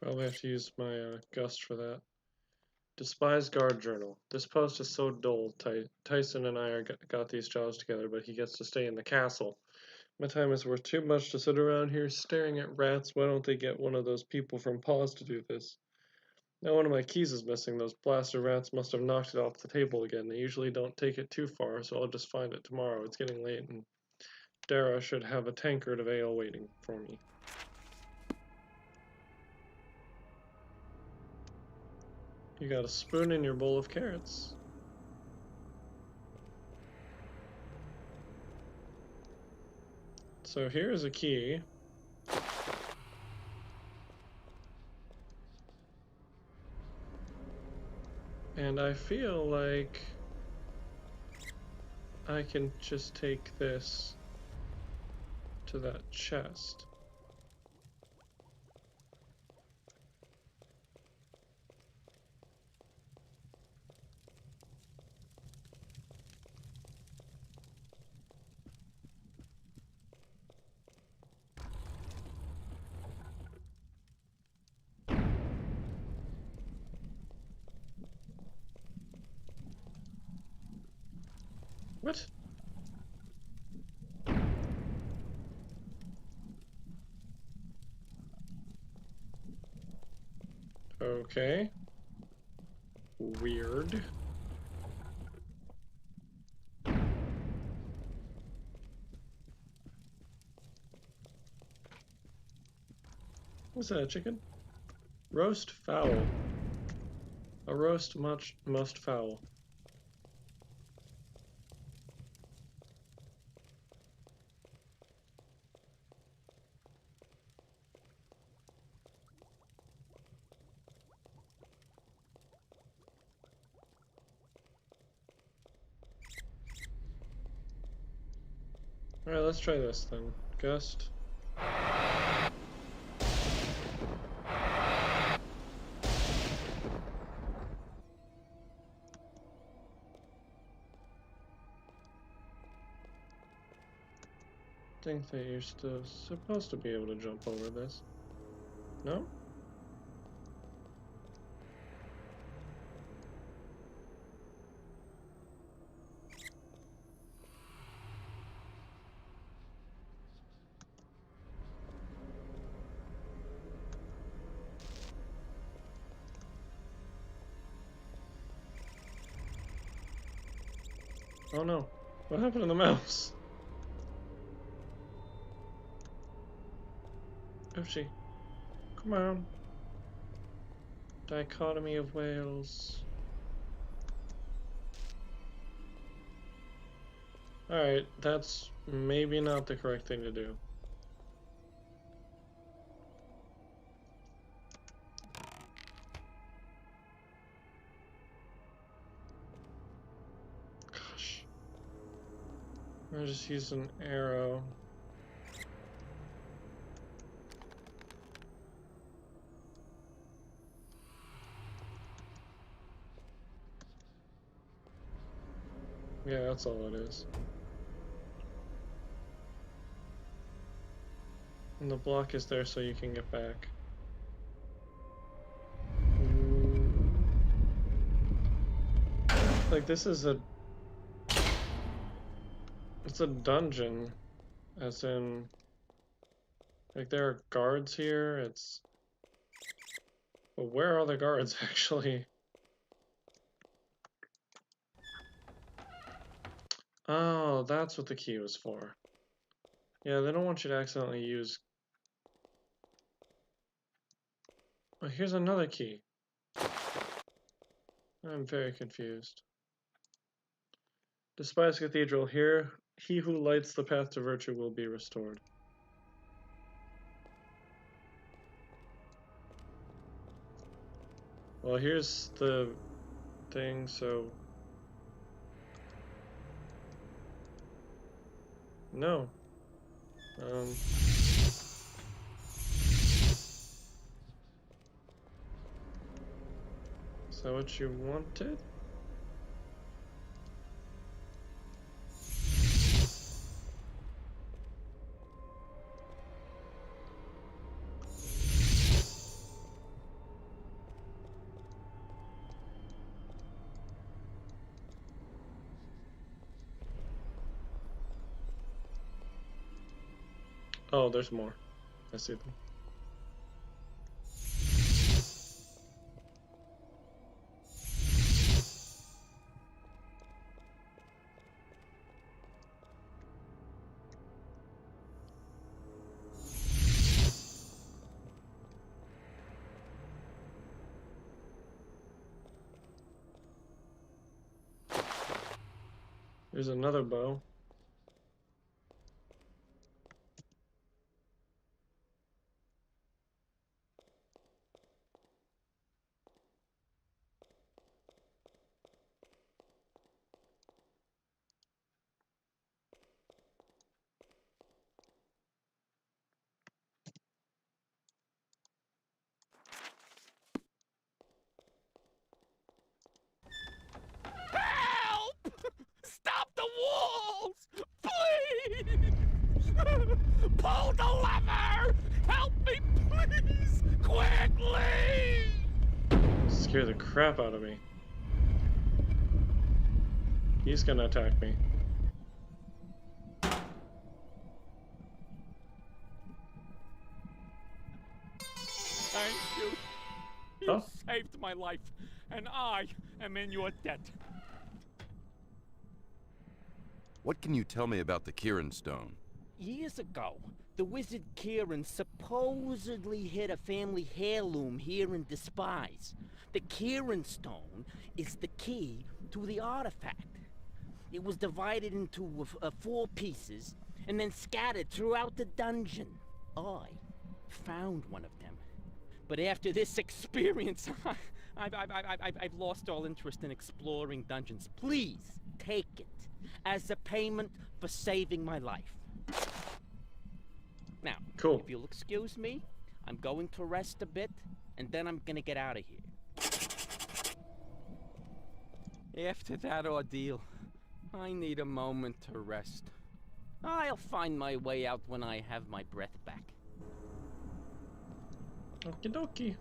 S1: Probably have to use my gust for that. Despise guard journal. This post is so dull. Tyson and I got these jobs together, but he gets to stay in the castle. My time is worth too much to sit around here staring at rats. Why don't they get one of those people from Paws to do this? Now one of my keys is missing. Those blasted rats must have knocked it off the table again. They usually don't take it too far, so I'll just find it tomorrow. It's getting late, and Dara should have a tankard of ale waiting for me. You got a spoon in your bowl of carrots. So here's a key. And I feel like I can just take this to that chest. What? Okay. Weird. What's that, a chicken? Roast fowl. A roast most fowl. Alright, let's try this then. Gust. I think that you're still supposed to be able to jump over this. No? Oh no. What happened to the mouse? Oopsie. Come on. Dichotomy of whales. Alright, that's maybe not the correct thing to do. Gosh. I'll just use an arrow. Yeah, that's all it is. And the block is there so you can get back. Like, this is a... It's a dungeon. As in... Like, there are guards here, it's... But where are the guards, actually? Oh, that's what the key was for. Yeah, they don't want you to accidentally use... Oh, here's another key. I'm very confused. Despise Cathedral. Here, he who lights the path to virtue will be restored. Well, here's the thing, so... No. Is that what you wanted? Oh, there's more. I see them. There's another bow.
S22: Help! Stop the walls! Please! Pull the lever! Help me, please! Quickly!
S1: Scare the crap out of me. He's gonna attack me.
S22: Thank you. You
S1: Oh.
S22: saved my life, and I am in your debt.
S12: What can you tell me about the Kieran Stone?
S15: Years ago, the wizard Kieran supposedly hid a family heirloom here in Despise. The Kieran Stone is the key to the artifact. It was divided into 4 pieces and then scattered throughout the dungeon. I found one of them. But after this experience, I've lost all interest in exploring dungeons. Please take it as a payment for saving my life. Now,
S1: cool.
S15: If you'll excuse me, I'm going to rest a bit, and then I'm gonna get out of here. After that ordeal, I need a moment to rest. I'll find my way out when I have my breath back.
S1: Okie dokie.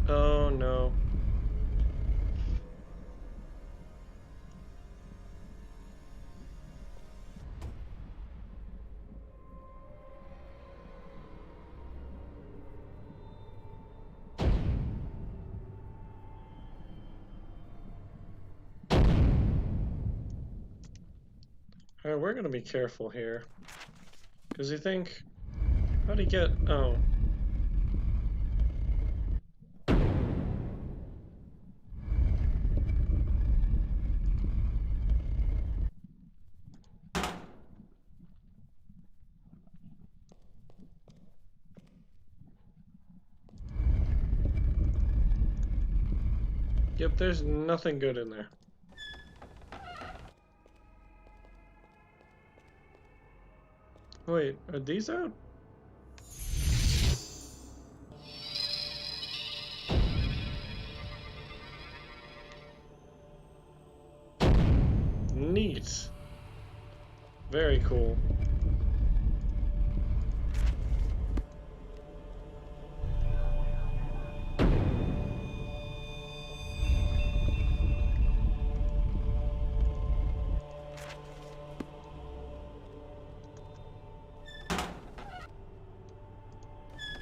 S1: Oh no. Alright, we're gonna be careful here. Cause you think, how'd he get, oh. Yep, there's nothing good in there. Wait, are these out? Neat. Very cool.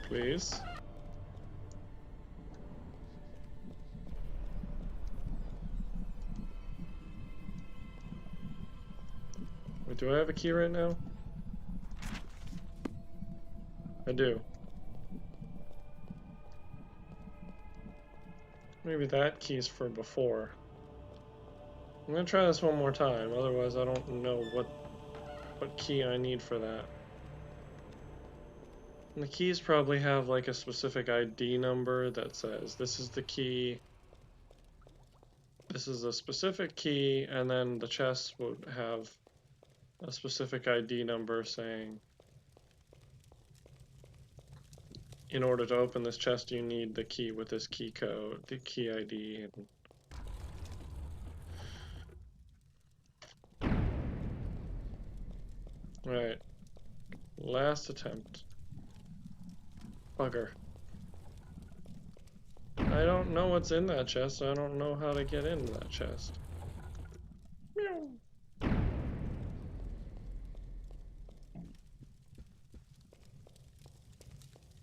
S1: please. Wait, do I have a key right now? I do. Maybe that key's for before. I'm gonna try this one more time, otherwise I don't know what key I need for that. And the keys probably have like a specific ID number that says this is the key, this is a specific key, and then the chest would have a specific ID number saying in order to open this chest you need the key with this key code, the key ID. Right. Last attempt. Bugger. I don't know what's in that chest, so I don't know how to get into that chest. Meow.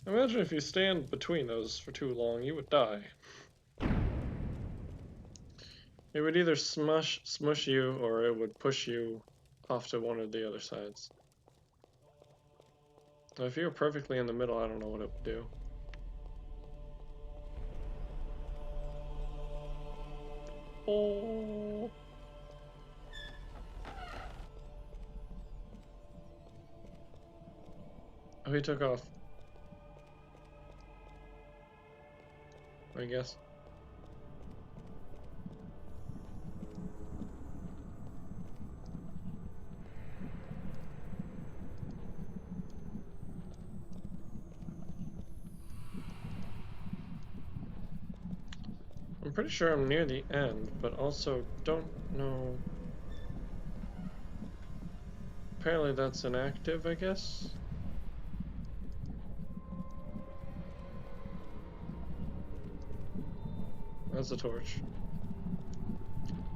S1: Imagine if you stand between those for too long, you would die. It would either smush you, or it would push you off to one of the other sides. So if you were perfectly in the middle, I don't know what it would do. Oh. Oh, he took off. I guess. I'm pretty sure I'm near the end, but also don't know. Apparently that's inactive, I guess. That's a torch.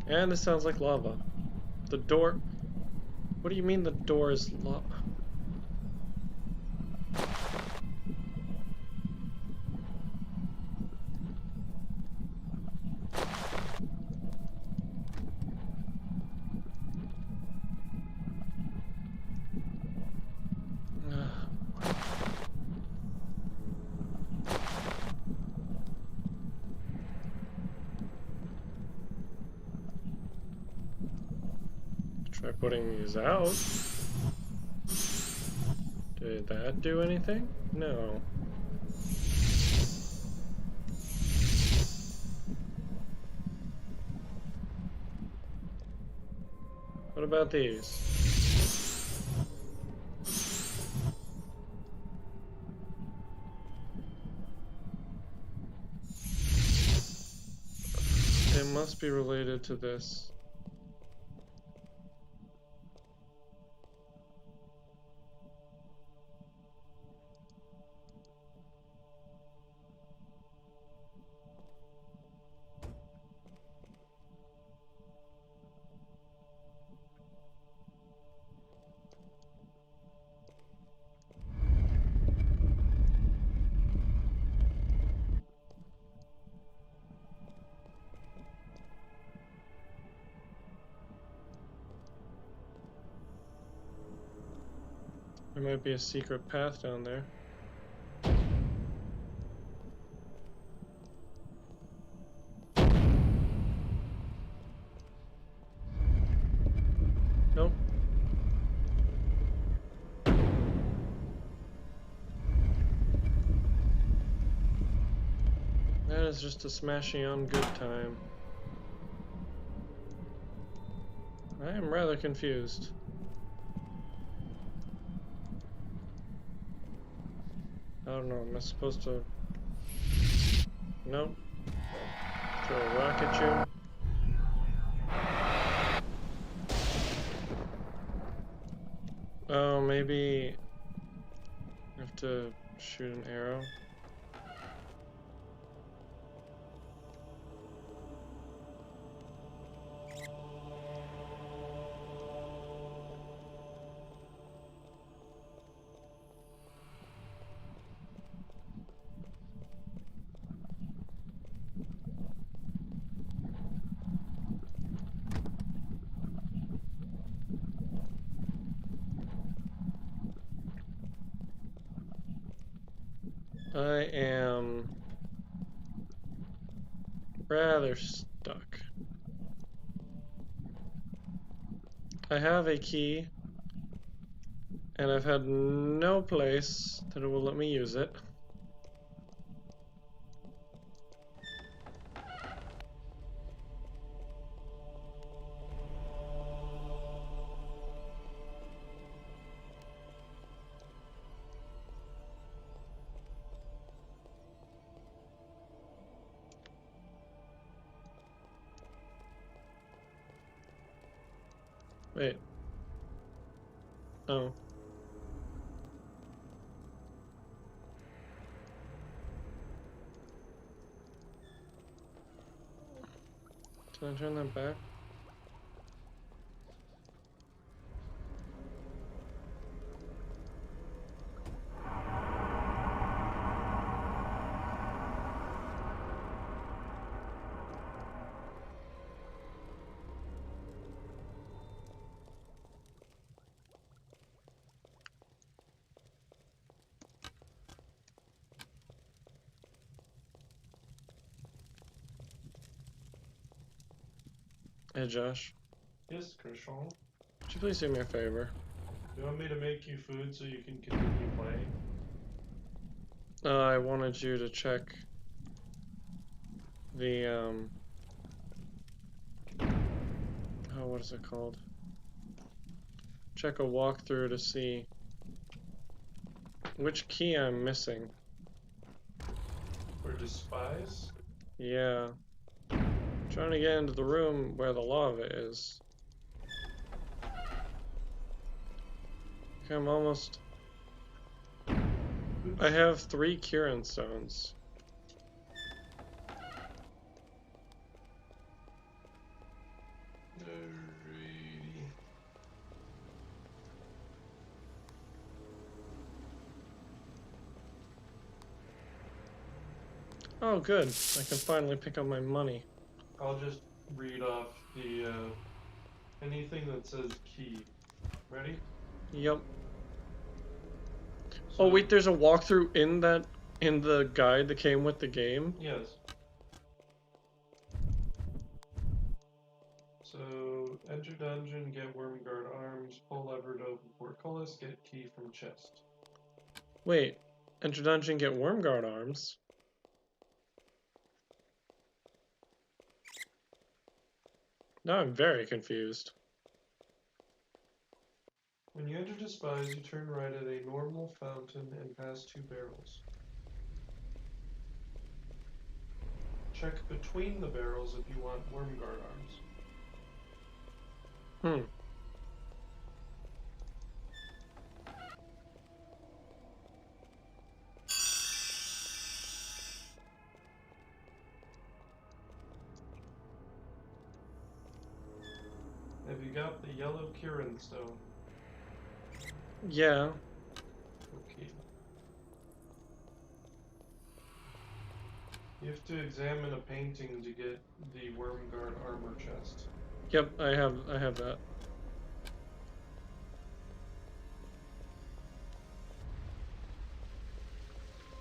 S1: And this sounds like lava. The door... What do you mean the door is lava? Try putting these out. Did that do anything? No. What about these? It must be related to this. There might be a secret path down there. Nope. That is just a smashing on good time. I am rather confused. I don't know, am I supposed to... Nope. Throw a rock at you. Oh, maybe... I have to shoot an arrow. I am rather stuck. I have a key, and I've had no place that it will let me use it. Wait. Oh. Can I turn that back? Hey Josh,
S2: Yes, Krishan.
S1: could you please do me a favor?
S2: You want me to make you food so you can continue playing?
S1: I wanted you to check the oh, what is it called? Check a walkthrough to see which key I'm missing.
S2: For Despise?
S1: Yeah. Trying to get into the room where the lava is. Okay, I'm almost... I have 3 Kirin stones. Oh, good. I can finally pick up my money.
S2: I'll just read off the, anything that says key. Ready?
S1: Yep. Oh, wait, there's a walkthrough in the guide that came with the game?
S2: Yes. So, enter dungeon, get Wormguard arms, pull lever to open portcullis, get key from chest.
S1: Wait, enter dungeon, get Wormguard arms? Now I'm very confused.
S2: When you enter Despise, you turn right at a normal fountain and pass 2 barrels. Check between the barrels if you want Wormguard arms.
S1: Hmm.
S2: Have you got the yellow Kirin stone?
S1: Yeah.
S2: Okay. You have to examine a painting to get the Wormguard armor chest.
S1: Yep, I have that.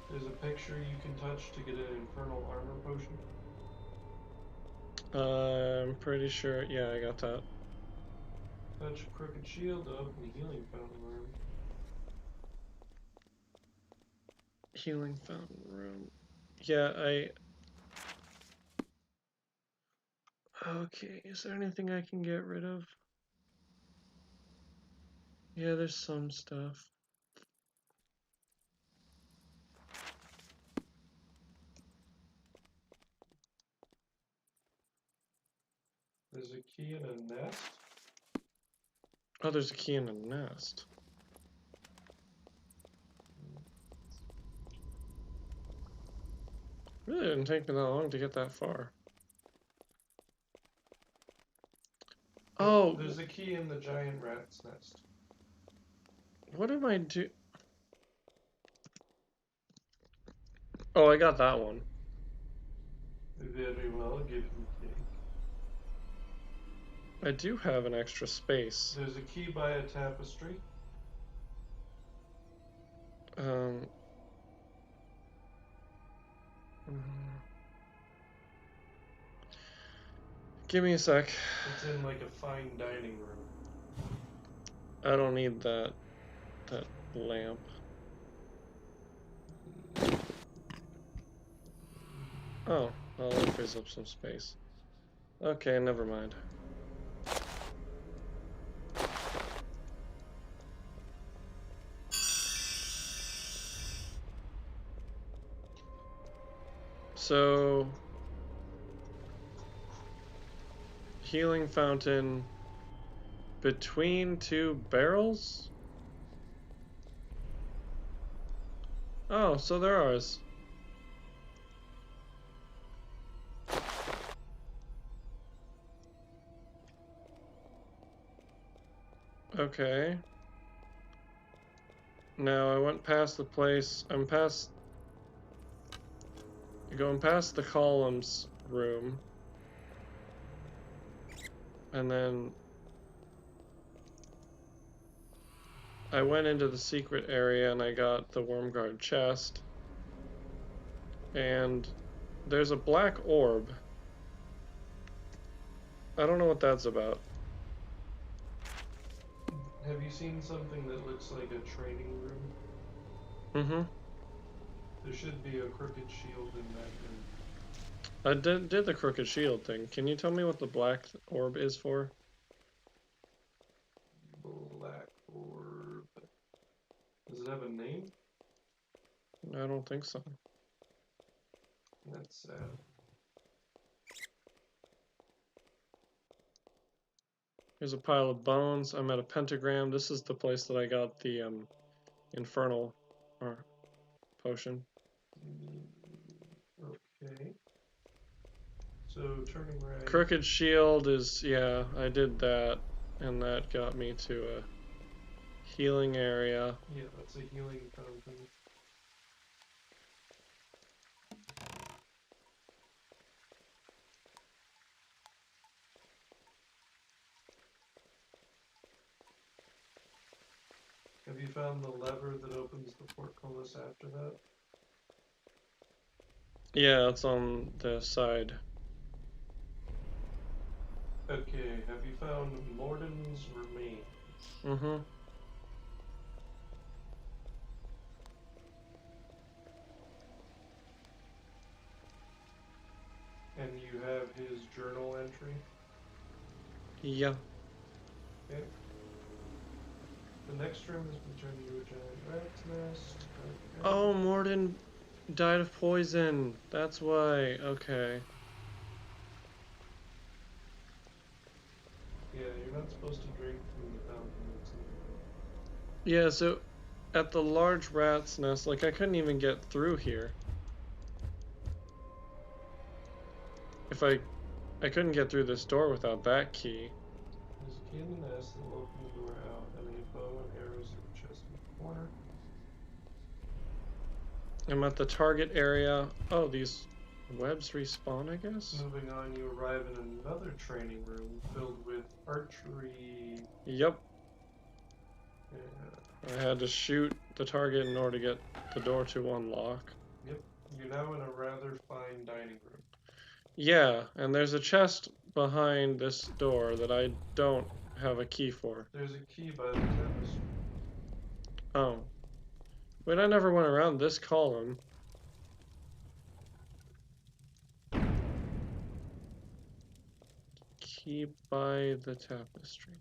S2: There's a picture you can touch to get an infernal armor potion.
S1: I'm pretty sure, yeah, I got that.
S2: Touch a crooked shield to open the healing fountain room.
S1: Healing fountain room. Yeah, okay, is there anything I can get rid of? Yeah, there's some stuff.
S2: There's a key in a nest.
S1: Oh, there's a key in a nest. Really didn't take me that long to get that far. Oh!
S2: There's a key in the giant rat's nest.
S1: What am I do? Oh, I got that one.
S2: Very well, give him cake.
S1: I do have an extra space.
S2: There's a key by a tapestry.
S1: Give me a sec.
S2: It's in like a fine dining room.
S1: I don't need that lamp. Oh, well, that frees up some space. Okay, never mind. So, healing fountain between two barrels? Oh, so there are. Okay. Now I went past the place. I'm going past the columns room. And then I went into the secret area and I got the Wormguard chest. And there's a black orb. I don't know what that's about.
S2: Have you seen something that looks like a training room?
S1: Mm-hmm.
S2: There should be a crooked shield in that room.
S1: I did the crooked shield thing. Can you tell me what the black orb is for?
S2: Black orb. Does it have a name?
S1: I don't think so.
S2: That's sad.
S1: Here's a pile of bones. I'm at a pentagram. This is the place that I got the infernal potion.
S2: Okay. So turning right.
S1: Crooked shield is, yeah, I did that, and that got me to a healing area.
S2: Yeah, that's a healing fountain. Have you found the lever that opens the portcullis after that?
S1: Yeah, it's on the side.
S2: Okay, have you found Morden's remains?
S1: Mm-hmm.
S2: And you have his journal entry?
S1: Yeah.
S2: Okay. The next room is returned to a giant rat's nest. Okay.
S1: Oh, Morden died of poison. That's why. Okay.
S2: Yeah, you're not supposed to drink from the fountain that's in
S1: Yeah, so at the large rat's nest, like I couldn't even get through here. If I couldn't get through this door without that key.
S2: There's a key in the nest that will open the door out, and a bow and arrows in the chest in the corner.
S1: I'm at the target area. Oh, these webs respawn, I guess?
S2: Moving on, you arrive in another training room filled with archery.
S1: Yep.
S2: Yeah.
S1: I had to shoot the target in order to get the door to unlock.
S2: Yep. You're now in a rather fine dining room.
S1: Yeah, and there's a chest behind this door that I don't have a key for.
S2: There's a key by the tapestry.
S1: Oh. Wait, I never went around this column. Key by the tapestry.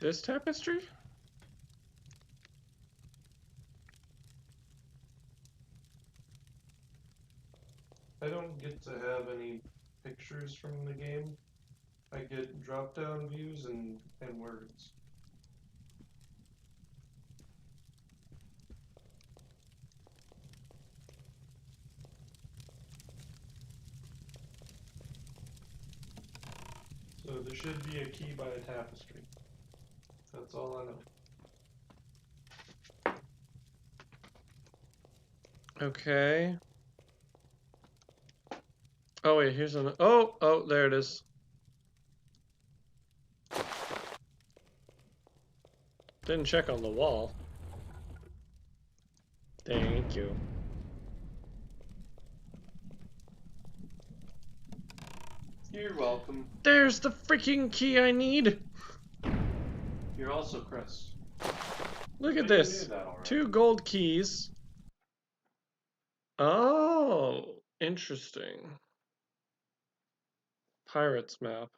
S1: This tapestry?
S2: I don't get to have any pictures from the game. I get drop-down views and words. So there should be a key by a tapestry. That's all I know.
S1: Okay. Oh wait, here's an oh, there it is. Didn't check on the wall. Thank you.
S2: You're welcome.
S1: There's the freaking key I need!
S2: You're also Chris.
S1: Look at
S2: But you
S1: this.
S2: knew that already.
S1: 2 gold keys. Oh, interesting. Pirates map.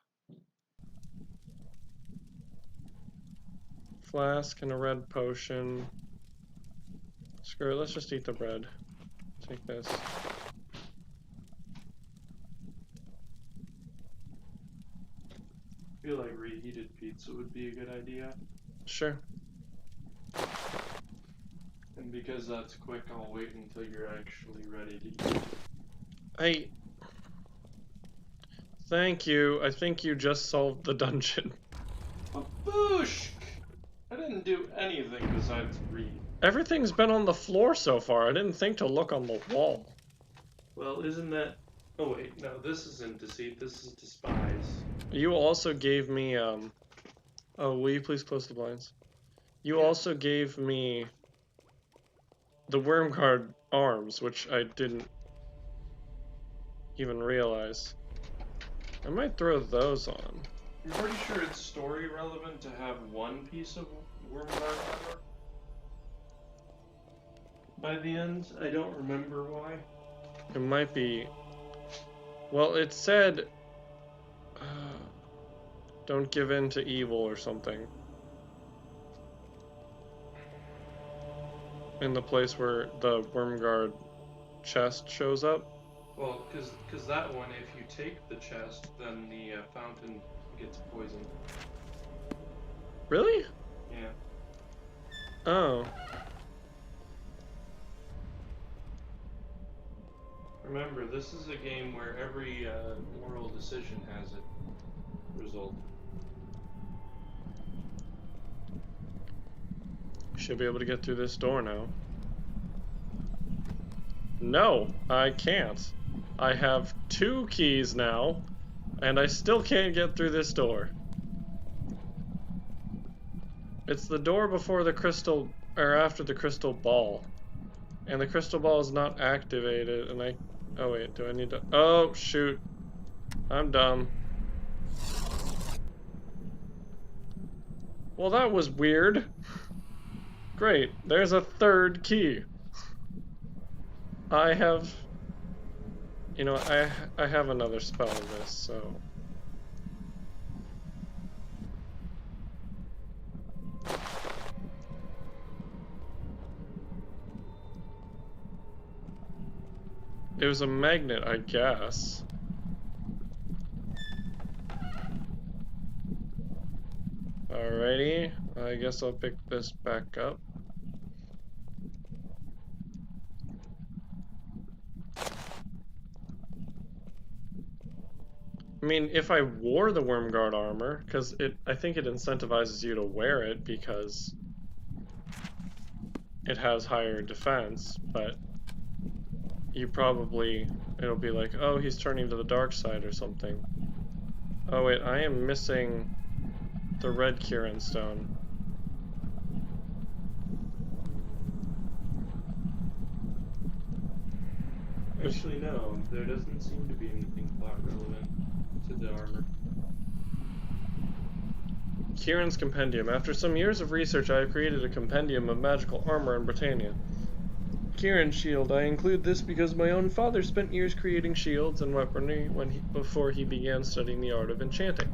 S1: Flask and a red potion. Screw it, let's just eat the bread. Take this.
S2: I feel like reheated pizza would be a good idea.
S1: Sure.
S2: And because that's quick, I'll wait until you're actually ready to eat.
S1: Thank you. I think you just solved the dungeon.
S2: Baboosh! I didn't do anything besides read.
S1: Everything's been on the floor so far. I didn't think to look on the wall.
S2: Well, isn't that... Oh wait, no, this isn't Deceit, this is Despise.
S1: You also gave me, Oh, will you please close the blinds? You also gave me the Wormguard arms, which I didn't even realize. I might throw those on.
S2: I'm pretty sure it's story relevant to have one piece of Wormguard armor. By the end, I don't remember why.
S1: It might be... Well, it said... don't give in to evil or something. In the place where the Wormguard chest shows up.
S2: Well, because that one, if you take the chest, then the fountain gets poisoned.
S1: Really?
S2: Yeah.
S1: Oh.
S2: Remember, this is a game where every moral decision has a result.
S1: Should be able to get through this door now. No, I can't. I have 2 keys now, and I still can't get through this door. It's the door before the crystal, or after the crystal ball. And the crystal ball is not activated, and I... Oh wait, do I need to... Oh, shoot. I'm dumb. Well, that was weird. Great, there's a 3rd key. I have... You know, I have another spell of this, so... It was a magnet, I guess. Alrighty, I guess I'll pick this back up. I mean, if I wore the Wormguard armor, because I think it incentivizes you to wear it because it has higher defense, but you probably, it'll be like, oh, he's turning to the dark side or something. Oh wait, I am missing the red Kirin stone.
S2: Actually, no, there doesn't seem to be anything plot relevant to the armor.
S1: Kirin's Compendium. After some years of research, I have created a compendium of magical armor in Britannia. Kirin's shield. I include this because my own father spent years creating shields and weaponry before he began studying the art of enchanting.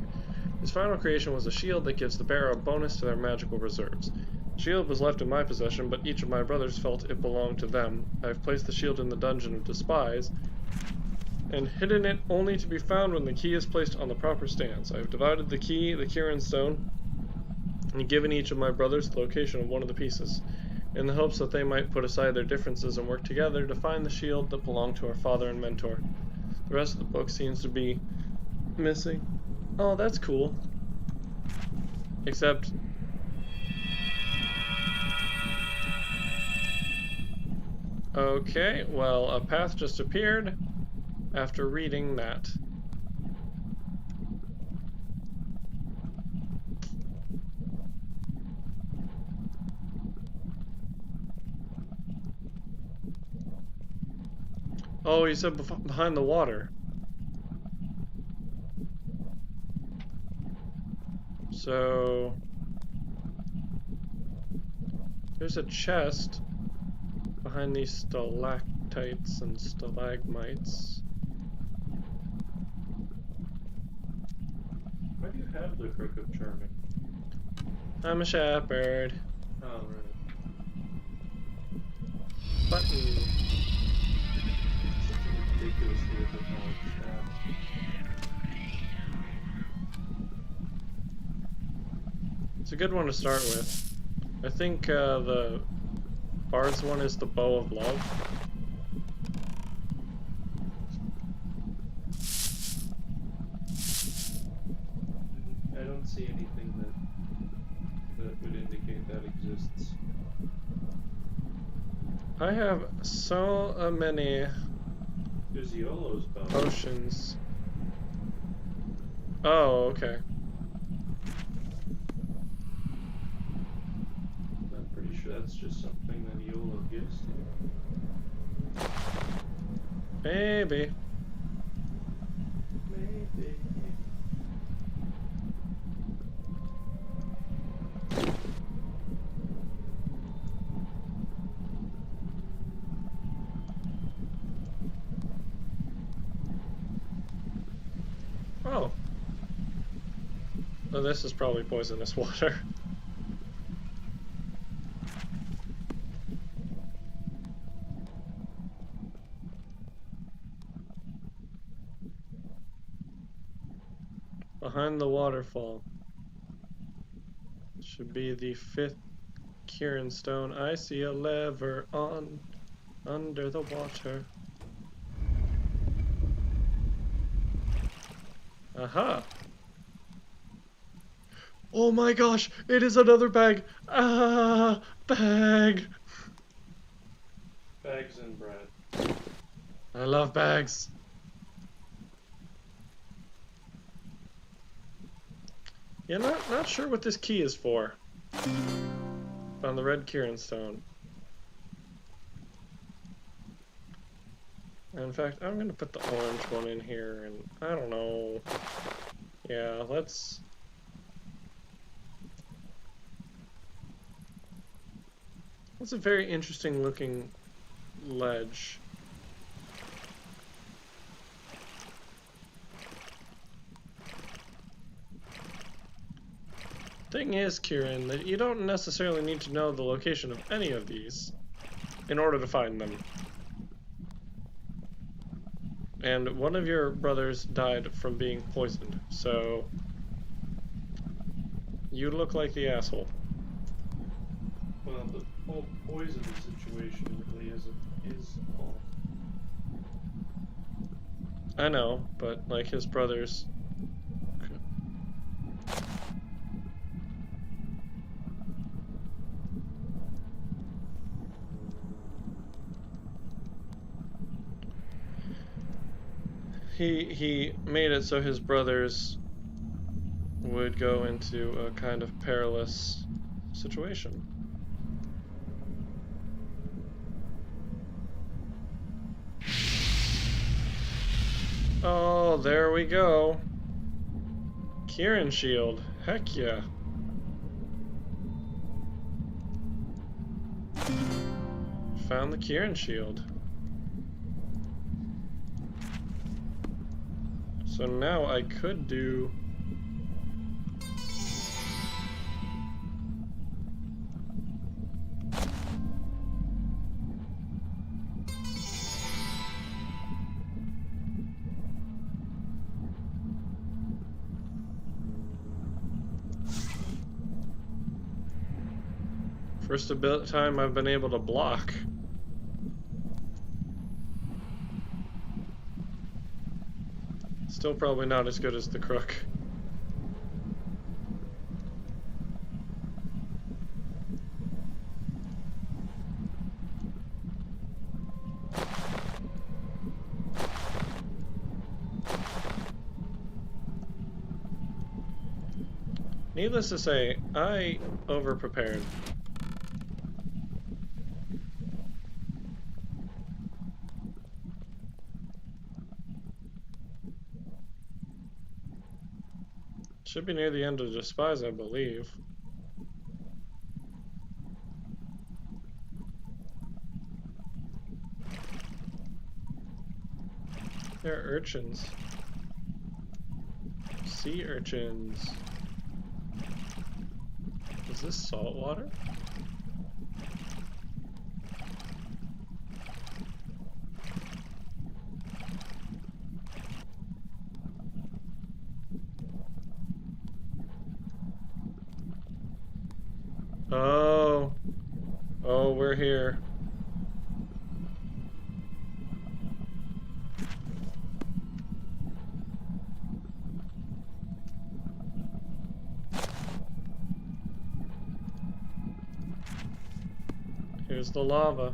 S1: His final creation was a shield that gives the bearer a bonus to their magical reserves. The shield was left in my possession, but each of my brothers felt it belonged to them. I have placed the shield in the dungeon of Despise, and hidden it only to be found when the key is placed on the proper stance. I have divided the key, the Kirin stone, and given each of my brothers the location of one of the pieces, in the hopes that they might put aside their differences and work together to find the shield that belonged to our father and mentor. The rest of the book seems to be missing. Oh, that's cool. Except... Okay, well, a path just appeared after reading that. Oh, he said behind the water. So there's a chest behind these stalactites and stalagmites.
S2: Why do you have the Crook of Charming?
S1: I'm a shepherd.
S2: Oh, right.
S1: Button.
S2: Such a ridiculously overpowered staff.
S1: It's a good one to start with. I think the Bard's one is the Bow of Love.
S2: I don't see anything that would indicate that exists.
S1: I have so many
S2: There's Yolo's bow.
S1: potions. Oh, okay.
S2: I'm pretty sure that's just something that Yolo gives to you.
S1: Maybe.
S2: Maybe.
S1: Oh. Well, this is probably poisonous water. Behind the waterfall should be the 5th Kieran stone. I see a lever on under the water. Aha! Oh my gosh! It is another bag! Ah! Bag!
S2: Bags and bread.
S1: I love bags. Yeah, not sure what this key is for. Found the red Kieran stone. In fact, I'm gonna put the orange one in here, and I don't know. Yeah, let's. That's a very interesting looking ledge. Thing is, Kieran, that you don't necessarily need to know the location of any of these in order to find them. And one of your brothers died from being poisoned, so you look like the asshole.
S2: Well, the whole poison situation really is all.
S1: I know, but like his brothers. He made it so his brothers would go into a kind of perilous situation. Oh, there we go. Kieran shield. Heck yeah. Found the Kieran shield. So now I could do... First time I've been able to block. Still probably not as good as the crook. Needless to say, I over-prepared. Should be near the end of Despise, I believe. They're urchins. Sea urchins. Is this salt water? Oh. Oh, we're here. Here's the lava.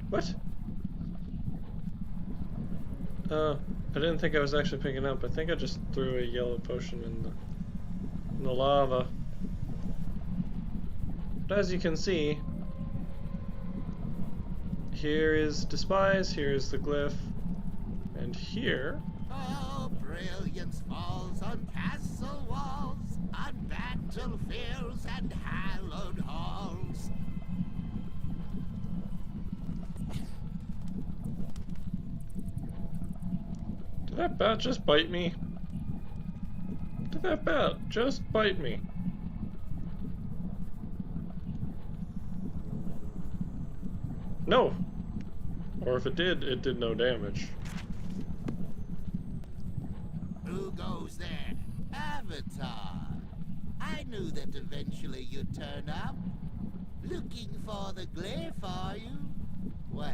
S1: What? I didn't think I was actually picking up. I think I just threw a yellow potion in the lava. But as you can see, here is Despise, here is the glyph, and here...
S17: Oh, brilliance falls on castle walls, on battlefields and hallowed halls.
S1: Did that bat just bite me? Did that bat just bite me? No! Or if it did no damage.
S17: Who goes there? Avatar. I knew that eventually you'd turn up. Looking for the glyph, are you? Well,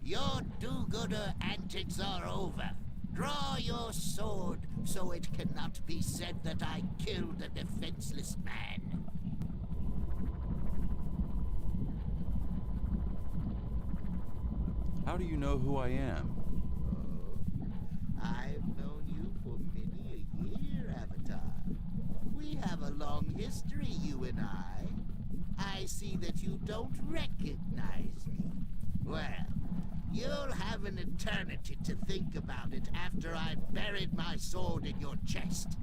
S17: your do-gooder antics are over. Draw your sword, so it cannot be said that I killed a defenseless man.
S12: How do you know who I am?
S17: I've known you for many a year, Avatar. We have a long history, you and I. I see that you don't recognize me. Well, you'll have an eternity to think about it after I've buried my sword in your chest.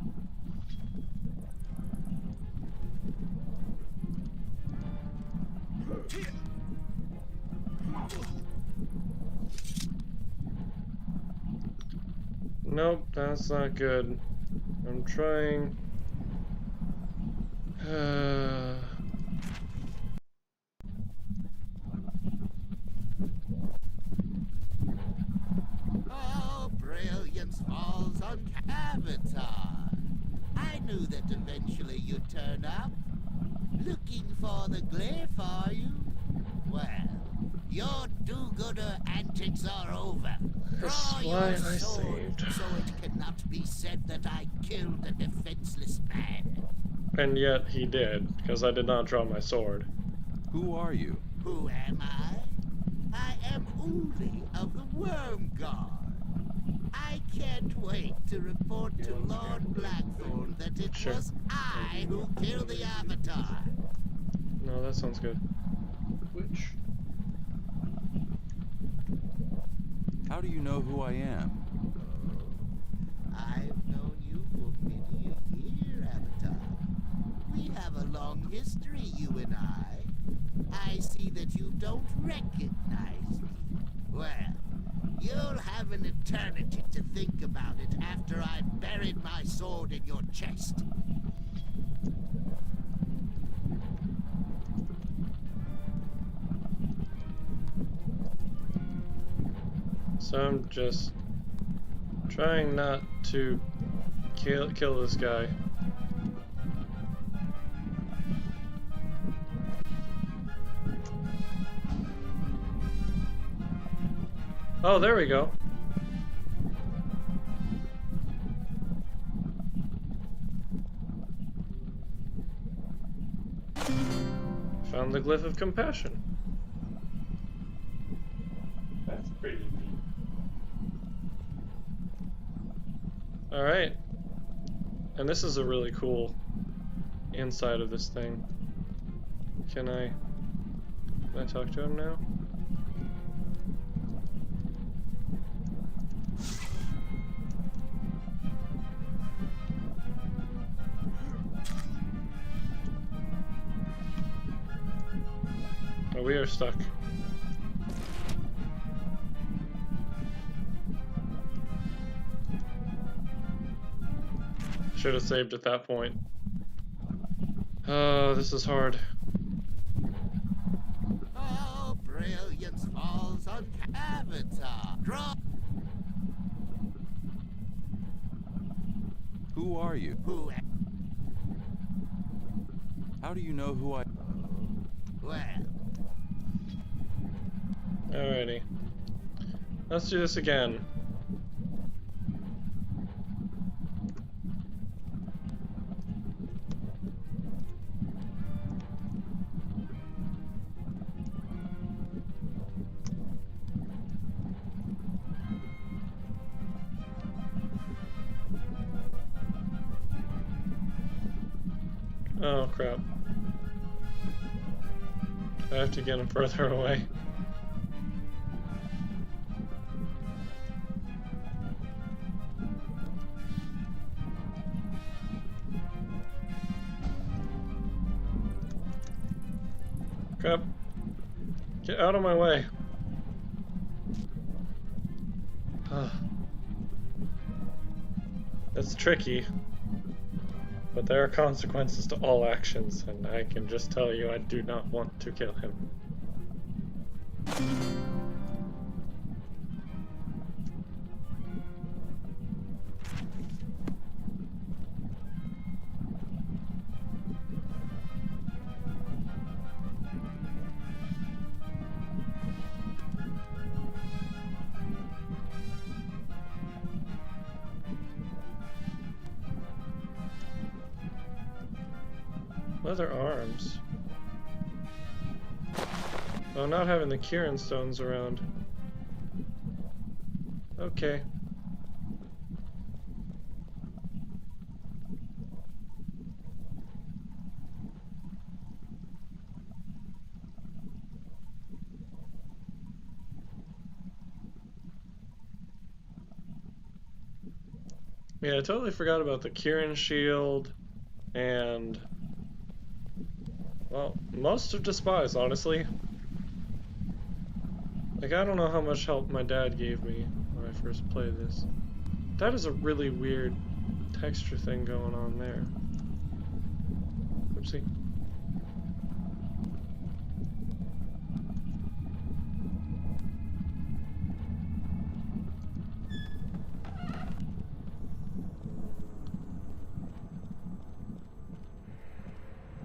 S1: Nope, that's not good. I'm trying...
S17: Oh, brilliance falls on Avatar. I knew that eventually you'd turn up. Looking for the glyph, are you? Well, your do-gooder antics are over. Draw your sword, so it cannot be said that I killed a defenseless man.
S1: And yet he did, because I did not draw my sword.
S12: Who are you?
S17: Who am I? I am Uli of the Worm Guard. I can't wait to report to Lord Blackthorn that it was I who killed the Avatar.
S1: No, that sounds good.
S2: Which?
S12: How do you know who I am?
S17: I've known you for many a year, Avatar. We have a long history, you and I see that you don't recognize me. Well, you'll have an eternity to think about it after I've buried my sword in your chest.
S1: So I'm just trying not to kill this guy. Oh, there we go. Found the Glyph of Compassion.
S2: That's pretty neat.
S1: Alright. And this is a really cool inside of this thing. Can I talk to him now? Oh, we are stuck. Should have saved at that point. Oh, this is hard.
S17: Oh, brilliance falls on Avatar. Draw.
S12: Who are you?
S17: Who?
S12: How do you know who I...
S17: Well.
S1: Alrighty. Let's do this again. Oh crap. I have to get him further away. Crap. Get out of my way. It's tricky. But there are consequences to all actions, and I can just tell you I do not want to kill him. Leather arms. Oh, not having the Kieran stones around. Okay. Yeah, I totally forgot about the Kieran shield and... well, most of Despise, honestly. Like, I don't know how much help my dad gave me when I first played this. That is a really weird texture thing going on there. Oopsie.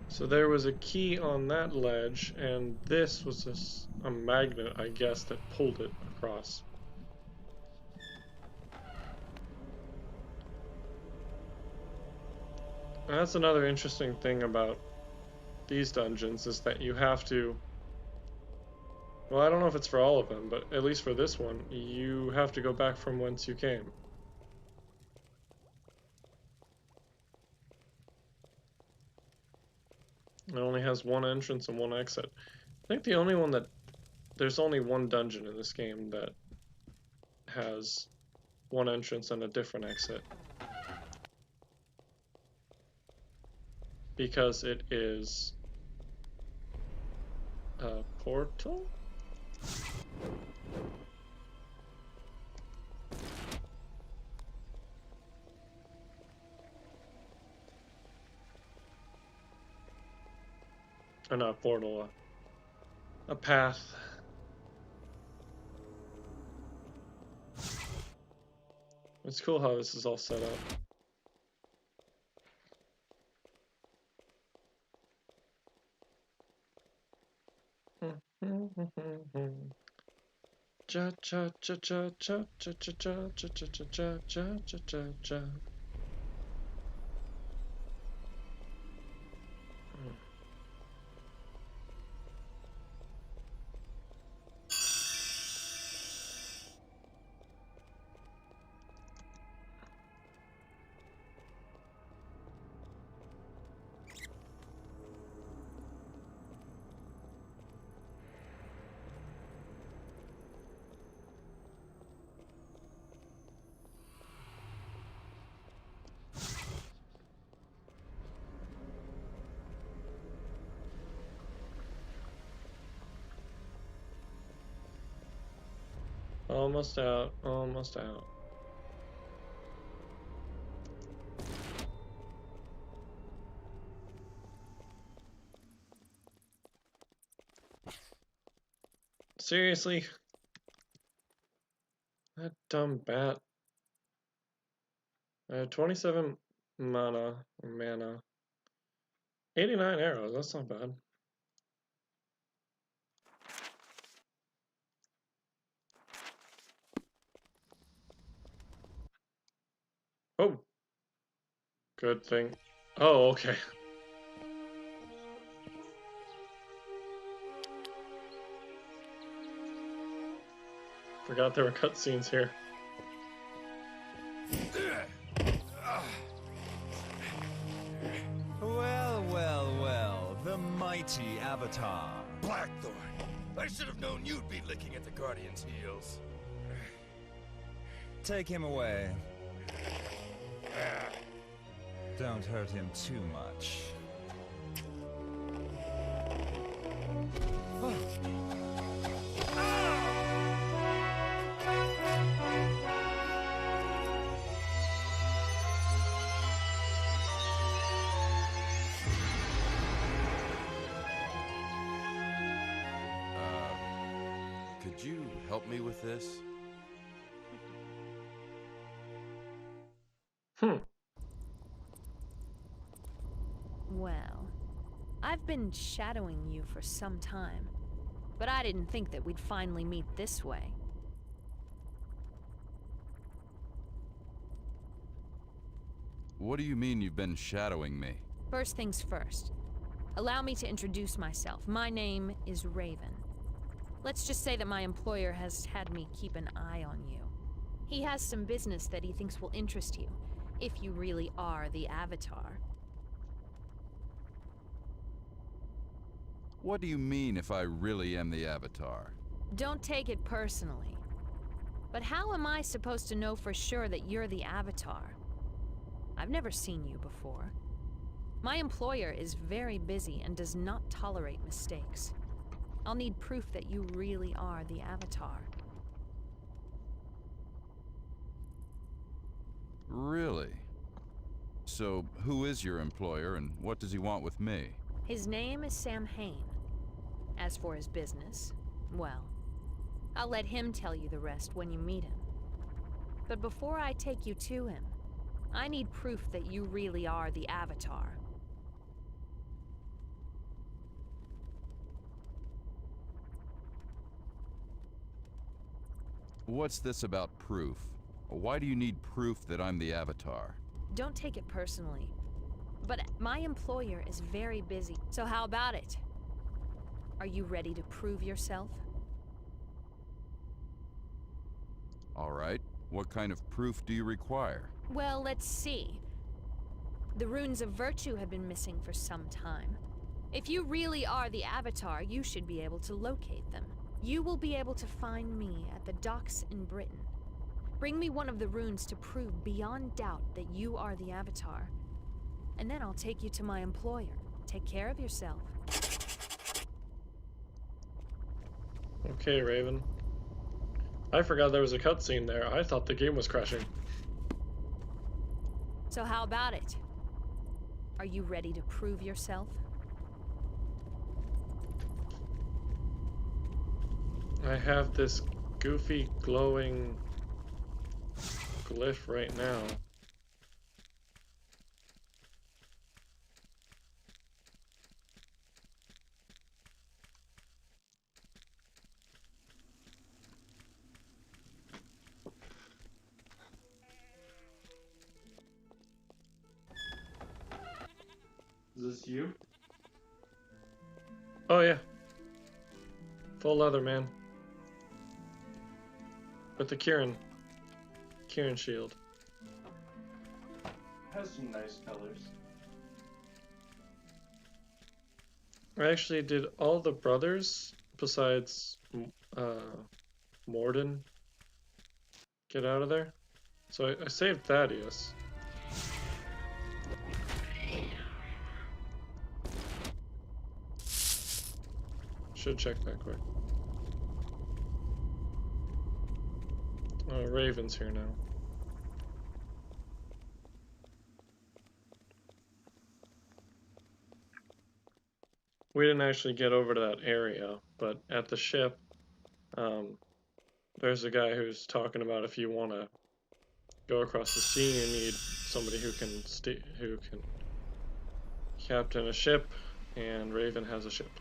S1: So there was a key on that ledge, and this was just a magnet, I guess, that pulled it across. And that's another interesting thing about these dungeons, is that you have to... well, I don't know if it's for all of them, but at least for this one, you have to go back from whence you came. It only has one entrance and one exit. I think the only one that... there's only one dungeon in this game that has one entrance and a different exit. Because it is a portal? Or not a portal, a path. It's cool how this is all set up. Cha cha cha cha cha cha cha cha cha cha cha cha cha cha cha. Almost out, almost out. Seriously? That dumb bat. I have 27 mana. 89 arrows, that's not bad. Oh! Good thing. Oh, okay. Forgot there were cutscenes here.
S19: Well, well, well, the mighty Avatar.
S20: Blackthorn, I should have known you'd be licking at the Guardian's heels.
S19: Take him away. Don't hurt him too much.
S12: Could you help me with this?
S23: Well, I've been shadowing you for some time, but I didn't think that we'd finally meet this way.
S12: What do you mean you've been shadowing me?
S23: First things first. Allow me to introduce myself. My name is Raven. Let's just say that my employer has had me keep an eye on you. He has some business that he thinks will interest you, if you really are the Avatar.
S12: What do you mean if I really am the Avatar?
S23: Don't take it personally. But how am I supposed to know for sure that you're the Avatar? I've never seen you before. My employer is very busy and does not tolerate mistakes. I'll need proof that you really are the Avatar.
S12: Really? So, who is your employer and what does he want with me?
S23: His name is Sam Hain. As for his business, well, I'll let him tell you the rest when you meet him. But before I take you to him, I need proof that you really are the Avatar.
S12: What's this about proof? Why do you need proof that I'm the Avatar?
S23: Don't take it personally, but my employer is very busy, so how about it? Are you ready to prove yourself?
S12: All right. What kind of proof do you require?
S23: Well, let's see. The runes of virtue have been missing for some time. If you really are the Avatar, you should be able to locate them. You will be able to find me at the docks in Britain. Bring me one of the runes to prove beyond doubt that you are the Avatar. And then I'll take you to my employer. Take care of yourself.
S1: Okay, Raven. I forgot there was a cutscene there. I thought the game was crashing.
S23: So how about it? Are you ready to prove yourself?
S1: I have this goofy glowing glyph right now.
S2: Is this you?
S1: Oh yeah. Full leather, man. With the Kieran shield.
S2: Has some nice colors.
S1: I actually did all the brothers besides Morden get out of there. So I saved Thaddeus. Should check that quick. Oh, Raven's here now. We didn't actually get over to that area, but at the ship, there's a guy who's talking about if you want to go across the sea, you need somebody who can captain a ship, and Raven has a ship.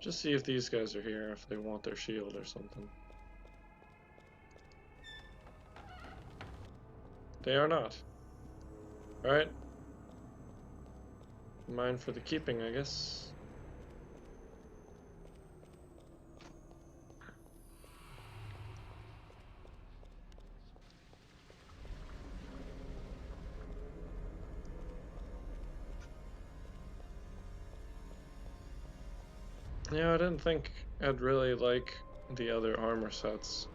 S1: Just see if these guys are here, if they want their shield or something. They are not. Alright. Mine for the keeping, I guess. Yeah, I didn't think I'd really like the other armor sets.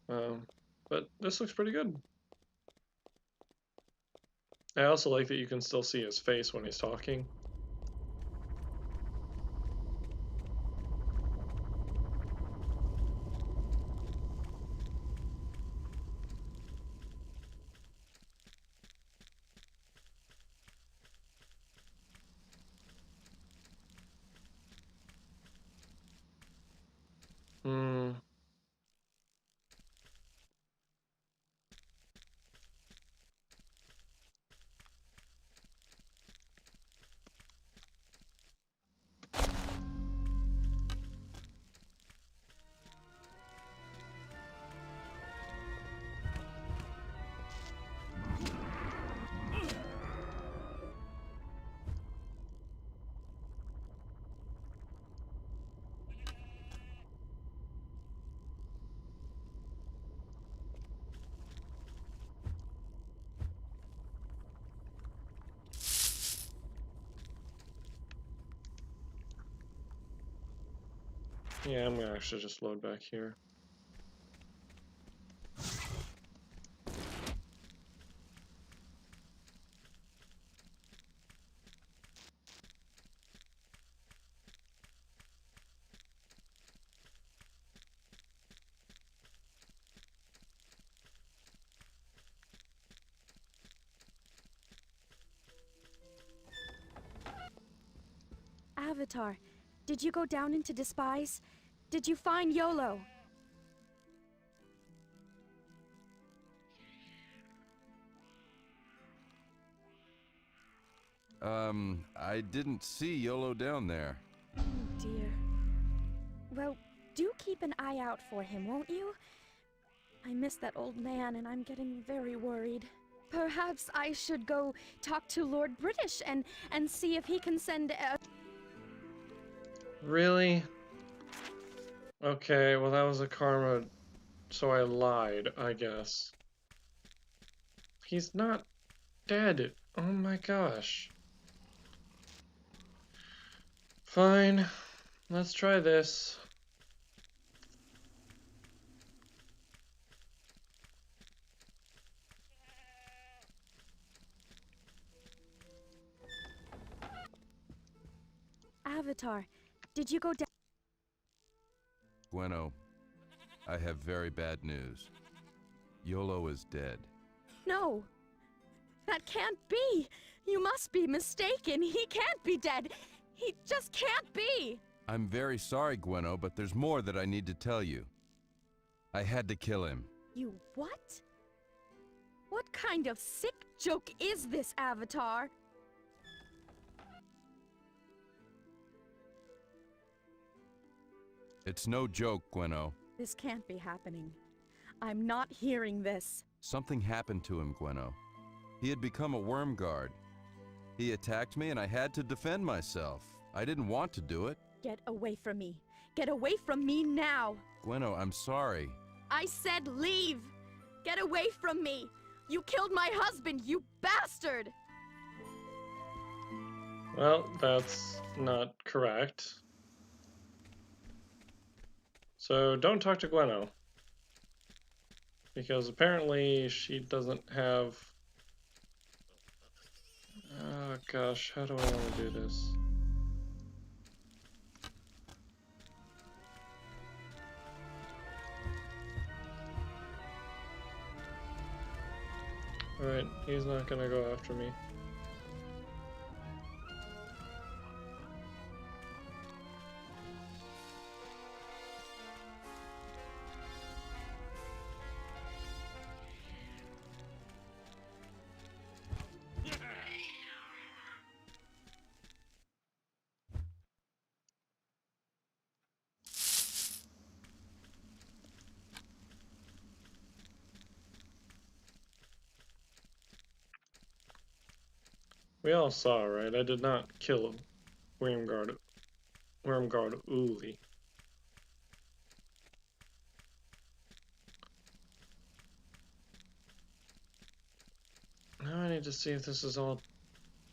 S1: But this looks pretty good. I also like that you can still see his face when he's talking. Hmm. Yeah, I'm gonna actually just load back here.
S4: Avatar, did you go down into Despise? Did you find YOLO?
S12: I didn't see YOLO down there.
S4: Oh dear. Well, do keep an eye out for him, won't you? I miss that old man and I'm getting very worried. Perhaps I should go talk to Lord British and see if he can send a...
S1: Really? Okay, well that was a karma, so I lied, I guess. He's not dead. Oh my gosh. Fine, let's try this.
S4: Avatar, did you go down?
S12: Gweno, I have very bad news. YOLO is dead.
S4: No! That can't be! You must be mistaken. He can't be dead. He just can't be!
S12: I'm very sorry, Gweno, but there's more that I need to tell you. I had to kill him.
S4: You what? What kind of sick joke is this, Avatar?
S12: It's no joke, Gweno.
S4: This can't be happening. I'm not hearing this.
S12: Something happened to him, Gweno. He had become a worm guard. He attacked me and I had to defend myself. I didn't want to do it.
S4: Get away from me. Get away from me now.
S12: Gweno, I'm sorry.
S4: I said leave. Get away from me. You killed my husband, you bastard!
S1: Well, that's not correct. So don't talk to Gweno. Because apparently she doesn't have... Oh gosh, how do I want to do this? Alright, he's not gonna go after me. We all saw, right? I did not kill Wormguard Uli. Now I need to see if this has all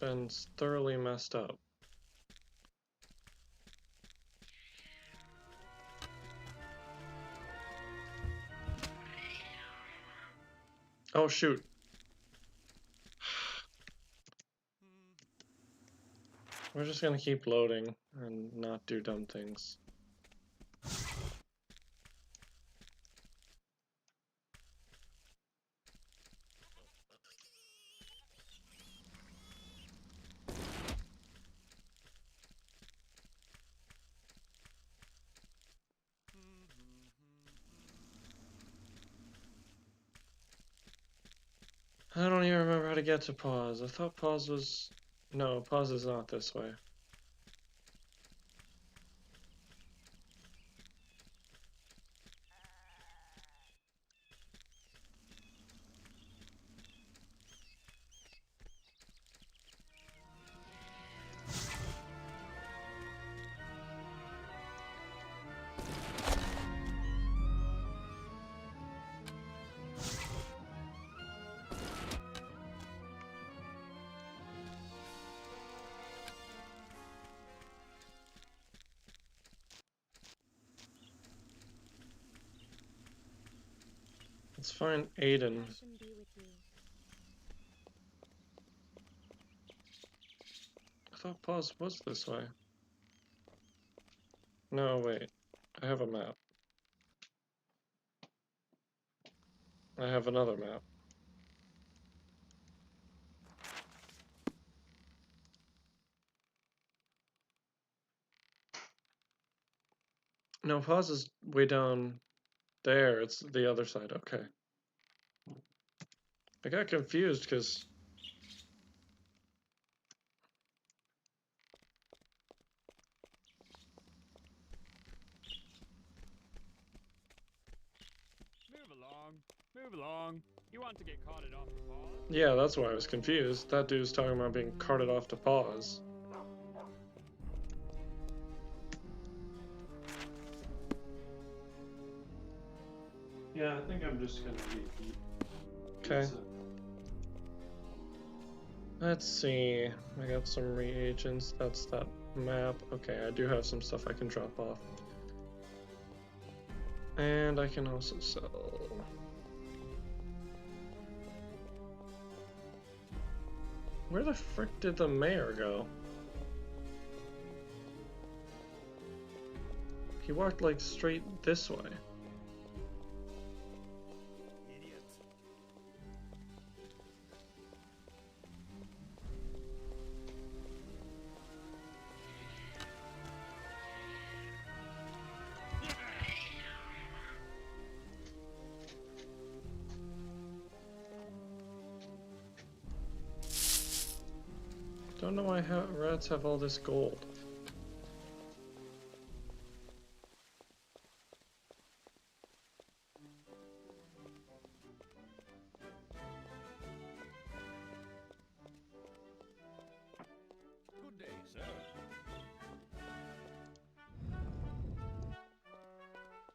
S1: been thoroughly messed up. Oh shoot. We're just gonna keep loading and not do dumb things. I don't even remember how to get to pause. I thought pause was... No, pause is not this way. Let's find Aiden. I thought pause was this way. No, wait. I have a map. I have another map. No, pause is way down there. It's the other side. Okay. I got confused because...
S7: Move along. You want to get carted off to pause?
S1: Yeah, that's why I was confused. That dude's talking about being carted off to pause.
S2: Yeah, I think I'm just gonna repeat.
S1: Okay. Let's see. I got some reagents. That's that map. Okay, I do have some stuff I can drop off. And I can also sell... Where the frick did the mayor go? He walked like straight this way. Don't know why rats have all this gold.
S7: Good day, sir.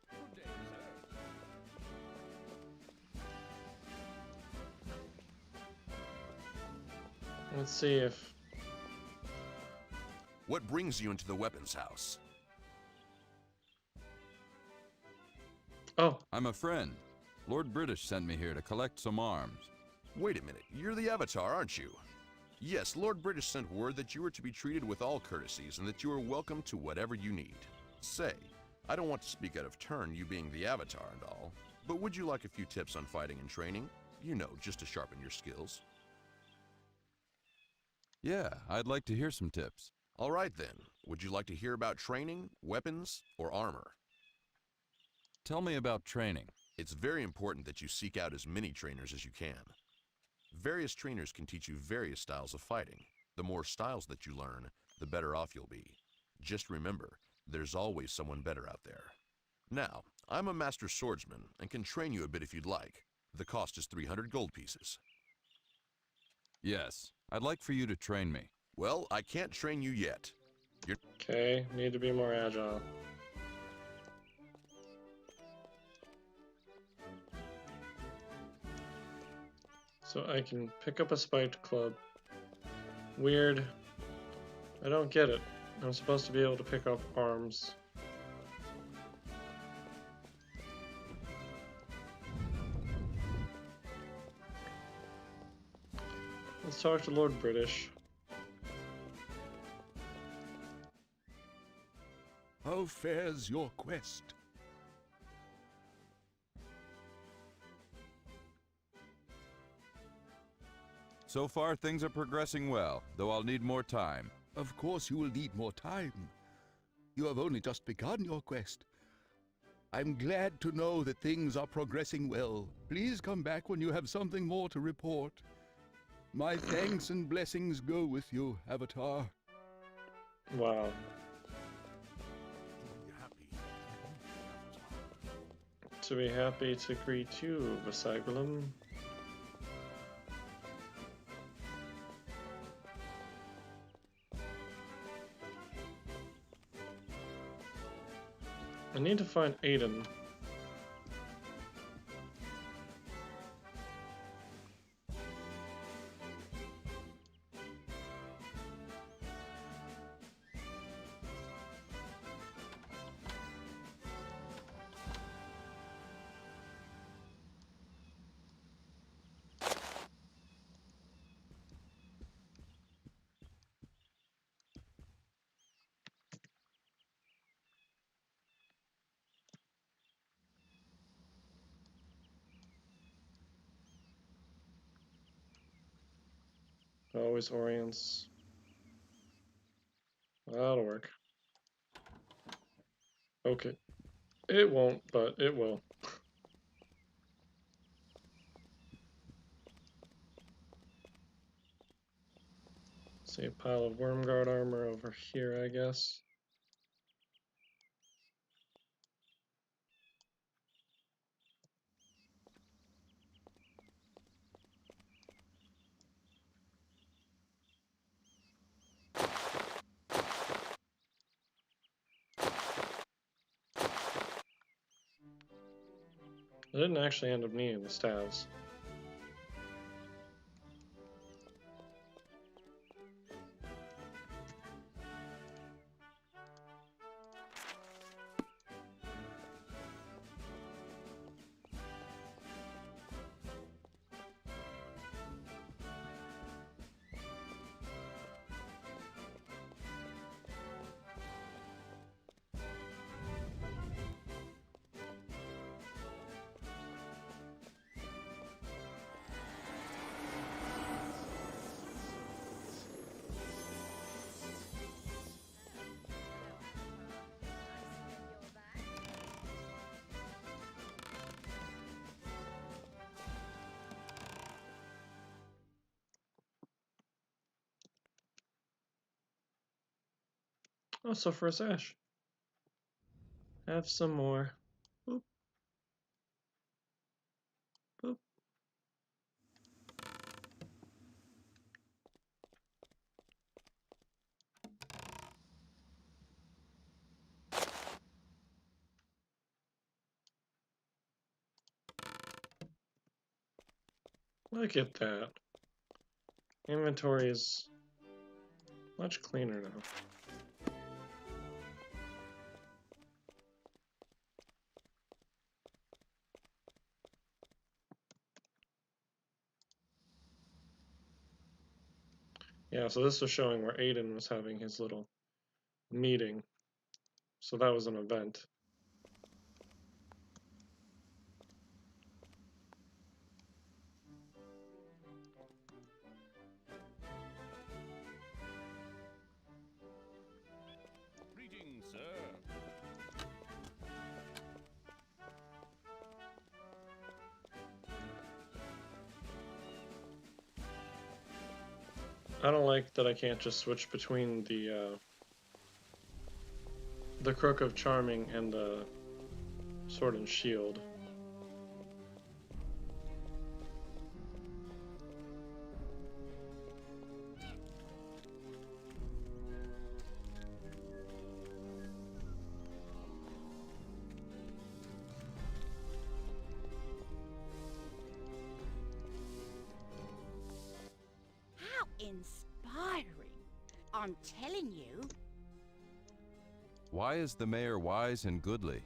S7: Good day, sir.
S1: Let's see if...
S20: What brings you into the weapons house?
S1: Oh.
S12: I'm a friend. Lord British sent me here to collect some arms.
S20: Wait a minute, you're the Avatar, aren't you? Yes, Lord British sent word that you were to be treated with all courtesies and that you are welcome to whatever you need. Say, I don't want to speak out of turn, you being the Avatar and all, but would you like a few tips on fighting and training? You know, just to sharpen your skills.
S12: Yeah, I'd like to hear some tips.
S20: All right then. Would you like to hear about training, weapons, or armor?
S12: Tell me about training.
S20: It's very important that you seek out as many trainers as you can. Various trainers can teach you various styles of fighting. The more styles that you learn, the better off you'll be. Just remember, there's always someone better out there. Now, I'm a master swordsman and can train you a bit if you'd like. The cost is 300 gold pieces.
S12: Yes, I'd like for you to train me.
S20: Well, I can't train you yet.
S1: Okay, need to be more agile. So I can pick up a spiked club. Weird. I don't get it. I'm supposed to be able to pick up arms. Let's talk to Lord British.
S9: How fares your quest?
S12: So far, things are progressing well, though I'll need more time.
S9: Of course you will need more time. You have only just begun your quest. I'm glad to know that things are progressing well. Please come back when you have something more to report. My thanks and blessings go with you, Avatar.
S1: Wow. To be happy to greet you, Vesagulum. I need to find Aiden. Always orients. That'll work. Okay. It won't, but it will. See a pile of Wormguard armor over here, I guess. I didn't actually end up needing the staves. Oh, so for a sash. Have some more. Boop. Boop. Look at that. Inventory is much cleaner now. Yeah, so this was showing where Aiden was having his little meeting. So that was an event. I don't like that I can't just switch between the Crook of Charming and the Sword and Shield.
S18: How inspiring. I'm telling you.
S12: Why is the mayor wise and goodly?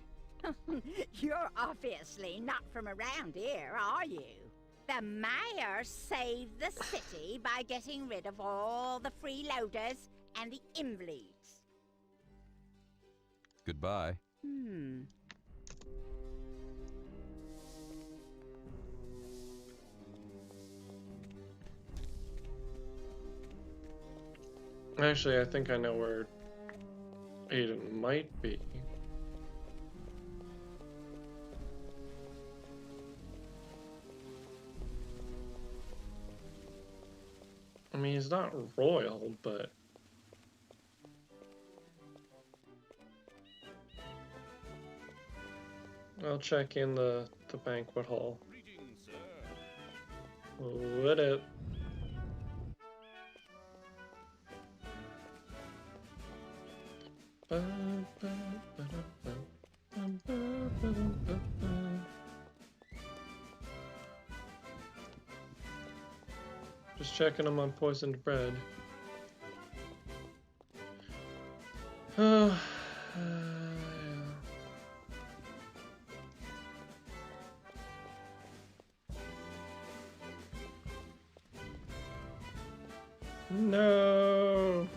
S18: You're obviously not from around here, are you? The mayor saved the city by getting rid of all the freeloaders and the invalids.
S12: Goodbye.
S1: Actually, I think I know where Aiden might be. I mean, he's not royal, but... I'll check in the banquet hall. What up? Just checking him on poisoned bread. Yeah. No.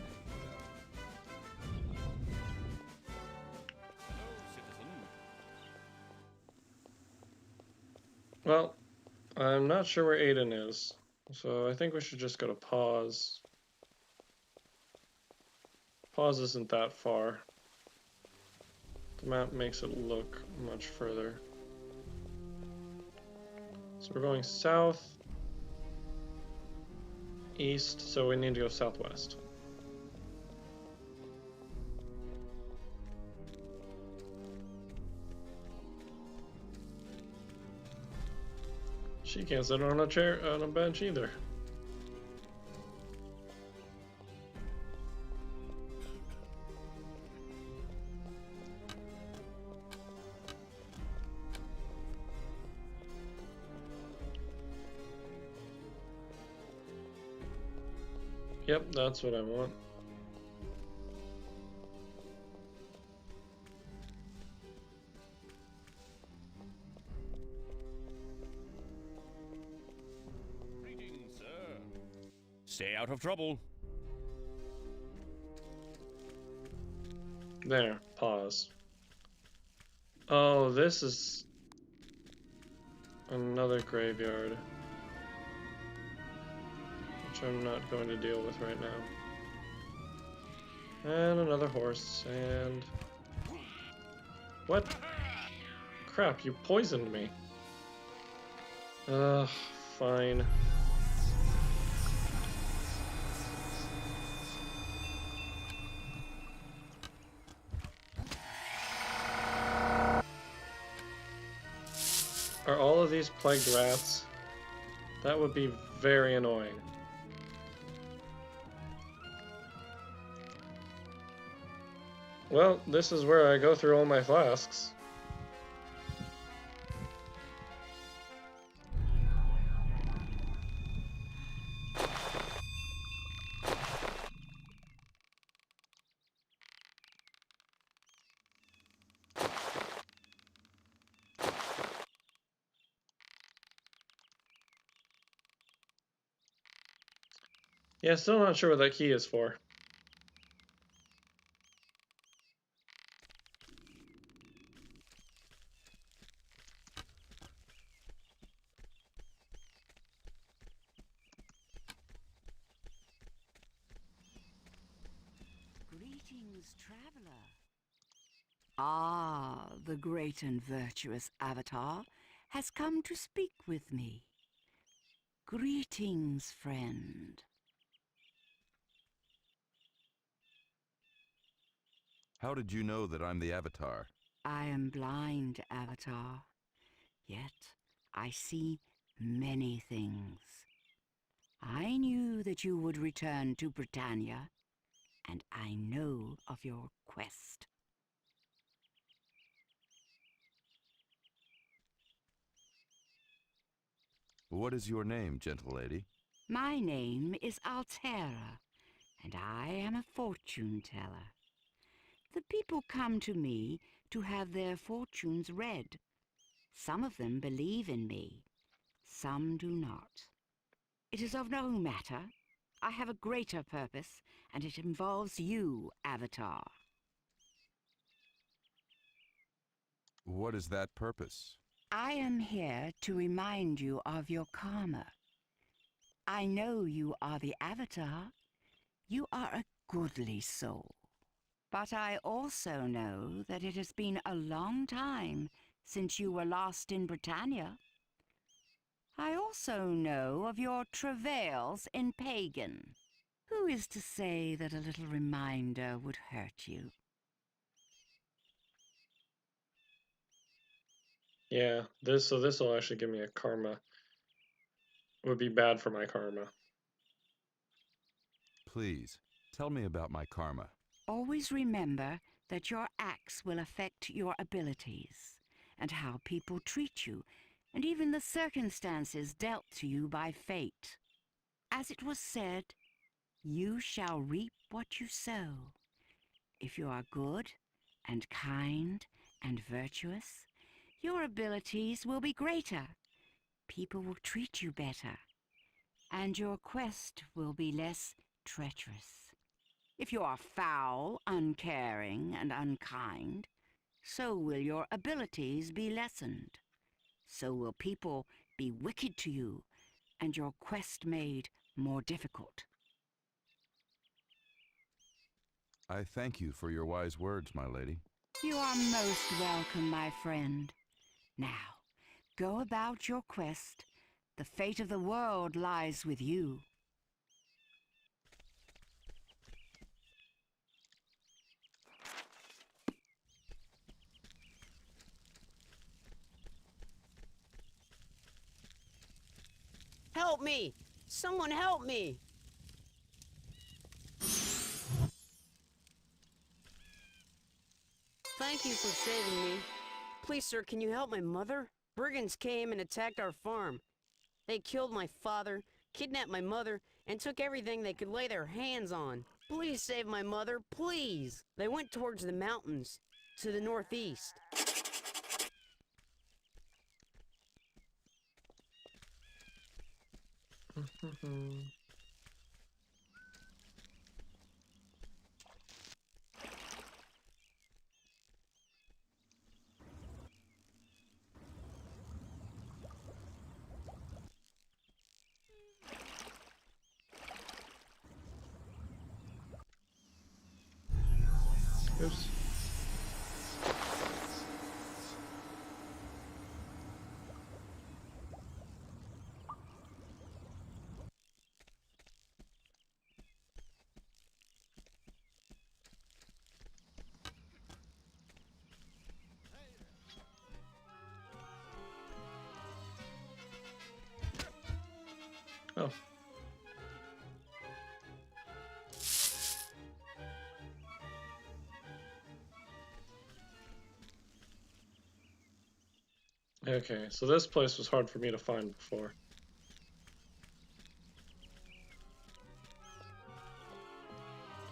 S1: Well, I'm not sure where Aiden is, so I think we should just go to Paws. Paws isn't that far. The map makes it look much further. So we're going south, east, so we need to go southwest. She can't sit on a chair, on a bench either. Yep, that's what I want.
S10: Stay out of trouble.
S1: There, pause. Oh, this is another graveyard, which I'm not going to deal with right now. And another horse, and... What? Crap, you poisoned me. Ugh, fine. Are all of these plagued rats? That would be very annoying. Well, this is where I go through all my flasks. Yeah, still not sure what that key is for.
S13: Greetings, traveler. Ah, the great and virtuous Avatar has come to speak with me. Greetings, friend.
S12: How did you know that I'm the Avatar?
S13: I am blind, Avatar. Yet I see many things. I knew that you would return to Britannia, and I know of your quest.
S12: What is your name, gentle lady?
S13: My name is Altera, and I am a fortune teller. The people come to me to have their fortunes read. Some of them believe in me, some do not. It is of no matter. I have a greater purpose, and it involves you, Avatar.
S12: What is that purpose?
S13: I am here to remind you of your karma. I know you are the Avatar. You are a goodly soul. But I also know that it has been a long time since you were lost in Britannia. I also know of your travails in Pagan. Who is to say that a little reminder would hurt you?
S1: Yeah, this will actually give me a karma. It would be bad for my karma.
S12: Please, tell me about my karma.
S13: Always remember that your acts will affect your abilities, and how people treat you, and even the circumstances dealt to you by fate. As it was said, you shall reap what you sow. If you are good and kind and virtuous, your abilities will be greater. People will treat you better, and your quest will be less treacherous. If you are foul, uncaring, and unkind, so will your abilities be lessened. So will people be wicked to you, and your quest made more difficult.
S12: I thank you for your wise words, my lady.
S13: You are most welcome, my friend. Now, go about your quest. The fate of the world lies with you.
S15: Help me! Someone help me! Thank you for saving me. Please, sir, can you help my mother? Brigands came and attacked our farm. They killed my father, kidnapped my mother, and took everything they could lay their hands on. Please save my mother, please! They went towards the mountains, to the northeast.
S1: Oops. Oh. Okay, so this place was hard for me to find before.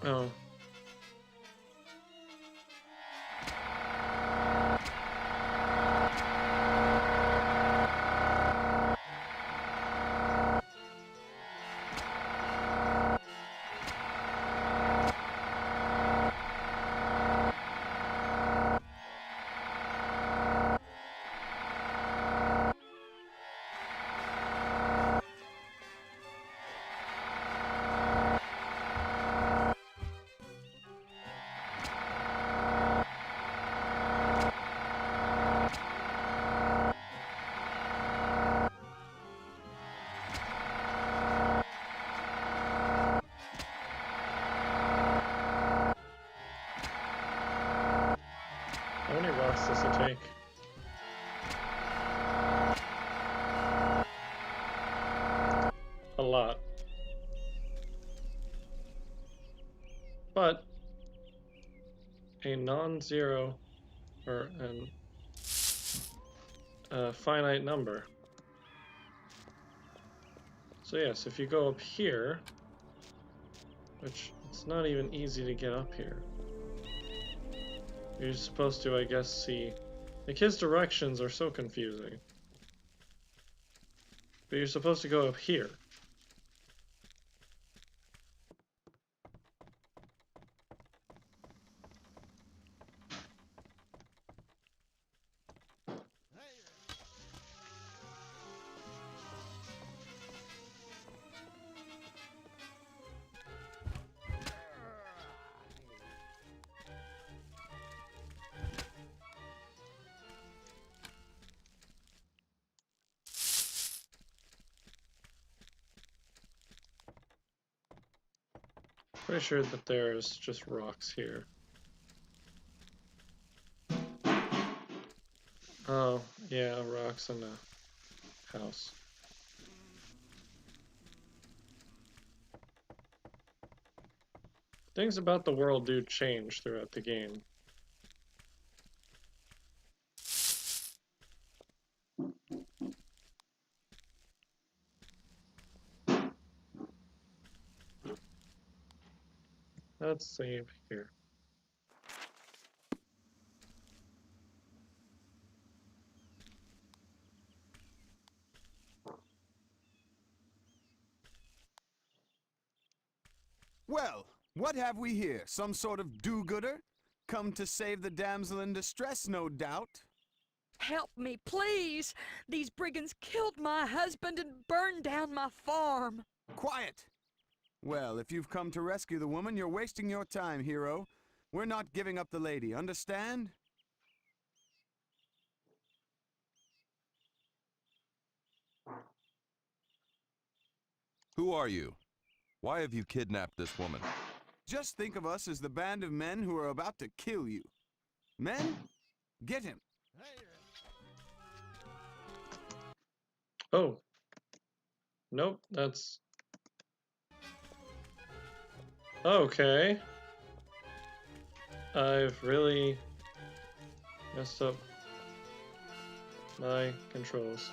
S1: Oh. rocks does it take? A lot. But a non-zero or a finite number. So yes, if you go up here, which it's not even easy to get up here. You're supposed to, I guess, see... Like, his directions are so confusing. But you're supposed to go up here. Pretty sure that there's just rocks here. Oh, yeah, rocks in a house. Things about the world do change throughout the game. Let's save here.
S3: Well, what have we here? Some sort of do-gooder? Come to save the damsel in distress, no doubt.
S8: Help me, please! These brigands killed my husband and burned down my farm.
S3: Quiet! Well, if you've come to rescue the woman, you're wasting your time, hero. We're not giving up the lady, understand?
S12: Who are you? Why have you kidnapped this woman?
S3: Just think of us as the band of men who are about to kill you. Men, get him.
S1: Oh. Nope, that's... Okay. I've really messed up my controls.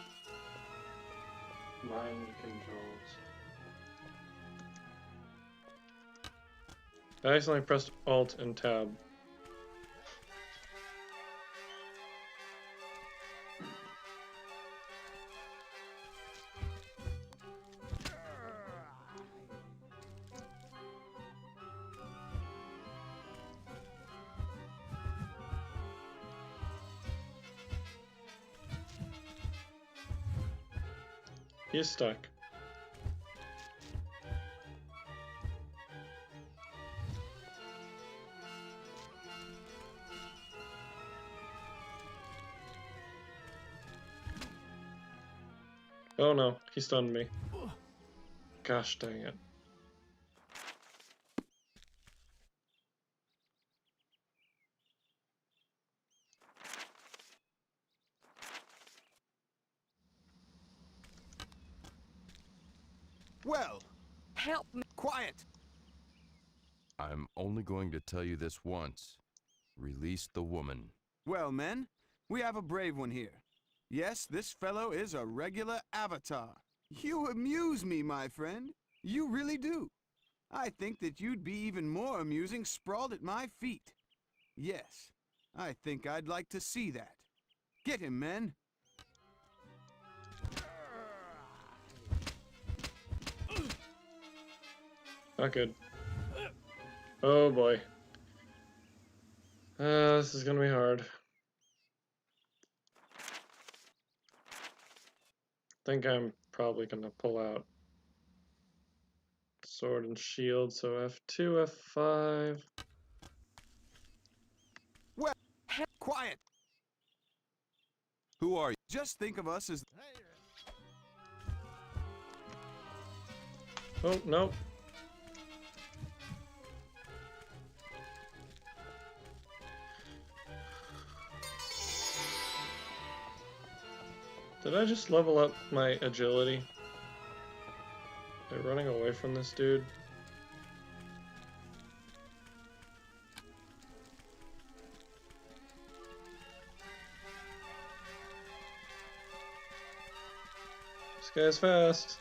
S2: Mind controls.
S1: I accidentally pressed Alt and Tab. He's stuck. Oh no, he stunned me. Gosh dang it.
S3: Well,
S8: help me.
S3: Quiet!
S12: I'm only going to tell you this once. Release the woman.
S3: Well, men, we have a brave one here. Yes, this fellow is a regular avatar. You amuse me, my friend. You really do. I think that you'd be even more amusing sprawled at my feet. Yes, I think I'd like to see that. Get him, men.
S1: Not good. Oh boy. This is gonna be hard. I think I'm probably gonna pull out sword and shield, so F2, F5.
S3: Well, quiet!
S12: Who are you?
S3: Just think of us as...
S1: Oh, no. Did I just level up my agility by running away from this dude? This guy's fast.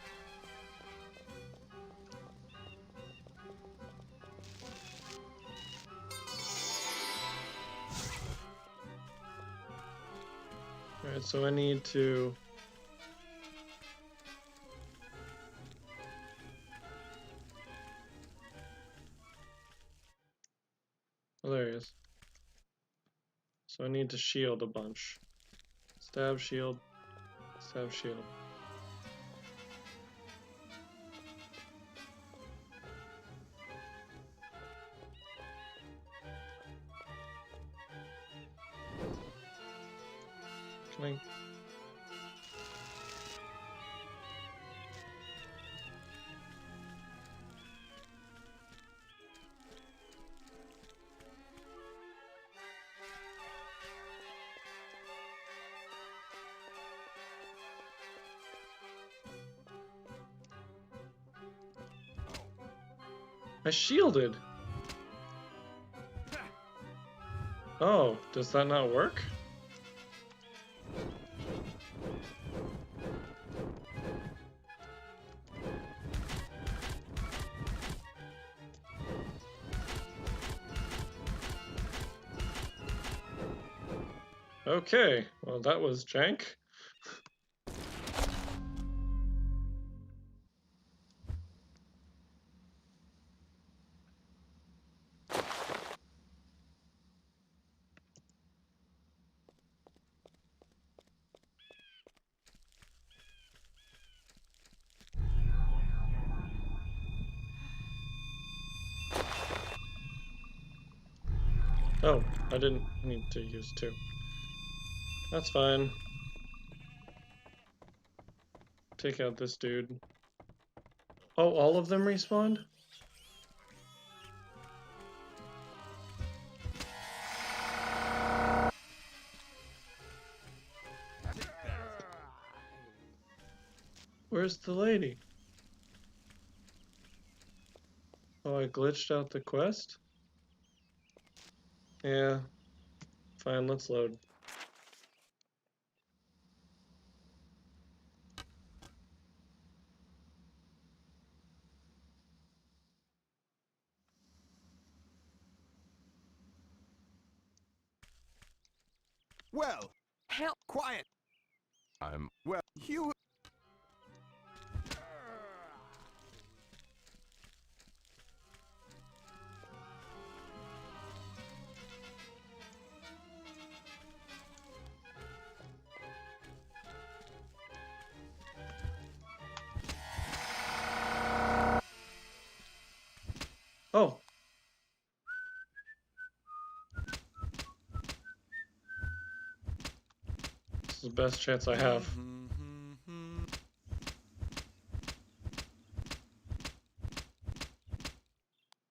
S1: Alright, so I need to... Oh, there he is. So I need to shield a bunch. Stab, shield, stab, shield. Clink. I shielded. Oh, does that not work? Okay, well that was jank. Oh, I didn't need to use two. That's fine. Take out this dude. Oh, all of them respawned? Where's the lady? Oh, I glitched out the quest? Yeah. Fine, let's load.
S9: Well,
S8: help.
S9: Quiet.
S12: Well,
S9: You.
S1: Oh. This is the best chance I have.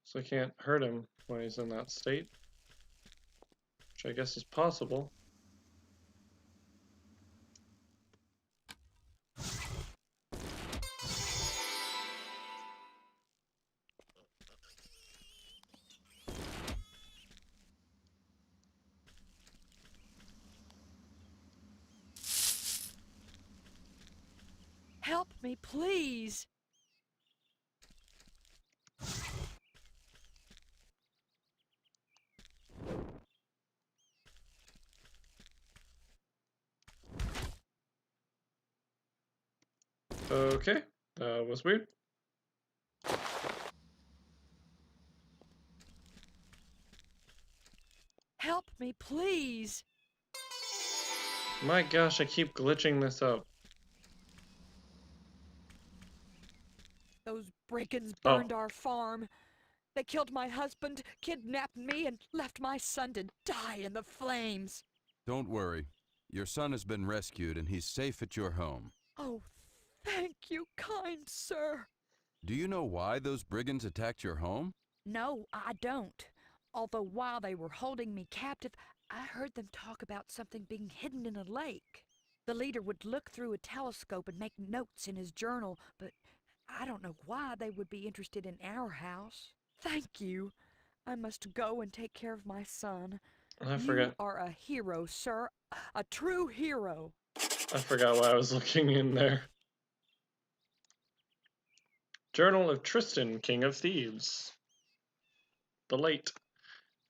S1: So I can't hurt him when he's in that state. Which I guess is possible.
S8: Help me, please.
S1: Okay, that was weird.
S8: Help me, please.
S1: My gosh, I keep glitching this up.
S8: Those brigands burned our farm. They killed my husband, kidnapped me, and left my son to die in the flames.
S12: don't worry. Your son has been rescued and he's safe at your home.
S8: Oh, thank you, kind sir.
S12: Do you know why those brigands attacked your home?
S8: No, I don't. Although while they were holding me captive, I heard them talk about something being hidden in a lake. The leader would look through a telescope and make notes in his journal, but I don't know why they would be interested in our house. Thank you. I must go and take care of my son.
S1: I
S8: You
S1: forgot.
S8: are a hero, sir. A true hero.
S1: I forgot why I was looking in there. Journal of Tristan, King of Thieves. The late.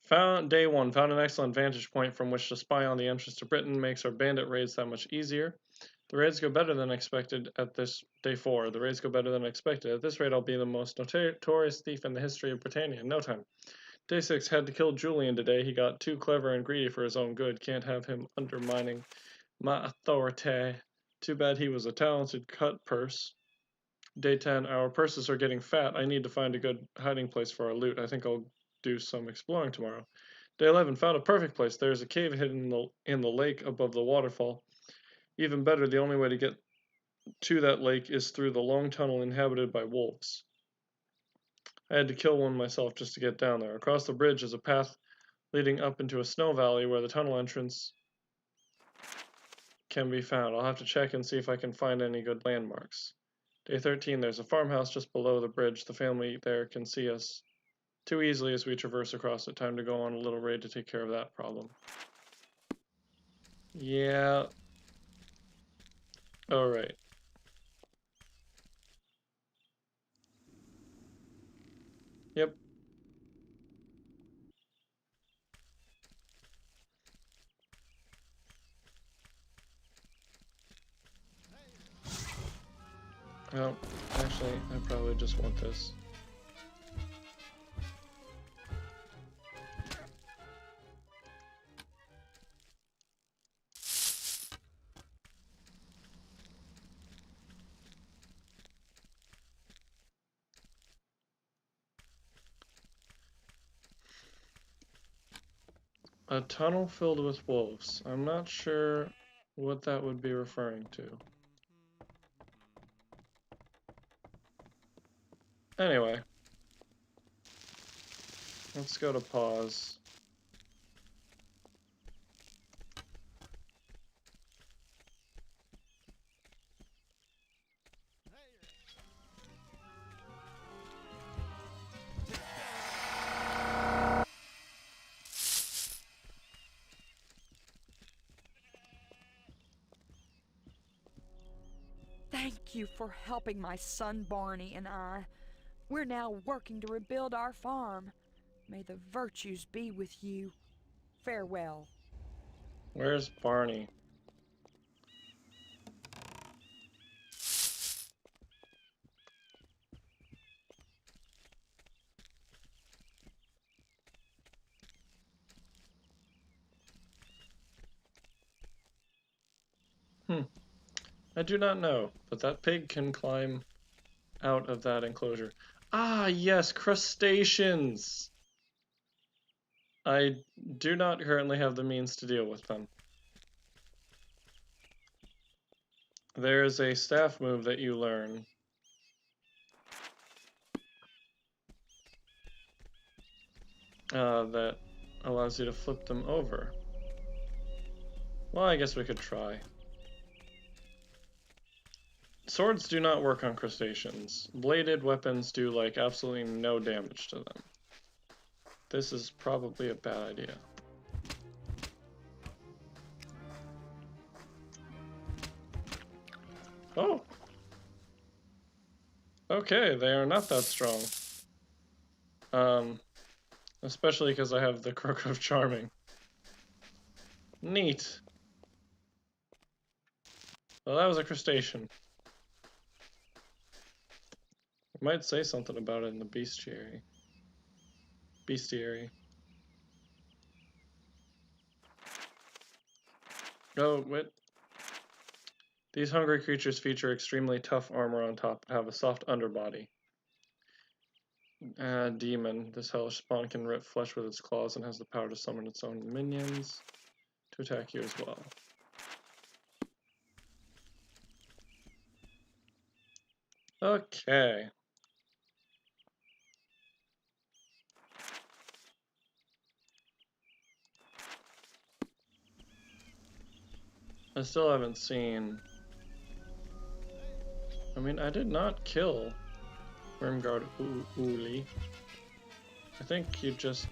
S1: Found day 1. Found an excellent vantage point from which to spy on the entrance to Britain. Makes our bandit raids that much easier. The raids go better than expected at this day 4. The raids go better than expected. At this rate, I'll be the most notorious thief in the history of Britannia in no time. Day 6. Had to kill Julian today. He got too clever and greedy for his own good. Can't have him undermining my authority. Too bad he was a talented cut purse. Day 10. Our purses are getting fat. I need to find a good hiding place for our loot. I think I'll do some exploring tomorrow. Day 11. Found a perfect place. There's a cave hidden in the lake above the waterfall. Even better, the only way to get to that lake is through the long tunnel inhabited by wolves. I had to kill one myself just to get down there. Across the bridge is a path leading up into a snow valley where the tunnel entrance can be found. I'll have to check and see if I can find any good landmarks. Day 13. There's a farmhouse just below the bridge. The family there can see us too easily as we traverse across it. Time to go on a little raid to take care of that problem. Yeah. Alright. Yep. Oh, actually, I probably just want this. A tunnel filled with wolves. I'm not sure what that would be referring to. Anyway. Let's go to pause.
S8: Thank you for helping my son Barney and I. We're now working to rebuild our farm. May the virtues be with you. Farewell.
S1: Where's Barney? I do not know, but that pig can climb out of that enclosure. Ah, yes, crustaceans! I do not currently have the means to deal with them. There is a staff move that you learn. That allows you to flip them over. Well, I guess we could try. Swords do not work on crustaceans. Bladed weapons do, like, absolutely no damage to them. This is probably a bad idea. Oh! Okay, they are not that strong. Especially because I have the Crook of Charming. Neat. Well, that was a crustacean. I might say something about it in the bestiary. Oh, wait. These hungry creatures feature extremely tough armor on top, but have a soft underbody. Demon. This hellish spawn can rip flesh with its claws and has the power to summon its own minions to attack you as well. Okay. I still haven't seen... I mean, I did not kill Wormguard Uli. I think you just...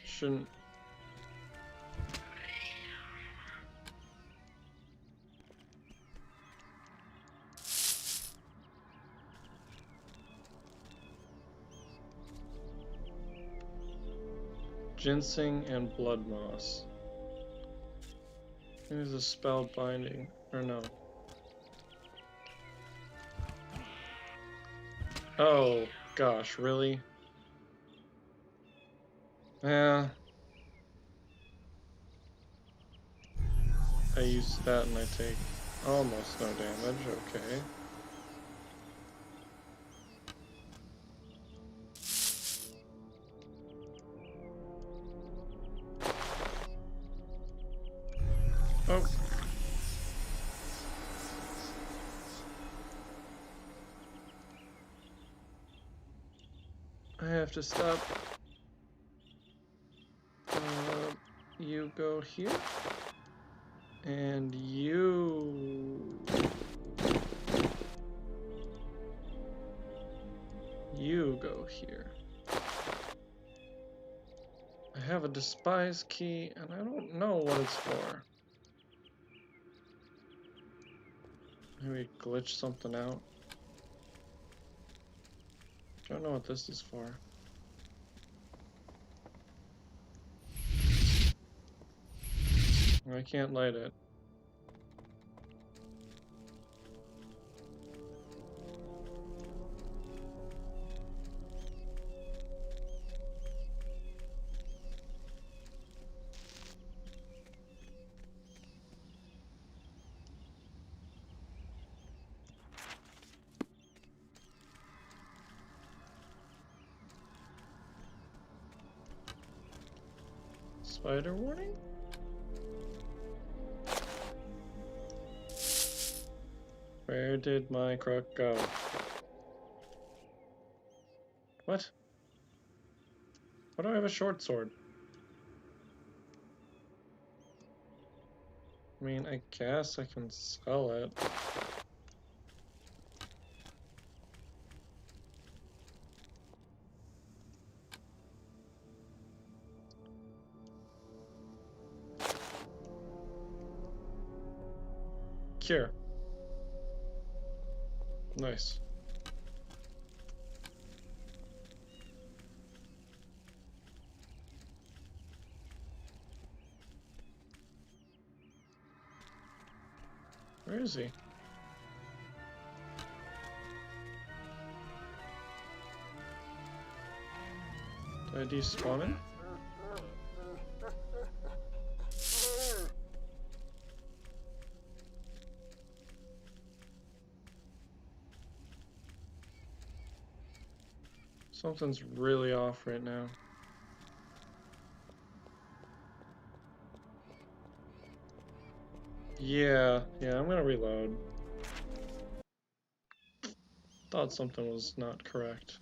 S1: shouldn't... Ginseng and blood moss. There's a spell binding, or no? Oh gosh, really? Yeah. I use that and I take almost no damage, okay. Oh. I have to stop. You go here. And you go here. I have a Despise key, and I don't know what it's for. Maybe glitch something out. Don't know what this is for. I can't light it. Spider warning? Where did my crook go? What? Why do I have a short sword? I mean, I guess I can sell it. Cure. Nice. Where is he? Did I despawn him? Something's really off right now. Yeah, I'm gonna reload. Thought something was not correct.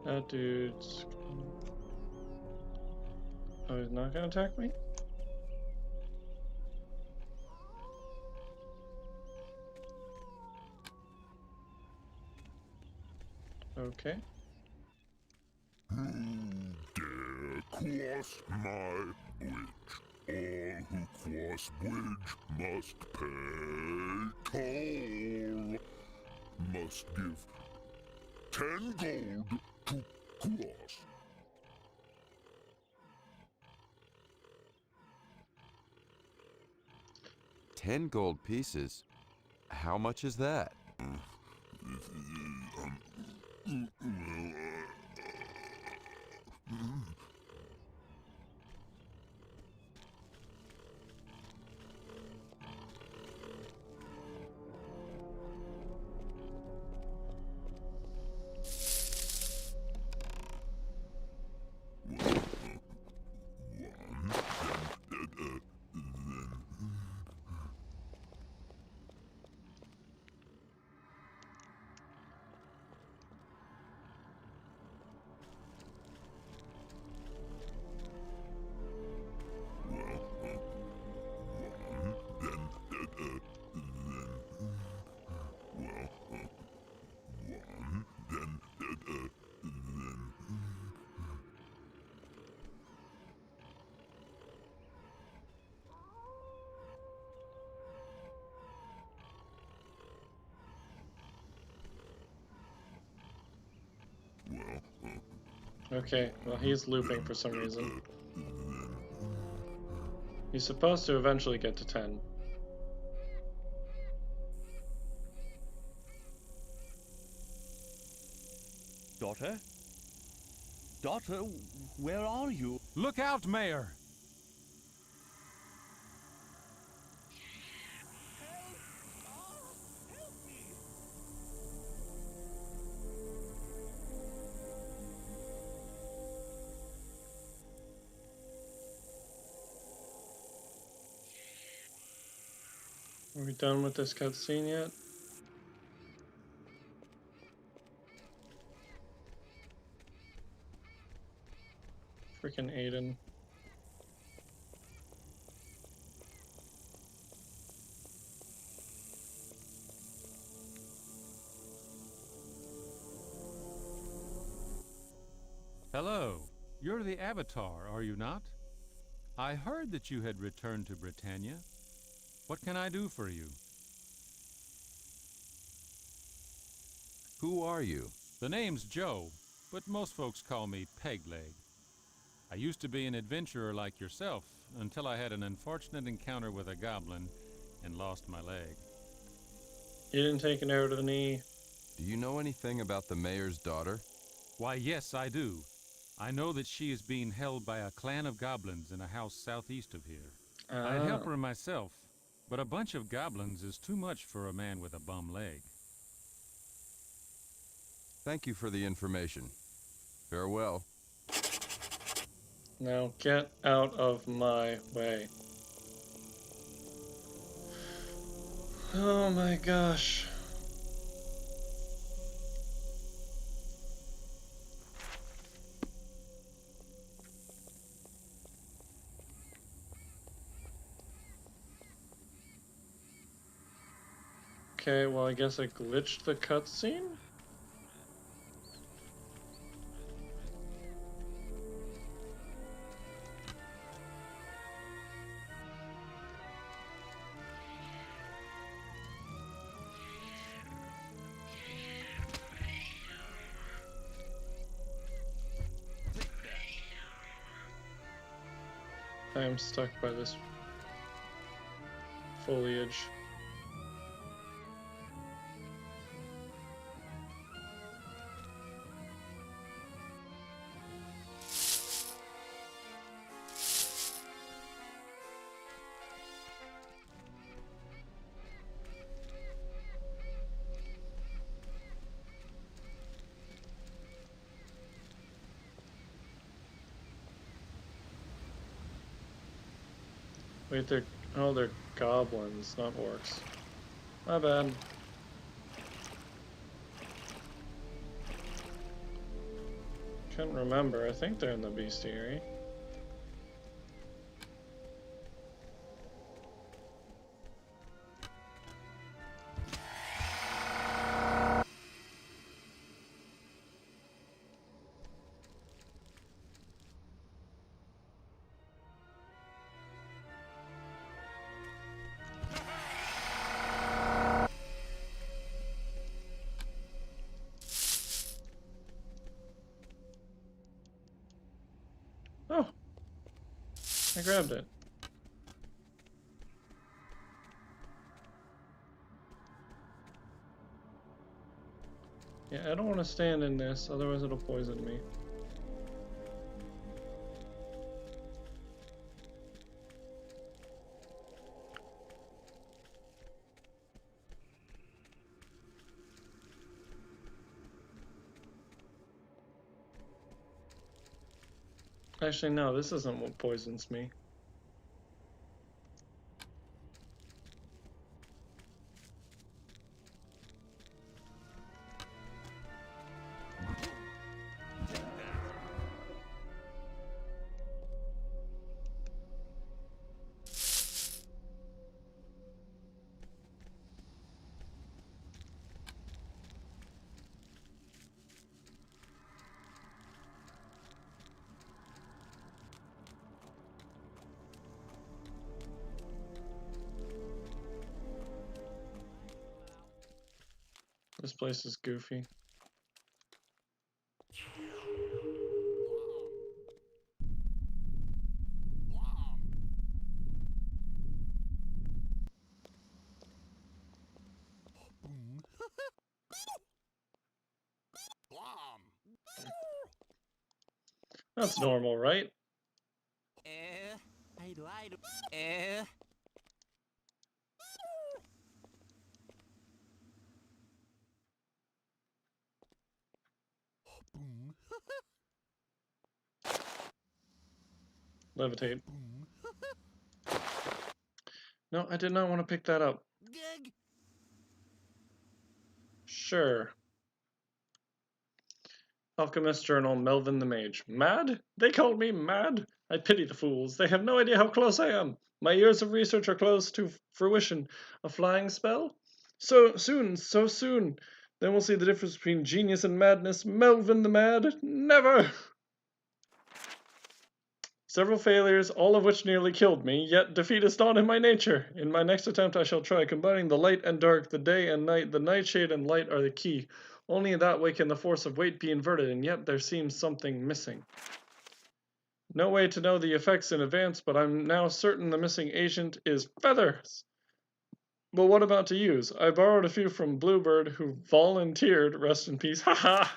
S1: That dude's... Oh, he's not gonna attack me? Okay.
S14: Who dare cross my bridge? All who cross bridge must pay toll. Must give 10 gold to cross.
S12: 10 gold pieces? How much is that?
S1: Okay, well he's looping for some reason. He's supposed to eventually get to 10.
S10: Daughter? Daughter, where are you?
S6: Look out, Mayor!
S1: Are we done with this cutscene yet? Freaking Aiden.
S16: Hello. You're the Avatar, are you not? I heard that you had returned to Britannia. What can I do for you?
S12: Who are you?
S16: The name's Joe, but most folks call me Pegleg. I used to be an adventurer like yourself, until I had an unfortunate encounter with a goblin and lost my leg.
S1: You didn't take an arrow to the knee.
S12: Do you know anything about the mayor's daughter?
S16: Why, yes, I do. I know that she is being held by a clan of goblins in a house southeast of here. I'd help her myself, but a bunch of goblins is too much for a man with a bum leg.
S12: Thank you for the information. Farewell.
S1: Now get out of my way. Oh my gosh. Okay, well I guess I glitched the cutscene? I am stuck by this foliage. Wait, they're goblins, not orcs. My bad. Can't remember. I think they're in the bestiary. Oh, I grabbed it. Yeah, I don't want to stand in this, otherwise it'll poison me. Actually, no, this isn't what poisons me. This place is goofy. That's normal, right? Levitate. No, I did not want to pick that up. Sure. Alchemist Journal, Melvin the Mage. Mad? They called me mad? I pity the fools. They have no idea how close I am. My years of research are close to fruition. A flying spell? So soon, so soon. Then we'll see the difference between genius and madness. Melvin the Mad? Never! Several failures, all of which nearly killed me, yet defeat is not in my nature. In my next attempt I shall try combining the light and dark, the day and night. The nightshade and light are the key. Only in that way can the force of weight be inverted, and yet there seems something missing. No way to know the effects in advance, but I'm now certain the missing agent is feathers. But what about to use? I borrowed a few from Bluebird, who volunteered, rest in peace, haha!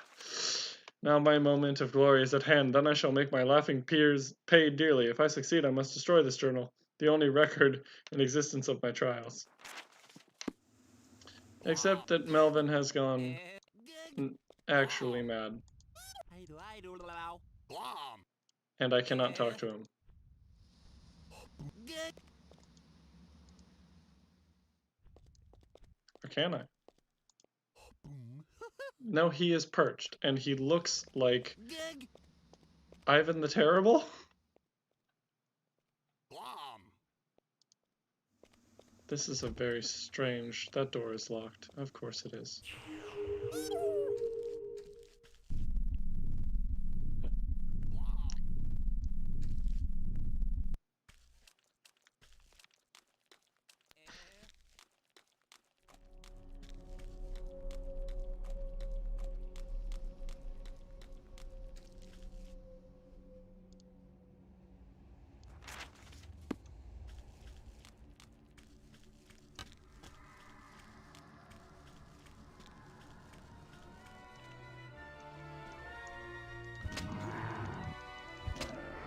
S1: Now my moment of glory is at hand, then I shall make my laughing peers pay dearly. If I succeed, I must destroy this journal, the only record in existence of my trials. Except that Melvin has gone actually mad. And I cannot talk to him. Or can I? No, he is perched, and he looks like Ivan the Terrible. This is a very strange... That door is locked. Of course it is.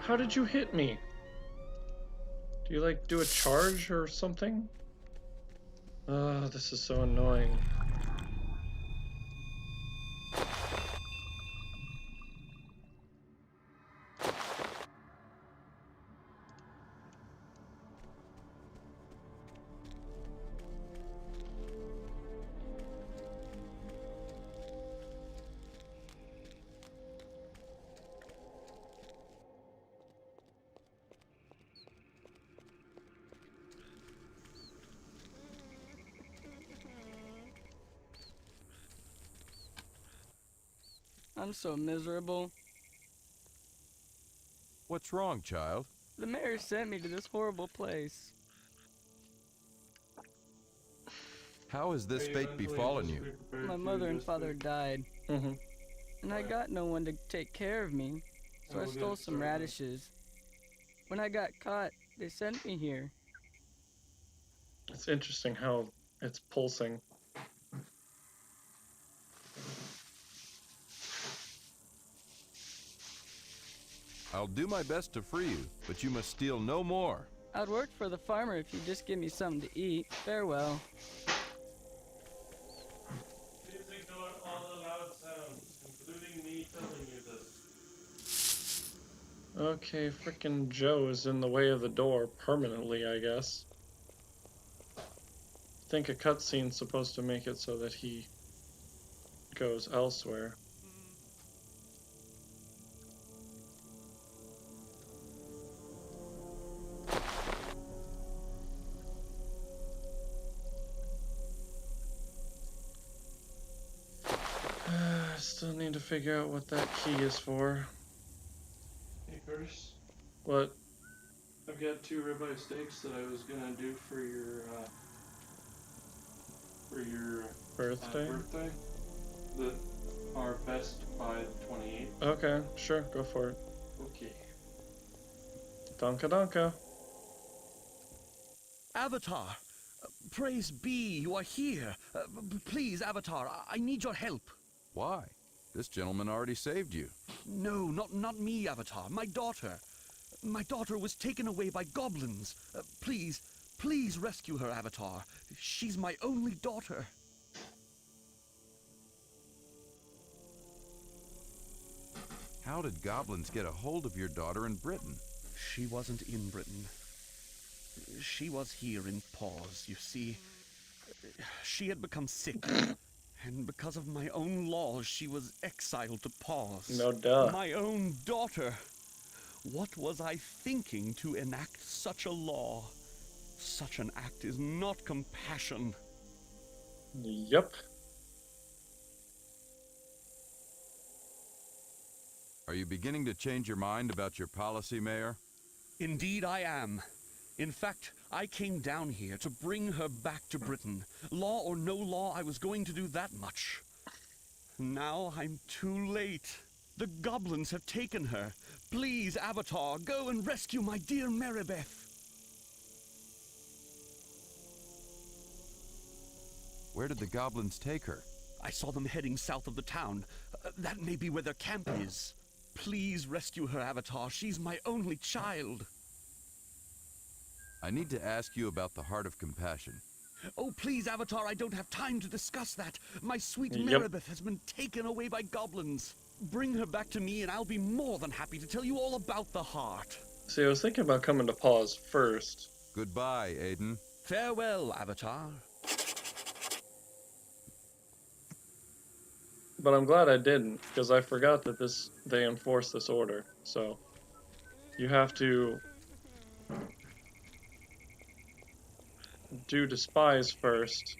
S1: How did you hit me? Do you like do a charge or something? Ah, this is so annoying.
S5: I'm so miserable.
S12: What's wrong, child?
S5: The mayor sent me to this horrible place.
S12: How has this fate befallen you?
S5: My mother and father died. And I got no one to take care of me, so I stole some radishes. When I got caught, they sent me here.
S1: It's interesting how it's pulsing.
S12: I'll do my best to free you, but you must steal no more.
S5: I'd work for the farmer if you'd just give me something to eat. Farewell.
S2: Please ignore all the loud sounds, including me telling you this.
S1: Okay, frickin' Joe is in the way of the door permanently, I guess. I think a cutscene's supposed to make it so that he goes elsewhere. I still need to figure out what that key is for.
S2: Hey, Curtis.
S1: What?
S2: I've got 2 ribeye steaks that I was gonna do for your
S1: Birthday?
S2: birthday that are best by the 28th.
S1: Okay, sure, go for it.
S2: Okay.
S1: Donka donka.
S10: Avatar! Praise be, you are here. Please, Avatar, I need your help.
S12: Why? This gentleman already saved you.
S10: No, not me, Avatar. My daughter. My daughter was taken away by goblins. Please rescue her, Avatar. She's my only daughter.
S12: How did goblins get a hold of your daughter in Britain?
S10: She wasn't in Britain. She was here in Paws, you see. She had become sick. And because of my own laws, she was exiled to Paws.
S1: No duh.
S10: My own daughter. What was I thinking to enact such a law? Such an act is not compassion.
S1: Yep.
S12: Are you beginning to change your mind about your policy, Mayor?
S10: Indeed I am. In fact, I came down here to bring her back to Britain. Law or no law, I was going to do that much. Now I'm too late. The goblins have taken her. Please, Avatar, go and rescue my dear Maribeth.
S12: Where did the goblins take her?
S10: I saw them heading south of the town. That may be where their camp is. Please rescue her, Avatar. She's my only child.
S12: I need to ask you about the Heart of Compassion.
S10: Oh, please, Avatar, I don't have time to discuss that. My sweet
S1: Yep.
S10: Maribeth has been taken away by goblins. Bring her back to me and I'll be more than happy to tell you all about the heart.
S1: See, I was thinking about coming to Paws first.
S12: Goodbye, Aiden.
S10: Farewell, Avatar.
S1: But I'm glad I didn't, because I forgot that they enforce this order. So, you have to do Despise first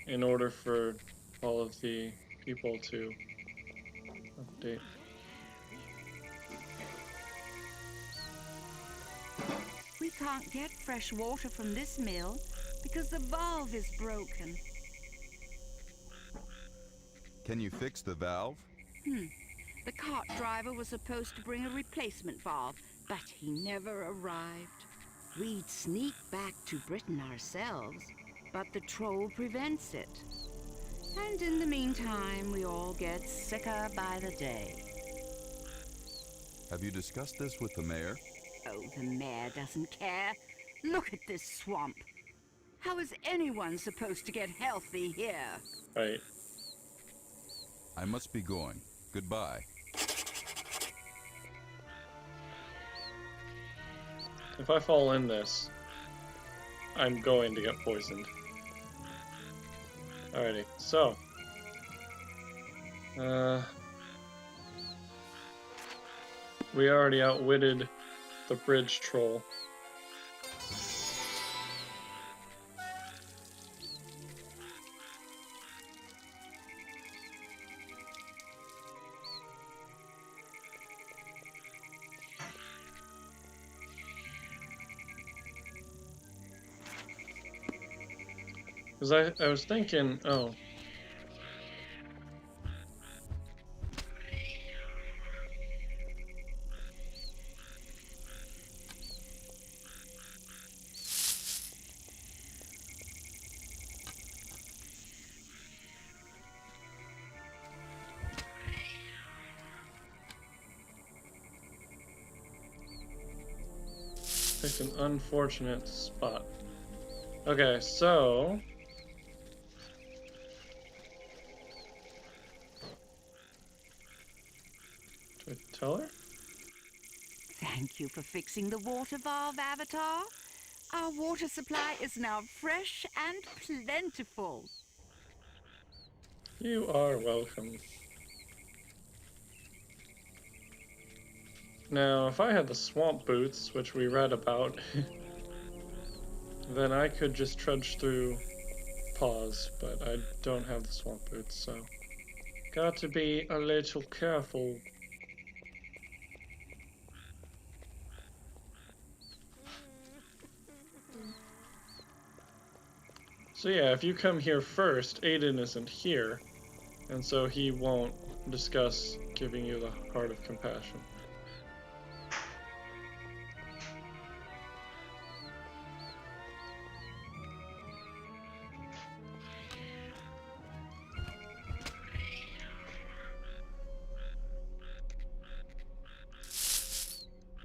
S1: in order for all of the people to update.
S13: We can't get fresh water from this mill because the valve is broken.
S12: Can you fix the valve?
S13: The cart driver was supposed to bring a replacement valve, but he never arrived. We'd sneak back to Britain ourselves, but the troll prevents it. And in the meantime, we all get sicker by the day.
S12: Have you discussed this with the mayor?
S13: Oh, the mayor doesn't care. Look at this swamp. How is anyone supposed to get healthy here?
S1: Right.
S12: I must be going. Goodbye.
S1: If I fall in this, I'm going to get poisoned. Alrighty, so. We already outwitted the bridge troll. Because I was thinking, oh. Picked an unfortunate spot. Okay, so do I tell her?
S13: Thank you for fixing the water valve, Avatar. Our water supply is now fresh and plentiful.
S1: You are welcome. Now, if I had the swamp boots, which we read about, then I could just trudge through Paws, but I don't have the swamp boots, so got to be a little careful. So yeah, if you come here first, Aiden isn't here, and so he won't discuss giving you the Heart of Compassion.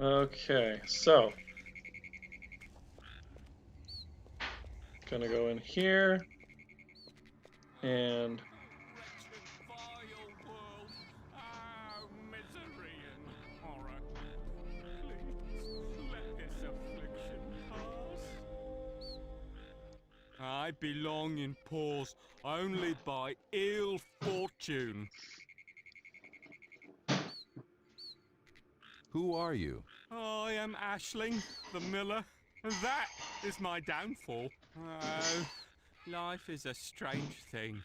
S1: Okay, so gonna go in here and
S16: I belong in Paws only by ill fortune.
S12: Who are you?
S16: I am Ashling, the miller, and that is my downfall. Oh, life is a strange thing.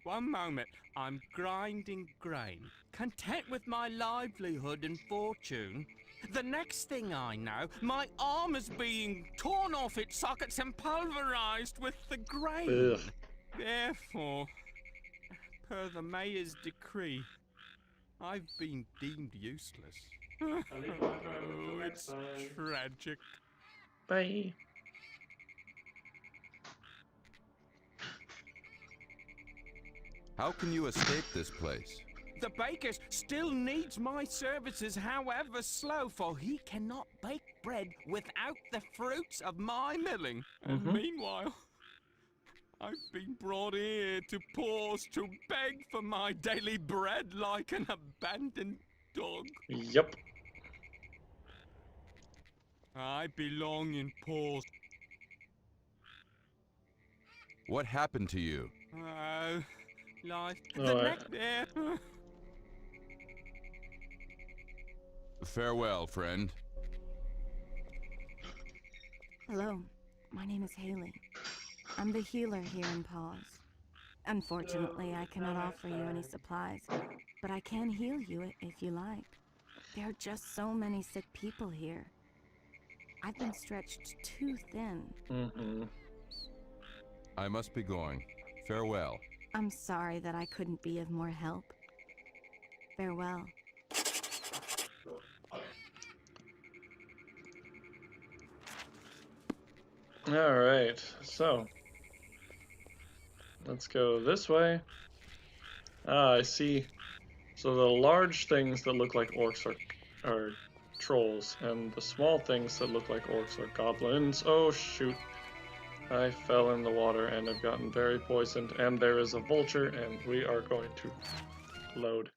S16: One moment I'm grinding grain, content with my livelihood and fortune. The next thing I know, my arm is being torn off its sockets and pulverized with the grain.
S1: ugh.
S16: Therefore, per the mayor's decree, I've been deemed useless. Oh, it's tragic.
S1: Bye.
S12: How can you escape this place?
S16: The baker still needs my services, however slow, for he cannot bake bread without the fruits of my milling. And meanwhile, I've been brought here to Paws to beg for my daily bread like an abandoned dog.
S1: Yep.
S16: I belong in Paws.
S12: What happened to you?
S16: Oh, life.
S1: Oh,
S12: Farewell, friend.
S11: Hello, my name is Haley. I'm the healer here in Paws. Unfortunately, I cannot offer you any supplies, but I can heal you if you like. There are just so many sick people here. I've been stretched too thin.
S12: I must be going. Farewell.
S11: I'm sorry that I couldn't be of more help. Farewell.
S1: Alright, so let's go this way. Ah, I see. So the large things that look like orcs are trolls, and the small things that look like orcs are goblins. Oh shoot. I fell in the water and I've gotten very poisoned, and there is a vulture, and we are going to load.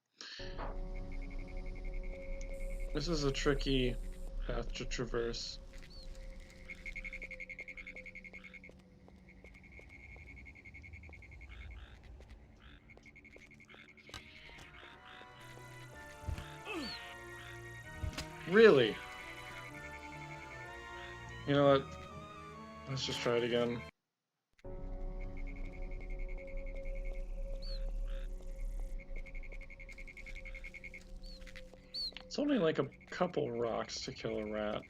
S1: This is a tricky path to traverse. Really? You know what? Let's just try it again. It's only like a couple rocks to kill a rat.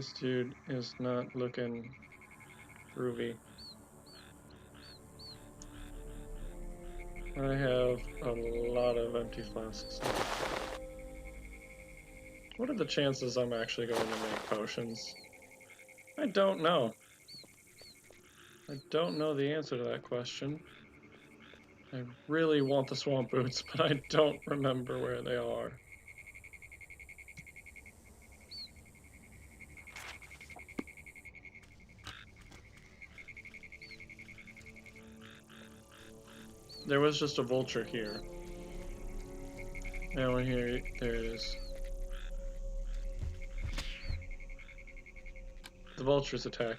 S1: This dude is not looking groovy. I have a lot of empty flasks. What are the chances I'm actually going to make potions? I don't know. I don't know the answer to that question. I really want the swamp boots, but I don't remember where they are. There was just a vulture here. Now here, there it is. The vultures attack.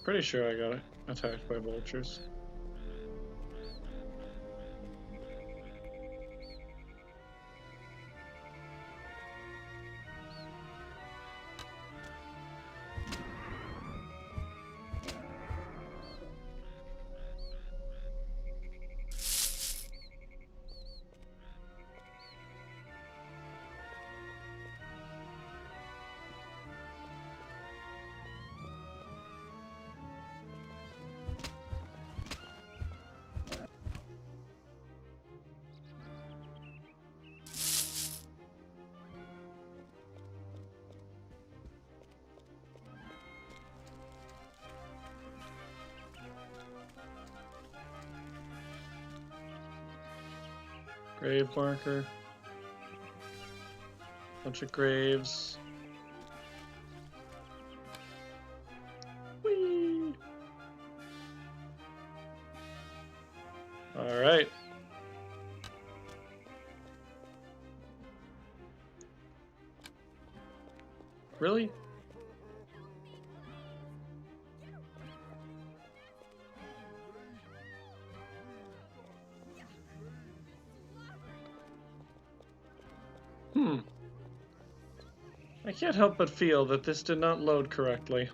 S1: Pretty sure I got attacked by vultures. Grave marker. Bunch of graves. Whee! All right. Really? I can't help but feel that this did not load correctly.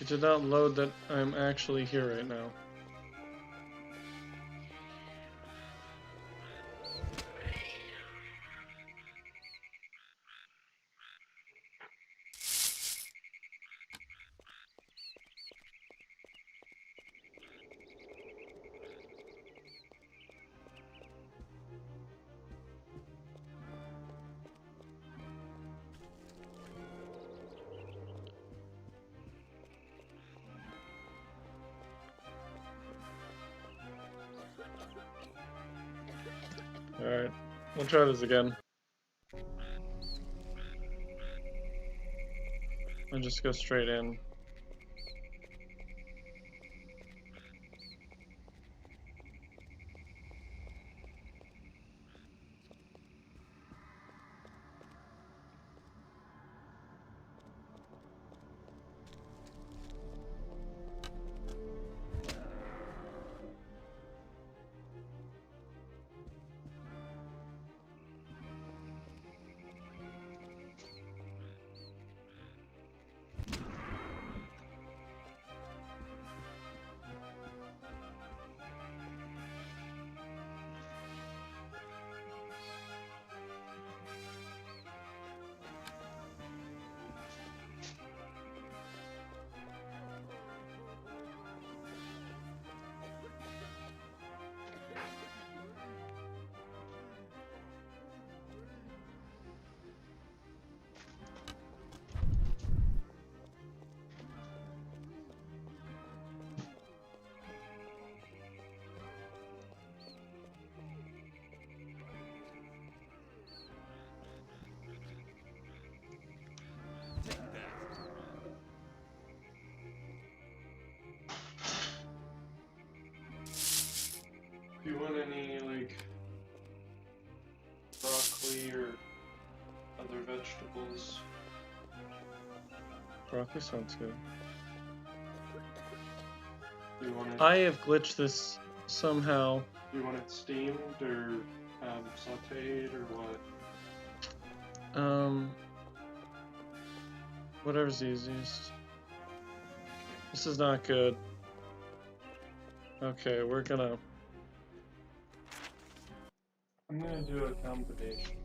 S1: It did not load that I'm actually here right now. Alright, we'll try this again. I'll just go straight in. Do you want any, like, broccoli or other vegetables? broccoli sounds good.
S2: Do you want it?
S1: I have glitched this somehow.
S2: Do you want it steamed or sautéed or what?
S1: Whatever's easiest. This is not good. Okay,
S2: I'm gonna do a combination.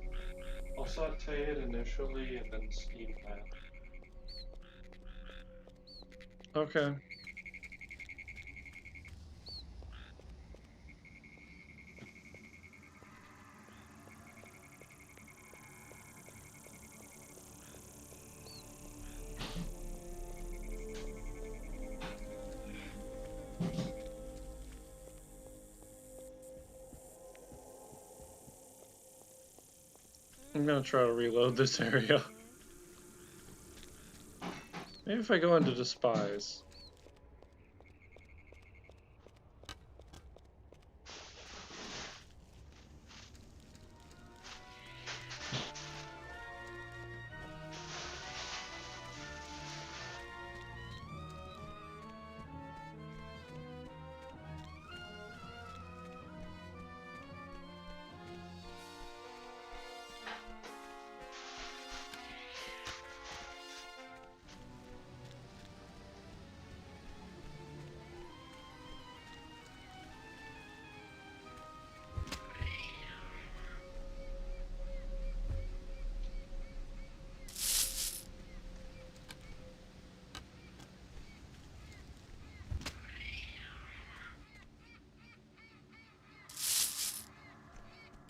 S2: I'll sauté it initially and then steam that.
S1: Okay. I'm gonna try to reload this area. Maybe if I go into Despise.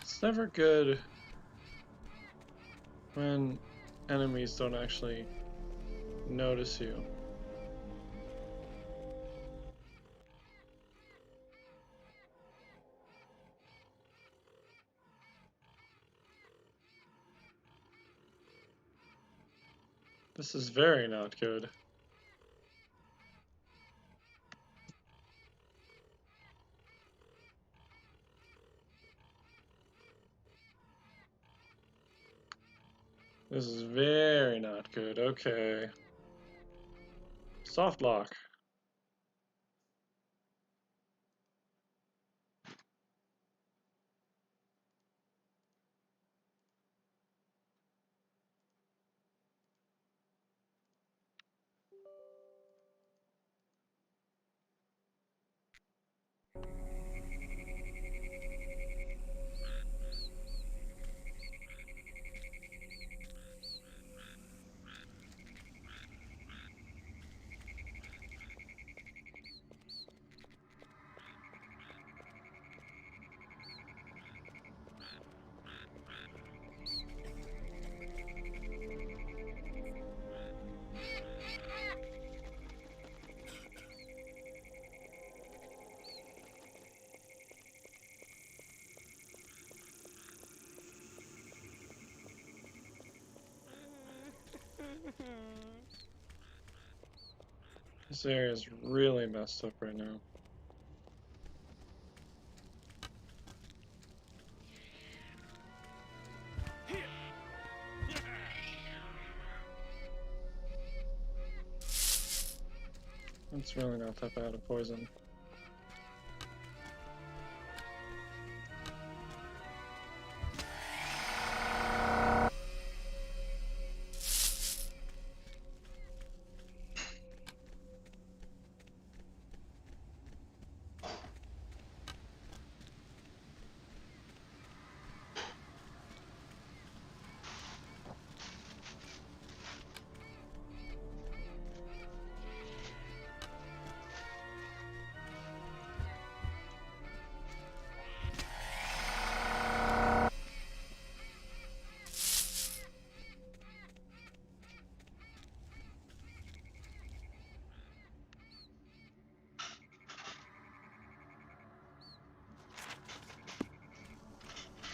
S1: It's never good when enemies don't actually notice you. This is very not good. This is very not good. Okay. Soft lock. This area is really messed up right now. It's really not that bad of poison.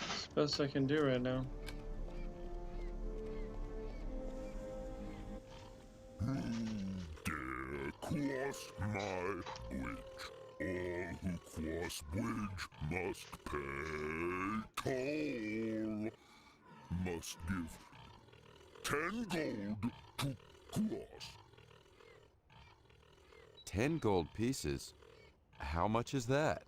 S1: It's the best I can do right now.
S14: Who dare cross my bridge? All who cross bridge must pay toll. Must give 10 gold to cross.
S12: 10 gold pieces? How much is that?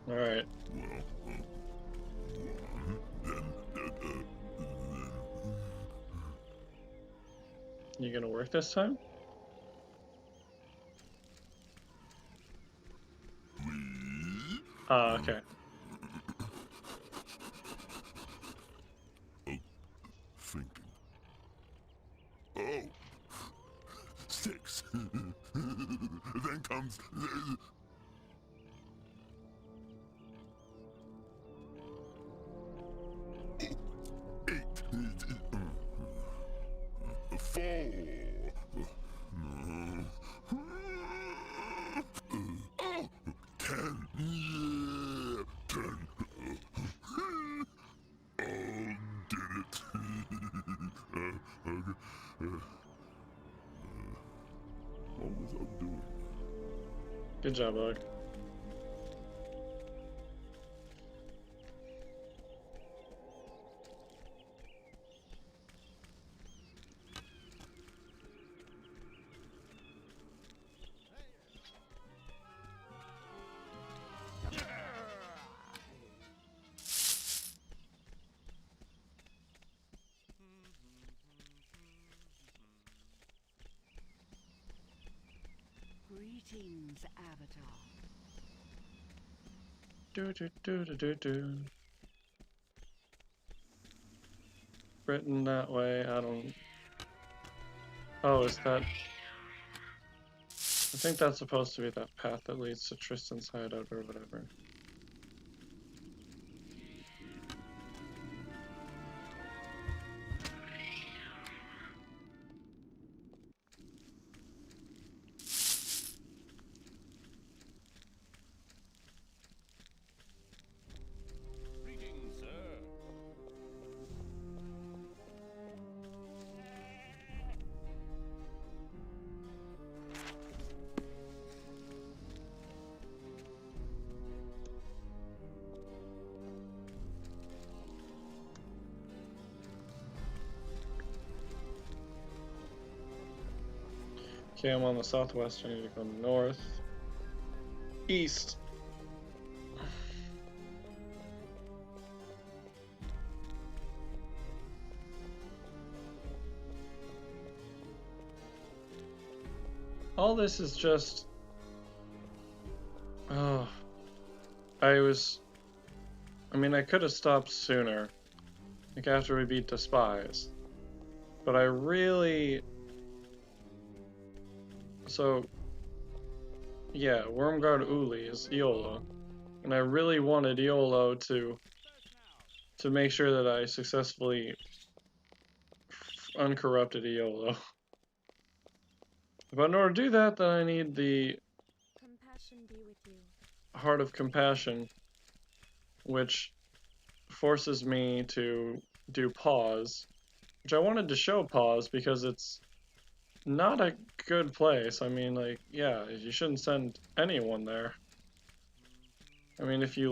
S1: All right. You gonna work this time? Okay.
S14: Thinking. Oh, 6. Then comes. 8. 4. 10. Yeah, 10. Oh, did it. What was I doing?
S1: Good job, Bug.
S13: Greetings, Avatar.
S1: Do. Written that way, I don't... Oh, is that... I think that's supposed to be that path that leads to Tristan's hideout or whatever.
S7: Greetings, sir.
S1: Okay, I'm on the southwest. I need to go north. East. All this is just... Oh. I mean, I could have stopped sooner. Like after we beat Despise. But I really... So... Yeah, Wormguard Uli is Iolo. And I really wanted Iolo to make sure that I successfully uncorrupted Iolo. But in order to do that, then I need the
S4: Compassion be with you.
S1: Heart of Compassion, which forces me to do Paws, which I wanted to show Paws because it's not a good place. I mean, like, yeah, you shouldn't send anyone there. I mean, if you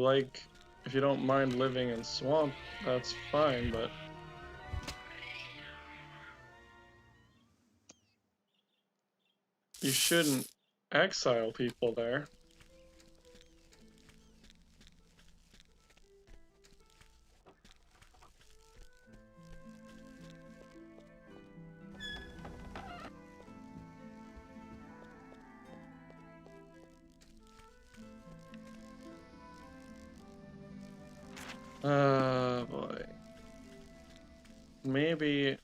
S1: don't mind living in swamp, that's fine, but you shouldn't exile people there. Boy. Maybe...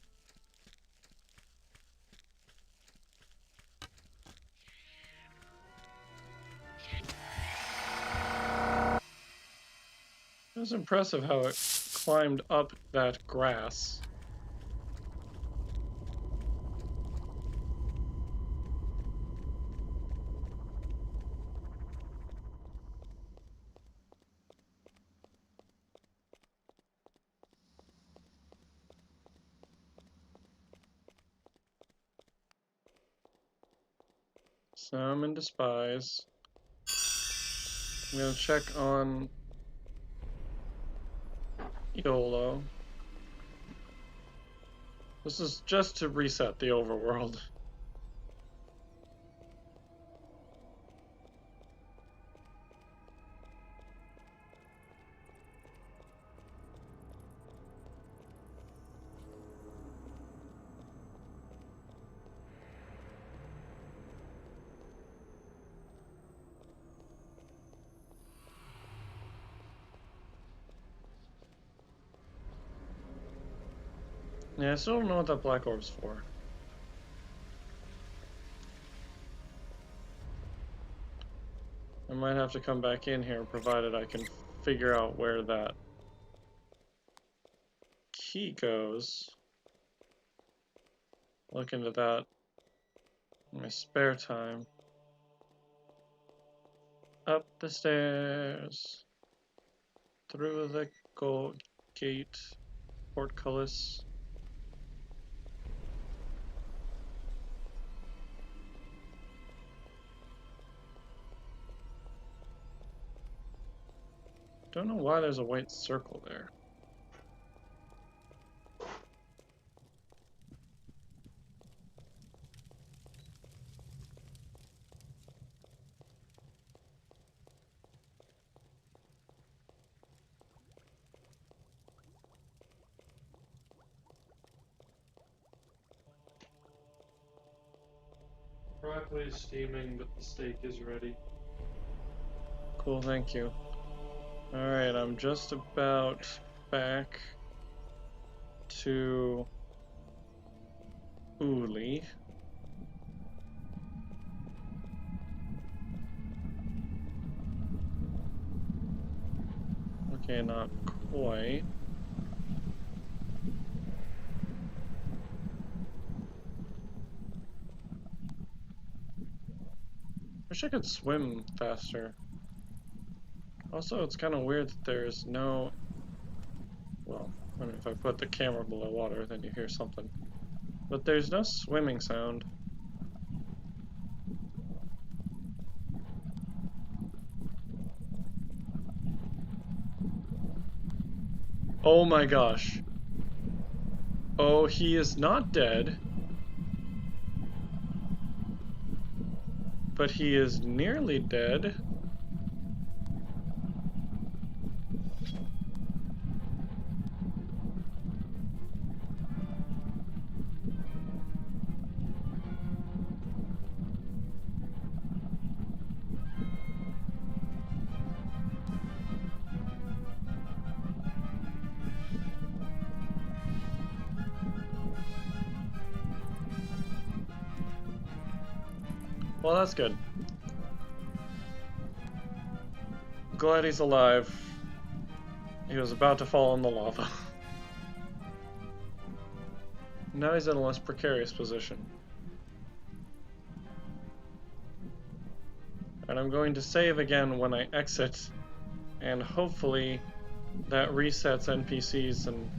S1: It was impressive how it climbed up that grass. So I'm in Despise. I'm gonna check on YOLO. This is just to reset the overworld. Yeah, I still don't know what that black orb's for. I might have to come back in here, provided I can figure out where that key goes. Look into that in my spare time. Up the stairs. Through the gold gate. Portcullis. Don't know why there's a white circle there.
S2: Broccoli is steaming, but the steak is ready.
S1: Cool, thank you. Alright, I'm just about back to Uli. Okay, not quite. Wish I could swim faster. Also, it's kind of weird that there's no... Well, I mean, if I put the camera below water, then you hear something. But there's no swimming sound. Oh my gosh. Oh, he is not dead. But he is nearly dead. Well, that's good. Glad he's alive. He was about to fall in the lava. Now he's in a less precarious position. And I'm going to save again when I exit, and hopefully that resets NPCs and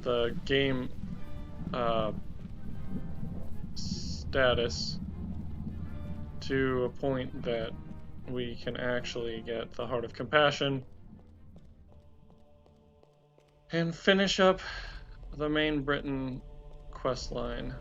S1: the game status to a point that we can actually get the Heart of Compassion and finish up the main Britain quest line.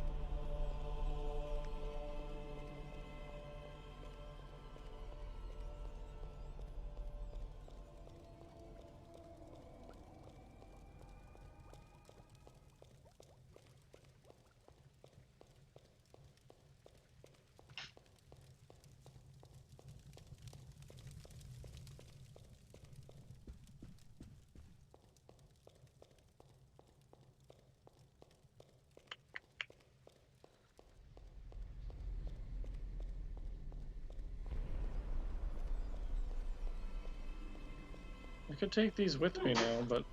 S1: I could take these with me now, but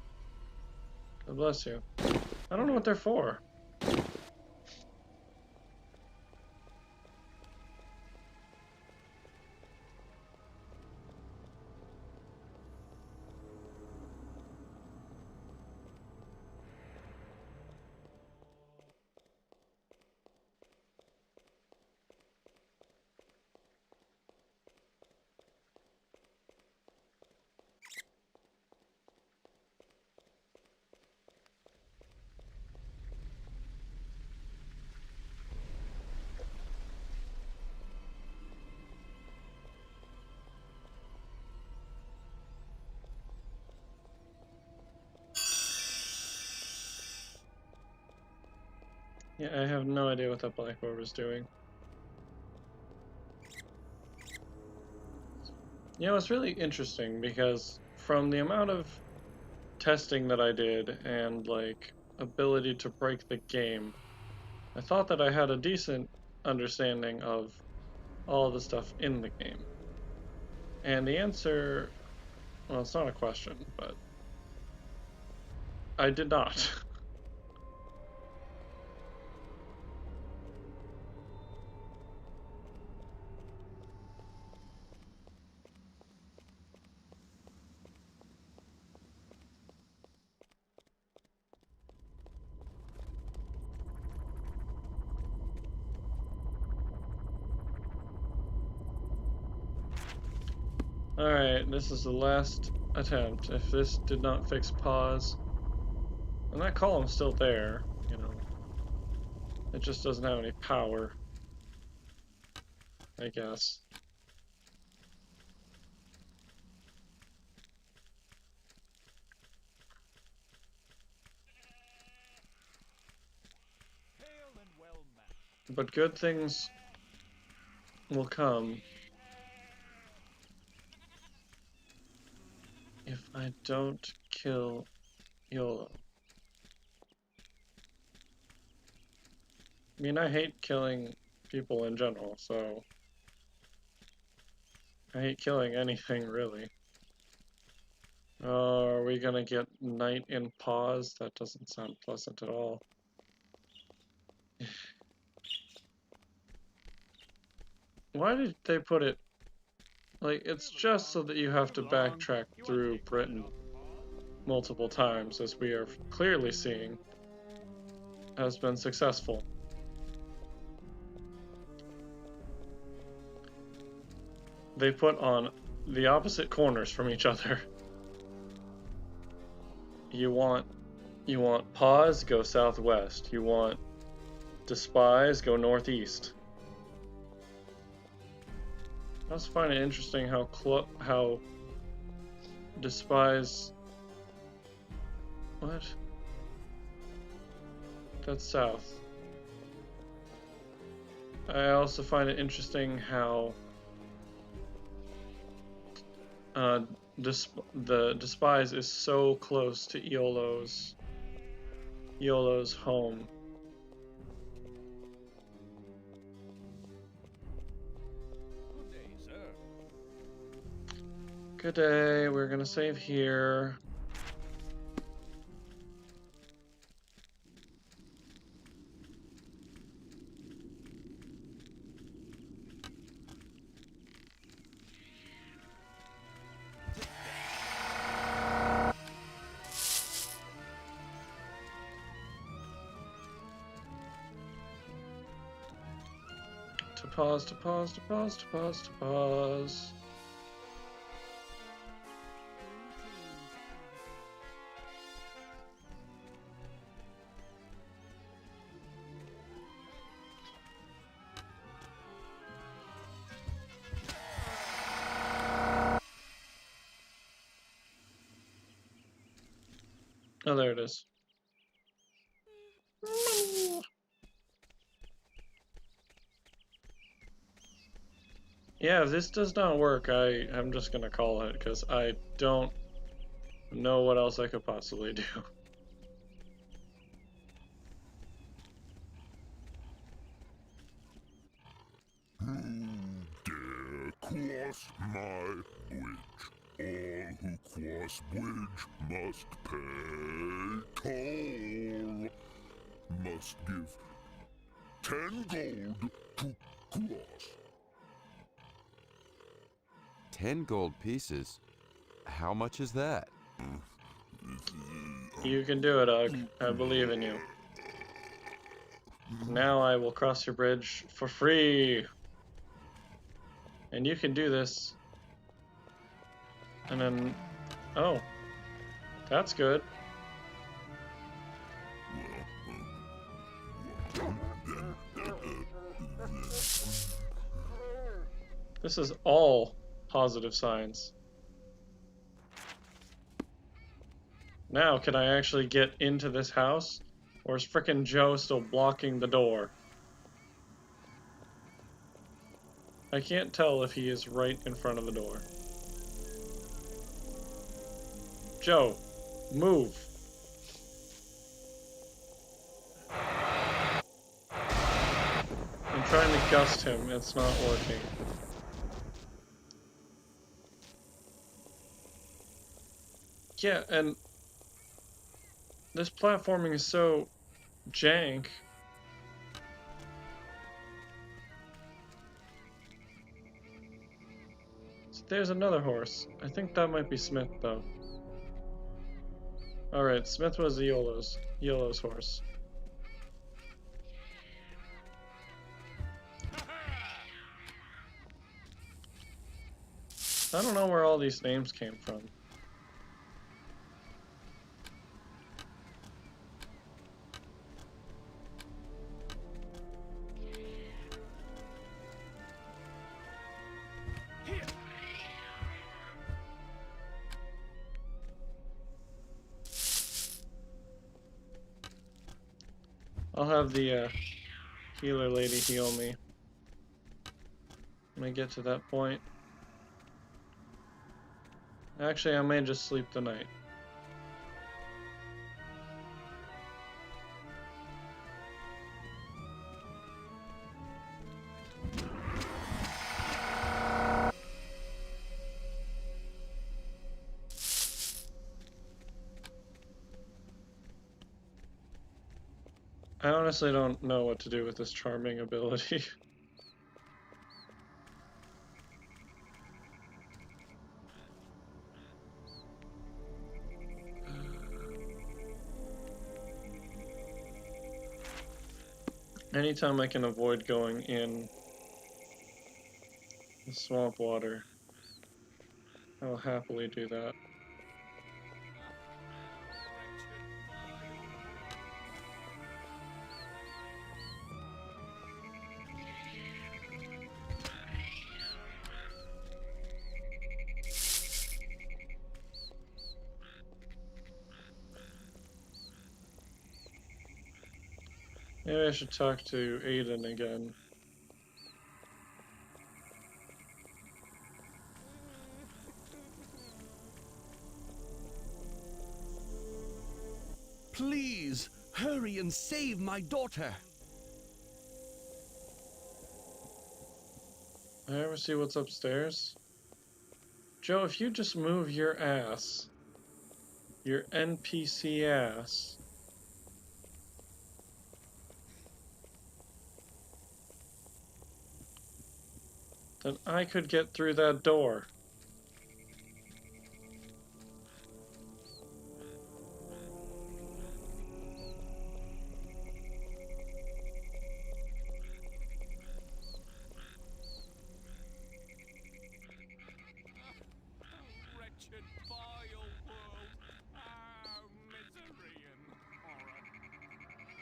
S1: God bless you. I don't know what they're for. Yeah, I have no idea what that black orb is doing. You know, it's really interesting because from the amount of testing that I did and, like, ability to break the game, I thought that I had a decent understanding of all the stuff in the game. And the answer, well, it's not a question, but I did not. Alright, this is the last attempt. If this did not fix pause, and that column's still there, you know. It just doesn't have any power, I guess. But good things will come if I don't kill YOLO. I mean, I hate killing people in general, so I hate killing anything, really. Are we gonna get Night in Paws? That doesn't sound pleasant at all. Why did they put it... Like, it's just so that you have to backtrack through Britain multiple times, as we are clearly seeing has been successful. They put on the opposite corners from each other. You want Paws, go southwest. You want Despise, go northeast. I also find it interesting how Despise... What? That's south. I also find it interesting how the Despise is so close to YOLO's home.
S7: Good day, sir.
S1: Good day, we're gonna save here. To pause, to pause, to pause, to pause, to pause. Oh, there it is. Yeah, if this does not work, I'm just gonna call it, because I don't know what else I could possibly do.
S14: Who dare cross my bridge? All who cross bridge must pay toll. Must give 10 gold to cross.
S12: 10 gold pieces? How much is that?
S1: You can do it, Ugg. I believe in you. Now I will cross your bridge for free. And you can do this. And then... Oh. That's good. This is all positive signs. Now, can I actually get into this house? Or is frickin' Joe still blocking the door? I can't tell if he is right in front of the door. Joe, move. I'm trying to gust him, it's not working. Yeah, and this platforming is so jank. So there's another horse. I think that might be Smith, though. Alright, Smith was Yolo's horse. I don't know where all these names came from. I'll have the healer lady heal me when I get to that point. Actually, I may just sleep the night. I honestly don't know what to do with this charming ability. Anytime I can avoid going in the swamp water, I will happily do that. Maybe I should talk to Aiden again.
S10: Please, hurry and save my daughter.
S1: I ever see what's upstairs? Joe, if you just move your ass, your NPC ass, then I could get through that door.
S7: Wretched, vile world. Ah, misery and horror.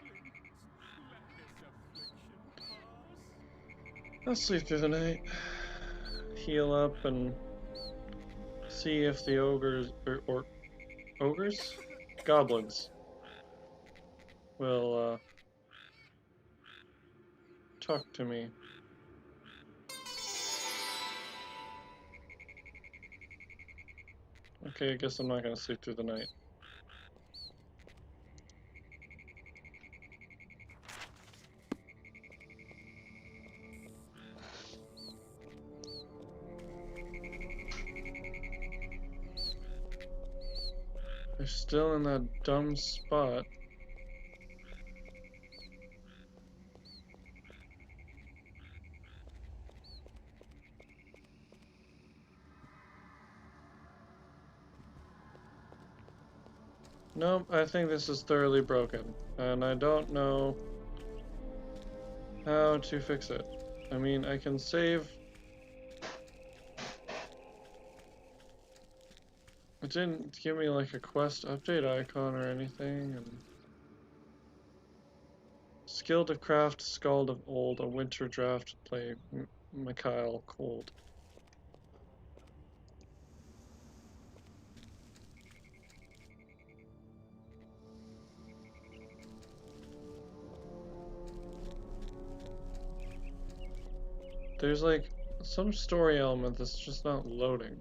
S7: Please, let this affliction pass.
S1: I'll sleep through the night, heal up, and see if the ogres, or ogres? Goblins will, talk to me. Okay, I guess I'm not gonna sleep through the night. They're still in that dumb spot. Nope, I think this is thoroughly broken, and I don't know how to fix it. I mean, I can save. It didn't give me like a quest update icon or anything, and skill to craft Scald of Old, a winter draft play Mikhail Cold. There's like some story element that's just not loading.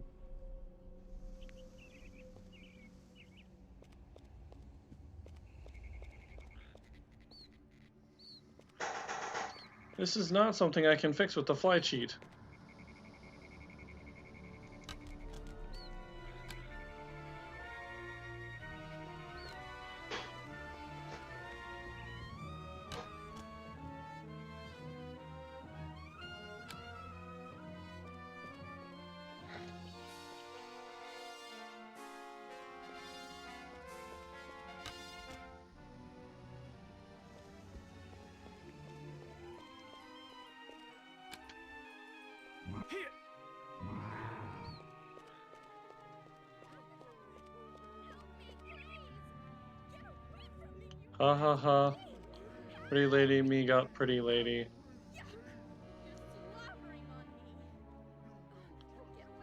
S1: This is not something I can fix with the fly cheat. Ha ha ha. Pretty lady, me got pretty lady.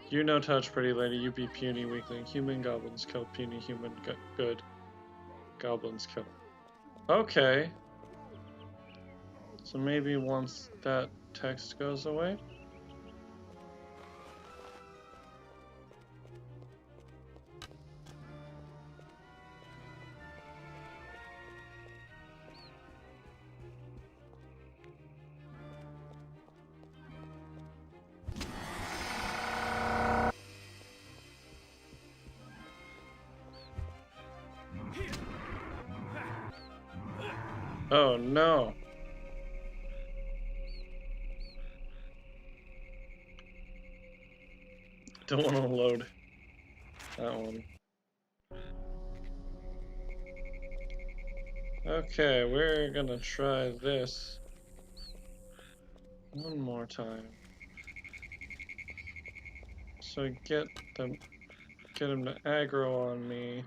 S1: You no touch, pretty lady, you be puny weakling. Human goblins kill, puny human good. Goblins kill. Okay. So maybe once that text goes away. Oh no. Don't want to load that one. Okay, we're gonna try this one more time. So get him to aggro on me.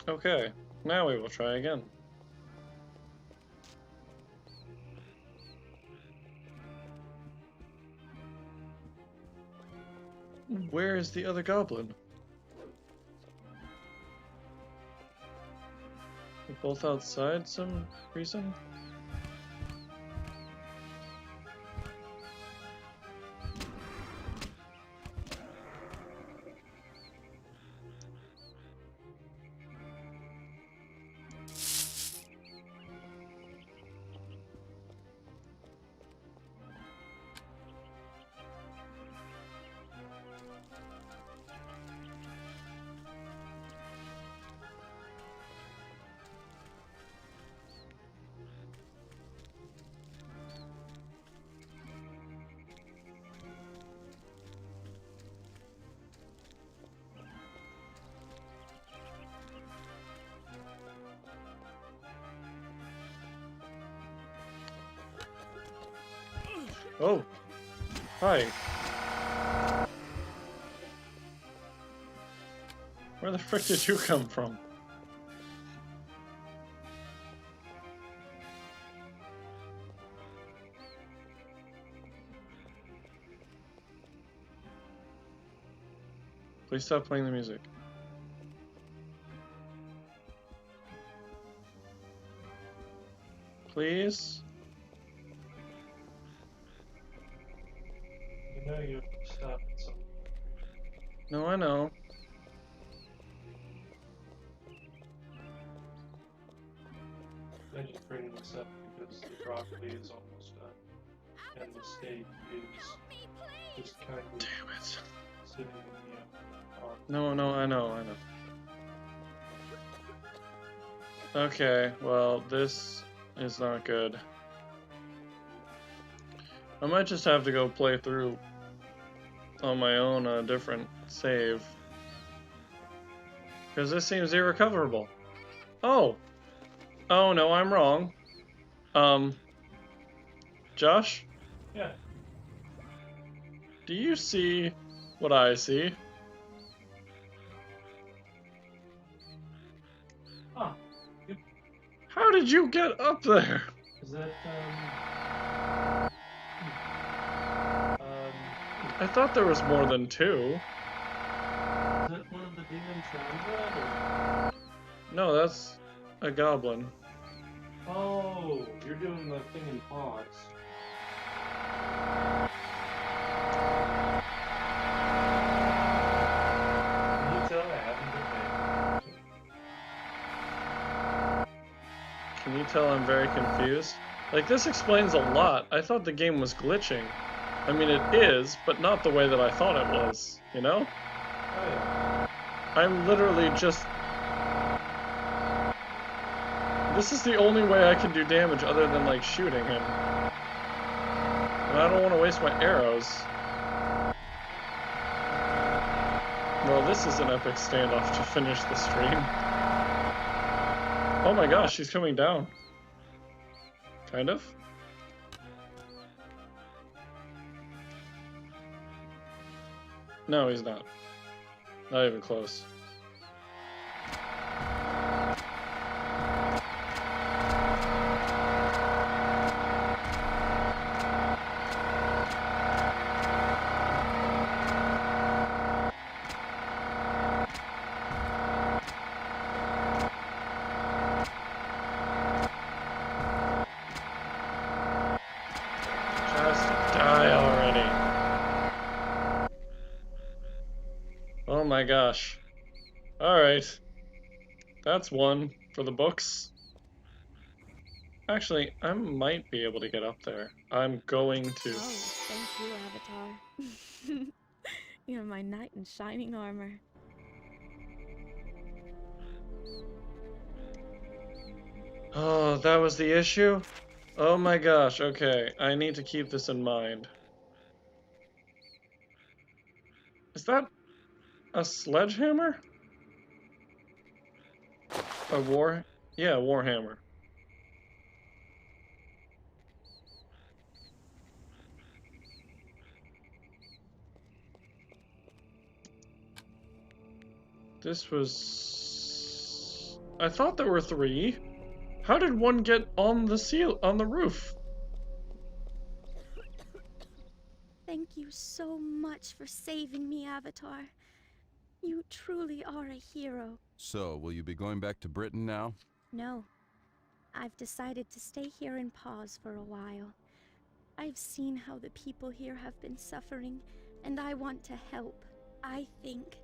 S1: Okay, now we will try again. Where is the other goblin? They're both outside some reason? Oh, hi. Where the frick did you come from? Please stop playing the music. Please?
S2: You know you have to stop at some point.
S1: No, I know.
S2: I just bring this up because the broccoli is almost done, and the steak is just kind of sitting in the
S1: No, I know. Okay, well, this is not good. I might just have to go play through on my own on a different save. Because this seems irrecoverable. Oh! Oh no, I'm wrong. Josh?
S2: Yeah.
S1: Do you see what I see?
S2: Ah. Yep.
S1: How did you get up there?
S2: Is that,
S1: I thought there was more than two.
S2: Is that one of the demon Chandra?
S1: No, that's a goblin.
S2: Oh, you're doing the thing in Paws. Can you tell I haven't been paying?
S1: Can you tell I'm very confused? Like, this explains a lot. I thought the game was glitching. I mean, it is, but not the way that I thought it was, you know?
S2: Oh, yeah.
S1: I'm literally just... This is the only way I can do damage other than, like, shooting him. And I don't want to waste my arrows. Well, this is an epic standoff to finish the stream. Oh my gosh, he's coming down. Kind of. No, he's not. Not even close. Oh my gosh. Alright. That's one for the books. Actually, I might be able to get up there. I'm going to.
S11: Oh, thank you, Avatar. You're my knight in shining armor.
S1: Oh, that was the issue? Oh my gosh, okay. I need to keep this in mind. Is that a sledgehammer? A war? Yeah, warhammer. This was... I thought there were 3. How did one get on the roof?
S11: Thank you so much for saving me, Avatar. You truly are a hero.
S12: So, will you be going back to Britain now?
S11: No. I've decided to stay here in Paws for a while. I've seen how the people here have been suffering, and I want to help. I think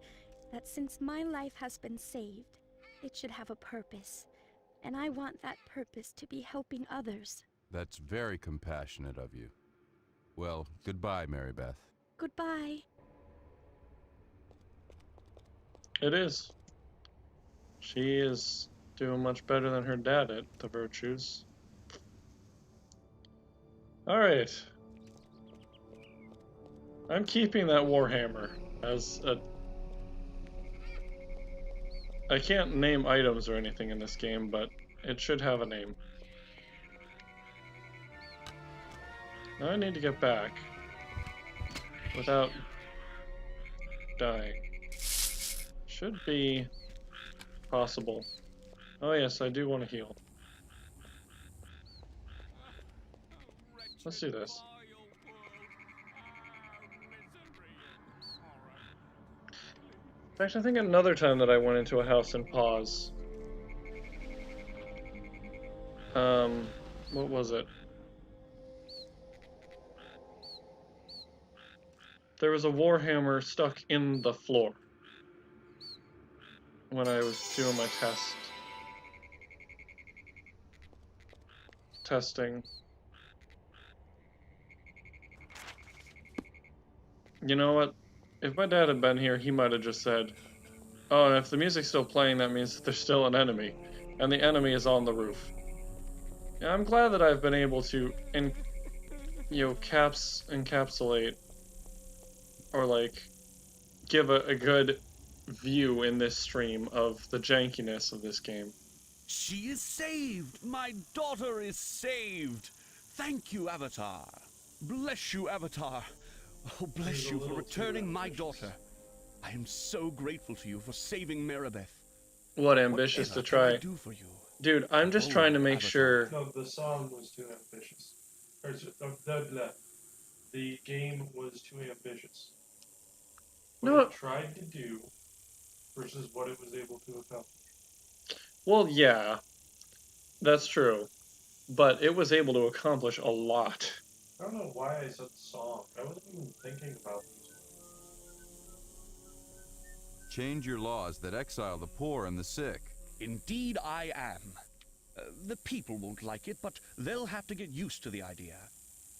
S11: that since my life has been saved, it should have a purpose. And I want that purpose to be helping others.
S12: That's very compassionate of you. Well, goodbye, Mary Beth.
S11: Goodbye.
S1: It is. She is doing much better than her dad at the virtues. Alright. I'm keeping that warhammer as a... I can't name items or anything in this game, but it should have a name. Now I need to get back without dying. Should be possible. Oh yes, I do want to heal. Let's do this. In fact, I think another time that I went into a house in Paws. What was it? There was a warhammer stuck in the floor when I was doing my testing. You know what? If my dad had been here, he might have just said, oh, and if the music's still playing, that means that there's still an enemy. And the enemy is on the roof. Yeah, I'm glad that I've been able to, encapsulate or like give a good view in this stream of the jankiness of this game.
S10: She is saved! My daughter is saved! Thank you, Avatar. Bless you, Avatar. Oh, bless you for returning my daughter. I am so grateful to you for saving Maribeth.
S1: What ambitious to try.
S10: Can I do for you?
S1: Dude, I'm just trying to make sure.
S2: No, the song was too ambitious. The game was too ambitious. What it tried to do versus what it was able to accomplish.
S1: Well, yeah, that's true. But it was able to accomplish a lot.
S2: I don't know why I said song. I wasn't even thinking about music.
S12: Change your laws that exile the poor and the sick.
S10: Indeed I am. The people won't like it, but they'll have to get used to the idea.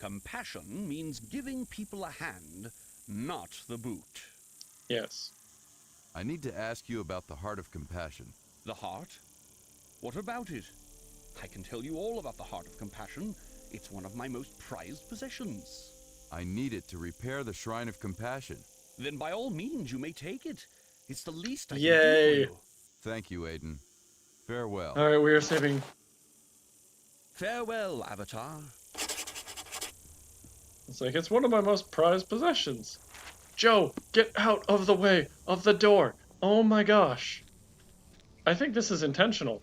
S10: Compassion means giving people a hand, not the boot.
S1: Yes.
S12: I need to ask you about the Heart of Compassion.
S10: The heart? What about it? I can tell you all about the Heart of Compassion. It's one of my most prized possessions.
S12: I need it to repair the Shrine of Compassion.
S10: Then by all means you may take it. It's the least I can
S1: Yay.
S10: do for you.
S12: Thank you, Aiden. Farewell.
S1: Alright, we are saving.
S10: Farewell, Avatar.
S1: It's like, it's one of my most prized possessions. Joe, get out of the way of the door. Oh my gosh. I think this is intentional.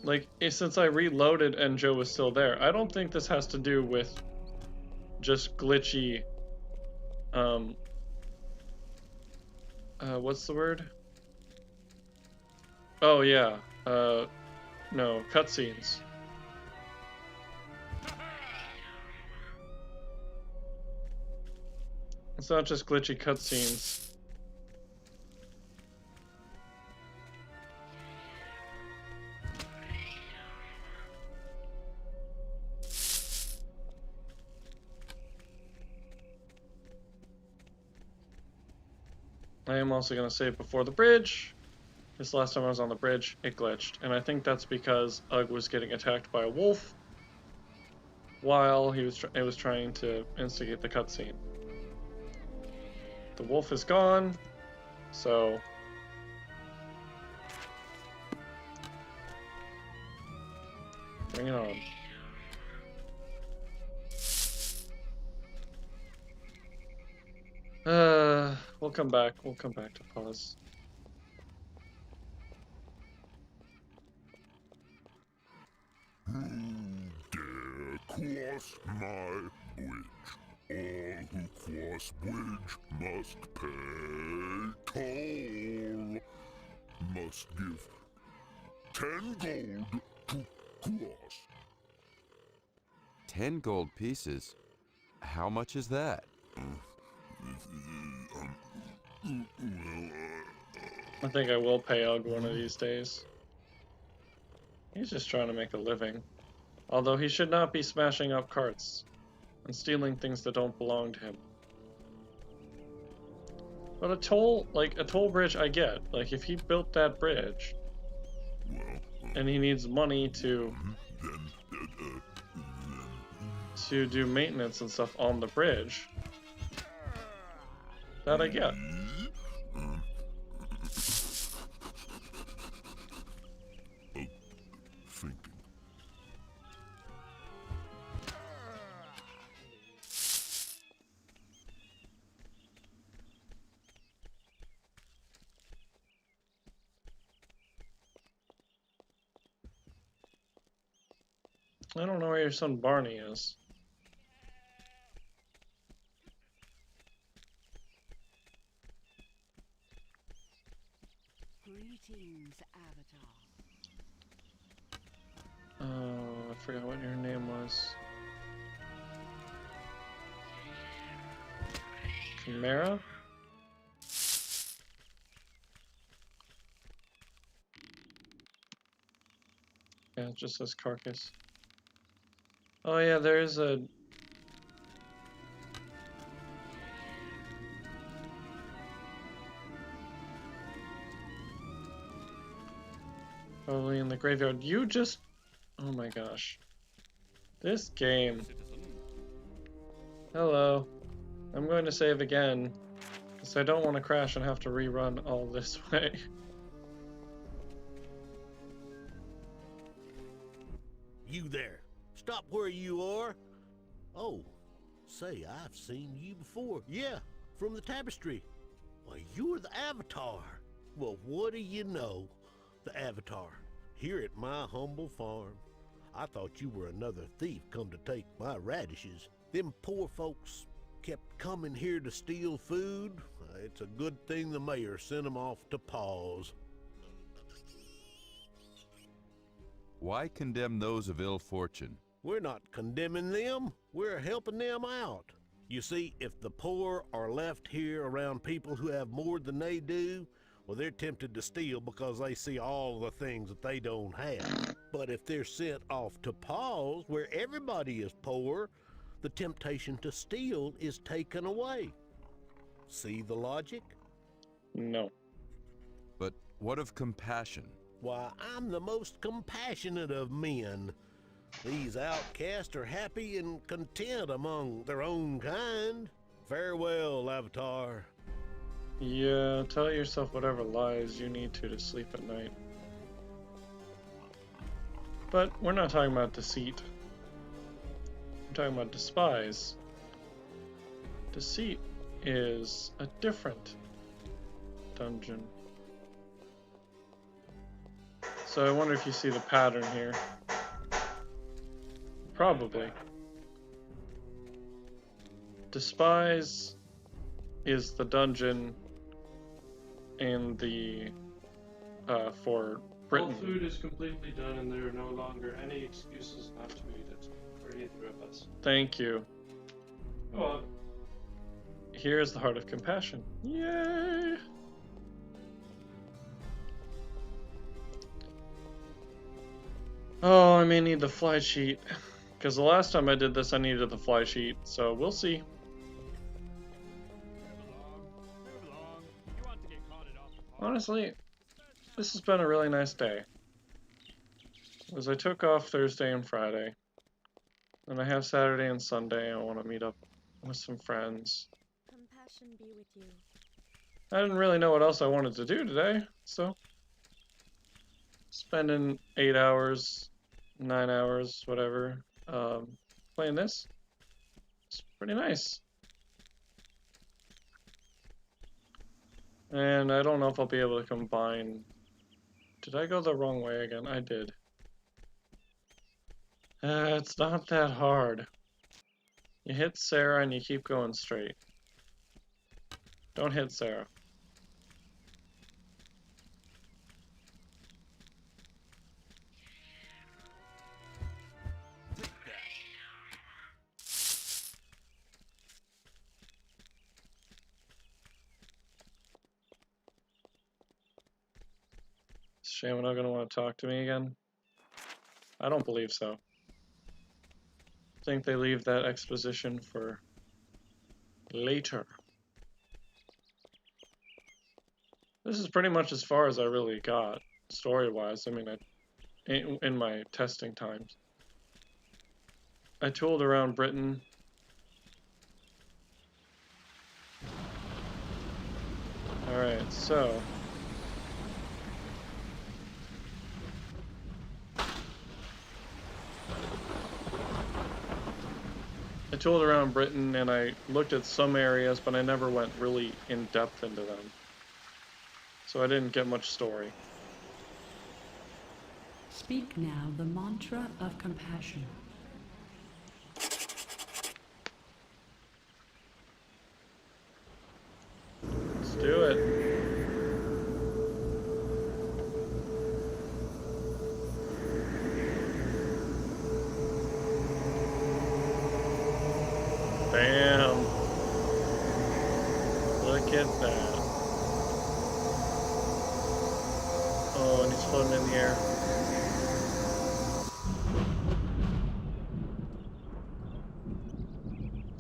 S1: Like, since I reloaded and Joe was still there, I don't think this has to do with just glitchy, what's the word? Oh yeah, no, cutscenes. It's not just glitchy cutscenes. I am also going to save before the bridge. This last time I was on the bridge, it glitched. And I think that's because Ugg was getting attacked by a wolf while it was trying to instigate the cutscene. The wolf is gone, so... bring it on. We'll come back. We'll come back to pause.
S14: Who dare cross my bridge? All who cross bridge must pay toll. Must give 10 gold to cross.
S12: 10 gold pieces? How much is that?
S1: I think I will pay Ugg one of these days. He's just trying to make a living. Although he should not be smashing up carts and stealing things that don't belong to him. But a toll bridge I get. Like, if he built that bridge and he needs money to do maintenance and stuff on the bridge, that I get. I don't know where your son Barney is.
S13: Greetings, Avatar.
S1: Oh, I forgot what your name was. Chimera? Yeah, it just says carcass. Oh yeah, there is a... probably in the graveyard. You just... oh my gosh. This game. Hello. I'm going to save again. Because I don't want to crash and have to rerun all this way.
S17: You there. Stop where you are. Oh, say, I've seen you before. Yeah, from the tapestry. Well, you're the Avatar. Well, what do you know? The Avatar, here at my humble farm. I thought you were another thief come to take my radishes. Them poor folks kept coming here to steal food. It's a good thing the mayor sent them off to Paws.
S12: Why condemn those of ill fortune?
S17: We're not condemning them. We're helping them out. You see, if the poor are left here around people who have more than they do, well, they're tempted to steal because they see all the things that they don't have. But if they're sent off to Paws, where everybody is poor, the temptation to steal is taken away. See the logic?
S1: No.
S12: But what of compassion?
S17: Why, I'm the most compassionate of men. These outcasts are happy and content among their own kind. Farewell, Avatar.
S1: Yeah, tell yourself whatever lies you need to sleep at night. But we're not talking about deceit. We're talking about despise. Deceit is a different dungeon. So I wonder if you see the pattern here. Probably. Despise is the dungeon in the for Britain.
S2: All food is completely done, and there are no longer any excuses not to eat it for either of us.
S1: Thank you.
S2: Oh,
S1: Here's the Heart of Compassion. Yay! Oh, I may need the fly sheet. Because the last time I did this, I needed the fly sheet. So we'll see. Honestly, this has been a really nice day. As I took off Thursday and Friday. And I have Saturday and Sunday. I want to meet up with some friends.
S4: Compassion be with you.
S1: I didn't really know what else I wanted to do today, so spending 8 hours, 9 hours, whatever, playing this. It's pretty nice. And I don't know if I'll be able to combine. Did I go the wrong way again? I did. It's not that hard. You hit Sarah and you keep going straight. Don't hit Sarah. Is Shamino gonna want to talk to me again? I don't believe so. I think they leave that exposition for later. This is pretty much as far as I really got, story-wise. I mean, in my testing times. I tooled around Britain. Alright, so... I tooled around Britain and I looked at some areas, but I never went really in depth into them. So I didn't get much story.
S21: Speak now the mantra of compassion.
S1: Let's do it. Bam. Look at that. Oh, and he's floating in the air.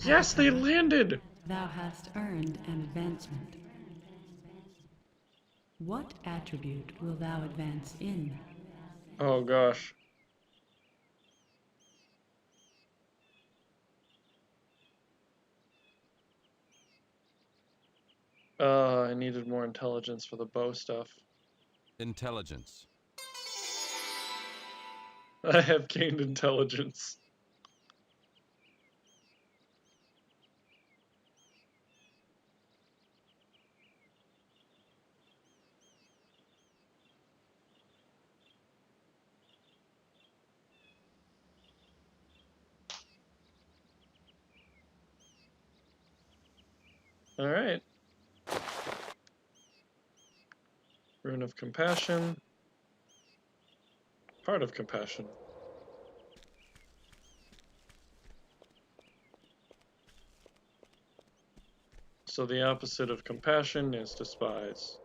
S1: Yes, they landed!
S21: Thou hast earned an advancement. What attribute will thou advance in?
S1: Oh gosh. I needed more intelligence for the bow stuff.
S12: Intelligence.
S1: I have gained intelligence. All right. Rune of Compassion. Heart of Compassion. So the opposite of compassion is despise.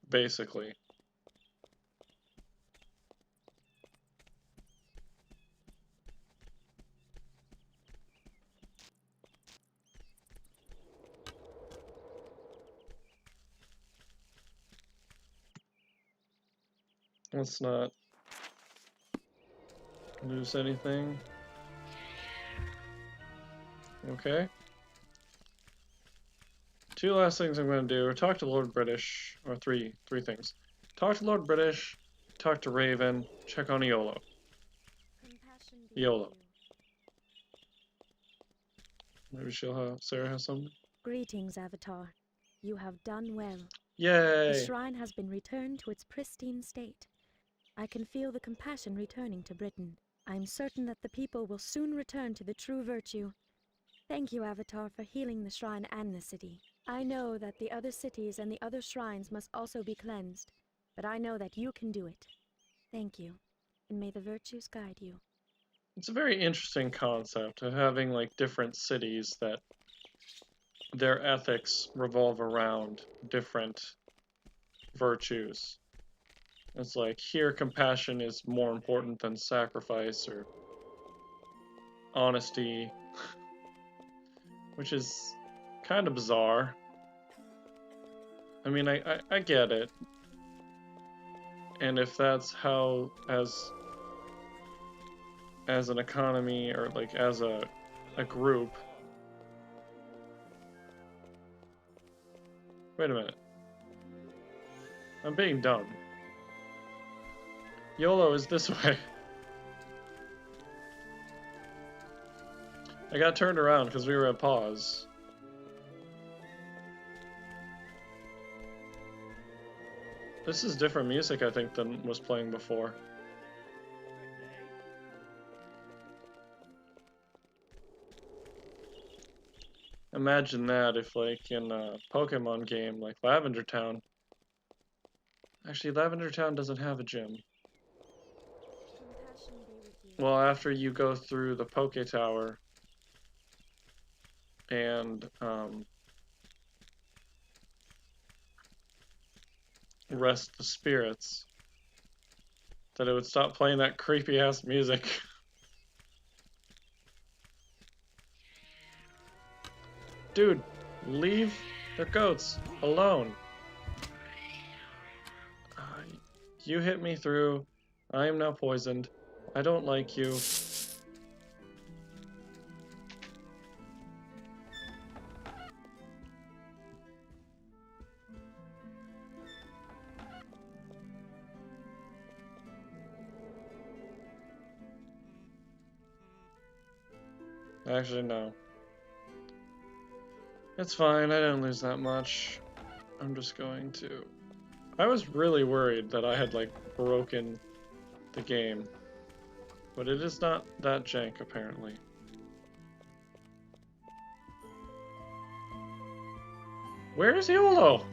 S1: Basically. Let's not lose anything. Okay. Two last things I'm going to do. Talk to Lord British, or three things. Talk to Lord British, talk to Raven, check on Iolo. Iolo. Maybe Sarah has something?
S19: Greetings, Avatar. You have done well.
S1: Yay!
S19: The shrine has been returned to its pristine state. I can feel the compassion returning to Britain. I'm certain that the people will soon return to the true virtue. Thank you, Avatar, for healing the shrine and the city. I know that the other cities and the other shrines must also be cleansed, but I know that you can do it. Thank you, and may the virtues guide you.
S1: It's a very interesting concept of having like different cities that their ethics revolve around different virtues. It's like here compassion is more important than sacrifice or honesty, which is kind of bizarre. I mean, I get it. And if that's how, as an economy or like as a group. Wait a minute. I'm being dumb. YOLO is this way. I got turned around because we were at pause. This is different music, I think, than was playing before. Imagine that if, like, in a Pokemon game like Lavender Town. Actually, Lavender Town doesn't have a gym. Well, after you go through the Poke Tower and rest the spirits, that it would stop playing that creepy ass music. Dude, leave the goats alone. You hit me through. I am now poisoned. I don't like you. Actually, no. It's fine, I didn't lose that much. I'm just going to... I was really worried that I had, like, broken the game. But it is not that jank, apparently. Where is YOLO?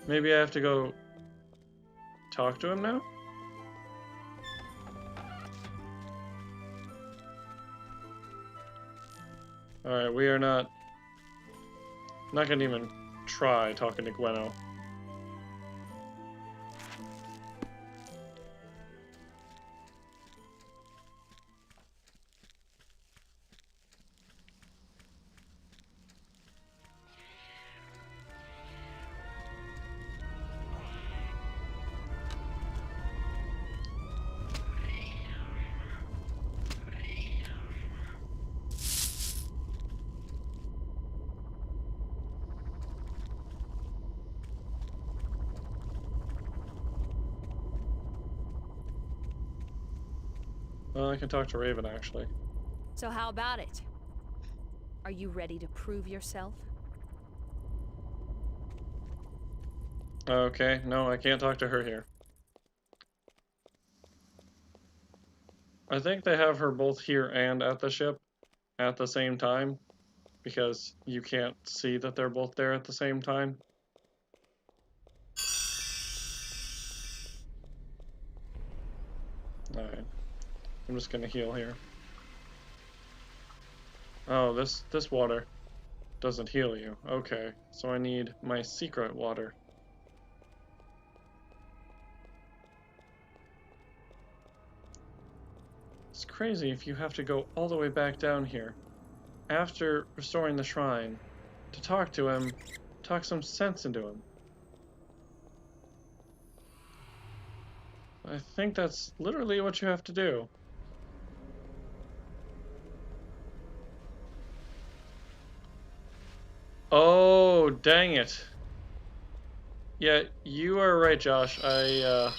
S1: Maybe I have to go talk to him now? Alright, we are not gonna even try talking to Gweno. Well, I can talk to Raven, actually.
S20: So how about it? Are you ready to prove yourself?
S1: Okay, no, I can't talk to her here. I think they have her both here and at the ship at the same time, because you can't see that they're both there at the same time. Alright. I'm just gonna heal here. Oh, this water doesn't heal you. Okay, so I need my secret water. It's crazy if you have to go all the way back down here after restoring the shrine to talk to him, talk some sense into him. I think that's literally what you have to do. Oh, dang it. Yeah, you are right, Josh. I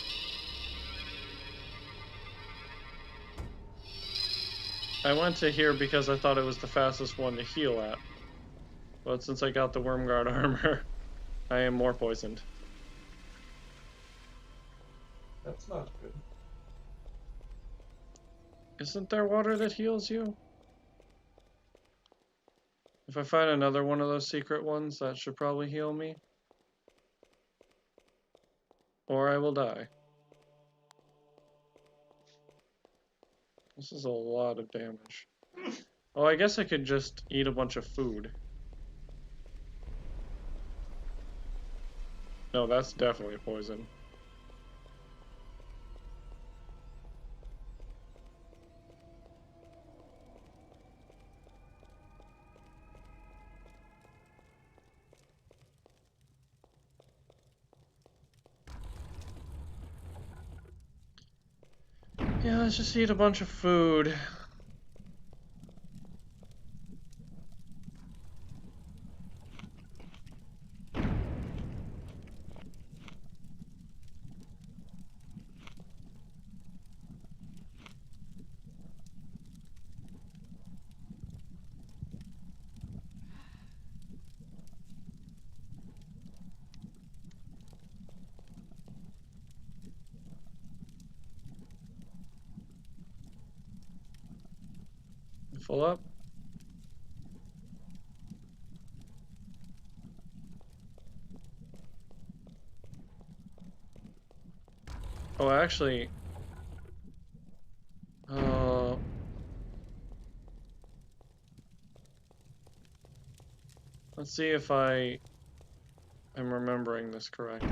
S1: went to here because I thought it was the fastest one to heal at. But since I got the Wormguard armor, I am more poisoned.
S2: That's not good.
S1: Isn't there water that heals you? If I find another one of those secret ones, that should probably heal me. Or I will die. This is a lot of damage. Oh, I guess I could just eat a bunch of food. No, that's definitely poison. Yeah, let's just eat a bunch of food. Full up. Oh, actually, let's see if I am remembering this correctly.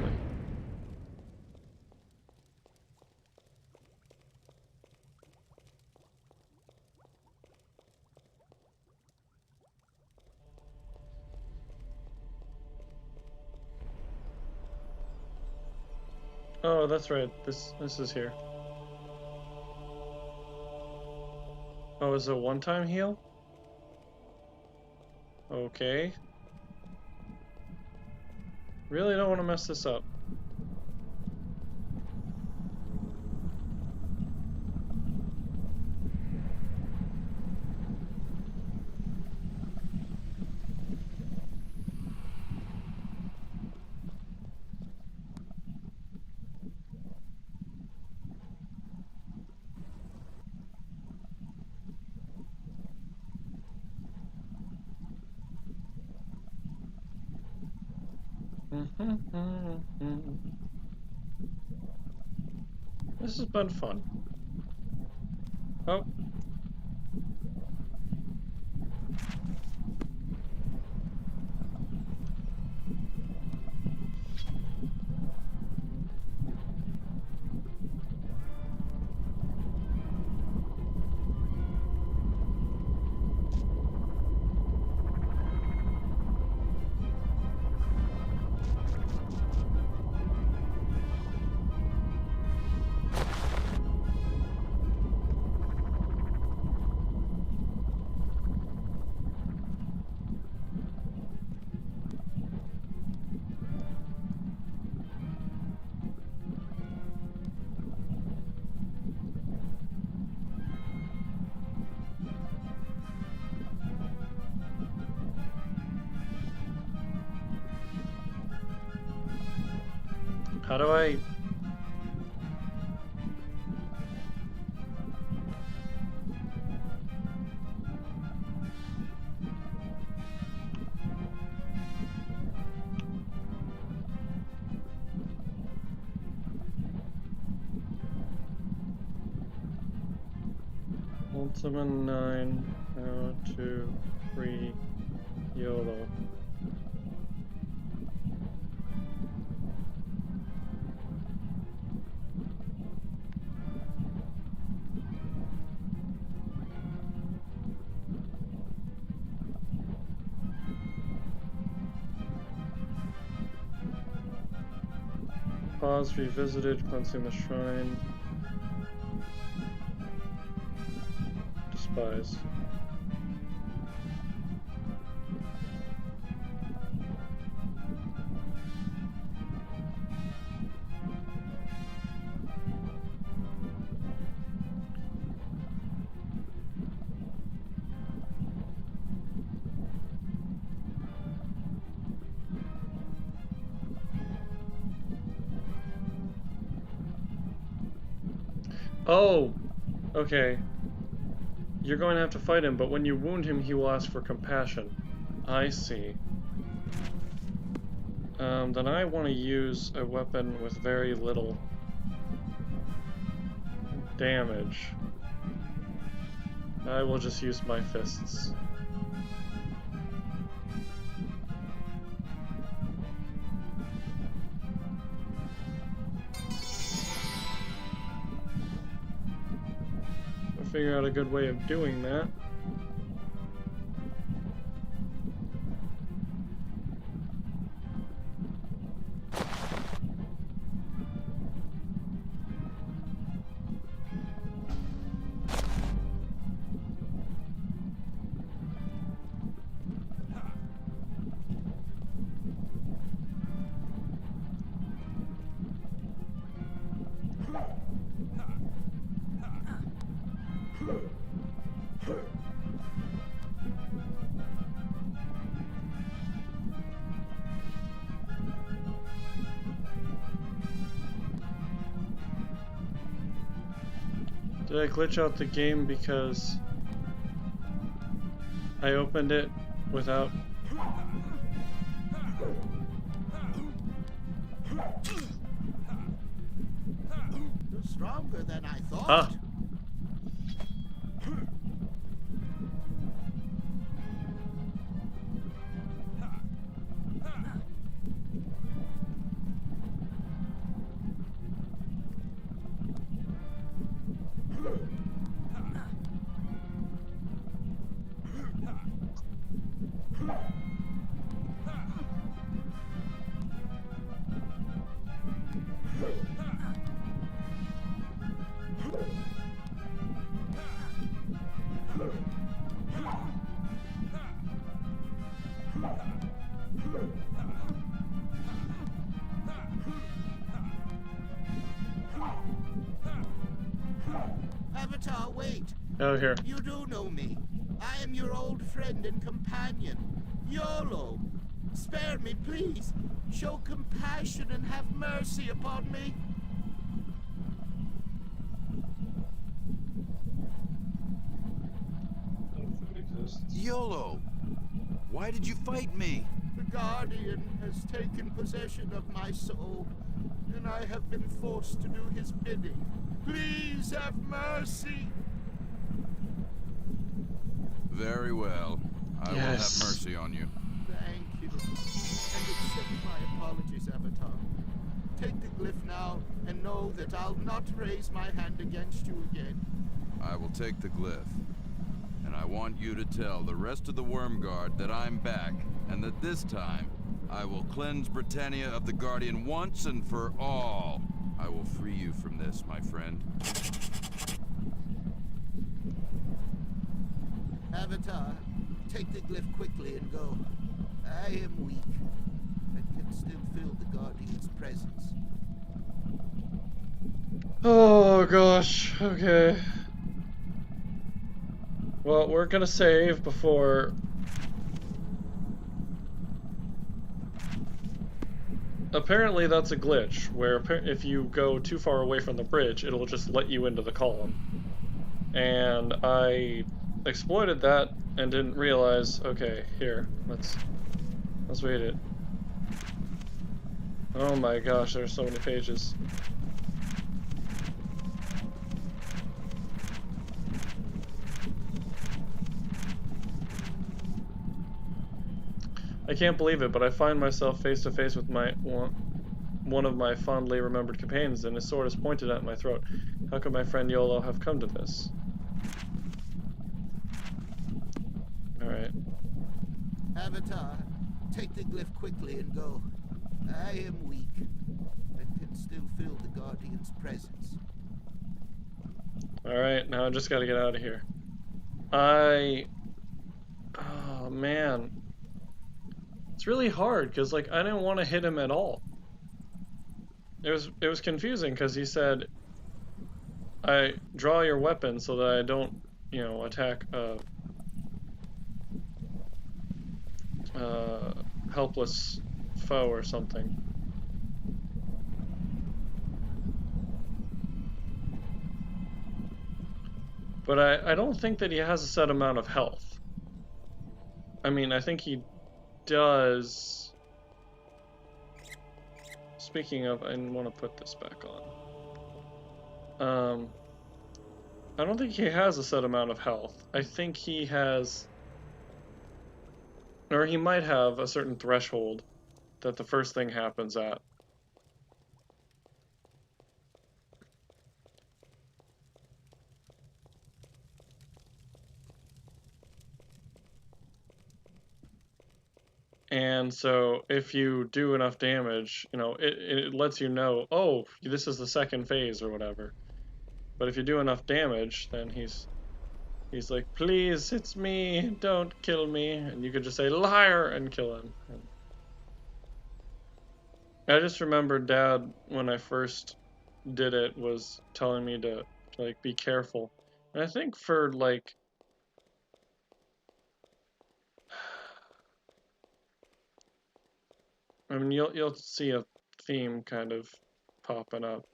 S1: Oh, that's right. This is here. Oh, is it a one-time heal? Okay. Really don't want to mess this up. This has been fun. Oh. How do I... Ultima IX, how to free YOLO. Pause revisited, cleansing the shrine. Despise. Oh, okay. You're going to have to fight him, but when you wound him, he will ask for compassion. I see. Then I want to use a weapon with very little damage. I will just use my fists. Figure out a good way of doing that. Did I glitch out the game because I opened it without...
S17: You're stronger than I thought.
S1: Ah.
S17: Avatar, wait.
S1: Oh, here.
S17: You do know me. I am your old friend and companion, YOLO. Spare me, please. Show compassion and have mercy upon me.
S10: YOLO! Why did you fight me?
S17: The Guardian has taken possession of my soul, and I have been forced to do his bidding. Please have mercy!
S12: Very well. I will have mercy on you.
S17: Thank you. And accept my apologies, Avatar. Take the glyph now, and know that I'll not raise my hand against you again.
S12: I will take the glyph. And I want you to tell the rest of the Worm Guard that I'm back, and that this time, I will cleanse Britannia of the Guardian once and for all. I will free you from this, my friend.
S17: Avatar, take the glyph quickly and go. I am weak, but can still feel the Guardian's presence.
S1: Oh gosh, okay. Well, we're gonna save before apparently that's a glitch, where if you go too far away from the bridge, it'll just let you into the column. And I exploited that and didn't realize, okay, here, let's read it. Oh my gosh, there's so many pages. I can't believe it, but I find myself face to face with one of my fondly remembered companions, and his sword is pointed at my throat. How could my friend Yolo have come to this? Alright.
S18: Avatar, take the glyph quickly and go. I am weak, but can still feel the Guardian's presence.
S1: Alright, now I just gotta get out of here. Oh man. It's really hard, because like I didn't want to hit him at all. It was confusing, because he said, I draw your weapon so that I don't, you know, attack a helpless foe or something. But I don't think that he has a set amount of health. I mean, I think he does. Speaking of, I want to put this back on. I don't think he has a set amount of health. I think he has, or he might have a certain threshold that the first thing happens at. And so if you do enough damage, you know, it lets you know, oh, this is the second phase or whatever. But if you do enough damage, then he's like, please, it's me, don't kill me. And you could just say, liar, and kill him. And I just remember Dad, when I first did it, was telling me to like, be careful. And I think for, like, I mean, you'll see a theme kind of popping up,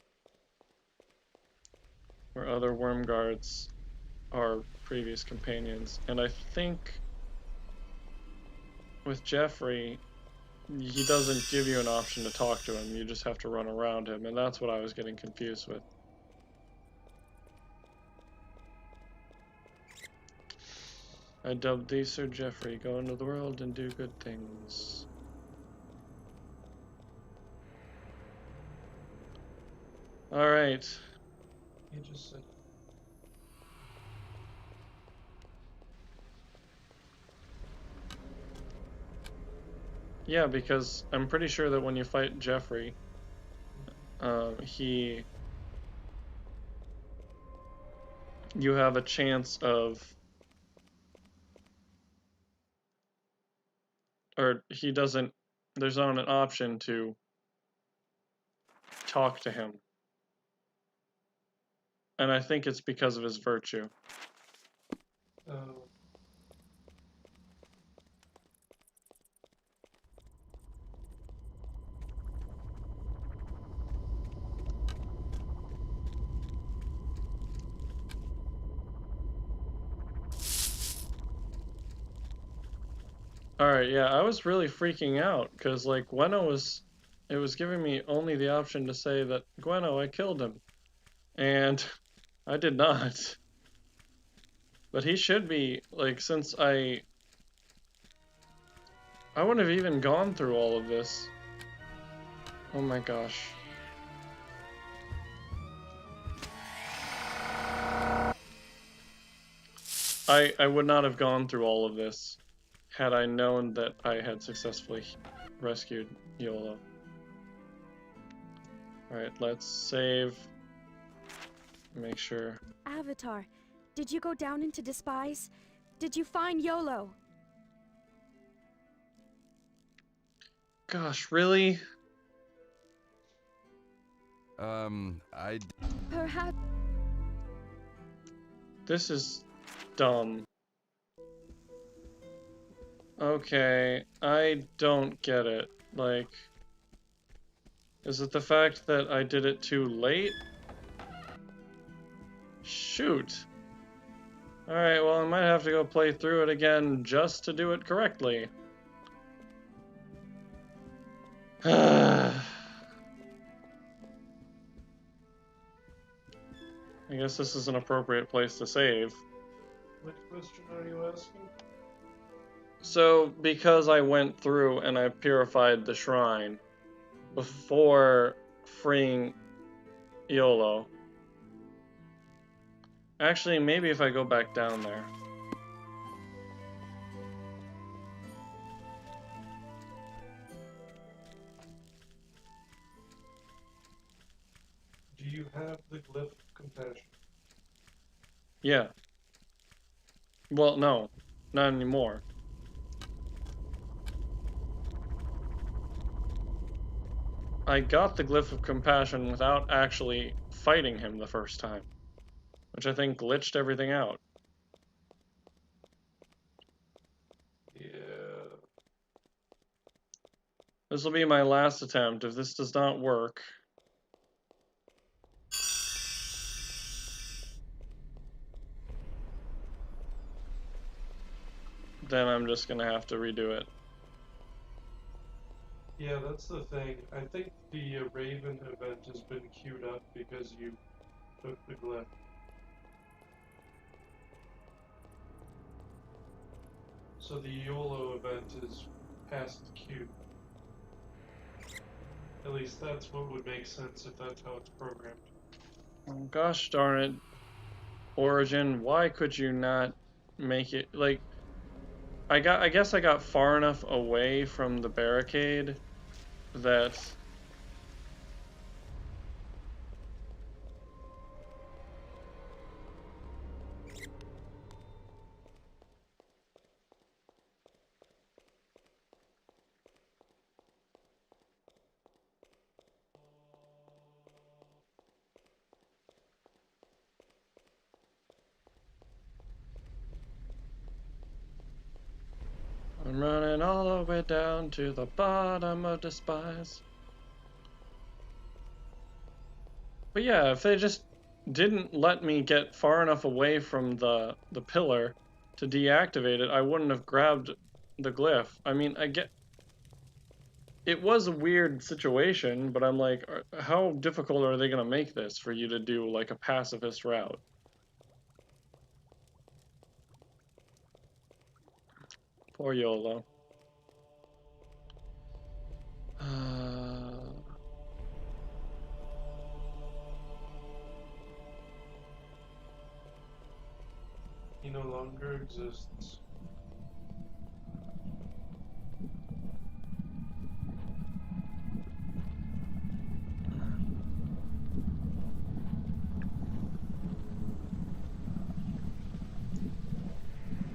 S1: where other worm guards are previous companions. And I think with Jeffrey, he doesn't give you an option to talk to him, you just have to run around him, and that's what I was getting confused with. I dubbed thee Sir Jeffrey, go into the world and do good things. Alright.
S2: He just said.
S1: Yeah, because I'm pretty sure that when you fight Jeffrey, you have a chance of, or he doesn't, there's not an option to talk to him. And I think it's because of his virtue.
S2: Oh.
S1: Alright, yeah, I was really freaking out, because, like, it was giving me only the option to say that, Gweno, I killed him. And I did not. But he should be, like, since I wouldn't have even gone through all of this. Oh my gosh. I would not have gone through all of this had I known that I had successfully rescued Yolo. Alright, let's save. Make sure.
S19: Avatar, did you go down into Despise? Did you find Yolo?
S1: Gosh, really?
S19: Perhaps.
S1: This is dumb. Okay, I don't get it. Like, Is it the fact that I did it too late? Shoot. Alright, well I might have to go play through it again just to do it correctly. I guess this is an appropriate place to save.
S2: What question are you asking?
S1: So, because I went through and I purified the shrine before freeing Iolo. Actually, maybe if I go back down there.
S2: Do you have the Glyph of Compassion?
S1: Yeah. Well, no. Not anymore. I got the Glyph of Compassion without actually fighting him the first time, which I think glitched everything out.
S2: Yeah.
S1: This will be my last attempt. If this does not work, then I'm just gonna have to redo it.
S2: Yeah, that's the thing. I think the Raven event has been queued up because you took the Glyph. So the Iolo event is past the queue. At least that's what would make sense if that's how it's programmed.
S1: Oh, gosh darn it, Origin, why could you not make it, like, I guess I got far enough away from the barricade that I'm running all the way down to the bottom of Despise. But yeah, if they just didn't let me get far enough away from the pillar to deactivate it, I wouldn't have grabbed the glyph. I mean, I get... It was a weird situation, but I'm like, how difficult are they going to make this for you to do, like, a pacifist route? Poor Iolo.
S2: He no longer exists.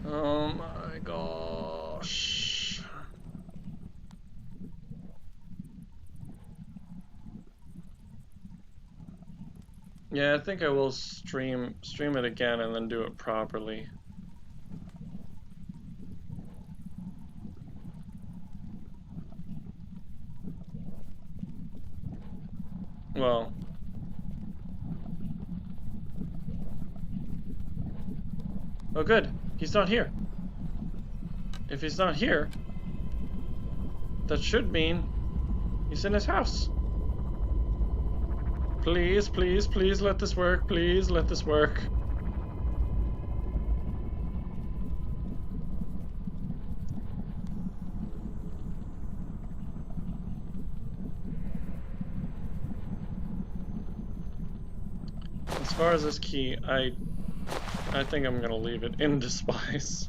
S1: Oh my gosh. Yeah, I think I will stream it again and then do it properly. Well, oh good, he's not here. If he's not here, that should mean he's in his house. Please, please, please let this work. Please let this work. As far as this key, I think I'm gonna leave it in Despise.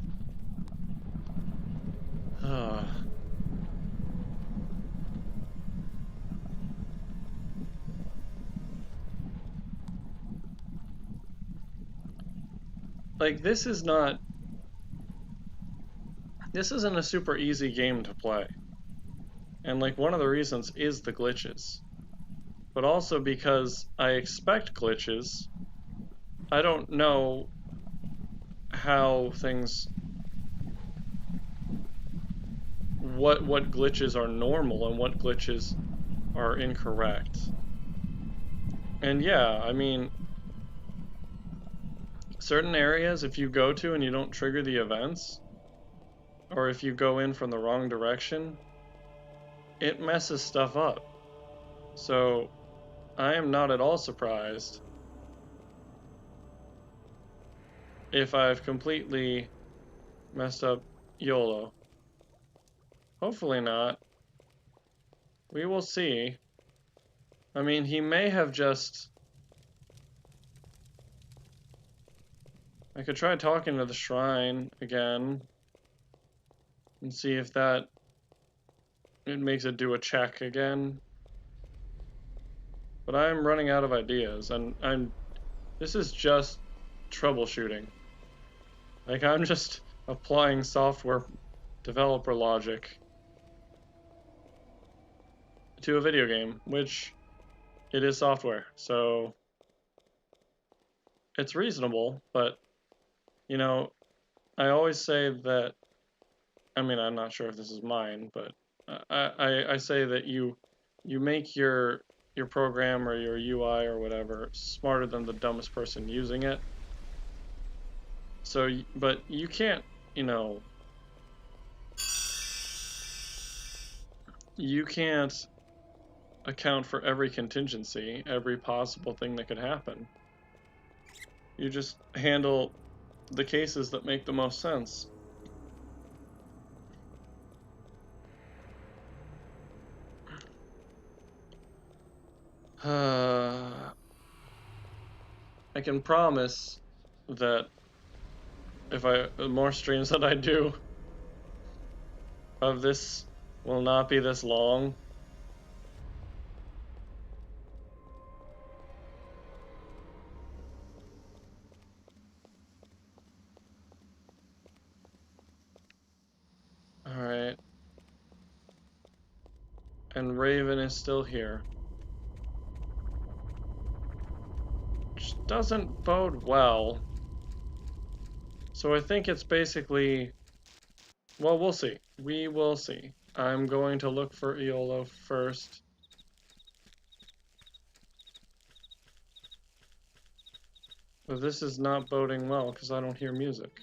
S1: Like, this isn't a super easy game to play. And like, one of the reasons is the glitches. But also because I expect glitches, I don't know how things... What glitches are normal and what glitches are incorrect. And yeah, I mean, certain areas, if you go to and you don't trigger the events, or if you go in from the wrong direction, it messes stuff up. So I am not at all surprised if I've completely messed up YOLO. Hopefully not. We will see. I mean, he may have just... I could try talking to the shrine again and see if that... it makes it do a check again. But I'm running out of ideas, and this is just troubleshooting. Like, I'm just applying software developer logic to a video game, which it is software, so it's reasonable, but, you know, I always say that, I mean, I'm not sure if this is mine, but I say that you make your program or your UI or whatever smarter than the dumbest person using it. So, but you can't, you know, you can't account for every contingency, every possible thing that could happen. You just handle the cases that make the most sense. I can promise that if the more streams that I do of this will not be this long. Alright. And Raven is still here. Which doesn't bode well. So I think it's basically... well, we'll see. We will see. I'm going to look for Iolo first. But this is not boding well because I don't hear music.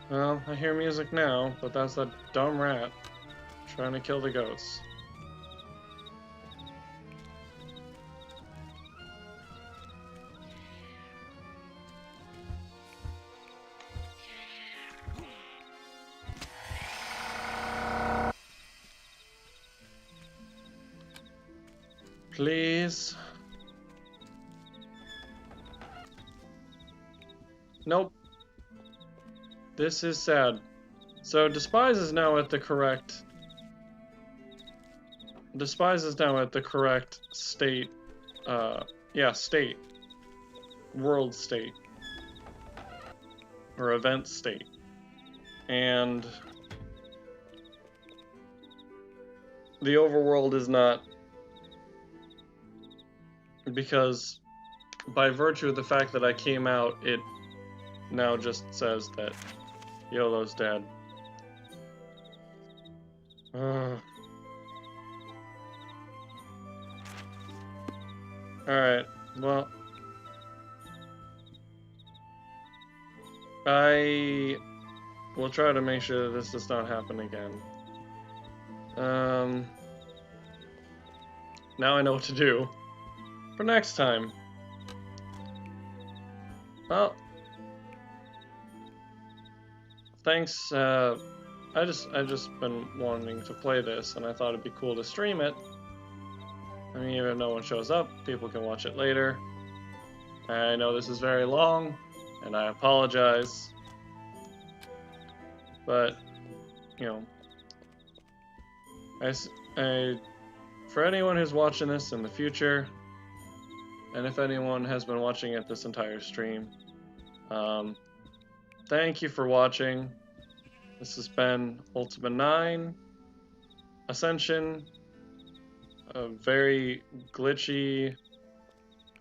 S1: Well, I hear music now, but that's that dumb rat trying to kill the goats. Please. Nope. This is sad. So Despise is now at the correct... Despise is now at the correct state. Yeah, state. World state. Or event state. And... the overworld is not... because by virtue of the fact that I came out, it now just says that YOLO's dead. Alright, well... I will try to make sure that this does not happen again. Now I know what to do for next time. Well, thanks. I just been wanting to play this, and I thought it'd be cool to stream it. I mean, even if no one shows up, people can watch it later. I know this is very long, and I apologize. But, you know, for anyone who's watching this in the future, and if anyone has been watching it this entire stream, thank you for watching. This has been Ultima IX, Ascension, a very glitchy,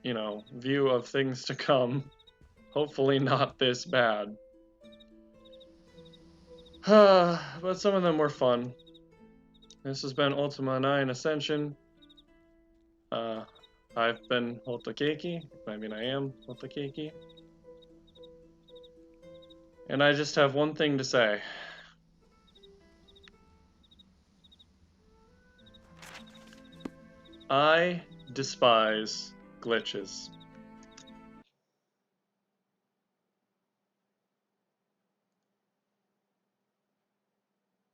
S1: you know, view of things to come. Hopefully not this bad. But some of them were fun. This has been Ultima IX Ascension. I've been Hotakeki. I mean, I am Hotakeki. And I just have one thing to say. I despise glitches.